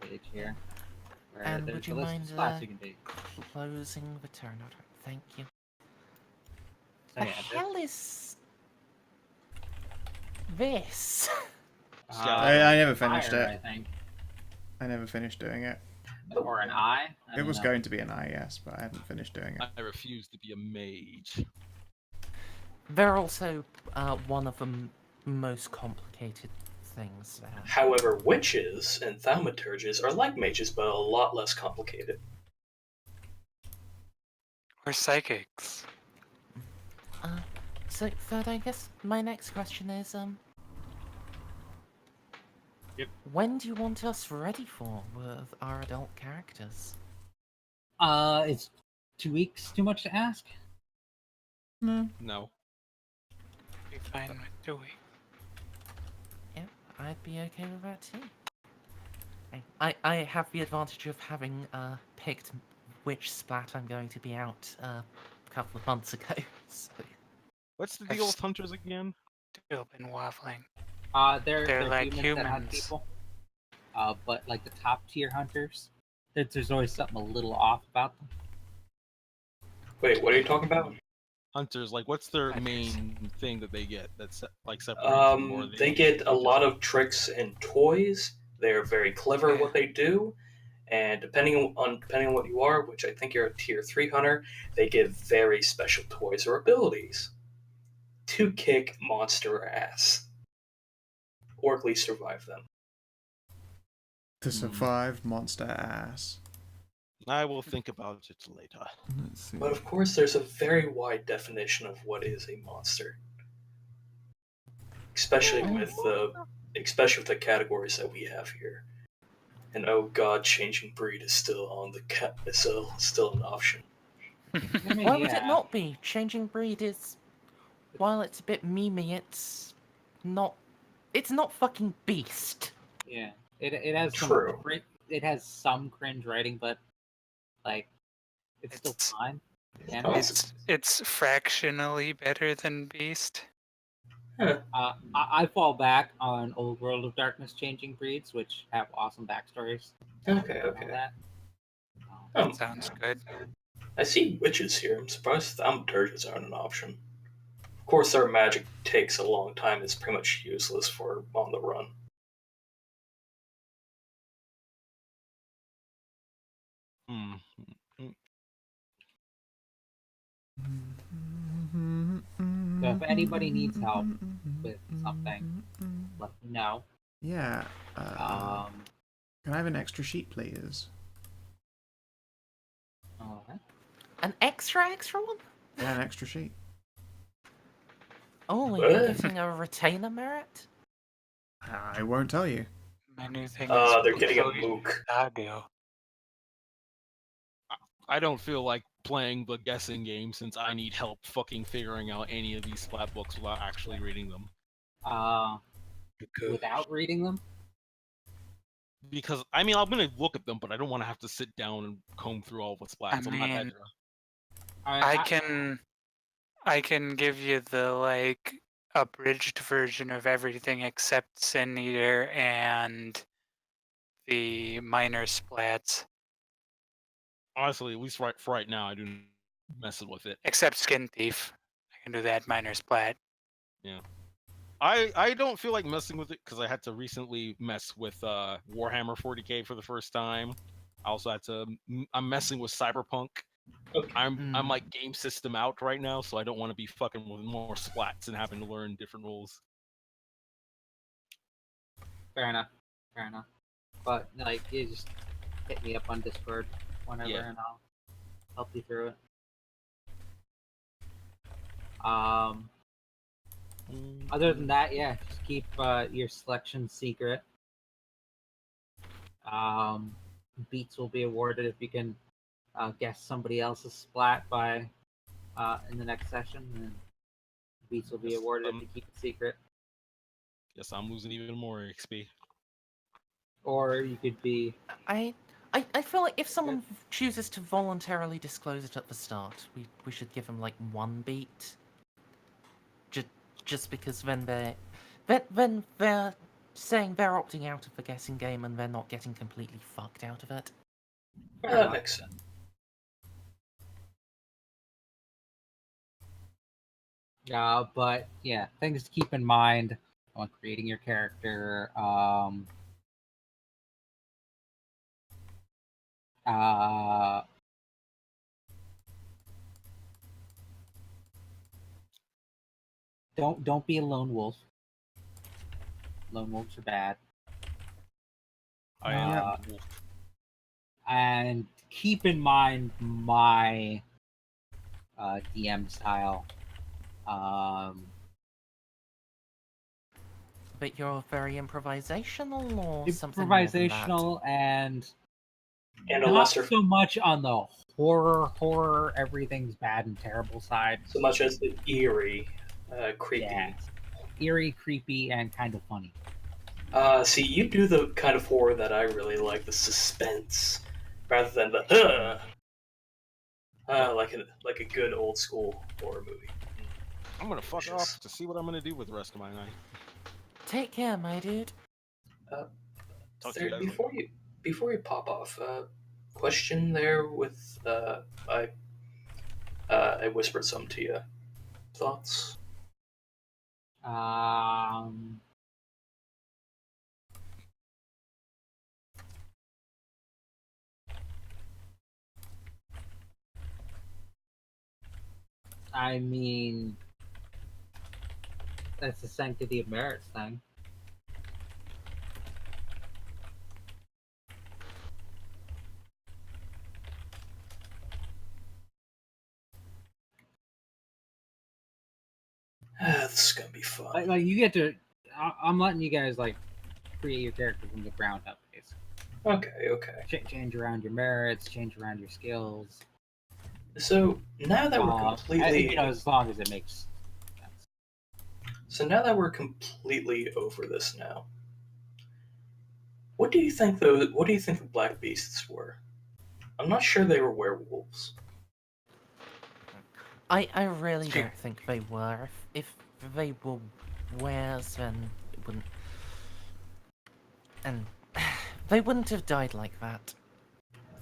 Speaker 2: page here. Where
Speaker 5: And
Speaker 2: there's
Speaker 5: would you
Speaker 2: a list
Speaker 5: mind
Speaker 2: of spots you can do.
Speaker 5: closing the turn order? Thank you.
Speaker 2: So,
Speaker 5: The
Speaker 2: yeah,
Speaker 5: hell is this?
Speaker 1: I never finished
Speaker 2: fire,
Speaker 1: it.
Speaker 2: I think.
Speaker 1: I never finished doing it.
Speaker 2: Or an eye. I
Speaker 1: It
Speaker 2: don't
Speaker 1: was
Speaker 2: know.
Speaker 1: going to be an eye, yes, but I haven't finished doing it.
Speaker 4: I refuse to be a mage.
Speaker 5: They're also one of the most complicated things.
Speaker 3: However, witches and thaumaturges are like mages, but a lot less complicated.
Speaker 6: Or psychics.
Speaker 5: So, third, I guess my next question is,
Speaker 2: Yep.
Speaker 5: when do you want us ready for with our adult characters?
Speaker 2: Is 2 weeks too much to ask?
Speaker 1: No.
Speaker 4: No.
Speaker 6: Be fine with 2 weeks.
Speaker 5: Yeah, I'd be okay with that too. I have the advantage of having picked which splat I'm going to be out a couple of months ago. So.
Speaker 4: What's the deal with hunters again?
Speaker 6: Still been waffling.
Speaker 2: They're
Speaker 6: like
Speaker 2: humans that hunt
Speaker 6: humans.
Speaker 2: people. But like the top tier hunters, there's always something a little off about them.
Speaker 3: Wait, what are you talking about?
Speaker 4: Hunters, like, what's their
Speaker 6: Hunters.
Speaker 4: main thing that they get that's like separates them more?
Speaker 3: They get a lot of tricks and toys. They're very clever at what they do, and depending on what you are, which I think you're a tier 3 hunter, they get very special toys or abilities to kick monster ass, or at least survive them.
Speaker 1: To survive monster ass.
Speaker 4: I will think about it later.
Speaker 1: Let's see.
Speaker 3: But of course, there's a very wide definition of what is a monster, especially with the categories that we have here. And oh god, changing breed is still on the still an option.
Speaker 2: I mean,
Speaker 5: Why would it
Speaker 2: yeah.
Speaker 5: not be? Changing breed is, while it's a bit memey, it's not fucking beast.
Speaker 2: Yeah, it has
Speaker 3: True.
Speaker 2: it has some cringe writing, but like it's still
Speaker 6: It's-
Speaker 2: fine. And
Speaker 6: It's fractionally better than Beast.
Speaker 2: I fall back on Old World of Darkness changing breeds, which have awesome backstories.
Speaker 3: Okay,
Speaker 2: and all
Speaker 3: okay.
Speaker 2: that.
Speaker 6: Sounds good.
Speaker 3: I see witches here. I'm surprised thaumaturges aren't an option. Of course, their magic takes a long time. It's pretty much useless for on the run.
Speaker 2: So if anybody needs help with something, let me know.
Speaker 1: Yeah.
Speaker 2: Um,
Speaker 1: Can I have an extra sheet, please?
Speaker 2: alright.
Speaker 5: An extra one?
Speaker 1: Yeah, an extra sheet.
Speaker 5: Oh, are you
Speaker 3: What?
Speaker 5: getting a retainer merit?
Speaker 1: I won't tell you.
Speaker 6: My new thing
Speaker 3: They're
Speaker 6: is
Speaker 3: getting a
Speaker 6: Joey
Speaker 3: mook.
Speaker 6: Chicago.
Speaker 4: I don't feel like playing the guessing game since I need help fucking figuring out any of these splat books without actually reading them.
Speaker 2: Without reading them.
Speaker 4: Because I mean, I'm gonna look at them, but I don't want to have to sit down and comb through all the splats. I'm not that.
Speaker 6: I can give you the like abridged version of everything except Sin Eater and the minor splats,
Speaker 4: Honestly, at least for right now, I do messing with it.
Speaker 6: except Skin Thief. I can do that minor splat.
Speaker 4: Yeah. I don't feel like messing with it because I had to recently mess with Warhammer 40k for the first time. I also had to. I'm messing with Cyberpunk.
Speaker 3: Okay.
Speaker 4: I'm like game system out right now, so I don't want to be fucking with more splats and having to learn different rules.
Speaker 2: Fair enough. Fair enough. But like, you just hit me up on Discord whenever,
Speaker 4: Yeah.
Speaker 2: and I'll help you through it. Other than that, yeah, just keep your selection secret. Beats will be awarded if you can guess somebody else's splat by in the next session, and beats will be
Speaker 4: Yes,
Speaker 2: awarded if you keep it secret.
Speaker 4: Guess I'm losing even more XP.
Speaker 2: Or you could be.
Speaker 5: I feel like if someone chooses to voluntarily disclose it at the start, we should give them like one beat. Just because then they're saying they're opting out of the guessing game and they're not getting completely fucked out of it.
Speaker 3: That makes sense.
Speaker 2: But yeah, things to keep in mind when creating your character. Don't be a lone wolf. Lone wolves are bad.
Speaker 4: I am a wolf.
Speaker 2: And keep in mind my DM style.
Speaker 5: But you're very improvisational or something more than that?
Speaker 2: Improvisational and
Speaker 3: And a
Speaker 2: not
Speaker 3: lesser,
Speaker 2: so much on the horror, everything's bad and terrible side.
Speaker 3: so much as the eerie, creepy.
Speaker 2: Yeah. Eerie, creepy, and kind of funny.
Speaker 3: See, you do the kind of horror that I really like, the suspense, rather than the like a good old school horror movie.
Speaker 4: I'm gonna fuck off to see what I'm gonna do with the rest of my night.
Speaker 5: Take care, my dude.
Speaker 4: Talk to you guys
Speaker 3: Before you pop off, question there with I whispered some to you. Thoughts?
Speaker 2: I mean, that's the sanctity of merits thing.
Speaker 3: This is gonna be fun.
Speaker 2: Like you get to. I'm letting you guys like create your character from the ground up, basically.
Speaker 3: Okay.
Speaker 2: Change around your merits, change around your skills.
Speaker 3: So now that we're completely,
Speaker 2: as long as it makes sense.
Speaker 3: So now that we're completely over this now, what do you think the Black Beasts were? I'm not sure they were werewolves.
Speaker 5: I really don't think they were. If they were wares, then it wouldn't. And they wouldn't have died like that.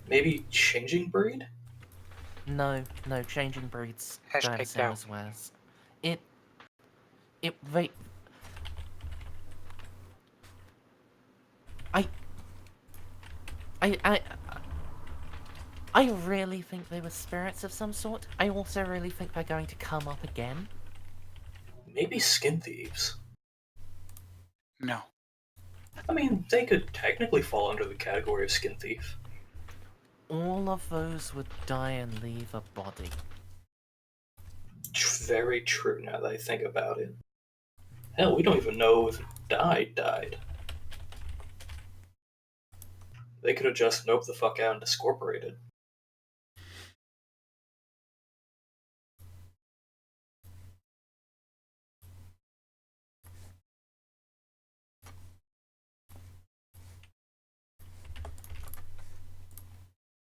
Speaker 3: Maybe changing breed?
Speaker 5: No, changing breeds
Speaker 6: Hashtag
Speaker 5: die the same
Speaker 6: no.
Speaker 5: as wares. I really think they were spirits of some sort. I also really think they're going to come up again.
Speaker 3: Maybe skin thieves.
Speaker 6: No.
Speaker 3: I mean, they could technically fall under the category of skin thief.
Speaker 5: All of those would die and leave a body.
Speaker 3: Very true now that I think about it. Hell, we don't even know if it died. They could have just noped the fuck out and discorporated.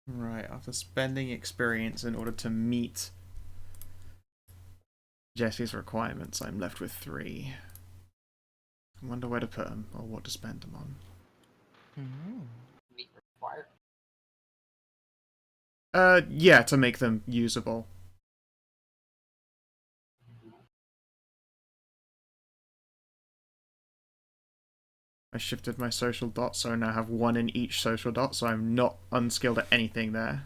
Speaker 1: Right, after spending experience in order to meet Jesse's requirements, I'm left with 3. I wonder where to put them, or what to spend them on.
Speaker 2: Meet required.
Speaker 1: Yeah, to make them usable. I shifted my social dot, so I now have 1 in each social dot, so I'm not unskilled at anything there.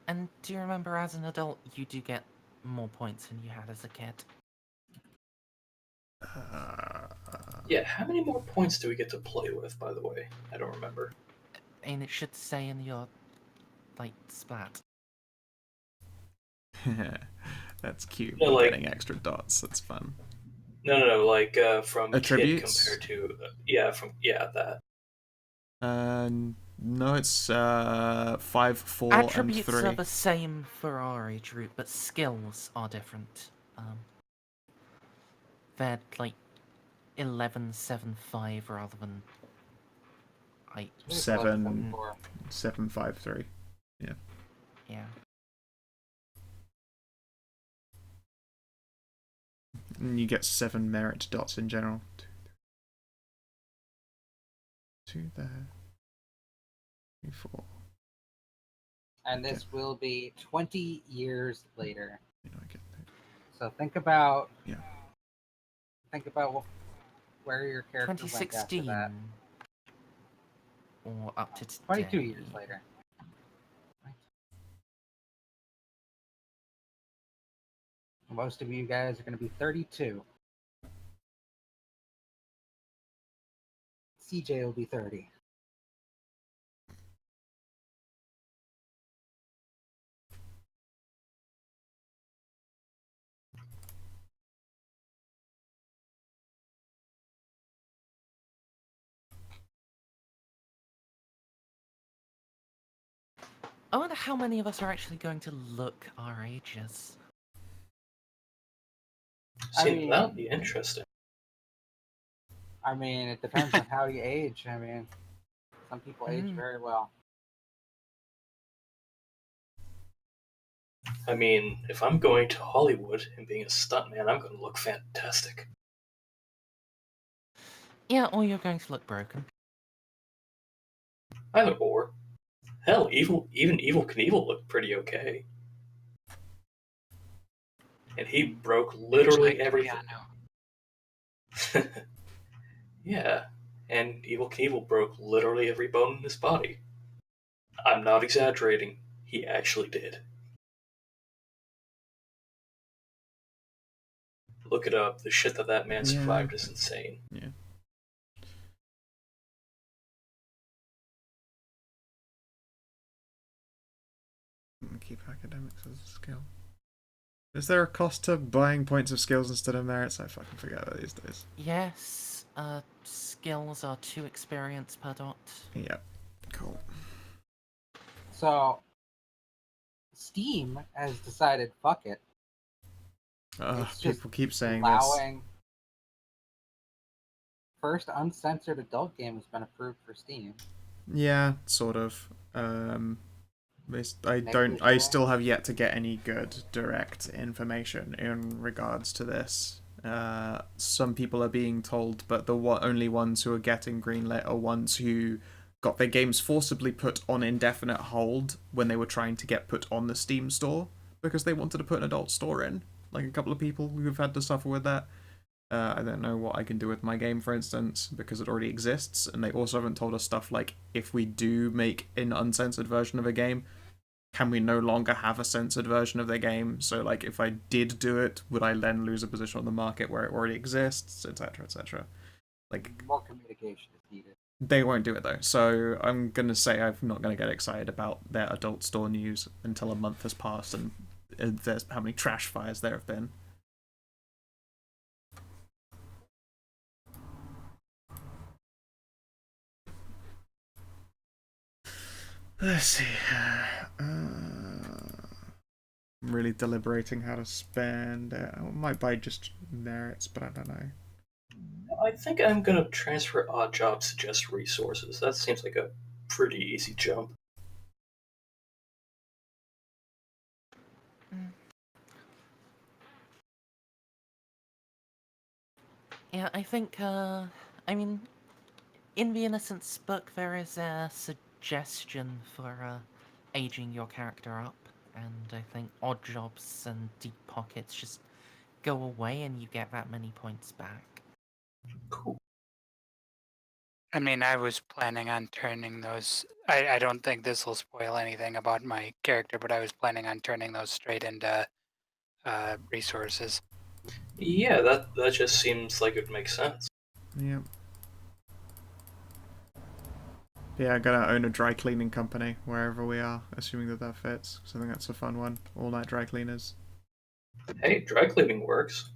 Speaker 5: And do you remember, as an adult, you do get more points than you had as a kid?
Speaker 3: Yeah, how many more points do we get to play with, by the way? I don't remember.
Speaker 5: And it should say in your, like, splat.
Speaker 1: That's cute.
Speaker 3: No,
Speaker 1: We're
Speaker 3: like-
Speaker 1: getting extra dots. That's fun.
Speaker 3: No, like from
Speaker 1: Attributes?
Speaker 3: kid compared to that.
Speaker 1: No, it's 5, 4,
Speaker 5: Attributes
Speaker 1: and 3.
Speaker 5: are the same for our age group, but skills are different. They're like 11, 7, 5 rather than 8.
Speaker 1: 7, 7, 5, 3.
Speaker 5: Yeah.
Speaker 1: And you get 7 merit dots in general. 2 there. 3, 4.
Speaker 2: And this will be 20 years later.
Speaker 1: You know, I get that.
Speaker 2: So think about.
Speaker 1: Yeah.
Speaker 2: Think about where your character went after
Speaker 5: 2016.
Speaker 2: that.
Speaker 5: Or up to today.
Speaker 2: 22 years later. Most of you guys are going to be 32. CJ will be 30.
Speaker 5: I wonder how many of us are actually going to look our ages.
Speaker 3: See, that would be interesting.
Speaker 2: I mean, it depends on how you age. I mean, some people age very well.
Speaker 3: I mean, if I'm going to Hollywood and being a stuntman, I'm going to look fantastic.
Speaker 5: Yeah, or you're going to look broken.
Speaker 3: Either or. Hell, even Evil Knievel looked pretty okay. And he broke literally everything. Yeah, and Evil Knievel broke literally every bone in his body. I'm not exaggerating. He actually did. Look it up. The shit that man survived is insane.
Speaker 1: Yeah. Keep academics as a skill. Is there a cost to buying points of skills instead of merits? I fucking forget that these days.
Speaker 5: Yes, skills are 2 experience per dot.
Speaker 1: Yep. Cool.
Speaker 2: So, Steam has decided, fuck it. It's just
Speaker 1: People keep saying
Speaker 2: allowing... First uncensored adult game has been approved for Steam.
Speaker 1: this. Yeah, sort of. I still have yet to get any good direct information in regards to this. Some people are being told, but the only ones who are getting greenlit are ones who got their games forcibly put on indefinite hold when they were trying to get put on the Steam store because they wanted to put an adult store in. Like a couple of people who've had to suffer with that. I don't know what I can do with my game, for instance, because it already exists, and they also haven't told us stuff like, if we do make an uncensored version of a game, can we no longer have a censored version of the game? So, like, if I did do it, would I then lose a position on the market where it already exists, etc., etc.? Like,
Speaker 2: more communication is needed.
Speaker 1: They won't do it though, so I'm gonna say I'm not gonna get excited about their adult store news until a month has passed and there's how many trash fires there have been. Let's see. I'm really deliberating how to spend it. I might buy just merits, but I don't know.
Speaker 3: I think I'm gonna transfer odd jobs to just resources. That seems like a pretty easy jump.
Speaker 5: Yeah, I think, I mean, in the Innocence book, there is a suggestion for aging your character up, and I think odd jobs and deep pockets just go away and you get that many points back.
Speaker 3: Cool.
Speaker 6: I mean, I was planning on turning those. I don't think this will spoil anything about my character, but I was planning on turning those straight into resources.
Speaker 3: Yeah, that just seems like it makes sense.
Speaker 1: Yeah. Yeah, I'm gonna own a dry cleaning company wherever we are, assuming that fits. So I think that's a fun one. All-night dry cleaners.
Speaker 3: Hey, dry cleaning works.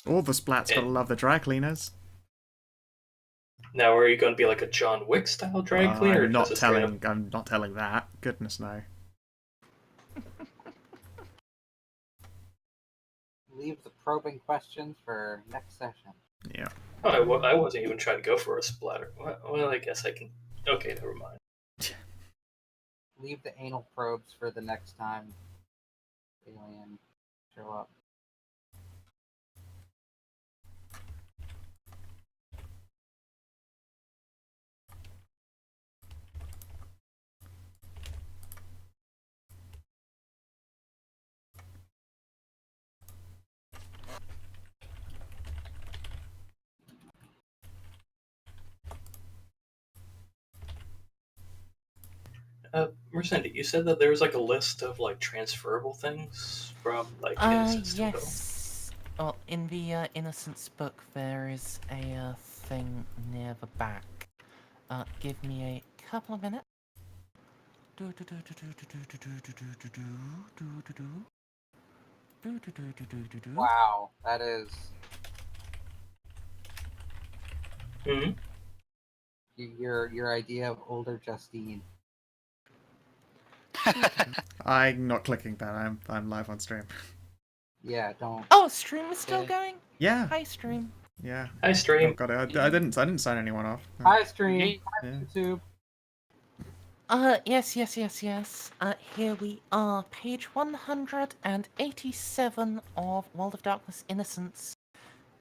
Speaker 1: All the splats gotta love the dry cleaners.
Speaker 3: Now, are you going to be like a John Wick style dry cleaner?
Speaker 1: I'm not telling. I'm not telling that. Goodness no.
Speaker 2: Leave the probing questions for next session.
Speaker 1: Yeah.
Speaker 3: Oh, I wasn't even trying to go for a splatter. Well, I guess I can. Okay, never mind.
Speaker 2: Leave the anal probes for the next time alien show up.
Speaker 3: Mercendi, you said that there was like a list of like transferable things from like Innocence to Adult.
Speaker 5: Yes. Well, in the Innocence book, there is a thing near the back. Give me a couple of minutes.
Speaker 2: Wow, that is
Speaker 3: Hmm.
Speaker 2: your idea of older Justine.
Speaker 1: I'm not clicking that. I'm live on stream.
Speaker 2: Yeah, don't.
Speaker 5: Oh, stream is still
Speaker 2: Okay.
Speaker 5: going?
Speaker 1: Yeah.
Speaker 5: Hi, stream.
Speaker 1: Yeah.
Speaker 3: Hi, stream.
Speaker 1: Got it. I didn't sign anyone off.
Speaker 2: Hi, stream. Hi,
Speaker 1: Yeah.
Speaker 2: YouTube.
Speaker 5: Yes. Here we are, page 187 of World of Darkness Innocence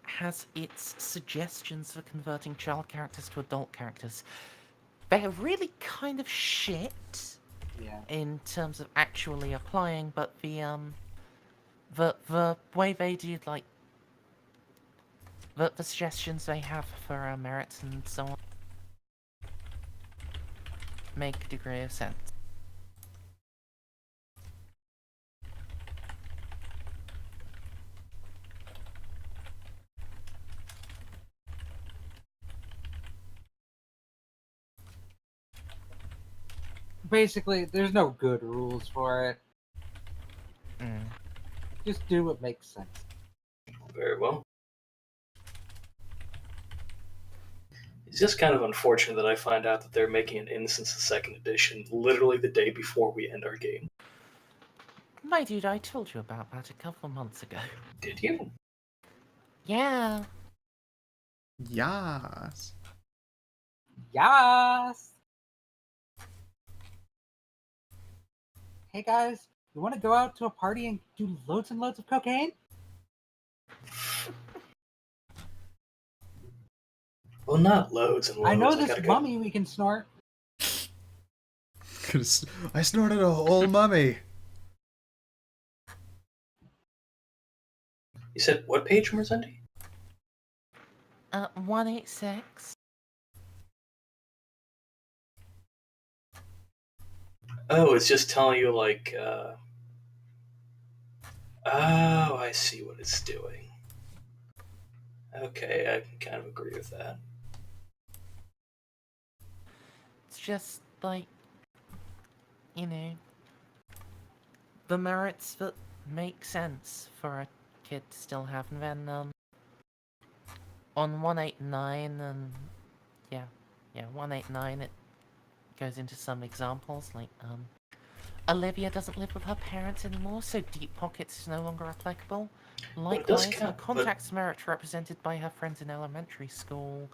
Speaker 5: has its suggestions for converting child characters to adult characters. They're really kind of shit
Speaker 2: Yeah.
Speaker 5: in terms of actually applying, but the way they do, like, the suggestions they have for merits and so on make a degree of sense.
Speaker 2: Basically, there's no good rules for it.
Speaker 5: Mm.
Speaker 2: Just do what makes sense.
Speaker 3: Very well. It's just kind of unfortunate that I find out that they're making an Innocence Second Edition literally the day before we end our game.
Speaker 5: My dude, I told you about that a couple of months ago.
Speaker 3: Did you?
Speaker 5: Yeah.
Speaker 1: Yes.
Speaker 2: Yes. Hey guys, you want to go out to a party and do loads and loads of cocaine?
Speaker 3: Well, not loads and loads.
Speaker 2: I know
Speaker 3: gotta
Speaker 2: this
Speaker 3: go.
Speaker 2: mummy we can snort.
Speaker 1: I snorted a whole mummy.
Speaker 3: You said what page, Mercendi?
Speaker 5: 186.
Speaker 3: Oh, it's just telling you like. Oh, I see what it's doing. Okay, I can kind of agree with that.
Speaker 5: just like, you know, the merits that make sense for a kid to still have. And then on 189 and yeah, 189 it goes into some examples like Olivia doesn't live with her parents anymore, so deep pockets is no longer applicable.
Speaker 3: Well, it does
Speaker 5: Likewise, her
Speaker 3: count, but-
Speaker 5: contacts merit represented by her friends in elementary school.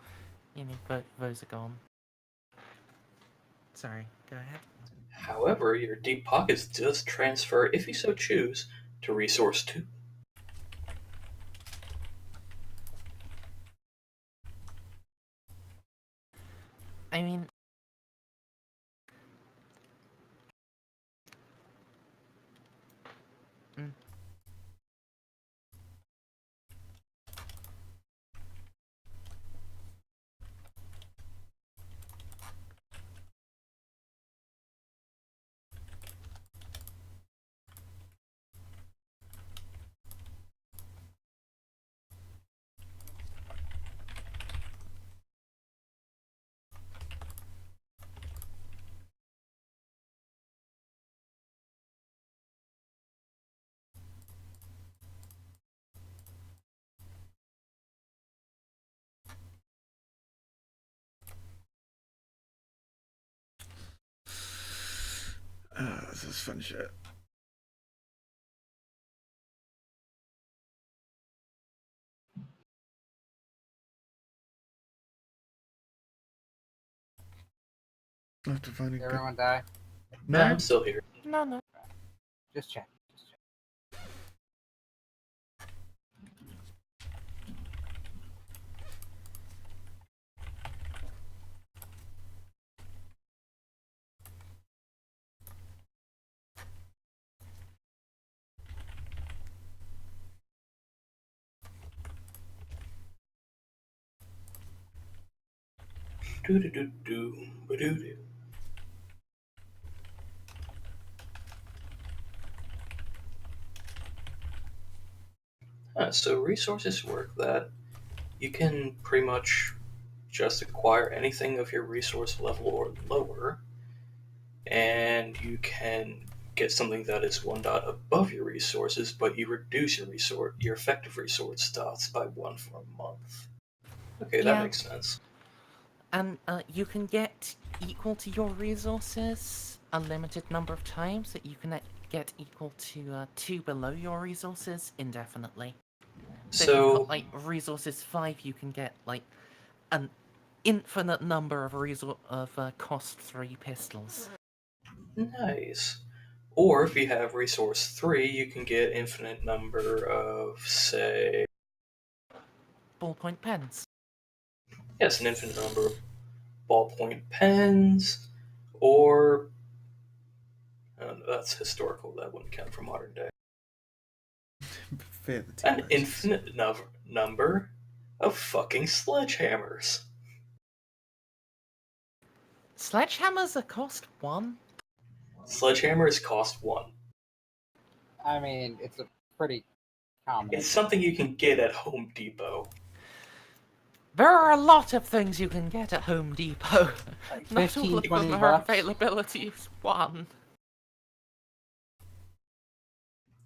Speaker 5: You know, those are gone. Sorry, go ahead.
Speaker 3: However, your deep pockets does transfer, if you so choose, to resource 2.
Speaker 5: I mean,
Speaker 1: This is fun shit. I have to find a
Speaker 2: Did
Speaker 1: good...
Speaker 2: everyone die?
Speaker 3: No, I'm still here.
Speaker 5: no.
Speaker 2: Just check.
Speaker 3: Do-do-do-do, ba-do-do. So resources work that you can pretty much just acquire anything of your resource level or lower, and you can get something that is 1 dot above your resources, but you reduce your effective resource dots by 1 for a month. Okay, that
Speaker 5: Yeah.
Speaker 3: makes sense.
Speaker 5: And you can get equal to your resources a limited number of times. That you can get equal to 2 below your resources indefinitely. So if you've
Speaker 3: So
Speaker 5: got like resources 5, you can get like an infinite number of cost 3 pistols.
Speaker 3: nice. Or if you have resource 3, you can get infinite number of, say,
Speaker 5: Ballpoint pens.
Speaker 3: yes, an infinite number of ballpoint pens, or that's historical. That wouldn't count for modern day.
Speaker 1: Fear the
Speaker 3: An
Speaker 1: T-Rexes.
Speaker 3: infinite number of fucking sledgehammers.
Speaker 5: Sledgehammers are cost 1.
Speaker 3: Sledgehammers cost 1.
Speaker 2: I mean, it's a pretty common.
Speaker 3: It's something you can get at Home Depot.
Speaker 5: There are a lot of things you can get at Home Depot.
Speaker 2: Like
Speaker 5: Not
Speaker 2: 15,
Speaker 5: all of
Speaker 2: 20
Speaker 5: them are
Speaker 2: bucks.
Speaker 5: availability is 1.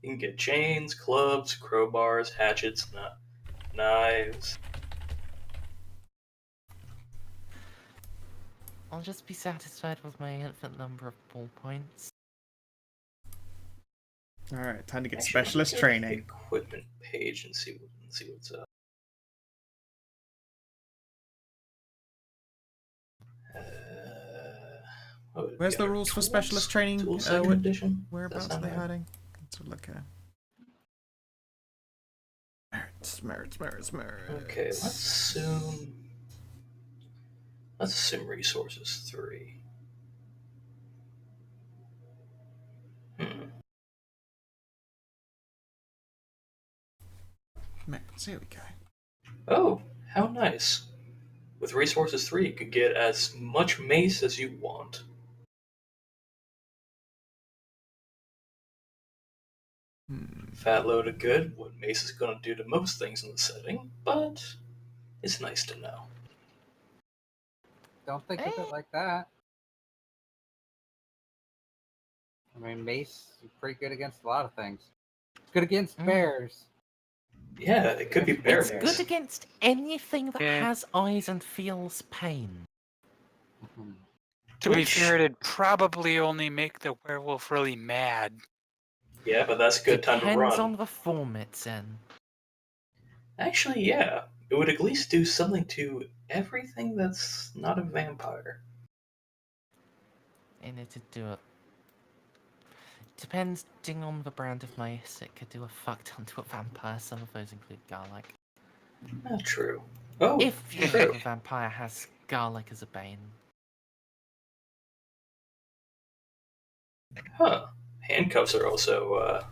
Speaker 3: You can get chains, clubs, crowbars, hatchets, knives.
Speaker 5: I'll just be satisfied with my infinite number of ballpoints.
Speaker 1: Alright, time to get
Speaker 3: Actually,
Speaker 1: specialist
Speaker 3: let me go to the
Speaker 1: training.
Speaker 3: equipment page and see what's up.
Speaker 1: Where's the rules for specialist training?
Speaker 3: Tools second edition.
Speaker 1: Whereabouts
Speaker 3: Does
Speaker 1: are
Speaker 3: that
Speaker 1: they
Speaker 3: sound
Speaker 1: hiding? Let's look at merits.
Speaker 3: Okay, let's assume resources 3.
Speaker 1: Merits, here we go.
Speaker 3: Oh, how nice. With resources 3, you could get as much mace as you want. Fat load of good, what mace is going to do to most things in the setting, but it's nice to know.
Speaker 2: Don't think of it like that. I mean, mace is pretty good against a lot of things. It's good against
Speaker 5: Mm.
Speaker 2: bears.
Speaker 3: Yeah, it could be bear
Speaker 5: It's
Speaker 3: mace.
Speaker 5: good against anything that
Speaker 6: Yeah.
Speaker 5: has eyes and feels pain.
Speaker 2: Mhm.
Speaker 6: To be
Speaker 3: Which-
Speaker 6: fair, it'd probably only make the werewolf really mad.
Speaker 3: Yeah, but that's a good time to
Speaker 5: Depends
Speaker 3: run.
Speaker 5: on the form it's in.
Speaker 3: Actually, yeah. It would at least do something to everything that's not a vampire.
Speaker 5: And it'd do it. Depending on the brand of mace, it could do a fuck ton to a vampire. Some of those include garlic.
Speaker 3: Not true. Oh,
Speaker 5: If you
Speaker 3: true.
Speaker 5: have a vampire has garlic as a bane.
Speaker 3: Huh. Handcuffs are also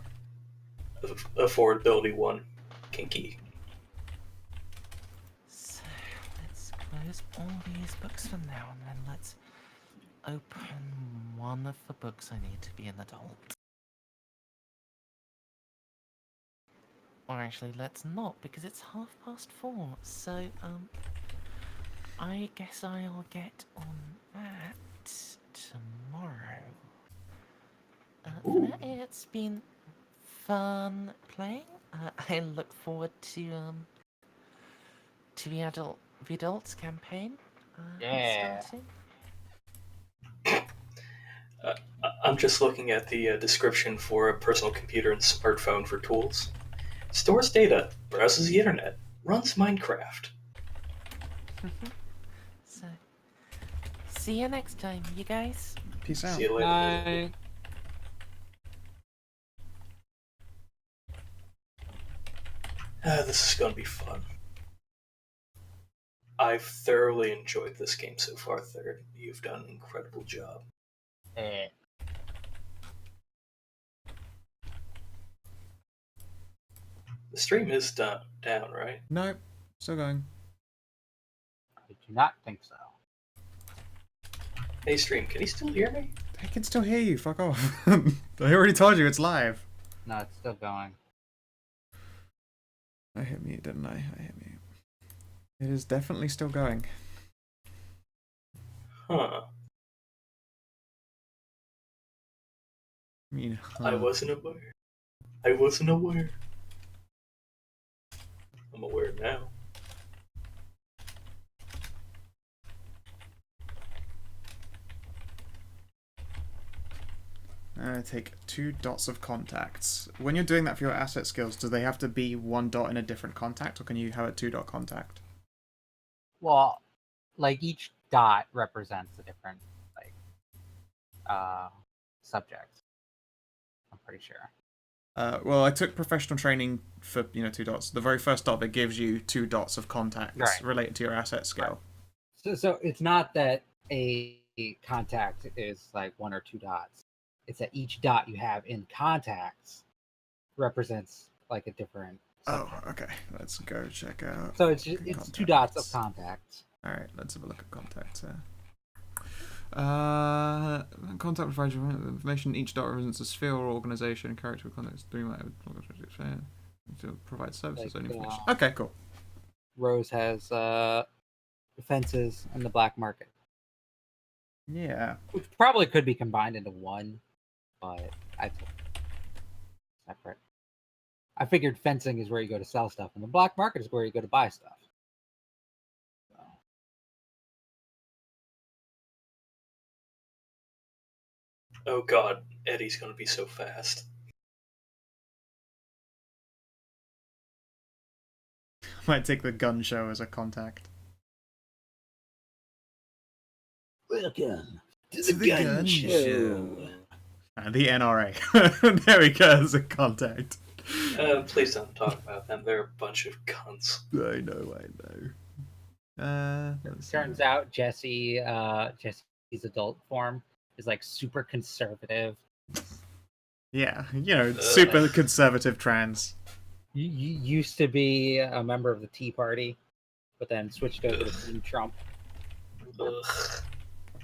Speaker 3: affordability one. Kinky.
Speaker 5: So let's close all these books for now, and then let's open one of the books I need to be an adult. Or actually, let's not, because it's 4:30. So, I guess I'll get on that tomorrow. For now, it's been fun playing. I look forward to the adults campaign.
Speaker 2: Yeah.
Speaker 5: Starting.
Speaker 3: I'm just looking at the description for a personal computer and smartphone for tools. Stores data, browses the internet, runs Minecraft.
Speaker 5: So, see you next time, you guys.
Speaker 1: Peace out.
Speaker 3: See you later.
Speaker 2: Night.
Speaker 3: This is gonna be fun. I've thoroughly enjoyed this game so far, Third. You've done an incredible job.
Speaker 2: Eh.
Speaker 3: The stream is down, right?
Speaker 1: Nope. Still going.
Speaker 2: I do not think so.
Speaker 3: Hey, stream, can you still hear me?
Speaker 1: I can still hear you. Fuck off. I already told you it's live.
Speaker 2: No, it's still going.
Speaker 1: I hit mute, didn't I? I hit mute. It is definitely still going.
Speaker 3: Huh.
Speaker 1: I mean,
Speaker 3: I wasn't aware. I wasn't aware. I'm aware now.
Speaker 1: Take 2 dots of contacts. When you're doing that for your asset skills, do they have to be 1 dot in a different contact, or can you have a 2-dot contact?
Speaker 2: Well, like each dot represents a different subject. I'm pretty sure.
Speaker 1: Well, I took professional training for 2 dots. The very first dot that gives you 2 dots of contacts
Speaker 2: Right.
Speaker 1: related to your asset skill.
Speaker 2: So it's not that a contact is like 1 or 2 dots. It's that each dot you have in contacts represents like a different
Speaker 1: Oh,
Speaker 2: subject.
Speaker 1: okay. Let's go check out.
Speaker 2: So it's 2 dots of contacts.
Speaker 1: All right, let's have a look at contacts. Contact provides you with information. Each dot represents a sphere or organization. Character of contact is 3 to provide services.
Speaker 2: Like,
Speaker 1: Only information. Okay, cool.
Speaker 2: Rose has fences and the black market,
Speaker 1: Yeah.
Speaker 2: which probably could be combined into one, but I took it separate. I figured fencing is where you go to sell stuff, and the black market is where you go to buy stuff. So,
Speaker 3: Oh god, Eddie's gonna be so fast.
Speaker 1: Might take the gun show as a contact.
Speaker 2: welcome
Speaker 1: To the gun show. And the NRA. There we go, as a contact.
Speaker 3: Please don't talk about them. They're a bunch of cunts.
Speaker 1: I know. Let's see.
Speaker 2: Turns out Jesse's adult form is like super conservative.
Speaker 1: Yeah, super conservative trans.
Speaker 2: You used to be a member of the Tea Party, but then switched over to Team Trump.
Speaker 3: Ugh.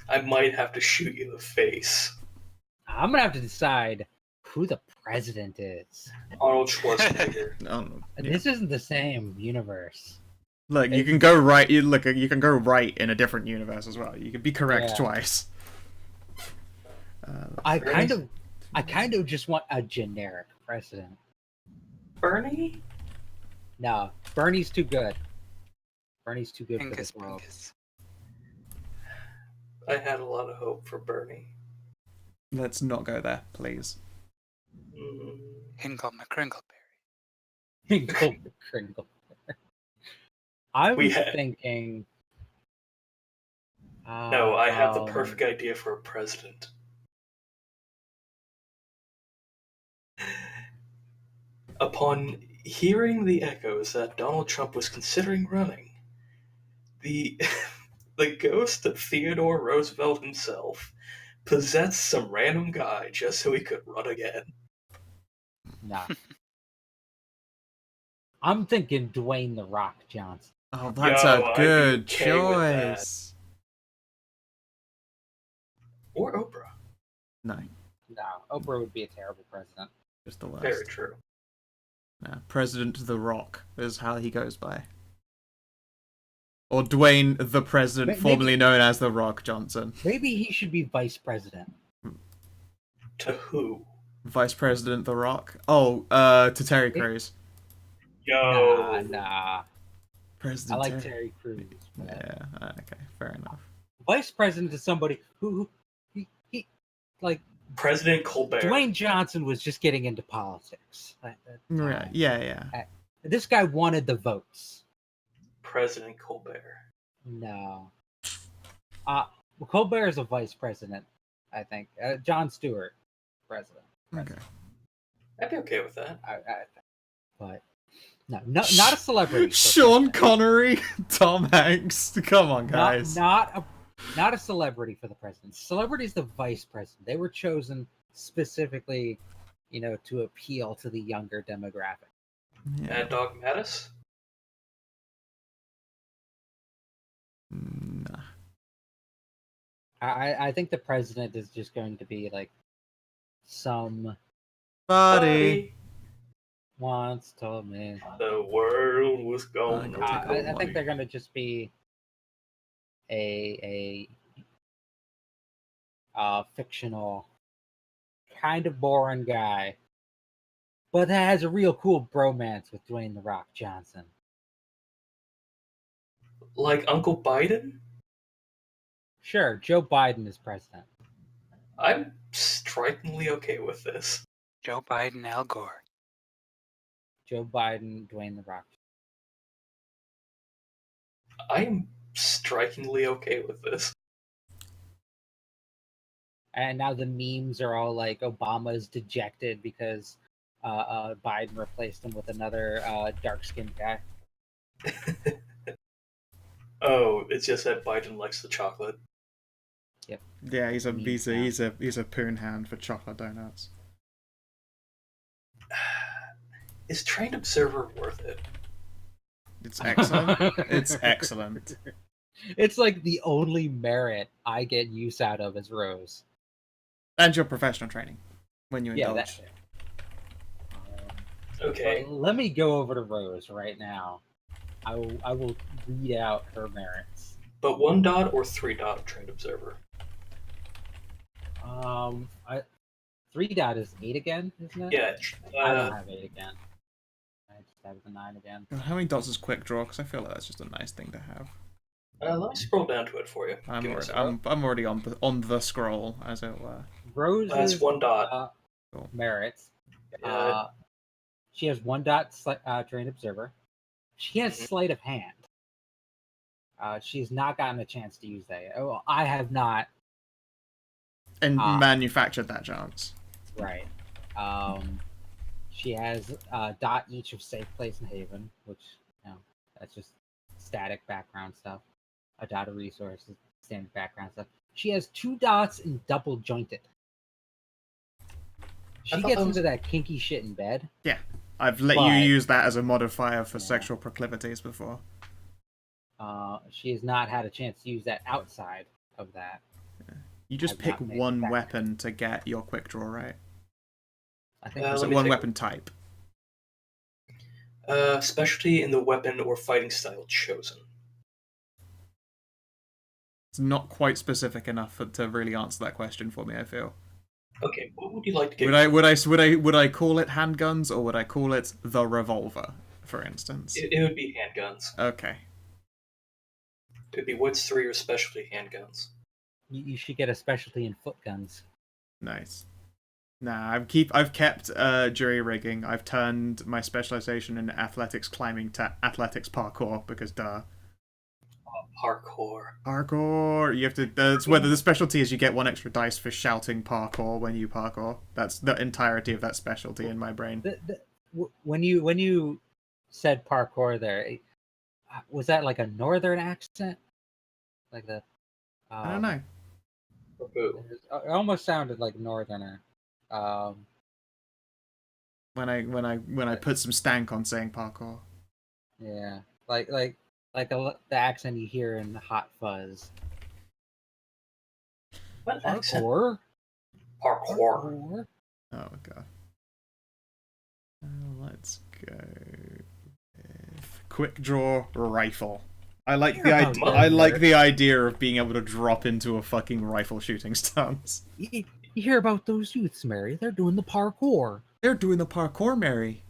Speaker 3: I might have to shoot you in the face.
Speaker 2: I'm gonna have to decide who the president is.
Speaker 3: Arnold Schwarzenegger.
Speaker 1: Oh, yeah.
Speaker 2: This isn't the same universe.
Speaker 1: Look, you can go right. You can go right in a different universe as well. You can be correct
Speaker 2: Yeah.
Speaker 1: twice.
Speaker 2: I
Speaker 3: Really?
Speaker 2: kind of I kind of just want a generic president.
Speaker 3: Bernie?
Speaker 2: No, Bernie's too good. Bernie's too good for
Speaker 6: Pingus,
Speaker 2: this world.
Speaker 6: pingus.
Speaker 3: I had a lot of hope for Bernie.
Speaker 1: Let's not go there, please.
Speaker 6: Hingle McCringleberry.
Speaker 2: Kringle, Kringle. I
Speaker 3: We
Speaker 2: was
Speaker 3: had-
Speaker 2: thinking.
Speaker 3: No, I have the perfect idea for a president. Upon hearing the echoes that Donald Trump was considering running, the the ghost of Theodore Roosevelt himself possessed some random guy just so he could run again.
Speaker 2: Nah. I'm thinking Dwayne the Rock Johnson.
Speaker 1: Oh, that's
Speaker 3: Yo,
Speaker 1: a
Speaker 3: I'd be
Speaker 1: good
Speaker 3: okay with that.
Speaker 1: choice.
Speaker 3: Or Oprah.
Speaker 1: No,
Speaker 2: No, Oprah would be a terrible president.
Speaker 1: just the worst.
Speaker 3: Very true.
Speaker 1: No, President The Rock is how he goes by. Or Dwayne the President,
Speaker 2: Maybe-
Speaker 1: formerly known as The Rock Johnson.
Speaker 2: Maybe he should be vice president.
Speaker 3: To who?
Speaker 1: Vice President The Rock. Oh, to Terry Crews.
Speaker 3: Yo.
Speaker 2: Nah.
Speaker 1: President
Speaker 2: I like Terry Crews. But
Speaker 1: Yeah, okay, fair enough.
Speaker 2: vice president is somebody who he like
Speaker 3: President Colbert.
Speaker 2: Dwayne Johnson was just getting into politics.
Speaker 1: Right, yeah.
Speaker 2: This guy wanted the votes.
Speaker 3: President Colbert.
Speaker 2: No. Colbert is a vice president, I think. Jon Stewart, president.
Speaker 1: Okay.
Speaker 3: I'd be okay with that.
Speaker 2: But no, not a celebrity.
Speaker 1: Sean Connery, Tom Hanks. Come on, guys.
Speaker 2: Not a celebrity for the president. Celebrity is the vice president. They were chosen specifically, to appeal to the younger demographic.
Speaker 1: Yeah.
Speaker 3: Mad Dog Mattis?
Speaker 1: Nah.
Speaker 2: I think the president is just going to be like some
Speaker 1: Buddy.
Speaker 2: once told me.
Speaker 3: The world was going to
Speaker 2: I think they're going to just be a fictional, kind of boring guy, but that has a real cool bromance with Dwayne the Rock Johnson.
Speaker 3: Like Uncle Biden?
Speaker 2: Sure, Joe Biden is president.
Speaker 3: I'm strikingly okay with this.
Speaker 6: Joe Biden, Al Gore.
Speaker 2: Joe Biden, Dwayne the Rock.
Speaker 3: I am strikingly okay with this.
Speaker 2: And now the memes are all like Obama's dejected because Biden replaced him with another dark-skinned guy.
Speaker 3: Oh, it's just that Biden likes the chocolate.
Speaker 1: Yeah, he's a poon hand for chocolate donuts.
Speaker 3: Is Trained Observer worth it?
Speaker 1: It's excellent. It's excellent.
Speaker 2: It's like the only merit I get use out of is Rose.
Speaker 1: And your professional training when you
Speaker 2: Yeah,
Speaker 1: indulge.
Speaker 2: that's it.
Speaker 3: Okay.
Speaker 2: But let me go over to Rose right now. I will read out her merits.
Speaker 3: But 1 dot or 3 dot Trained Observer?
Speaker 2: 3 dot is 8 again, isn't it?
Speaker 3: Yeah.
Speaker 2: I don't have 8 again. I just have the 9 again.
Speaker 1: God, how many dots is quick draw? Because I feel like that's just a nice thing to have.
Speaker 3: Let me scroll down to it for you.
Speaker 1: I'm
Speaker 3: Give me a
Speaker 1: already,
Speaker 3: second.
Speaker 1: I'm already on the scroll, as it were.
Speaker 2: Rose
Speaker 3: That's
Speaker 2: is
Speaker 3: 1 dot.
Speaker 1: Cool.
Speaker 2: merits.
Speaker 3: Yeah.
Speaker 2: She has 1 dot trained observer. She has
Speaker 3: Mhm.
Speaker 2: sleight of hand. She's not gotten a chance to use that. Oh, I have not.
Speaker 1: And manufactured that chance.
Speaker 2: Right. She has dot each of safe place and haven, which that's just static background stuff. A dot of resources, standard background stuff. She has 2 dots in double jointed. She
Speaker 3: thought
Speaker 2: gets
Speaker 3: that was-
Speaker 2: into that kinky shit in bed.
Speaker 1: I've let
Speaker 2: But-
Speaker 1: you use that as a modifier for
Speaker 2: Yeah.
Speaker 1: sexual proclivities before.
Speaker 2: She has not had a chance to use that outside of that.
Speaker 1: You just
Speaker 2: I've
Speaker 1: pick
Speaker 2: not made
Speaker 1: one
Speaker 2: that.
Speaker 1: weapon to get your quick draw, right?
Speaker 2: I think
Speaker 3: Uh,
Speaker 1: Is
Speaker 3: let
Speaker 1: it
Speaker 3: me
Speaker 1: one
Speaker 3: take-
Speaker 1: weapon type?
Speaker 3: Specialty in the weapon or fighting style chosen.
Speaker 1: It's not quite specific enough to really answer that question for me, I feel.
Speaker 3: Okay, what would you like to get?
Speaker 1: Would I call it handguns or would I call it the revolver, for instance?
Speaker 3: It would be handguns.
Speaker 1: Okay.
Speaker 3: It would be Woods 3 or specialty handguns.
Speaker 2: You should get a specialty in foot guns.
Speaker 1: Nice. Nah, I've kept jury rigging. I've turned my specialization in athletics climbing to athletics parkour because duh.
Speaker 3: Parkour.
Speaker 1: Parkour. You have to. That's whether the specialty is you get 1 extra dice for shouting parkour when you parkour. That's the entirety of that specialty in my brain.
Speaker 2: When you said parkour there, was that like a northern accent? Like the
Speaker 1: I don't know.
Speaker 2: it almost sounded like northerner.
Speaker 1: When I put some stank on saying parkour.
Speaker 2: Yeah, the accent you hear in Hot Fuzz.
Speaker 3: What accent?
Speaker 2: Parkour.
Speaker 3: Parkour.
Speaker 1: Oh god. Let's go with quick draw rifle. I like the idea of being able to drop into a fucking rifle shooting stance.
Speaker 2: You hear about those youths, Mary? They're doing the parkour.
Speaker 1: They're doing the parkour, Mary.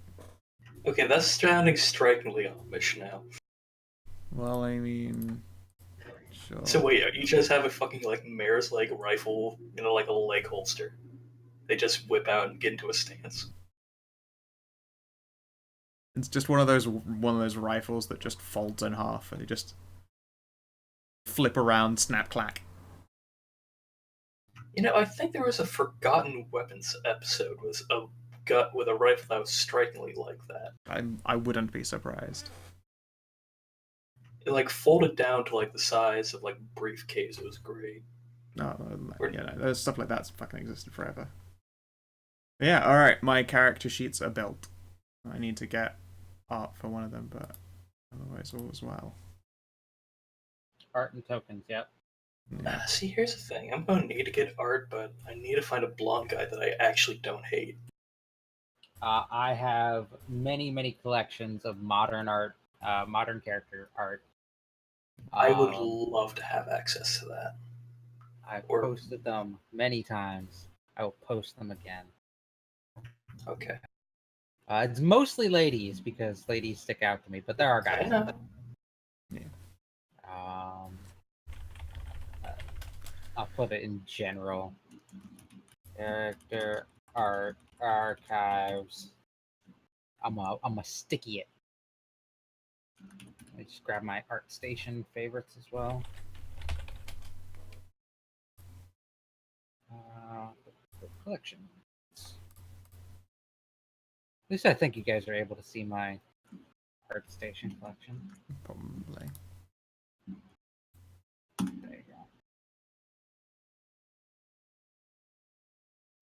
Speaker 3: Okay, that's sounding strikingly Amish now.
Speaker 1: Well, I mean, sure.
Speaker 3: So wait, you just have a fucking like mare's leg rifle, like a leg holster. They just whip out and get into a stance.
Speaker 1: It's just one of those rifles that just folds in half and you just flip around, snap, clack.
Speaker 3: I think there was a Forgotten Weapons episode with a gut with a rifle that was strikingly like that.
Speaker 1: I wouldn't be surprised.
Speaker 3: It like folded down to like the size of like briefcase. It was great.
Speaker 1: No, there's stuff like that's fucking existed forever. But yeah, all right. My character sheets are built. I need to get art for one of them, but otherwise all as well.
Speaker 2: Art and tokens, yep.
Speaker 1: Yeah.
Speaker 3: See, here's the thing. I'm going to need to get art, but I need to find a blonde guy that I actually don't hate.
Speaker 2: I have many collections of modern art, modern character art.
Speaker 3: I would love to have access to that.
Speaker 2: I've posted them many times. I will post them again.
Speaker 3: Okay.
Speaker 2: It's mostly ladies because ladies stick out to me, but there are guys.
Speaker 1: Yeah.
Speaker 2: I'll put it in general. Character art archives. I'm a sticky it. Let me just grab my ArtStation favorites as well. The collection. At least I think you guys are able to see my ArtStation collection.
Speaker 1: Probably.
Speaker 2: There you go.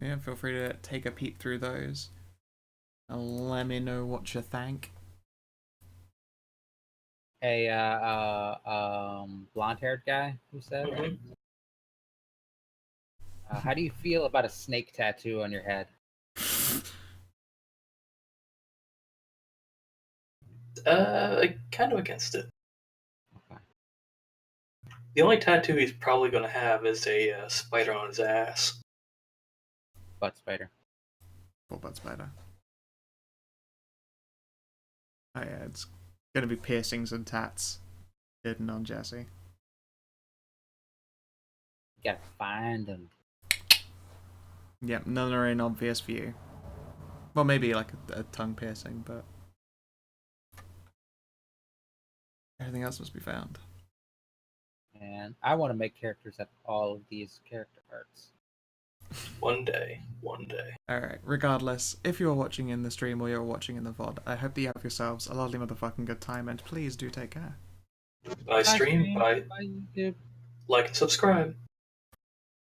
Speaker 1: Yeah, feel free to take a peek through those. And let me know what you think.
Speaker 2: A blonde-haired guy who said,
Speaker 3: Mm-hmm.
Speaker 2: how do you feel about a snake tattoo on your head?
Speaker 3: Kind of against it.
Speaker 2: Okay.
Speaker 3: The only tattoo he's probably going to have is a spider on his ass.
Speaker 2: Butt spider.
Speaker 1: Full butt spider. Oh yeah, it's gonna be piercings and tats hidden on Jesse.
Speaker 2: You gotta find them.
Speaker 1: Yep, none are in obvious view. Well, maybe like a tongue piercing, but everything else must be found.
Speaker 2: And I want to make characters that have all of these character arts.
Speaker 3: One day.
Speaker 1: Alright, regardless, if you're watching in the stream or you're watching in the VOD, I hope that you have yourselves a lovely motherfucking good time, and please do take care.
Speaker 3: Bye stream, bye.
Speaker 2: Bye YouTube.
Speaker 3: Like and subscribe.